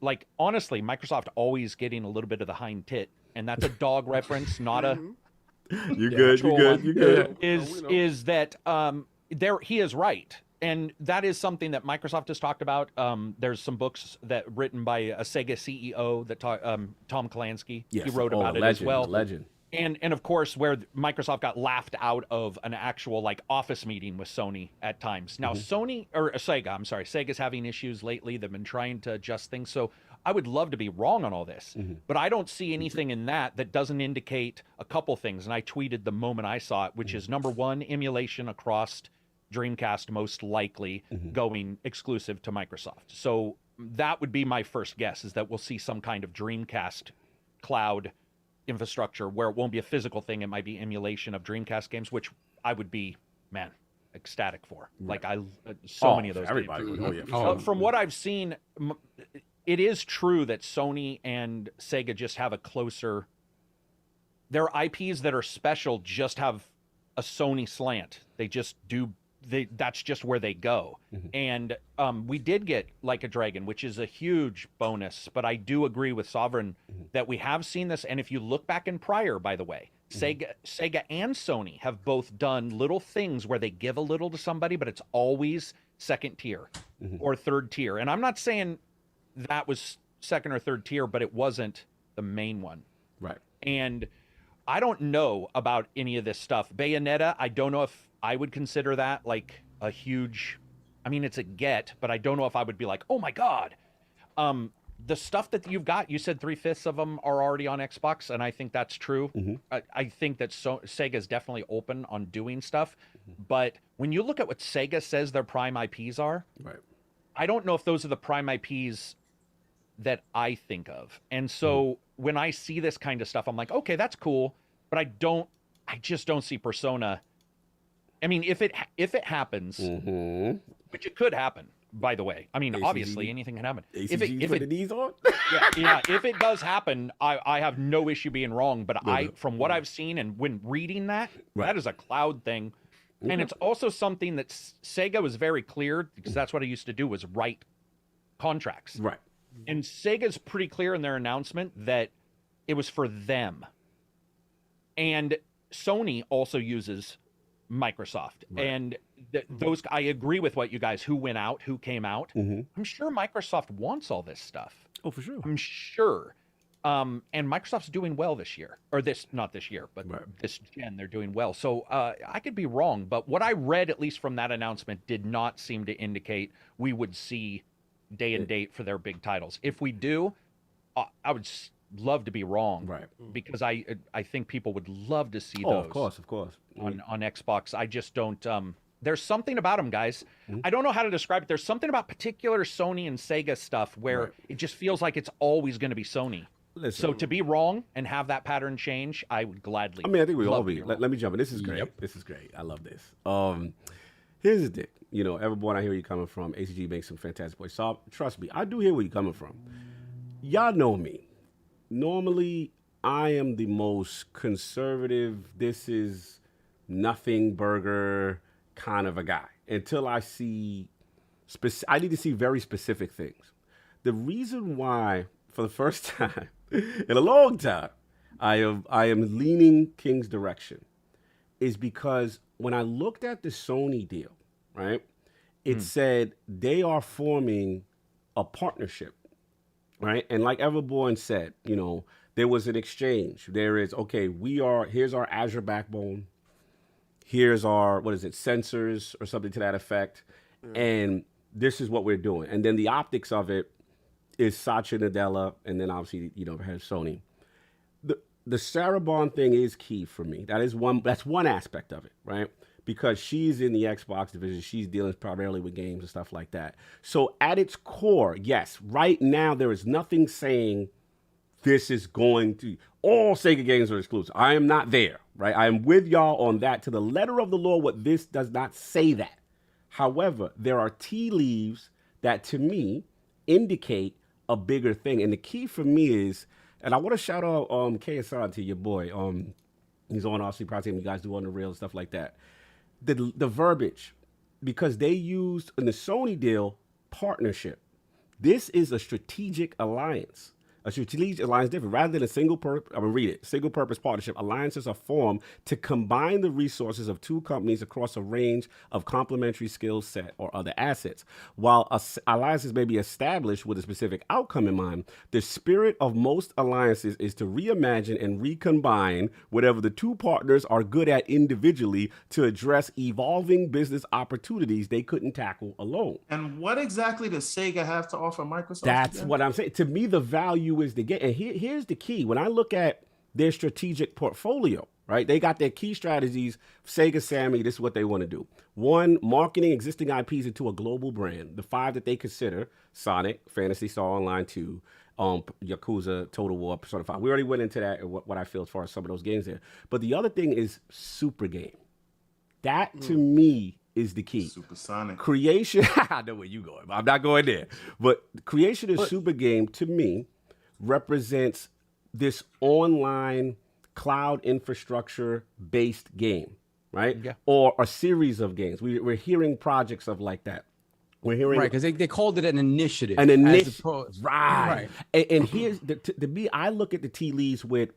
like honestly, Microsoft always getting a little bit of the hind tit, and that's a dog reference, not a. You good? You good? You good? Is that there? He is right. And that is something that Microsoft has talked about. There's some books that written by a Sega CEO that Tom Kalinske. Yes. He wrote about it legend, as well. Legend. And of course, where Microsoft got laughed out of an actual like office meeting with Sony at times. Now Sega's having issues lately. They've been trying to adjust things. So I would love to be wrong on all this, but I don't see anything in that doesn't indicate a couple things. And I tweeted the moment I saw it, which is number one, emulation across Dreamcast most likely going exclusive to Microsoft. So that would be my first guess, is that we'll see some kind of Dreamcast cloud infrastructure where it won't be a physical thing. It might be emulation of Dreamcast games, which I would be, man, ecstatic for. Like many of those everybody games. would. Oh yeah. From what I've seen, it is true that Sony and Sega just have a closer, their IPs that are special just have a Sony slant. They just do. That's just where they go. And we did get Like a Dragon, which is a huge bonus. But I do agree with Sovereign that we have seen this. And if you look back in prior, by the way, Sega and Sony have both done little things where they give a little to somebody, but it's always second tier or third tier. And I'm not saying that was second or third tier, but it wasn't the main one. Right. And I don't know about any of this stuff. Bayonetta, I don't know if I would consider that like a huge, I mean, it's a get, but I don't know if I would be like, oh my God. The stuff that you've got, you said 3/5 of them are already on Xbox, and I think that's true. I think that Sega is definitely open on doing stuff. But when you look at what Sega says their prime IPs are, right, I don't know if those are the prime IPs that I think of. And so when I see this kind of stuff, I'm like, okay, that's cool, but I just don't see Persona. I mean, if it happens, which it could happen, by the way. I mean, ACG, obviously anything can happen. If the knees on? yeah, if it does happen, I have no issue being wrong. But from what I've seen and when reading that, that is a cloud thing. And it's also something that Sega was very clear, because that's what I used to do, was write contracts. Right. And Sega's pretty clear in their announcement that it was for them. And Sony also uses Microsoft. And those, I agree with what you guys, who went out, who came out. I'm sure Microsoft wants all this stuff. Oh, for sure. I'm sure. And Microsoft's doing well this year, or not this year, but this gen, they're doing well. So I could be wrong, but what I read, at least from that announcement, did not seem to indicate we would see day and date for their big titles. If we do, I would love to be wrong, because I think people would love to see those. Of course. On Xbox. I just don't. There's something about them, guys. I don't know how to describe it. There's something about particular Sony and Sega stuff where it just feels like it's always going to be Sony. Listen, so to be wrong and have that pattern change, I would gladly. I mean, I think we all be. Let me jump in. This is great. This is great. I love this. Here's the thing. You know, Everborn, I hear where you're coming from. ACG makes some fantastic points. So trust me, I do hear where you're coming from. Y'all know me. Normally, I am the most conservative, this is nothing burger kind of a guy until I see, I need to see very specific things. The reason why for the first time in a long time, I am leaning King's direction, is because when I looked at the Sony deal, right, it said they are forming a partnership, right? And like Everborn said, you know, there was an exchange. There is, okay, here's our Azure backbone. Here's our, sensors or something to that effect. And this is what we're doing. And then the optics of it is Satya Nadella, and then obviously, you know, has Sony. The Sarah Bond thing is key for me. That's one aspect of it, right? Because she's in the Xbox division. She's dealing primarily with games and stuff like that. So at its core, yes, right now there is nothing saying this is going to, all Sega games are exclusive. I am not there, right? I am with y'all on that. To the letter of the law, what this does not say that. However, there are tea leaves that to me indicate a bigger thing. And the key for me is, and I want to shout out KSR to your boy. He's on RC Project. You guys do on the rail and stuff like that. The verbiage, because they used in the Sony deal partnership. This is a strategic alliance. A strategic alliance different. Rather than a single purpose partnership, alliances are formed to combine the resources of two companies across a range of complementary skill set or other assets. While alliances may be established with a specific outcome in mind, the spirit of most alliances is to reimagine and recombine whatever the two partners are good at individually to address evolving business opportunities they couldn't tackle alone. And what exactly does Sega have to offer Microsoft? That's what I'm saying. To me, the value is the game. And here's the key. When I look at their strategic portfolio, right? They got their key strategies. Sega Sammy, this is what they want to do. 1, marketing existing IPs into a global brand. The 5 that they consider: Sonic, Phantasy Star Online 2, Yakuza, Total War, Persona 5. We already went into that and what I feel as far as some of those games there. But the other thing is Super Game. That to me is the key. Supersonic. Creation, I know where you going, but I'm not going there. But creation of Super Game to me represents this online cloud infrastructure based game, right? Yeah. Or a series of games. We're hearing projects of like that. We're hearing right, because they called it an initiative. An initiative, right? And here's to me, I look at the tea leaves with,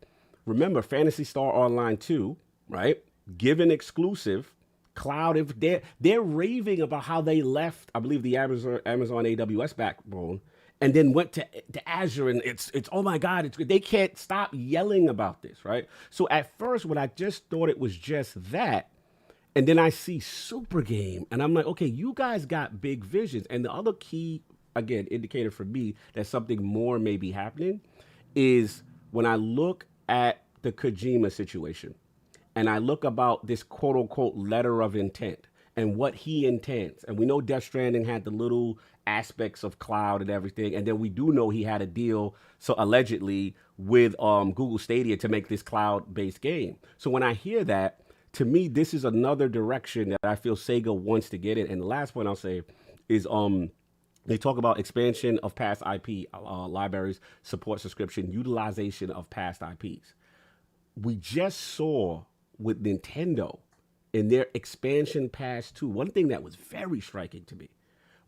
remember, Phantasy Star Online 2, right? Given exclusive cloud. If they're raving about how they left, I believe, the Amazon AWS backbone, and then went to Azure, and it's oh my God, they can't stop yelling about this, right? So at first, when I just thought it was just that, and then I see Super Game, and I'm like, okay, you guys got big visions. And the other key, again, indicator for me that something more may be happening is when I look at the Kojima situation, and I look about this quote unquote letter of intent and what he intends. And we know Death Stranding had the little aspects of cloud and everything. And then we do know he had a deal, so allegedly, with Google Stadia to make this cloud-based game. So when I hear that, to me, this is another direction that I feel Sega wants to get in. And the last point I'll say is they talk about expansion of past IP libraries, support subscription, utilization of past IPs. We just saw with Nintendo in their expansion pass 2, one thing that was very striking to me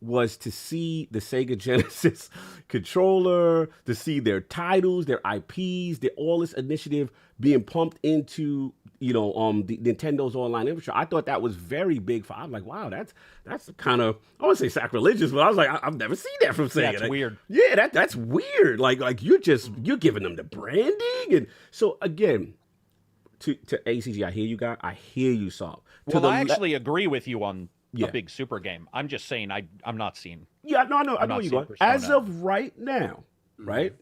was to see the Sega Genesis controller, to see their titles, their IPs, all this initiative being pumped into, the Nintendo's online infrastructure. I thought that was very big. I'm like, wow, that's kind of, I won't say sacrilegious, but I was like, I've never seen that from Sega. That's weird. Yeah, that's weird. Like you're giving them the branding. And so again, to ACG, I hear you guys. I hear you, Saul. Well, I actually agree with you on a big Super Game. I'm just saying I'm not seeing. Yeah, no, I know you going. As of right now, right,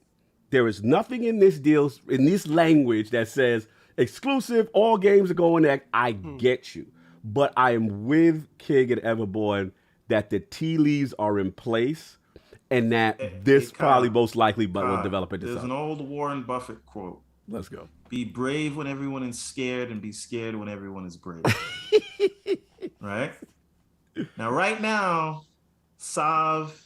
there is nothing in this deal, in this language that says exclusive, all games are going there. I get you. But I am with King and Everborn that the tea leaves are in place and that this probably most likely will develop into something. There's an old Warren Buffett quote. Let's go. Be brave when everyone is scared and be scared when everyone is brave. Right? Now, right now, Sav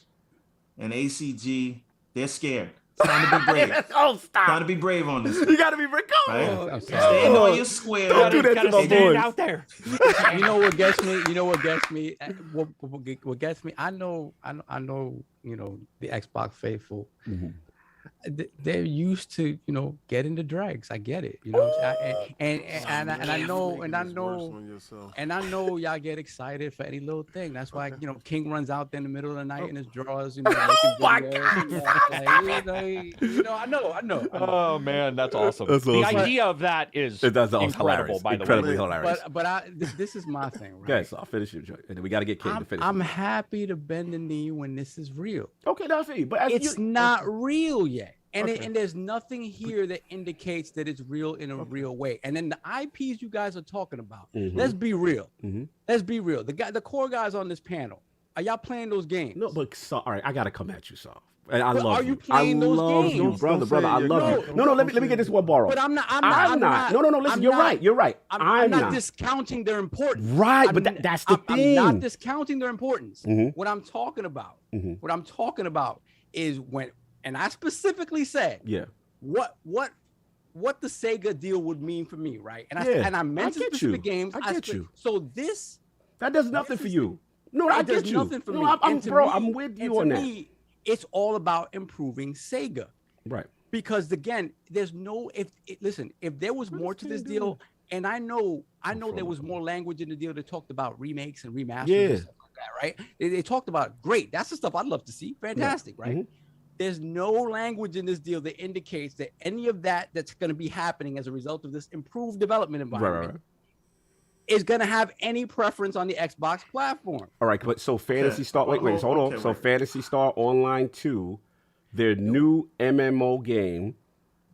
and ACG, they're scared. It's time to be brave. Oh, stop. Time to be brave on this. You got to be brave. Right? Stand on your square. Don't do that to my boys. Out there. You know what gets me? What gets me? I know. The Xbox faithful. they're used to, get into drags. I get it, and I know y'all get excited for any little thing. That's why King runs out there in the middle of the night in his drawers, making videos. I know. Oh man, that's awesome. That's the awesome. idea of that is That's incredible. hilarious. By the Incredibly way, hilarious. But this is my thing, right? Okay, so I'll finish it. And then we got to get King to finish. I'm happy to bend the knee when this is real. Okay, that's it. But It's not real yet. And there's nothing here that indicates that it's real in a real way. And then the IPs you guys are talking about, let's be real. Let's be real. The core guys on this panel, are y'all playing those games? No, but all right, I gotta come at you, Saul. And I love are you. you playing those games? You, brother. I love you. No, let me get this one bar off. But I'm not. No. Listen, you're right. I'm not discounting their importance. Right, but that's the thing. I'm not discounting their importance. What I'm talking about, is when, and I specifically said, what the Sega deal would mean for me, right? And I mentioned specific games. I get you. So that does nothing for you. No, I get you. Nothing for me. I'm with you on that. Me, it's all about improving Sega, right? Because again, there's no if there was more to this deal, and I know there was more language in the deal that talked about remakes and remasters and stuff like that, right? They talked about great. That's the stuff I'd love to see. Fantastic, right? There's no language in this deal that indicates that any of that's going to be happening as a result of this improved development environment is going to have any preference on the Xbox platform. All right, but so Phantasy Star, wait, hold on. So Phantasy Star Online 2, their new MMO game,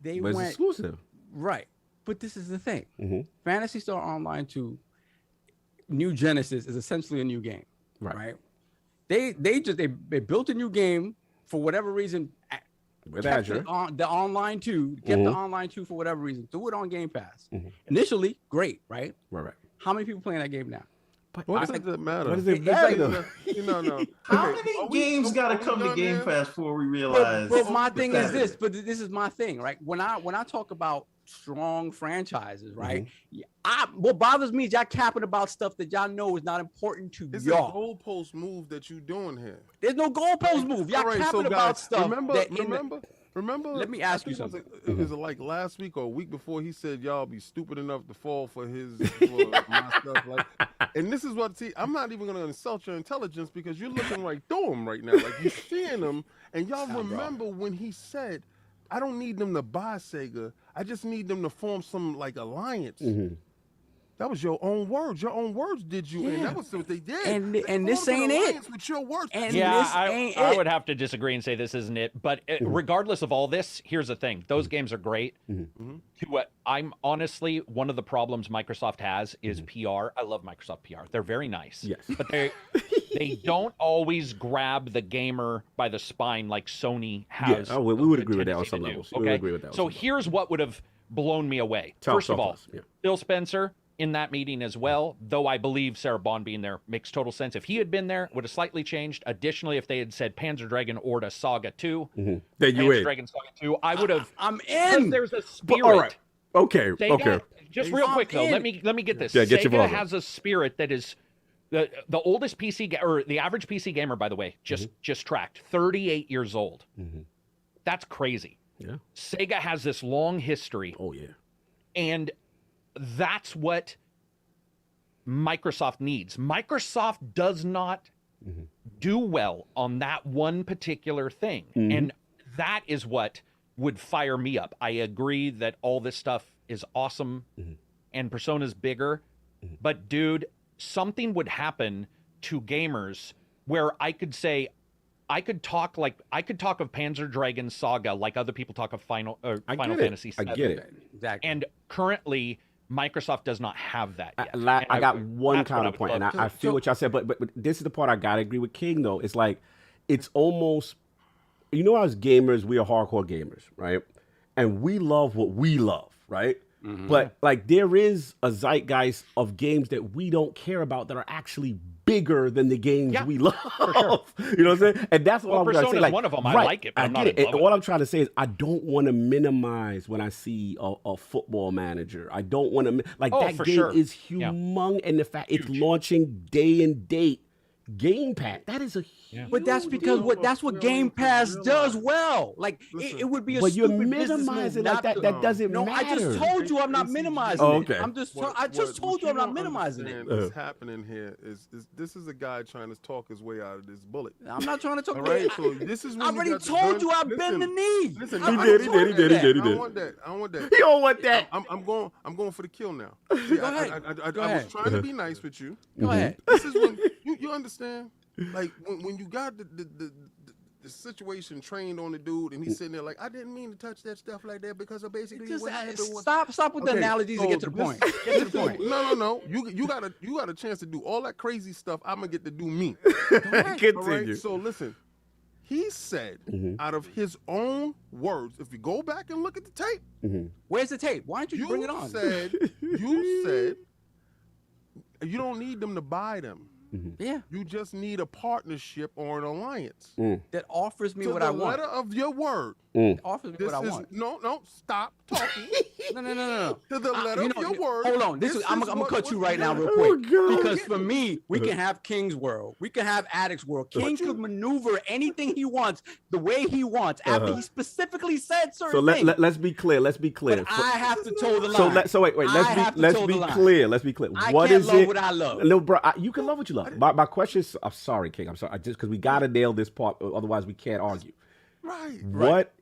was exclusive. Right, but this is the thing. Phantasy Star Online 2, New Genesis is essentially a new game, right? They built a new game for whatever reason. With Azure. The online 2, kept the online 2 for whatever reason. Threw it on Game Pass. Initially, great, right? Right. How many people playing that game now? What does it matter? What does it matter? No. How many games got to come to Game Pass before we realize? But my thing is this. But this is my thing, right? When I talk about strong franchises, right? What bothers me is y'all capping about stuff that y'all know is not important to y'all. It's a goalpost move that you doing here. There's no goalpost move. Y'all capping about stuff. Remember? Let me ask you something. It was like last week or a week before he said y'all be stupid enough to fall for my stuff. And this is what I'm not even gonna insult your intelligence because you're looking right through him right now. Like you're seeing him, and y'all remember when he said, "I don't need them to buy Sega. I just need them to form some alliance." That was your own words. Your own words did you, and that was what they did. And this ain't it. With your words. And I would have to disagree and say this isn't it. But regardless of all this, here's the thing: those games are great. I'm honestly, one of the problems Microsoft has is PR. I love Microsoft PR. They're very nice. Yes. But they don't always grab the gamer by the spine like Sony has. Yeah. Oh, we would agree with that on some levels. Okay. We would agree with that. So here's what would have blown me away. First of all, Phil Spencer in that meeting as well, though I believe Sarah Bond being there makes total sense. If he had been there, would have slightly changed. Additionally, if they had said Panzer Dragon Orta Saga 2, then you Panzer Dragon Saga 2, I would have. I'm in. There's a spirit. All right. Okay. Sega, just real quick though, let me get this. Yeah, get your Sega ball has a spirit that is the oldest PC or the average PC gamer, by the way, just tracked 38 years old. That's crazy. Yeah. Sega has this long history. Oh yeah. And that's what Microsoft needs. Microsoft does not do well on that one particular thing. And that is what would fire me up. I agree that all this stuff is awesome and Persona's bigger, but dude, something would happen to gamers where I could say, I could talk of Panzer Dragon Saga like other people talk of Final Fantasy VII. I get it. Exactly. And currently, Microsoft does not have that yet. I got one counterpoint, and I feel what y'all said, but this is the part I gotta agree with King though. It's like, it's almost, as gamers, we are hardcore gamers, right? And we love what we love, right? But like, there is a zeitgeist of games that we don't care about that are actually bigger than the games we love. For sure. You know what I'm saying? And that's what I'm trying to say. Like, one of them. I like it, but I'm not in love with it. All I'm trying to say is I don't want to minimize when I see a football manager. I don't want to that game is humongous, and the fact it's launching day and date Game Pass. That is a But that's because that's what Game Pass does well. Like it would be a but you're stupid business minimizing move like that. not That to- doesn't No, matter. I just told you I'm not minimizing Oh, it. okay. I just told you I'm not minimizing it. What's happening here is this is a guy trying to talk his way out of this bullet. I'm not trying to talk. All right, so this is when I already got the told gun. you I bend the knee. Listen, He did. I don't want that. I don't want that. He don't want that. I'm going for the kill now. See, Go ahead. I Go was ahead. trying to be nice with you. Go ahead. This is when you understand. Like when you got the situation trained on the dude and he's sitting there like, I didn't mean to touch that stuff like that because of basically Just what happened was. stop with the analogies and get to the point. Get to the point. No. You got a chance to do all that crazy stuff. I'm gonna get to do me. Continue. All right? So listen, he said out of his own words, if you go back and look at the tape, Where's the tape? Why don't you bring it on? You said you don't need them to buy them. Yeah. You just need a partnership or an alliance. That offers me To what the I want. letter of your word. Offers me This what I is want. no. Stop talking. No. To the letter of your word. Hold on. I'm gonna cut you right now, real Oh, quick. God. Because for me, we can have King's World. We can have Addict's World. King could maneuver anything he wants the way he wants after he specifically said certain So things. let's be clear. Let's be clear. But I have to toe the line. So wait. Let's be clear. Let's be clear. I What can't is love it? what I love. No, bro. You can love what you love. My question is, I'm sorry, King. I'm sorry. Just because we gotta nail this part, otherwise we can't argue. Right. What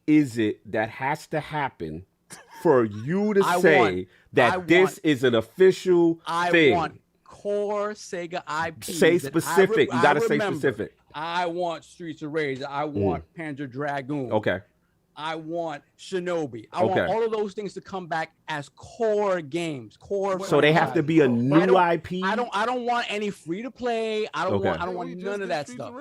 is it that has to happen for you to I say want- that I this want- is an official I thing? want core Sega IP. Say specific. You gotta say specific. I want Streets of Rage. I want Panzer Dragoon. Okay. I want Shinobi. I want Okay. all of those things to come back as core games. Core. So they have to be a new IP. I don't want any free to play. I don't Okay. want none of that stuff.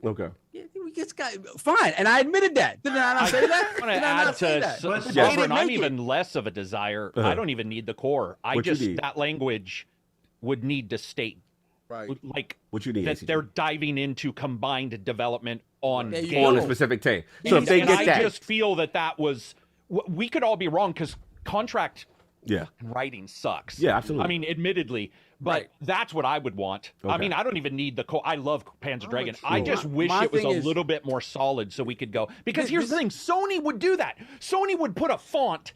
Okay. Yeah, we just got fine, and I admitted that. Did I not say that? I want to Did I add not say to that? so, But so they didn't Jeffrey, I'm make it. even less of a desire. I don't even need the core. I What you just need? that language would need to state Right. like What you need? that ACG? they're diving into combined development on There you games. on a specific tape. So if they And get I that, just feel that was we could all be wrong because contract yeah. writing sucks. Yeah, absolutely. I mean, admittedly, but Right. that's what I would want. I Okay. mean, I don't even need the I love Panzer Dragon. I sure. just wish My it was thing a is- little bit more solid so we could go. Because here's the thing, Sony would do that. Sony would put a font.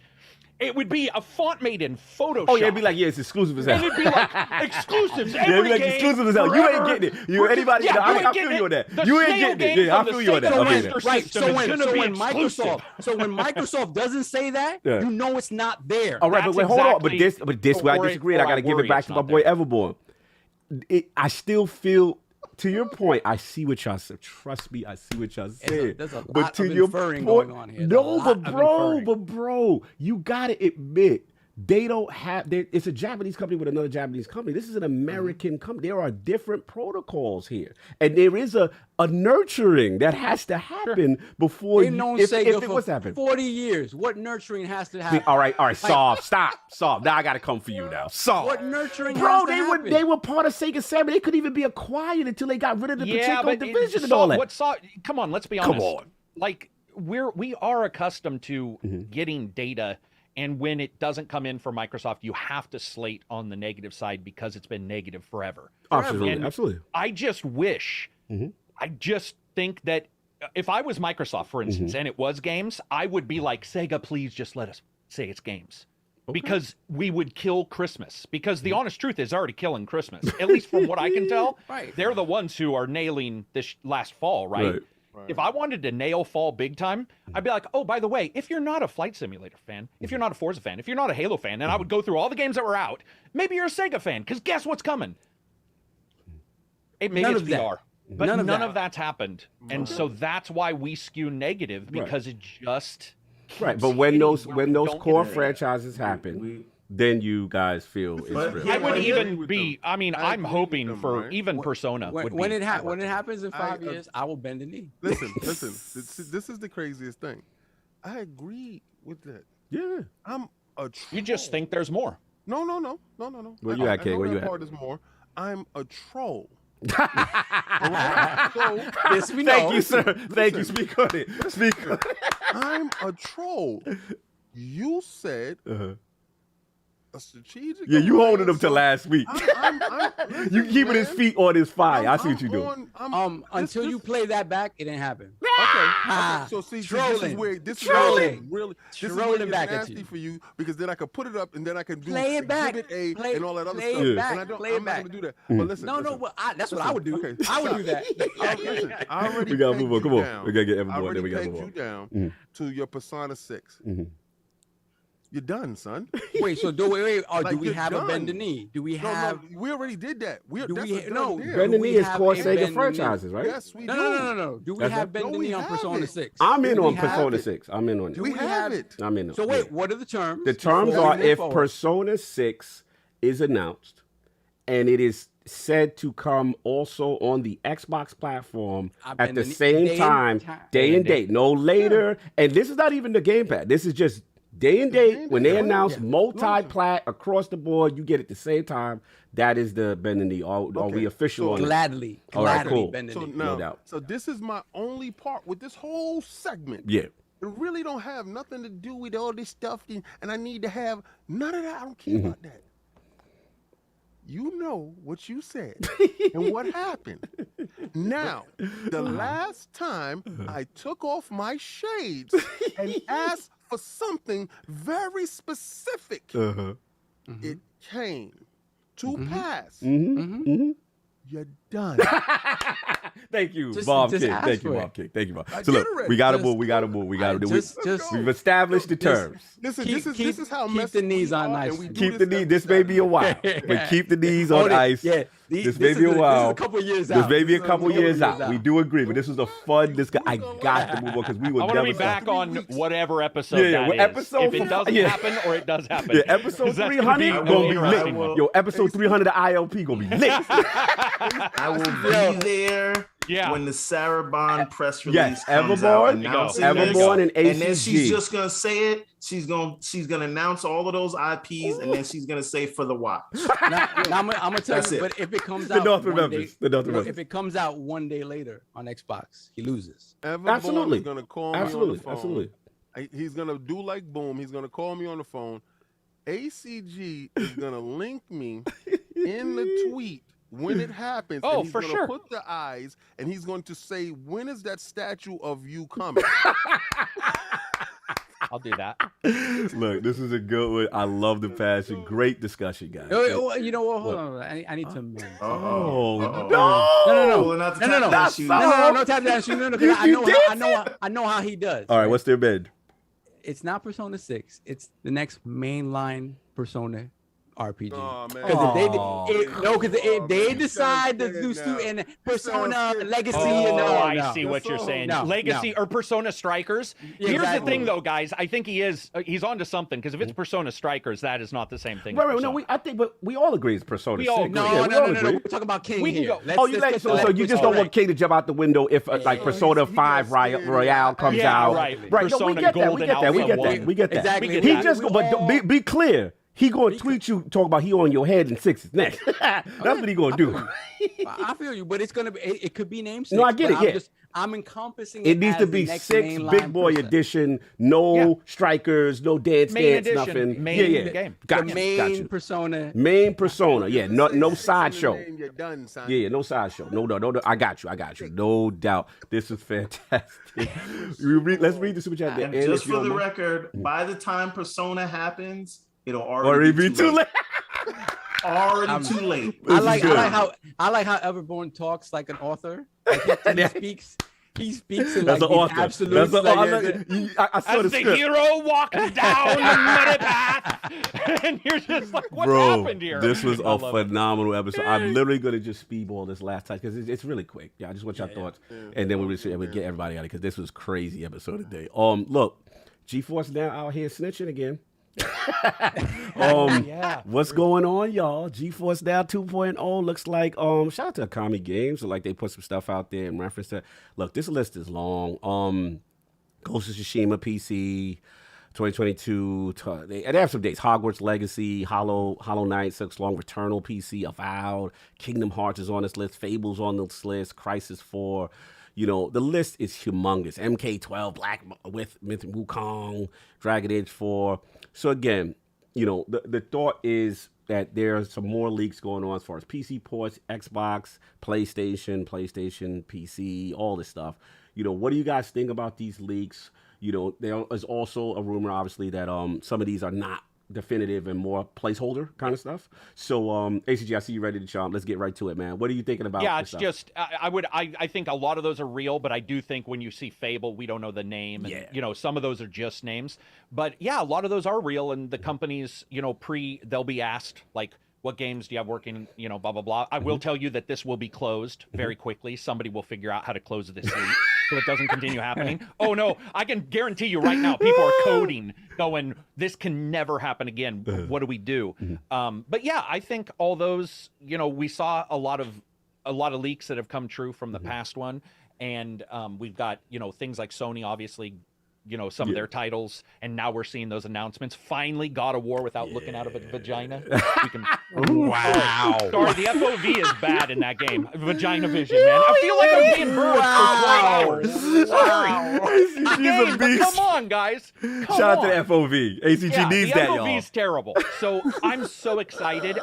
It would be a font made in Photoshop. Oh yeah, it'd be like, yeah, it's exclusive as hell. And it'd be like exclusives. Yeah, it'd Every be like game, exclusive as hell. You ain't forever. getting it. You anybody? Yeah, I you ain't feel getting you on it. that. The You ain't snail getting it. games Yeah, I of the feel you on that. Sega Okay. Master Right. System So is when, gonna so be when exclusive. Microsoft doesn't say that, Yeah. you know it's not there. All right, That's but wait, hold on. But exactly this where I where disagree. I I got to give worry it back it's to my not boy there. Everborn. I still feel, to your point, I see what y'all said. Trust me, I see what y'all saying. There's a But lot to of your inferring point, going on here. There's a no, lot but of bro, you gotta admit. They don't have. It's a Japanese company with another Japanese company. This is an American company. There are different protocols here, and there is a nurturing that has to happen before They've known if Sega it was happening. for 40 years. What nurturing has to happen? All right, stop. Now I gotta come for you now. Solve. What nurturing Bro, has to they happen? were part of Sega Saturn. They couldn't even be acquired until they got rid of the Yeah, Pachinko but division and all that. Come on, let's be Come honest. on. Like we are accustomed to getting data, and when it doesn't come in from Microsoft, you have to slate on the negative side because it's been negative forever. Absolutely, And absolutely. I just wish, I just think that if I was Microsoft, for instance, and it was games, I would be like, Sega, please just let us say it's games. Because we would kill Christmas. Because the honest truth is already killing Christmas. At least from what I can tell. Right. They're the ones who are nailing this last fall, right? If I wanted to nail fall big time, I'd be like, oh, by the way, if you're not a Flight Simulator fan, if you're not a Forza fan, if you're not a Halo fan, and I would go through all the games that were out, maybe you're a Sega fan, because guess what's coming? Maybe None it's of that. VR. But None none of of that's happened. And so that's why we skew negative, because it just Right, keeps but when hitting those where we don't core get it. franchises happen, then you guys feel it's But real. I would Yeah, even be. I mean, I I'm agree with hoping them, for right? even Persona. would When be it happens in 5 I- years, I will bend the knee. Listen. This is the craziest thing. I agree with that. Yeah. I'm a troll. You just think there's more. No. Where you at, Kay? I know Where you that at? part is more. I'm a troll. Yes, we know. Thank you, sir. Thank you. Speak on it. Speak on it. I'm a troll. You said A strategic. Yeah, you holding him alliance, to so last week. listen, You keeping his man. feet on his fire. I see what you do. Until you play that back, it didn't happen. Okay. So see, this is Trolling. where this Trolling. is really this is Trolling where it back gets at nasty you. for you because then I could put it up and then I can do Play it back. Exhibit A Play- and all that other play stuff. it back. And I don't. Play it I'm not back. gonna do that. But listen. No, listen. well, that's what I would do. Okay, I would do that. Listen, I already We gotta pegged move on. Come you on. down. We gotta get I Everborn. Then already we gotta pegged move you on. down to your Persona 6. You're done, son. Wait, so do we You're have a bend the done. knee? Do we No, have? we already did that. Do That's we- a done no, deal. Bend the Do we knee is have core a Sega bend the knee? franchises, right? Yes, we do. No. Do we That's have it? bend No, the we knee on have Persona it. 6? I'm in Do on we have Persona it? 6. I'm in on it. Do We we have it. I'm in on So it. wait, what are the terms? The terms before are we move if forward? Persona 6 is announced and it is said to come also on the Xbox platform at and the then same day and time, time. day and date, no later. And this is not even the gamepad. This is just day and date. When they announce multi-plat across the board, you get it at the same time. That is the bend the knee. Are we official so on it? Gladly, All right, gladly cool. bend the So knee. now, doubt. so this is my only part with this whole segment. Yeah. It really don't have nothing to do with all this stuff, and I need to have none of that. I don't care about that. You know what you said and what happened. Now, the last time I took off my shades and asked for something very specific, it came to pass. You're done. Thank you, Just Bob just King. ask Thank you, for it. Bob King. Thank you, Bob. I So did look, already. we gotta Just- move. We gotta move. We gotta do. Just We've established the terms. Listen, Keep- this is how keep messed the knees we on are, nice. and we do Keep the knee. every This may be a Saturday. while, but keep the knees Oh, on ice. Yeah, This may be a while. This is a couple years This out. may be a This is couple years years out. We do agree, but this was a fun discussion. I got to move on because we would I want never to be back stop. on whatever episode Yeah, that well, is. episode if it for- doesn't yeah. happen or it does happen. Yeah, episode 'Cause that's 300 gonna gonna be be an lit. interesting one. Yo, episode 300 of ILP gonna be lit. I will be there Yeah. when the Sarabon press release Yes, comes out. Everborn, announcing Everborn, this. and ACG. And then she's just gonna say it. She's gonna announce all of those IPs, and then she's gonna say for the watch. Now I'm gonna tell That's you, it. but if it comes The out North one remembers. day- The North no, remembers. if it comes out one day later on Xbox, he loses. Everborn Absolutely. is gonna call me Absolutely, on the phone. absolutely. He's gonna do like Boom. He's gonna call me on the phone. ACG is gonna link me in the tweet when it happens. Oh, and he's for gonna sure. put the eyes, and he's going to say, "When is that statue of you coming?" I'll do that. Look, this is a good one. I love the passion. Great discussion, guys. You know what? Hold on. I need to amend. Oh, Uh-oh. no. Pulling out the No, tap dance shoes. No, tap that shoe. No, 'cause I know how he does. All right, what's their bid? It's not Persona 6. It's the next mainline Persona RPG. Oh man. Because they man, decide you to sound do scared and now. Persona sound scared. Legacy Oh, and I see what you're That's saying. all. No, Legacy or Persona Strikers. Yeah, Here's exactly. the thing, though, guys. I think he's onto something because if it's Persona Strikers, that is not the same thing. Right, as right, no, Persona. but we all agree it's Persona We all 6. agree. No, Yeah, we all no. agree. We're talking about King We can here. go- Let's- Oh, let's get so that you just don't straight. want King to jump out the window if like Persona he 5 got scared. Royale comes Yeah, out. right. No, we Persona get that. We Golden get that. We Alpha get that. 1. We get that. Exactly. We get He that. just go, but be clear. He gonna tweet you talk about he on your head and 6 is next. That's what he gonna do. I feel you, but it's gonna be. It could be named 6. No, I get but it, yeah. I'm encompassing It needs as to the be next 6 mainline Big Boy Persona. edition. No Yeah. strikers, no dance, Main edition, nothing. main yeah. game. Got The you. main Got you. Persona. Main Persona. Yeah. No Say six in the sideshow. name, You're done, son. Yeah, no sideshow. No. I got you. No doubt. This is fantastic. Let's read the super chat. And And just if you for don't the mind- record, by the time Persona happens, it'll Or already it be too late. Already too late. This is good. I like how Everborn talks like an author. Like he speaks in That's like an these author. absolutes. That's I saw As the the script. hero walks down the muddy path, and you're just like, what Bro, happened here? this was I a love it. phenomenal episode. I'm literally going to just speedball this last time because it's really quick. Yeah, I just want your thoughts. And then we get everybody out of it because this was crazy episode today. Look, GeForce now out here snitching again. Yeah. What's going on, y'all? GeForce Now 2.0 looks like shout out to Akami Games. Like they put some stuff out there in reference to. Look, this list is long. Ghost of Tsushima PC 2022. They have some dates. Hogwarts Legacy, Hollow Knight, Silk Long, Returnal PC, Avowed, Kingdom Hearts is on this list, Fables on this list, Crisis 4. You know, the list is humongous. MK12, Black with Wukong, Dragon Age 4. So again, you know, the thought is that there's some more leaks going on as far as PC ports, Xbox, PlayStation, PC, all this stuff. You know, what do you guys think about these leaks? You know, there is also a rumor, obviously, that some of these are not definitive and more placeholder kind of stuff. So, ACG, I see you ready to chomp. Let's get right to it, man. What are you thinking about? Yeah, it's just I think a lot of those are real, but I do think when you see Fable, we don't know the name, and you know, some of those are just names. But yeah, a lot of those are real, and the companies, you know, they'll be asked like, what games do you have working, you know, blah, blah, blah. I will tell you that this will be closed very quickly. Somebody will figure out how to close this leak so it doesn't continue happening. Oh, no, I can guarantee you right now, people are coding, going, this can never happen again. What do we do? But yeah, I think all those, you know, we saw a lot of leaks that have come true from the past one. And we've got, you know, things like Sony, obviously, you know, some of their titles, and now we're seeing those announcements. Finally, God of War without looking out of a vagina. We can... Wow. Sorry, the FOV is bad in that game. Vagina vision, man. I feel like I'm being burned for 12 hours. Sorry. Game, but come on, guys. Shout out to the FOV. ACG needs that, y'all. The FOV is terrible. So I'm so excited.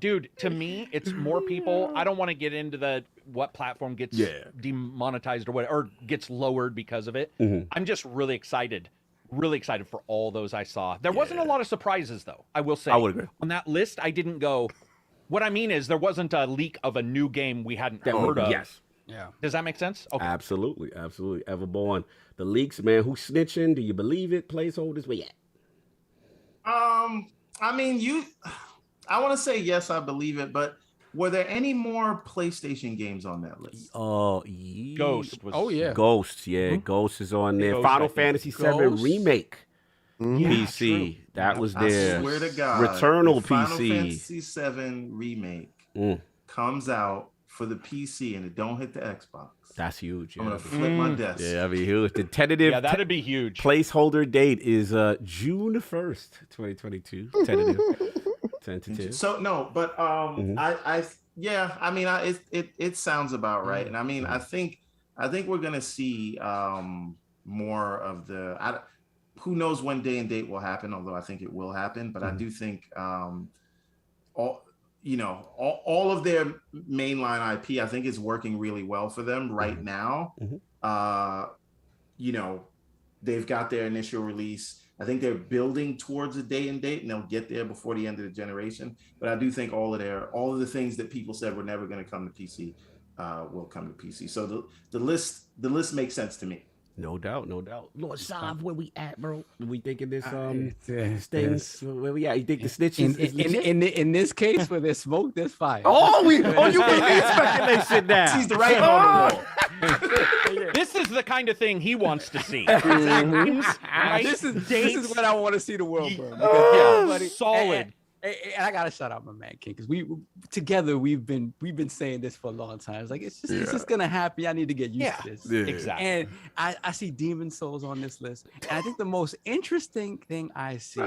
Dude, to me, it's more people. I don't want to get into what platform gets demonetized or what, or gets lowered because of it. I'm just really excited for all those I saw. There wasn't a lot of surprises, though, I will say. I would agree. On that list, I didn't go, what I mean is there wasn't a leak of a new game we hadn't heard of. Yes. Yeah. Does that make sense? Okay. Absolutely. Everborn. The leaks, man, who's snitching? Do you believe it? Placeholders? Where you at? I mean, I want to say yes, I believe it, but were there any more PlayStation games on that list? Ghost was. Oh yeah, Ghost. Yeah, Ghost is on there. Final Fantasy VII Remake. PC. That was there. I swear to God. Returnal Final PC. Fantasy VII Remake comes out for the PC and it don't hit the Xbox. That's huge. I'm gonna flip my desk. Yeah, that'd be huge. The tentative. Yeah, that'd be huge. Placeholder date is June 1st, 2022. Tentative. So no, but I mean, it sounds about right, and I mean, I think we're gonna see more of the. Who knows when day and date will happen? Although I think it will happen, but I do think all of their mainline IP, I think is working really well for them right now. You know, they've got their initial release. I think they're building towards a day and date, and they'll get there before the end of the generation. But I do think all of the things that people said were never going to come to PC will come to PC. So the list makes sense to me. No doubt. Lord Sav, where we at, bro? We thinking this things? Where we at? You think the snitches in this case where there's smoke, there's fire. You bring me speculation now. He's the right on the wall. This is the kind of thing he wants to see. Right? This is what I want to see the world burn. Solid. And I gotta shout out my man King, because we've been saying this for a long time. It's like it's just gonna happen. I need to get used to this. Yeah. Exactly. And I see Demon Souls on this list, and I think the most interesting thing I see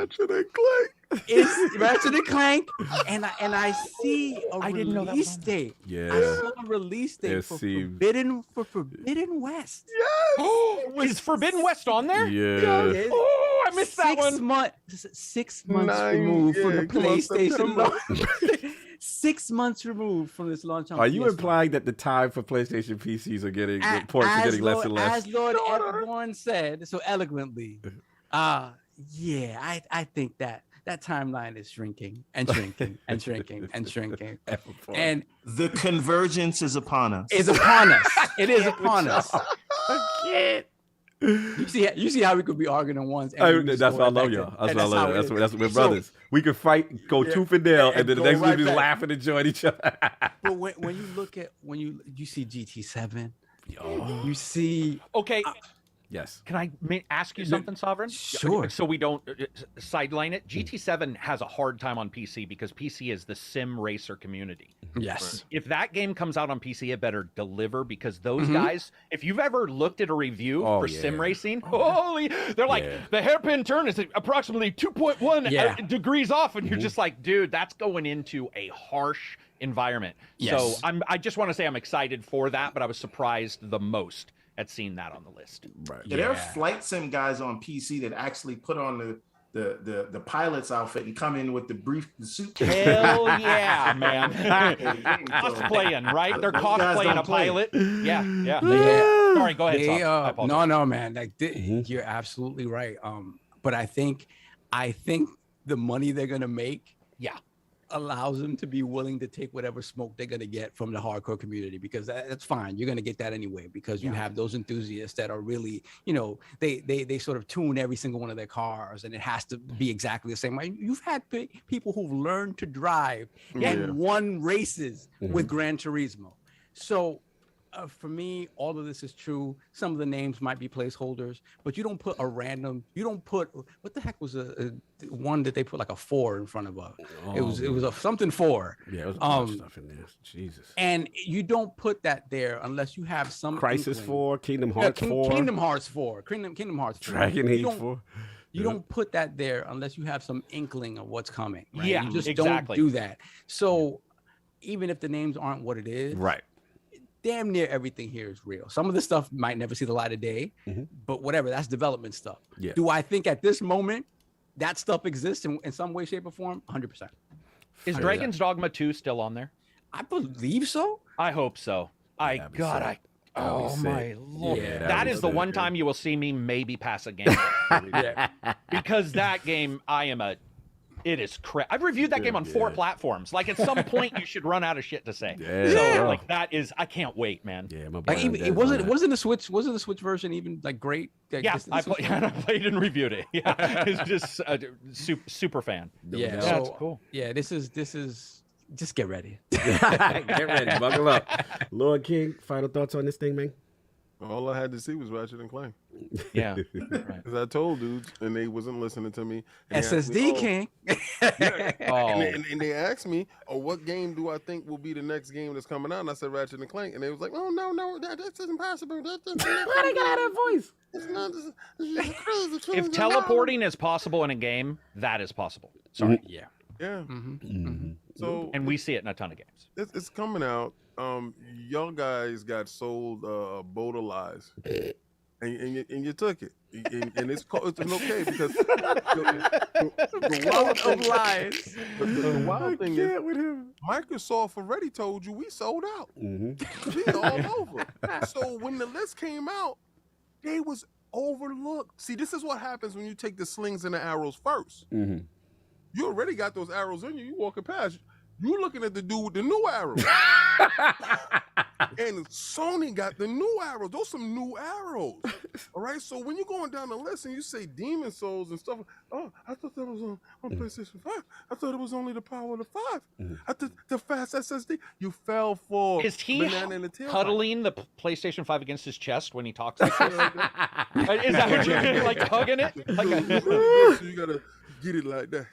is Ratchet and Clank, and I see a release date. Yeah. I saw a release date for Forbidden West. Yes. Is Forbidden West on there? Yeah. Oh, I missed that one. 6 months removed from the PlayStation launch. 6 months removed from this launch. Are you implying that the time for PlayStation PCs are getting ports are getting less and less? As Lord Everborn said so eloquently, I think that timeline is shrinking and shrinking and shrinking and shrinking. And the convergence is upon us. It is upon us. You see how we could be arguing on ones. That's why I love y'all. That's what we're brothers. We could fight, go tooth and nail, and then the next week we laughing and enjoying each other. But when you look at you see GT7, you see Yes. Can I ask you something, Sovereign? Sure. So we don't sideline it. GT7 has a hard time on PC because PC is the sim racer community. Yes. If that game comes out on PC, it better deliver, because those guys, if you've ever looked at a review for sim racing, they're like, the hairpin turn is approximately 2.1 degrees off. And you're just like, dude, that's going into a harsh environment. Yes. So I just want to say I'm excited for that, but I was surprised the most at seeing that on the list. Right. Yeah, there are flight sim guys on PC that actually put on the the pilot's outfit and come in with the suitcase. Hell yeah, man. Cosplaying, right? They're Those guys cosplaying don't a play. pilot. Yeah. Yeah. Sorry, go ahead. They, Tom. I apologize. no, man. Like you're absolutely right. But I think the money they're gonna make, allows them to be willing to take whatever smoke they're gonna get from the hardcore community, because that's fine. You're gonna get that anyway, because you have those enthusiasts that are really, they sort of tune every single one of their cars, and it has to be exactly the same way. You've had people who've learned to drive and won races with Gran Turismo. So for me, all of this is true. Some of the names might be placeholders, but you don't put what the heck was a one that they put like a 4 in front of a, it was a something 4. Yeah, it was a bunch of stuff in there. Jesus. And you don't put that there unless you have some Crisis inkling. 4, Kingdom Hearts 4. Kingdom Hearts 4. Kingdom Hearts 4. Dragon Age 4. You don't put that there unless you have some inkling of what's coming. Right? Yeah, you just exactly. don't do that. So even if the names aren't what it is, Right. damn near everything here is real. Some of the stuff might never see the light of day, but whatever, that's development stuff. Yeah. Do I think at this moment that stuff exists in some way, shape, or form? 100%. Is Dragon's Dogma 2 still on there? I believe so. I hope so. That'd be sick. Oh my lord. Yeah, that is the one sick. time you will see me maybe pass a game. Because that game, it is crap. I've reviewed that game on 4 platforms. Like at some point you should run out of shit to say. So like that is, I can't wait, man. Yeah, my Like even, wasn't the Switch version even like great? Like, Yeah, I played and reviewed it. Yeah, it's just super fan. Yeah, That's cool. Yeah, this is just get ready. Get ready, buckle up. Lord King, final thoughts on this thing, man? All I had to see was Ratchet and Clank. Yeah, right. Because I told dudes, and they wasn't listening to me. And they asked SSD me, King. And they asked me, what game do I think will be the next game that's coming out? And I said Ratchet and Clank. And they was like, oh, no, that's impossible. Why they got that voice? It's not, this is crazy. If teleporting is possible in a game, that is possible. Sorry. Yeah. Yeah. So, And we see it in a ton of games. it's coming out. Y'all guys got sold a boat of lies, and you took it, and it's okay because the wild of lies. The wild thing is, Microsoft already told you we sold out. We all over. So when the list came out, they was overlooked. See, this is what happens when you take the slings and the arrows first. You already got those arrows in you. You walking past. You looking at the dude with the new arrows. And Sony got the new arrows. Those some new arrows. All right. So when you're going down the list and you say Demon Souls and stuff, oh, I thought that was on PlayStation 5. I thought it was only the power of the 5. I thought the fast SSD. You fell for Is he banana in the tail. huddling the PlayStation 5 against his chest when he talks like this? Is that what you're like hugging it? So you gotta get it like that.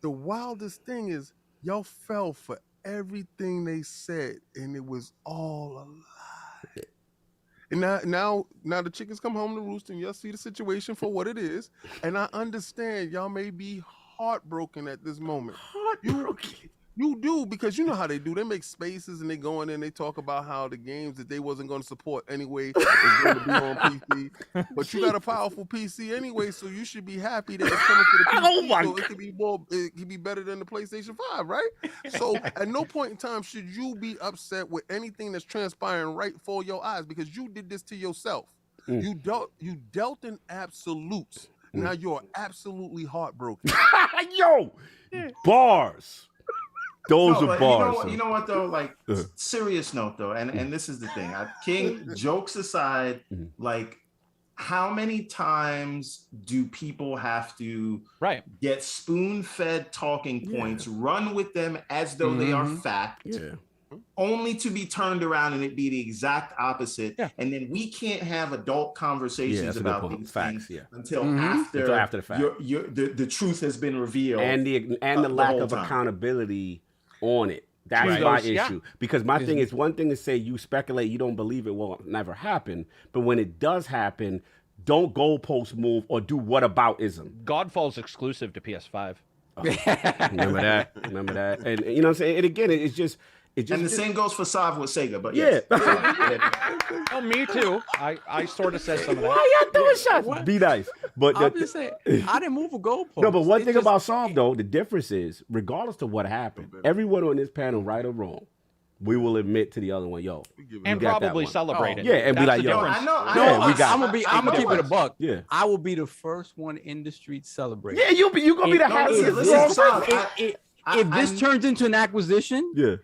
The wildest thing is y'all fell for everything they said, and it was all a lie. And now the chickens come home to roost, and y'all see the situation for what it is. And I understand y'all may be heartbroken at this moment. You do, because you know how they do. They make spaces and they go in there and they talk about how the games that they wasn't going to support anyway is going to be on PC. But you got a powerful PC anyway, so you should be happy that it's coming to the PC. So it could be better than the PlayStation 5, right? So at no point in time should you be upset with anything that's transpiring right before your eyes, because you did this to yourself. You dealt in absolutes. Now you're absolutely heartbroken. Yo, bars. Those are bars. You know what though? Like, serious note though, and this is the thing. King, jokes aside, like, how many times do people have to get spoon-fed talking points, run with them as though they are fact, only to be turned around and it be the exact opposite? And then we can't have adult conversations about these things until after the fact. The truth has been revealed, and the lack of accountability on it. That's my issue. Because my thing is, one thing to say you speculate, you don't believe it will never happen, but when it does happen, don't goalpost move or do whataboutism. Godfall's exclusive to PS5. Remember that? And you know what I'm saying? And again, it's just, And the same goes for Sav with Sega, but yeah. yes. Oh, me too. I sort of said some of that. Why y'all doing shots? What? Be nice. But I'm just saying, I didn't move a goalpost. no, but one It's thing just- about Solve though, the difference is, regardless of what happened, everyone on this panel, right or wrong, we will admit to the other one, yo, And got that probably one. celebrate it. Yeah, and be That's like, the yo, difference. I know. Yeah, we got- I'm gonna keep it a buck. Yeah. I will be the first one in the street celebrating. Yeah, you gonna be the happiest. listen, wrong listen, person. If this turns into an acquisition, Yeah,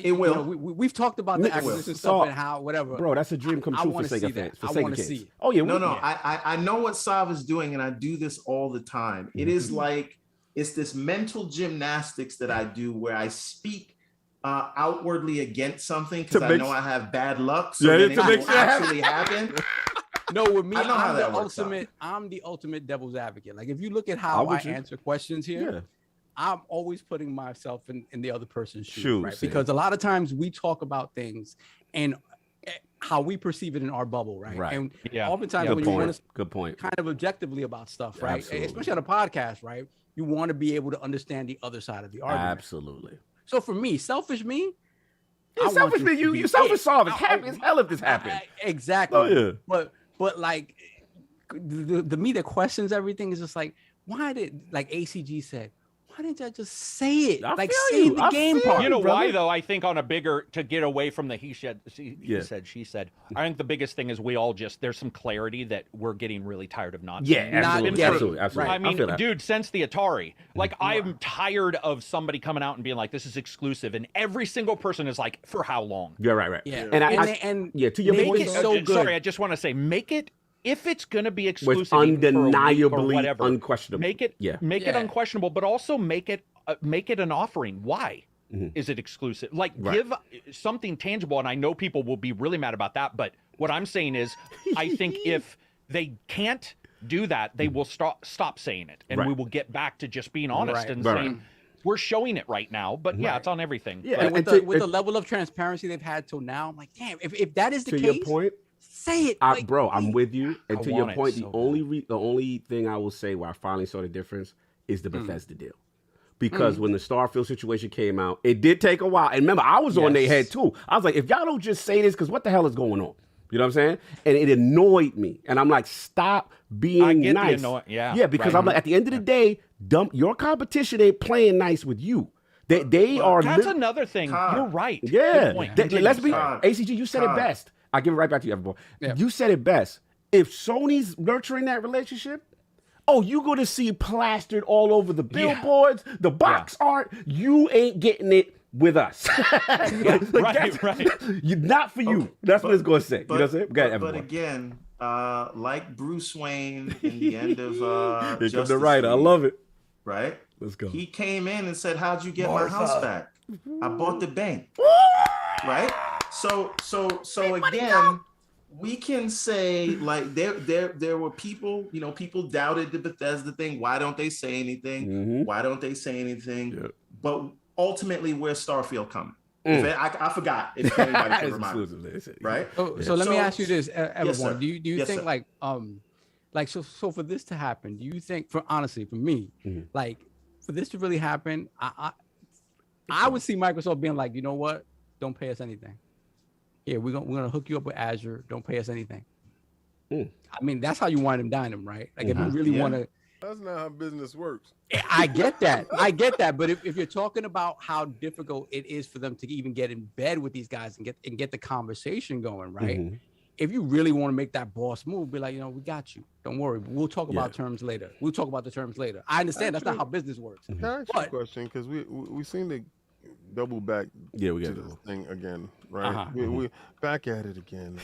It will. You know, we've talked about the It will. acquisition So, stuff and how whatever. bro, that's a dream come I true for wanna see Sega that. fans. For I Sega wanna kids. see it. Oh yeah, No, we- no. I know what Sav is doing, and I do this all the time. It is like it's this mental gymnastics that I do where I speak outwardly against something because I know I have bad luck. So Yeah, then to it make will sure it happens. actually happen. No, with me, I know how that works out. I'm the ultimate devil's advocate. Like if you look at I'm how I with you. answer questions here, Yeah. I'm always putting myself in the other person's shoes, Shoes, right? yeah. Because a lot of times we talk about things and how we perceive it in our bubble, right? Right. And Yeah. oftentimes Good when you want point. to Good point. kind of objectively about stuff, right? Absolutely. Especially on a podcast, right? You want to be able to understand the other side of the argument. Absolutely. So for me, selfish me, Yeah, I want selfish this me, to you be selfish it. solve. It's I- happy as hell if this happened. Exactly. Oh yeah. But like the me that questions everything is just like, why did, like ACG said, why didn't y'all just say it? I Like feel say you. the I game feel part. You know brother. why though? I think on a bigger, to get away from the he said, Yeah. she said. I think the biggest thing is we all just, there's some clarity that we're getting really tired of not. Yeah, seeing. absolutely, getting- absolutely, absolutely. I mean, feel that. dude, since the Atari, like I'm tired of somebody coming out and being like, "This is exclusive," and every single person is like, "For how long?" Yeah, right. Yeah. And And to your make point, it so good. Sorry, I just want to say, make it, if it's going to be was exclusive, even for a week or undeniably whatever, unquestionable. make it, Yeah. make it Yeah. unquestionable, but also make it an offering. Why is it exclusive? Like, Right. give something tangible. And I know people will be really mad about that, but what I'm saying is, I think if they can't do that, they will stop saying it, and Right. we will get back to just being honest Right. and Right. saying we're showing it right now. But yeah, Right. it's on everything. Yeah, But- And with and the to- the level of transparency they've had till now, I'm like, damn, if that is the to case, your point, say it. Like, bro, I'm with you. And I to your want it point, so the only thing I will say where I finally saw the difference is the Bethesda deal. Because when the Starfield situation came out, it did take a while. And remember, I was on their Yes. head too. I was like, if y'all don't just say this, because what the hell is going on? You know what I'm saying? And it annoyed me. And I'm like, stop being I get the nice. yeah, Yeah, because right. I'm like, at the end of the day, your competition ain't playing nice with you. They are. That's another thing. Todd. You're right. Yeah. Good point. Let's be Todd. ACG. You said it Todd. best. I'll give it right back to you, Everborn. Yeah. You said it best. If Sony's nurturing that relationship, oh, you're gonna see plastered all over the billboards, the box art. You ain't getting it with us. right. Not for you. That's what it's gonna say. You know what I'm saying? Go ahead, But Everborn. again, like Bruce Wayne in the end of Here comes Justice the writer. I League, love it. right? Let's go. He came in and said, "How'd you get my house back? I bought the bank." Right? So again, we can say like there were people, people doubted the Bethesda thing. Why don't they say anything? Why don't they say anything? Yeah. But ultimately, where's Starfield coming? I forgot if anybody can remind me. Exclusive. Right? So let me ask you this, Everborn. sir. Do you Yes, think sir. so for this to happen, do you think, for me, like for this to really happen, I would see Microsoft being like, you know what? Don't pay us anything. Here, we're gonna hook you up with Azure. Don't pay us anything. I mean, that's how you wind them dine them, right? Like if you really Yeah. want to. That's not how business works. I get that. But if you're talking about how difficult it is for them to even get in bed with these guys and get the conversation going, right? If you really want to make that boss move, be like, we got you. Don't worry. We'll talk about terms later. We'll talk about the terms later. I understand that's not how business works. Can I ask you a question? Because we seem to double back Yeah, we to got this to. thing again, right? Uh-huh. We back at it again.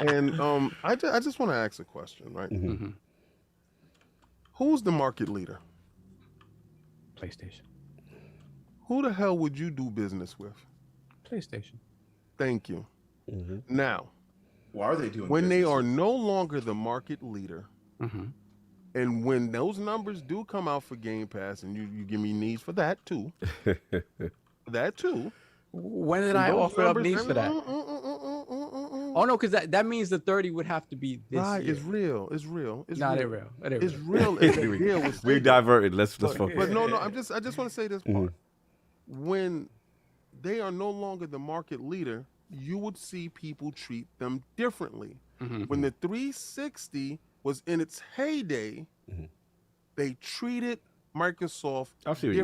And I just want to ask a question, right? Who's the market leader? PlayStation. Who the hell would you do business with? PlayStation. Thank you. Now, Why are they doing when they business are with- no longer the market leader, and when those numbers do come out for Game Pass, and you give me needs for that too, When did I those offer up numbers- needs for that? Oh no, because that means the 30 would have to be this Right, year. it's real. It's real. It's Not real. real. It ain't It's real. real. It's real. We diverted. Let's focus. But no, I just want to say this part. When they are no longer the market leader, you would see people treat them differently. When the 360 was in its heyday, they treated Microsoft differently.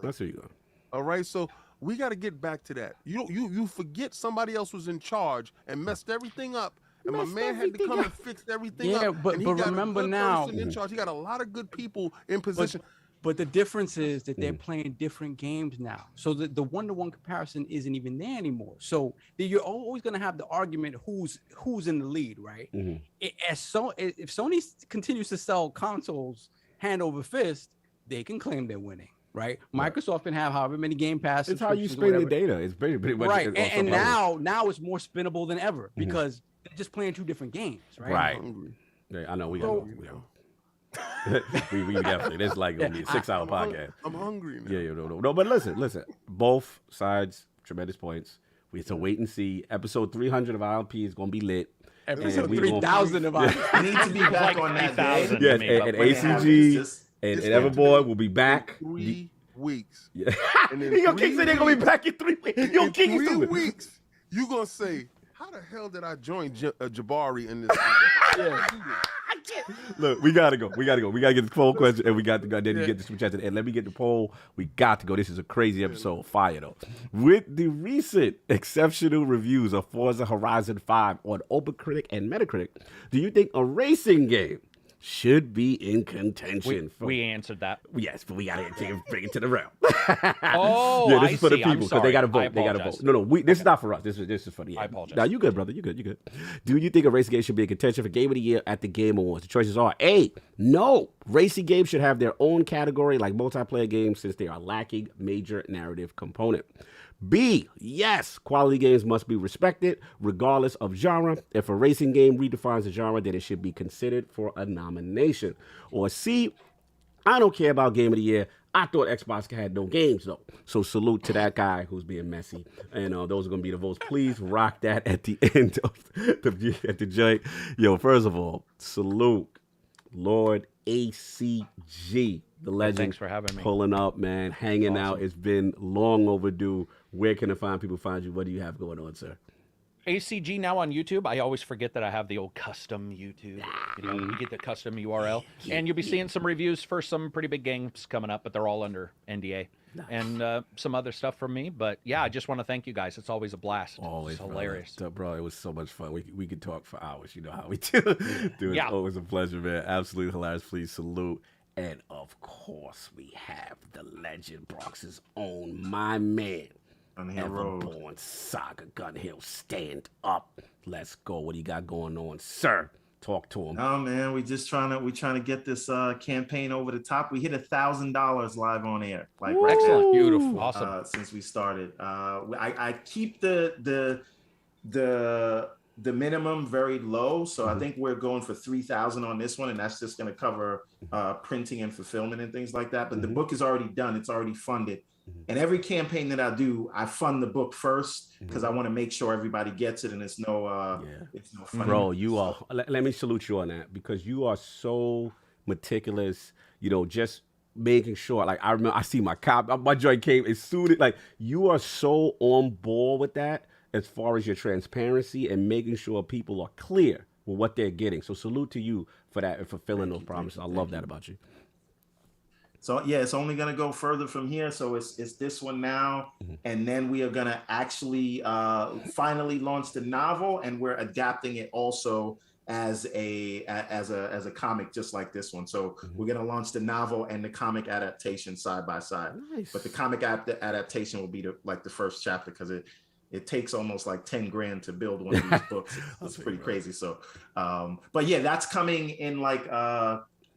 I see you going. All right, so we got to get back to that. You forget somebody else was in charge and messed everything up, and my man had to come and fix everything up. But and he got remember a good now, person in charge. He got a lot of good people in position. But the difference is that they're playing different games now. So the one-to-one comparison isn't even there anymore. So you're always going to have the argument who's in the lead, right? If Sony continues to sell consoles hand over fist, they can claim they're winning, right? Microsoft can have however many Game Pass. It's how you spend the data. It's pretty much right. And now it's more spinnable than ever because they're just playing two different games, right? Right. Yeah, I know we got. we definitely. This is like gonna be a 6-hour podcast. I'm hungry now. Yeah, no. But listen. Both sides, tremendous points. We have to wait and see. Episode 300 of ILP is gonna be lit. Episode 3,000 of ILP. We need to be back on that day. Yes, and ACG and Everborn will be back. 3 weeks. Yeah. And then he gonna keep saying they're gonna be back in 3 weeks. You gonna keep 3 weeks. You gonna say, how the hell did I join Jabari in this? Look, we gotta go. We gotta get the poll question, and we got to go. Then you get the switch chat. And let me get the poll. We got to go. This is a crazy episode. Fire though. With the recent exceptional reviews of Forza Horizon 5 on OpenCritic and Metacritic, do you think a racing game should be in contention? We answered that. Yes, but we gotta bring it to the realm. Oh, yeah, this is for the see. people because they gotta vote. They gotta vote. No, this is not for us. This is for the. I apologize. Now you good, brother. You good. Do you think a racing game should be in contention for Game of the Year at the Game Awards? The choices are A, no. Racing games should have their own category like multiplayer games since they are lacking major narrative component. B, yes, quality games must be respected regardless of genre. If a racing game redefines a genre, then it should be considered for a nomination. Or C, I don't care about Game of the Year. I thought Xbox had no games, though. So salute to that guy who's being messy. And those are going to be the votes. Please rock that at the end of the joint. Yo, first of all, salute Lord ACG, the legend. Thanks for having me. Pulling up, man, hanging out. It's been long overdue. Where can people find you? What do you have going on, sir? ACG now on YouTube. I always forget that I have the old custom YouTube. You get the custom URL, and you'll be seeing some reviews for some pretty big games coming up, but they're all under NDA. And some other stuff from me. But yeah, I just want to thank you guys. It's always a blast. Always, it's hilarious. Bro, it was so much fun. We could talk for hours. You know how we do. Dude, it's always a pleasure, man. Absolutely hilarious. Please salute. And of course, we have the legend, Bronx's own, my man, Everborn Saga, Gun Hill. Stand up. Let's go. What do you got going on, sir? Talk to him. Oh man, we're trying to get this campaign over the top. We hit $1,000 live on air. Like right excellent, now, beautiful, awesome. Since we started, I keep the minimum very low, so I think we're going for 3,000 on this one, and that's just going to cover printing and fulfillment and things like that. But the book is already done; it's already funded. And every campaign that I do, I fund the book first because I want to make sure everybody gets it, and it's no fun. Bro, you are. Let me salute you on that because you are so meticulous. You know, just making sure. Like I remember, I see my joint came as soon as like you are so on board with that as far as your transparency and making sure people are clear with what they're getting. So salute to you for that and fulfilling those promises. I love that about you. So yeah, it's only gonna go further from here. So it's this one now, and then we are gonna actually finally launch the novel, and we're adapting it also as a comic, just like this one. So we're gonna launch the novel and the comic adaptation side by side. Nice. But the comic adaptation will be the first chapter because it takes almost like 10 grand to build one of these books. It's pretty crazy. So, but yeah, that's coming in like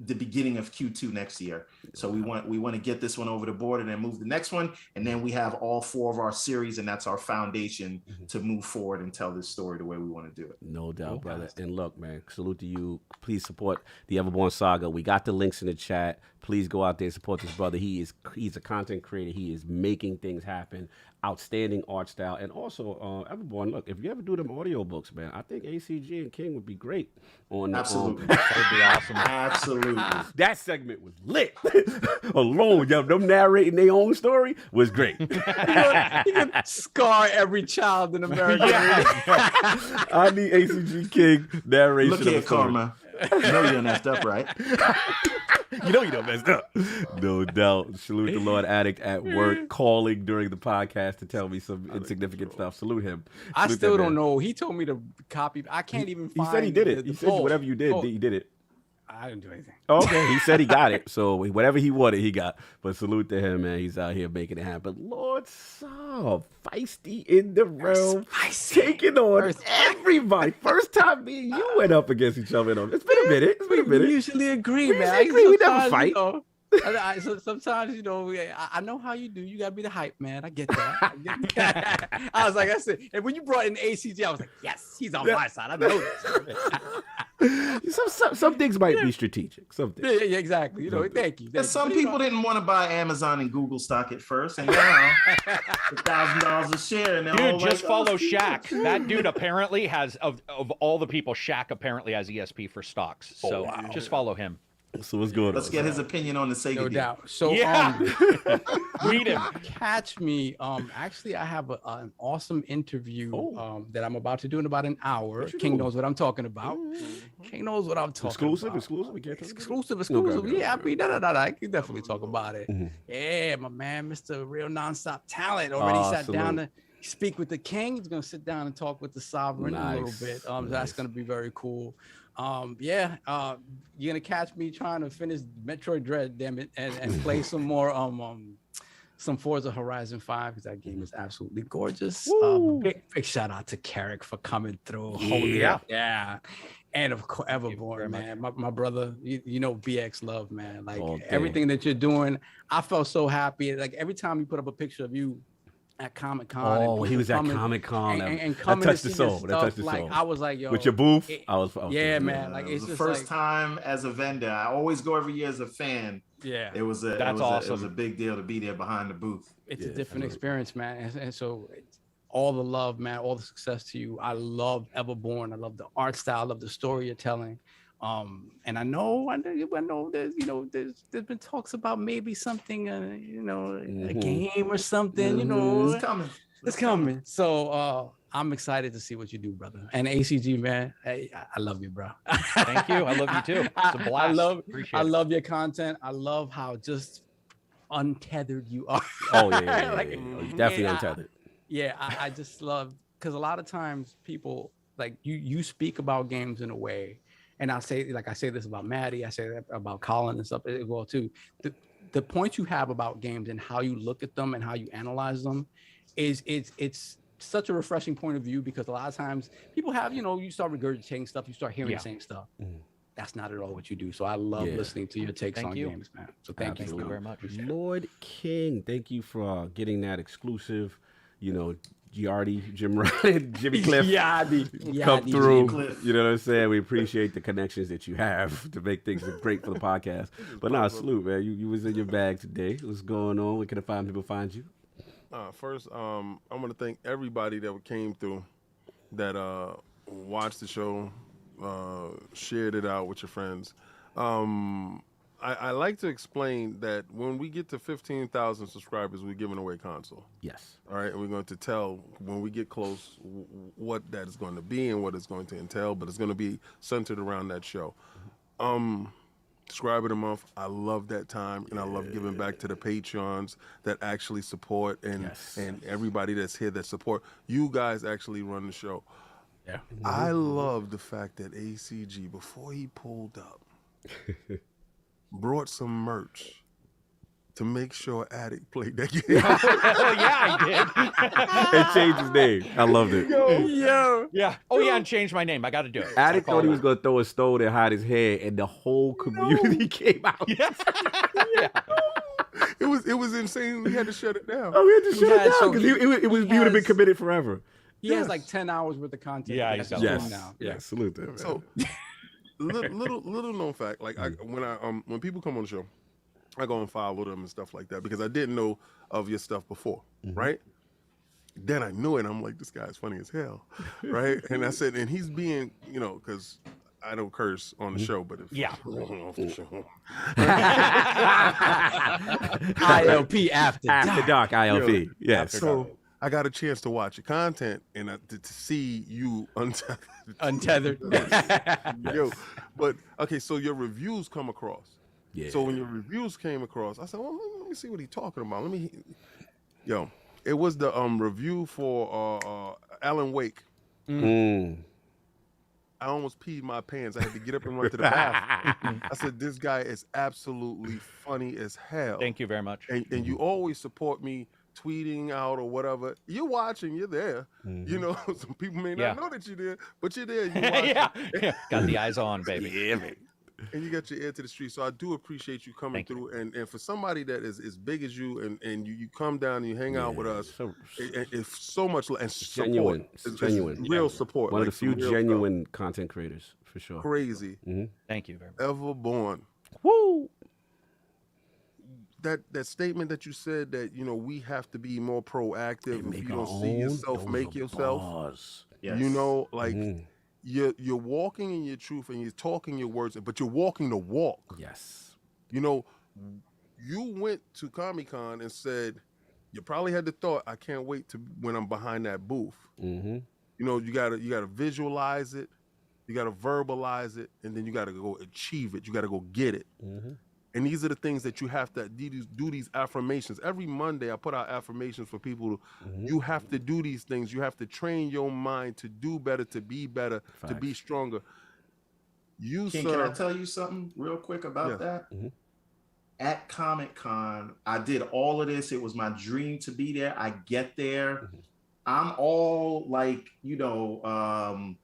the beginning of Q2 next year. So we want to get this one over the board and then move the next one. And then we have all 4 of our series, and that's our foundation to move forward and tell this story the way we want to do it. No doubt, brother. And look, man, salute to you. Please support the Everborn Saga. We got the links in the chat. Please go out there and support this brother. He's a content creator. He is making things happen. outstanding art style. And also, Everborn, look, if you ever do them audiobooks, man, I think ACG and King would be great on the Absolutely. That would be awesome. Absolutely. that segment was lit. Alone, yo, them narrating their own story was great. You can scar every child in America. I need ACG King narration. Look of here, a story. Karma. You know you done messed up, right? You know you done messed up. No doubt. Salute the Lord Addict at work, calling during the podcast to tell me some insignificant stuff. Salute him. I Salute still that don't man. know. He told me to copy. I can't even He find. said he did it. the He said poll. whatever you did, Oh, he did it. I didn't do anything. Okay, he said he got it. So whatever he wanted, he got. But salute to him, man. He's out here making it happen. Lord Saw, feisty in the realm, taking on everybody. First time me and you went up against each other. It's been a minute. It's been a We minute. usually agree, We man. usually agree. We never Sometimes, fight. You know, so sometimes, you know, I know how you do. You gotta be the hype, man. I get that. I was like, I said, and when you brought in ACG, I was like, yes, he's on my side. I know this. Some things might be strategic. Some things. Yeah, exactly. You know, thank you. And some people didn't want to buy Amazon and Google stock at first, and now $1,000 a share. And they're all Dude, just like, follow oh, Shaq. That dude apparently has, of all the people, Shaq apparently has ESP for stocks. So just follow him. So what's going on? Let's get his opinion on the Sega No deal. doubt. So Yeah. Read him. catch me. Actually, I have an awesome interview that I'm about to do in about an hour. King knows what I'm talking about. King knows what I'm talking about. Exclusive. We can't talk about it? Exclusive. Okay. Yeah, I mean, I can definitely talk about it. Yeah, my man, Mr. Real Nonstop Talent already sat down to speak with the king. He's gonna sit down and talk with the sovereign a little bit. That's gonna be very cool. You're gonna catch me trying to finish Metroid Dread, damn it, and play some more some Forza Horizon 5 because that game is absolutely gorgeous. Big shout out to Carrick for coming through. Yeah. And of course, Everborn, man, my brother, you know, BX love, man. Like everything that you're doing, I felt so happy. Like every time you put up a picture of you at Comic-Con. Oh, he was at Comic-Con. And that coming touched to the see your soul. That stuff, touched the like, soul. I was like, yo. With your booth, I was yeah, man. Like, It it's was the just first like, time as a vendor. I always go every year as a fan. Yeah. It was a big deal to be there behind the booth. It's a different experience, man. And so all the love, man, all the success to you. I love Everborn. I love the art style. I love the story you're telling. And I know there's, you know, there's been talks about maybe something, you know, a game or something, you know, it's coming. So, I'm excited to see what you do, brother. And ACG, man, I love you, bro. Thank you. I love you too. It's a blast. I love your content. I love how just untethered you are. Oh yeah, like, definitely untethered. I just love, because a lot of times people like you speak about games in a way, and I say this about Maddie, I say that about Colin and stuff as well too. The point you have about games and how you look at them and how you analyze them it's such a refreshing point of view, because a lot of times people have, you know, you start regurgitating stuff, you start hearing the same stuff. That's not at all what you do. So I love listening to your takes on games, man. So thank you very much. Lord King, thank you for getting that exclusive, you know, Giardi, Jim Ryan, Jimmy Cliff come through. You know what I'm saying? We appreciate the connections that you have to make things great for the podcast. But nah, salute, man. You was in your bag today. What's going on? Where can people find you? First, I want to thank everybody that came through, that watched the show, shared it out with your friends. I like to explain that when we get to 15,000 subscribers, we're giving away a console. Yes. All right, and we're going to tell when we get close what that is going to be and what it's going to entail, but it's going to be centered around that show. Subscriber of the month, I love that time, and I love giving back to the Patreons that actually support, and everybody that's here that support. You guys actually run the show. Yeah. I love the fact that ACG, before he pulled up, brought some merch to make sure Addict played that game. Hell yeah, I did. And changed his name. I loved it. Yo. Yeah. Oh yeah, and changed my name. I got to do it. Addict thought he was going to throw a stone and hide his head, and the whole community came out. Yes. It was insane. We had to shut it down. Oh, we had to shut it so down because he would have been committed forever. He has like 10 hours worth of content. Yeah, that's he's his got room now. Yeah, salute them. So, little known fact, like when people come on the show, I go and follow them and stuff like that because I didn't know of your stuff before, right? Then I knew it. I'm like, this guy's funny as hell, right? And I said, and he's being, you know, because I don't curse on the show, but if off the show. ILP after dark ILP. Yes. So I got a chance to watch your content and to see you untethered. Yo, but okay, so your reviews come across. Yeah. So when your reviews came across, I said, well, let me see what he's talking about. Yo, it was the review for Alan Wake. I almost peed my pants. I had to get up and run to the bathroom. I said, this guy is absolutely funny as hell. Thank you very much. And you always support me tweeting out or whatever. You're watching, you're there. You know, some people may not know that you're there, but you're there. You watching. Got the eyes on, baby. Yeah, man. And you got your ear to the street. So I do appreciate you coming through. And for somebody that is as big as you and you come down and you hang out with us, it's so much and support. Genuine. It's genuine. Real support. One of the few genuine content creators, for sure. Crazy. Thank you very much. Everborn. Woo! That statement that you said that, you know, we have to be more proactive. If you don't see yourself, make yourself. Yes. You know, like you're walking in your truth and you're talking your words, but you're walking the walk. Yes. You know, you went to Comic-Con and said, you probably had the thought, I can't wait to when I'm behind that booth. You know, you gotta visualize it, you gotta verbalize it, and then you gotta go achieve it. You gotta go get it. And these are the things that you have to do these affirmations. Every Monday, I put out affirmations for people. You have to do these things. You have to train your mind to do better, to be better, to be stronger. Can I tell you something real quick about that? At Comic-Con, I did all of this. It was my dream to be there. I get there. I'm all like, you know,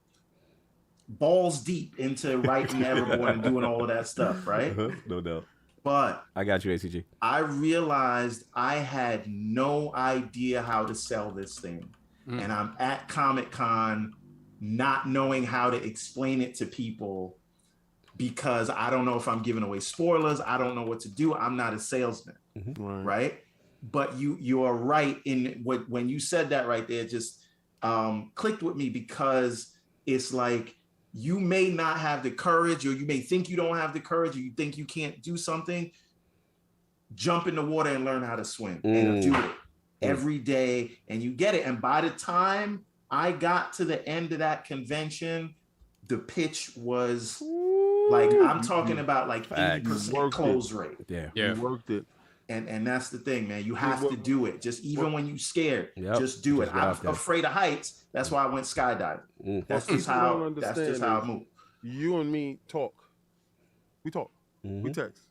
balls deep into writing Everborn and doing all of that stuff, right? No doubt. But I got you, ACG. I realized I had no idea how to sell this thing. And I'm at Comic-Con not knowing how to explain it to people because I don't know if I'm giving away spoilers. I don't know what to do. I'm not a salesman, right? But you are right in when you said that right there, just clicked with me because it's like, you may not have the courage, or you may think you don't have the courage, or you think you can't do something. Jump in the water and learn how to swim and do it every day, and you get it. And by the time I got to the end of that convention, the pitch was like, I'm talking about like 80% close rate. Yeah, you worked it. And that's the thing, man. You have to do it. Just even when you're scared, just do it. I'm afraid of heights. That's why I went skydiving. That's just how I move. You and me talk. We talk. We text.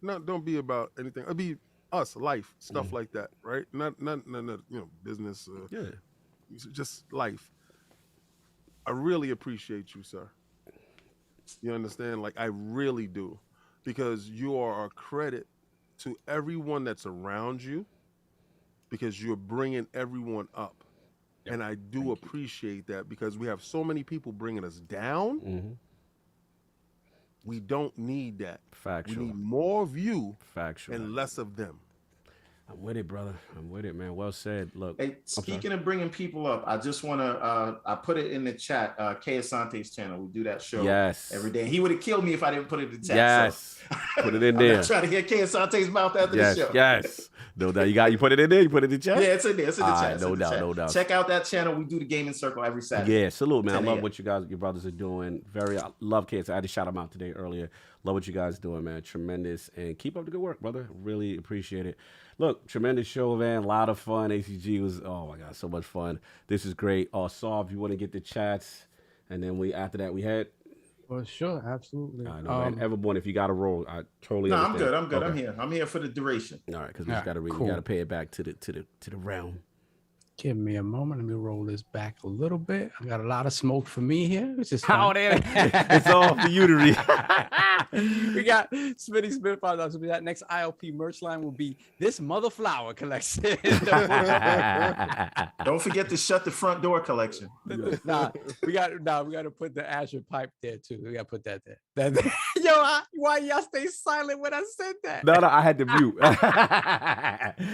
Don't be about anything. It'll be us, life, stuff like that, right? Not you know, business. Just life. I really appreciate you, sir. You understand? Like, I really do, because you are a credit to everyone that's around you, because you're bringing everyone up. And I do appreciate that, because we have so many people bringing us down. We don't need that. Factual. We need more of you Factual. And less of them. I'm with it, brother. I'm with it, man. Well said. Look. Hey, speaking of bringing people up, I just want to, I put it in the chat, Kay Asante's channel. We do that show every day. He would have killed me if I didn't put it in the chat. Yes. So. Put it in there. I'm not trying to hear Kay Asante's mouth after the show. Yes. No doubt. You put it in there? You put it in the chat? Yeah, it's in there. It's in the chat. No doubt. No doubt. Check out that channel. We do the Gaming Circle every Saturday. Yeah, salute, man. I love what your brothers are doing. I love kids. I had to shout them out today earlier. Love what you guys are doing, man. Tremendous. And keep up the good work, brother. Really appreciate it. Look, tremendous show, man. A lot of fun. ACG was, oh my God, so much fun. This is great. Saul, if you want to get the chats, and then after that we had. Well, sure, absolutely. I know, man. Everborn, if you got a roll, I totally understand. I'm good. Okay. I'm here for the duration. All right, because we just gotta pay it back to the realm. Give me a moment. Let me roll this back a little bit. I got a lot of smoke for me here. It's just it's all for you to read. We got Smitty Smith. That next ILP merch line will be this mother flower collection. Don't forget to shut the front door collection. we got to put the Azure pipe there too. We got to put that there. Yo, why y'all stay silent when I said that? No, I had to mute.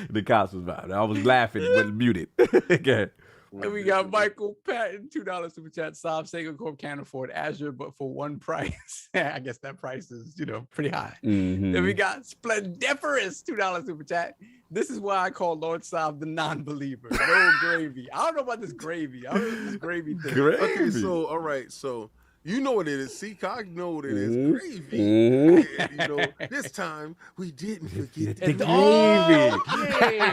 The cops was about. I was laughing when muted. Okay. And we got Michael Patton, $2 super chat. Sob Sega Corp can't afford Azure, but for one price. I guess that price is, pretty high. Then we got Splendiferous, $2 super chat. This is why I call Lord Sob the non-believer. No gravy. I don't know about this gravy. I don't know this gravy thing. Okay, so all right, so you know what it is. Seacock know what it is. Gravy. And, this time we didn't forget the gravy.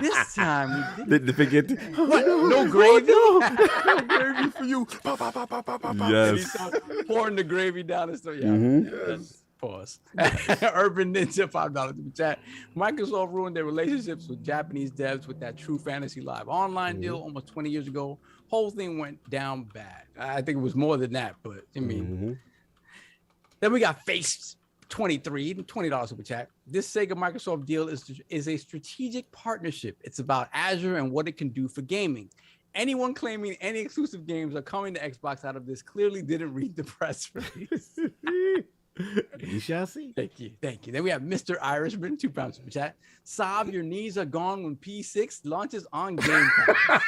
This time we Didn't forget. What? No gravy? no gravy for you. Pa, pa, pa, pa, pa, pa, pa. And he Yes. started pouring the gravy down and stuff. Yeah. Pause. Urban Ninja, $5 super chat. Microsoft ruined their relationships with Japanese devs with that True Fantasy Live online deal almost 20 years ago. Whole thing went down bad. I think it was more than that, but I mean. Then we got Face 23, $20 super chat. This Sega Microsoft deal is a strategic partnership. It's about Azure and what it can do for gaming. Anyone claiming any exclusive games are coming to Xbox out of this clearly didn't read the press release. You shall see. Thank you. Then we have Mr. Irishman, £2 super chat. Sob, your knees are gone when P6 launches on Game Pass.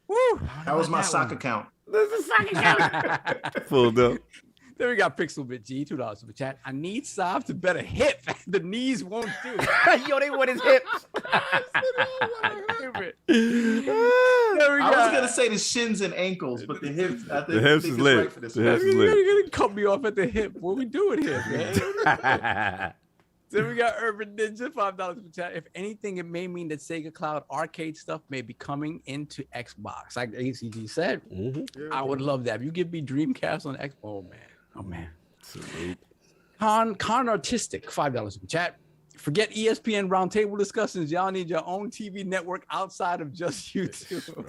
Woo! That was my sock account. This is a second Full up. Then we got Pixelbit G, $2 super chat. I need Sob to bet a hip. The knees won't do. Yo, they want his hips. I was gonna say the shins and ankles, but the hips. I think The hips is lit. Right for this The one. hips is You're lit. gonna cut me off at the hip. What we doing here, man? Then we got Urban Ninja, $5 super chat. If anything, it may mean that Sega Cloud arcade stuff may be coming into Xbox. Like ACG said, I would love that. If you give me Dreamcast on Xbox, oh man. Salute. Con Artistic, $5 super chat. Forget ESPN roundtable discussions. Y'all need your own TV network outside of just YouTube.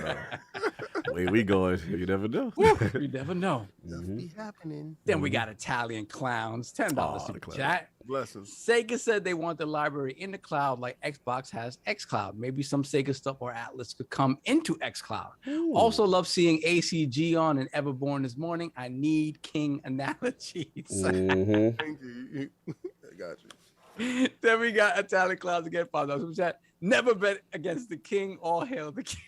Where we going? You never know. You never know. Be happening. Then we got Italian Clowns, $10 Oh, super the chat. Blessings. Sega said they want the library in the cloud like Xbox has xCloud. Maybe some Sega stuff or Atlas could come into xCloud. Also love seeing ACG on and Everborn this morning. I need King analogies. Thank you. I got you. Then we got Italian Clouds again, $5 super chat. Never bet against the king. All hail the king.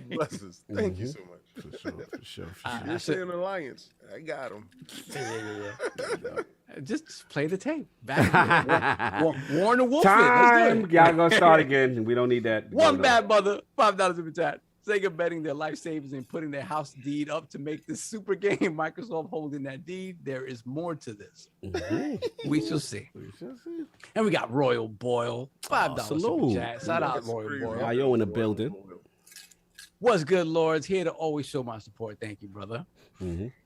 Blessings. Thank you so much. For sure. You're saying alliance. I got him. Just play the tape. Back Warn the Wolf. Time. Y'all gonna start again. We don't need that. One bad mother, $5 super chat. Sega betting their life savings and putting their house deed up to make this super game. Microsoft holding that deed. There is more to this. We shall see. And we got Royal Boyle, $5 super chat. Shout out Royal Boyle. Yo in the building. What's good, Lords? Here to always show my support. Thank you, brother.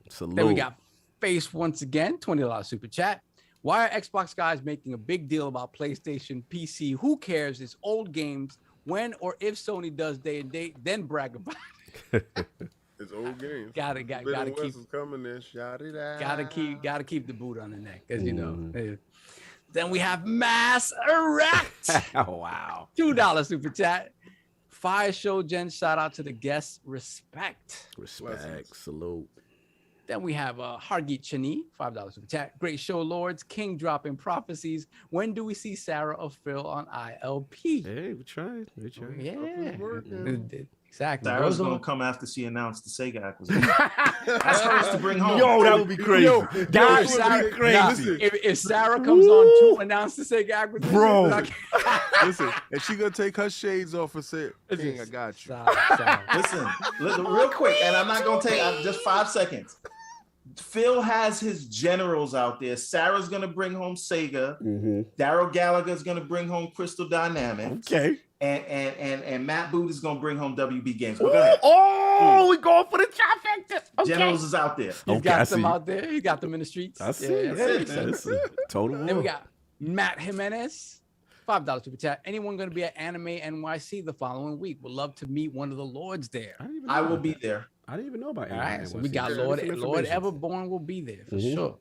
Salute. Then we got Face once again, $20 super chat. Why are Xbox guys making a big deal about PlayStation, PC? Who cares? It's old games. When or if Sony does day and date, then brag about it. It's old games. Gotta keep is coming in. Shout it out. Gotta keep the boot on the neck, as you know. Then we have Mass Erect. Oh wow. $2 super chat. Fire Show Jen, shout out to the guests. Respect. Salute. Then we have Hargeet Chani, $5 super chat. Great show, Lords. King dropping prophecies. When do we see Sarah or Phil on ILP? Hey, we tried. Yeah. Exactly. Sarah's gonna come after she announced the Sega acquisition. That's hers to bring home. Yo, that would be crazy. That would be crazy. If Sarah comes on to announce the Sega acquisition, bro. Listen, and she gonna take her shades off and say, King, I got you. Listen, real quick, and I'm not gonna take just 5 seconds. Phil has his generals out there. Sarah's gonna bring home Sega. Daryl Gallagher's gonna bring home Crystal Dynamics. Okay. And Matt Boot is gonna bring home WB Games. But go ahead. Oh, we going for the trifecta. Okay. Generals is out there. He's got them out there. He got them in the streets. I see. That's it. Total. Then we got Matt Jimenez, $5 super chat. Anyone going to be at Anime NYC the following week? Would love to meet one of the lords there. I will be there. I didn't even know about All right, Anime so we NYC. got Lord Everborn will be there for sure.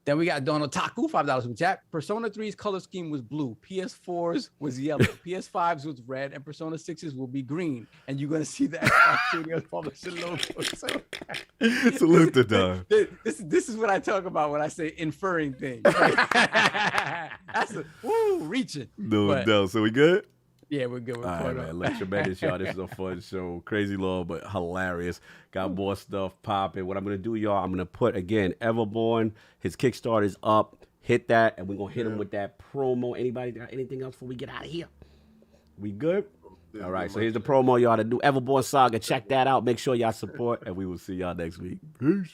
Then we got Donald Taku, $5 super chat. Persona 3's color scheme was blue. PS4's was yellow. PS5's was red, and Persona 6's will be green. And you're gonna see the Xbox Studios publishing logo. Salute to Don. This is what I talk about when I say inferring things. That's reaching. No doubt. So we good? Yeah, we're good. All right, man. Look, tremendous, y'all. This is a fun show. Crazy long, but hilarious. Got more stuff popping. What I'm going to do, y'all, I'm going to put, again, Everborn. His Kickstarter is up. Hit that, and we're going to hit him with that promo. Anybody got anything else before we get out of here? We good? All right, so here's the promo, y'all, to do Everborn Saga. Check that out. Make sure y'all support, and we will see y'all next week. Peace.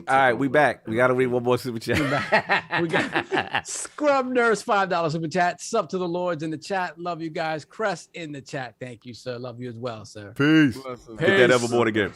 All right, we back. We got to read one more super chat. We got Scrub Nurse, $5 super chat. Sub to the Lords in the chat. Love you guys. Crest in the chat. Thank you, sir. Love you as well, sir. Peace. Get that Everborn again.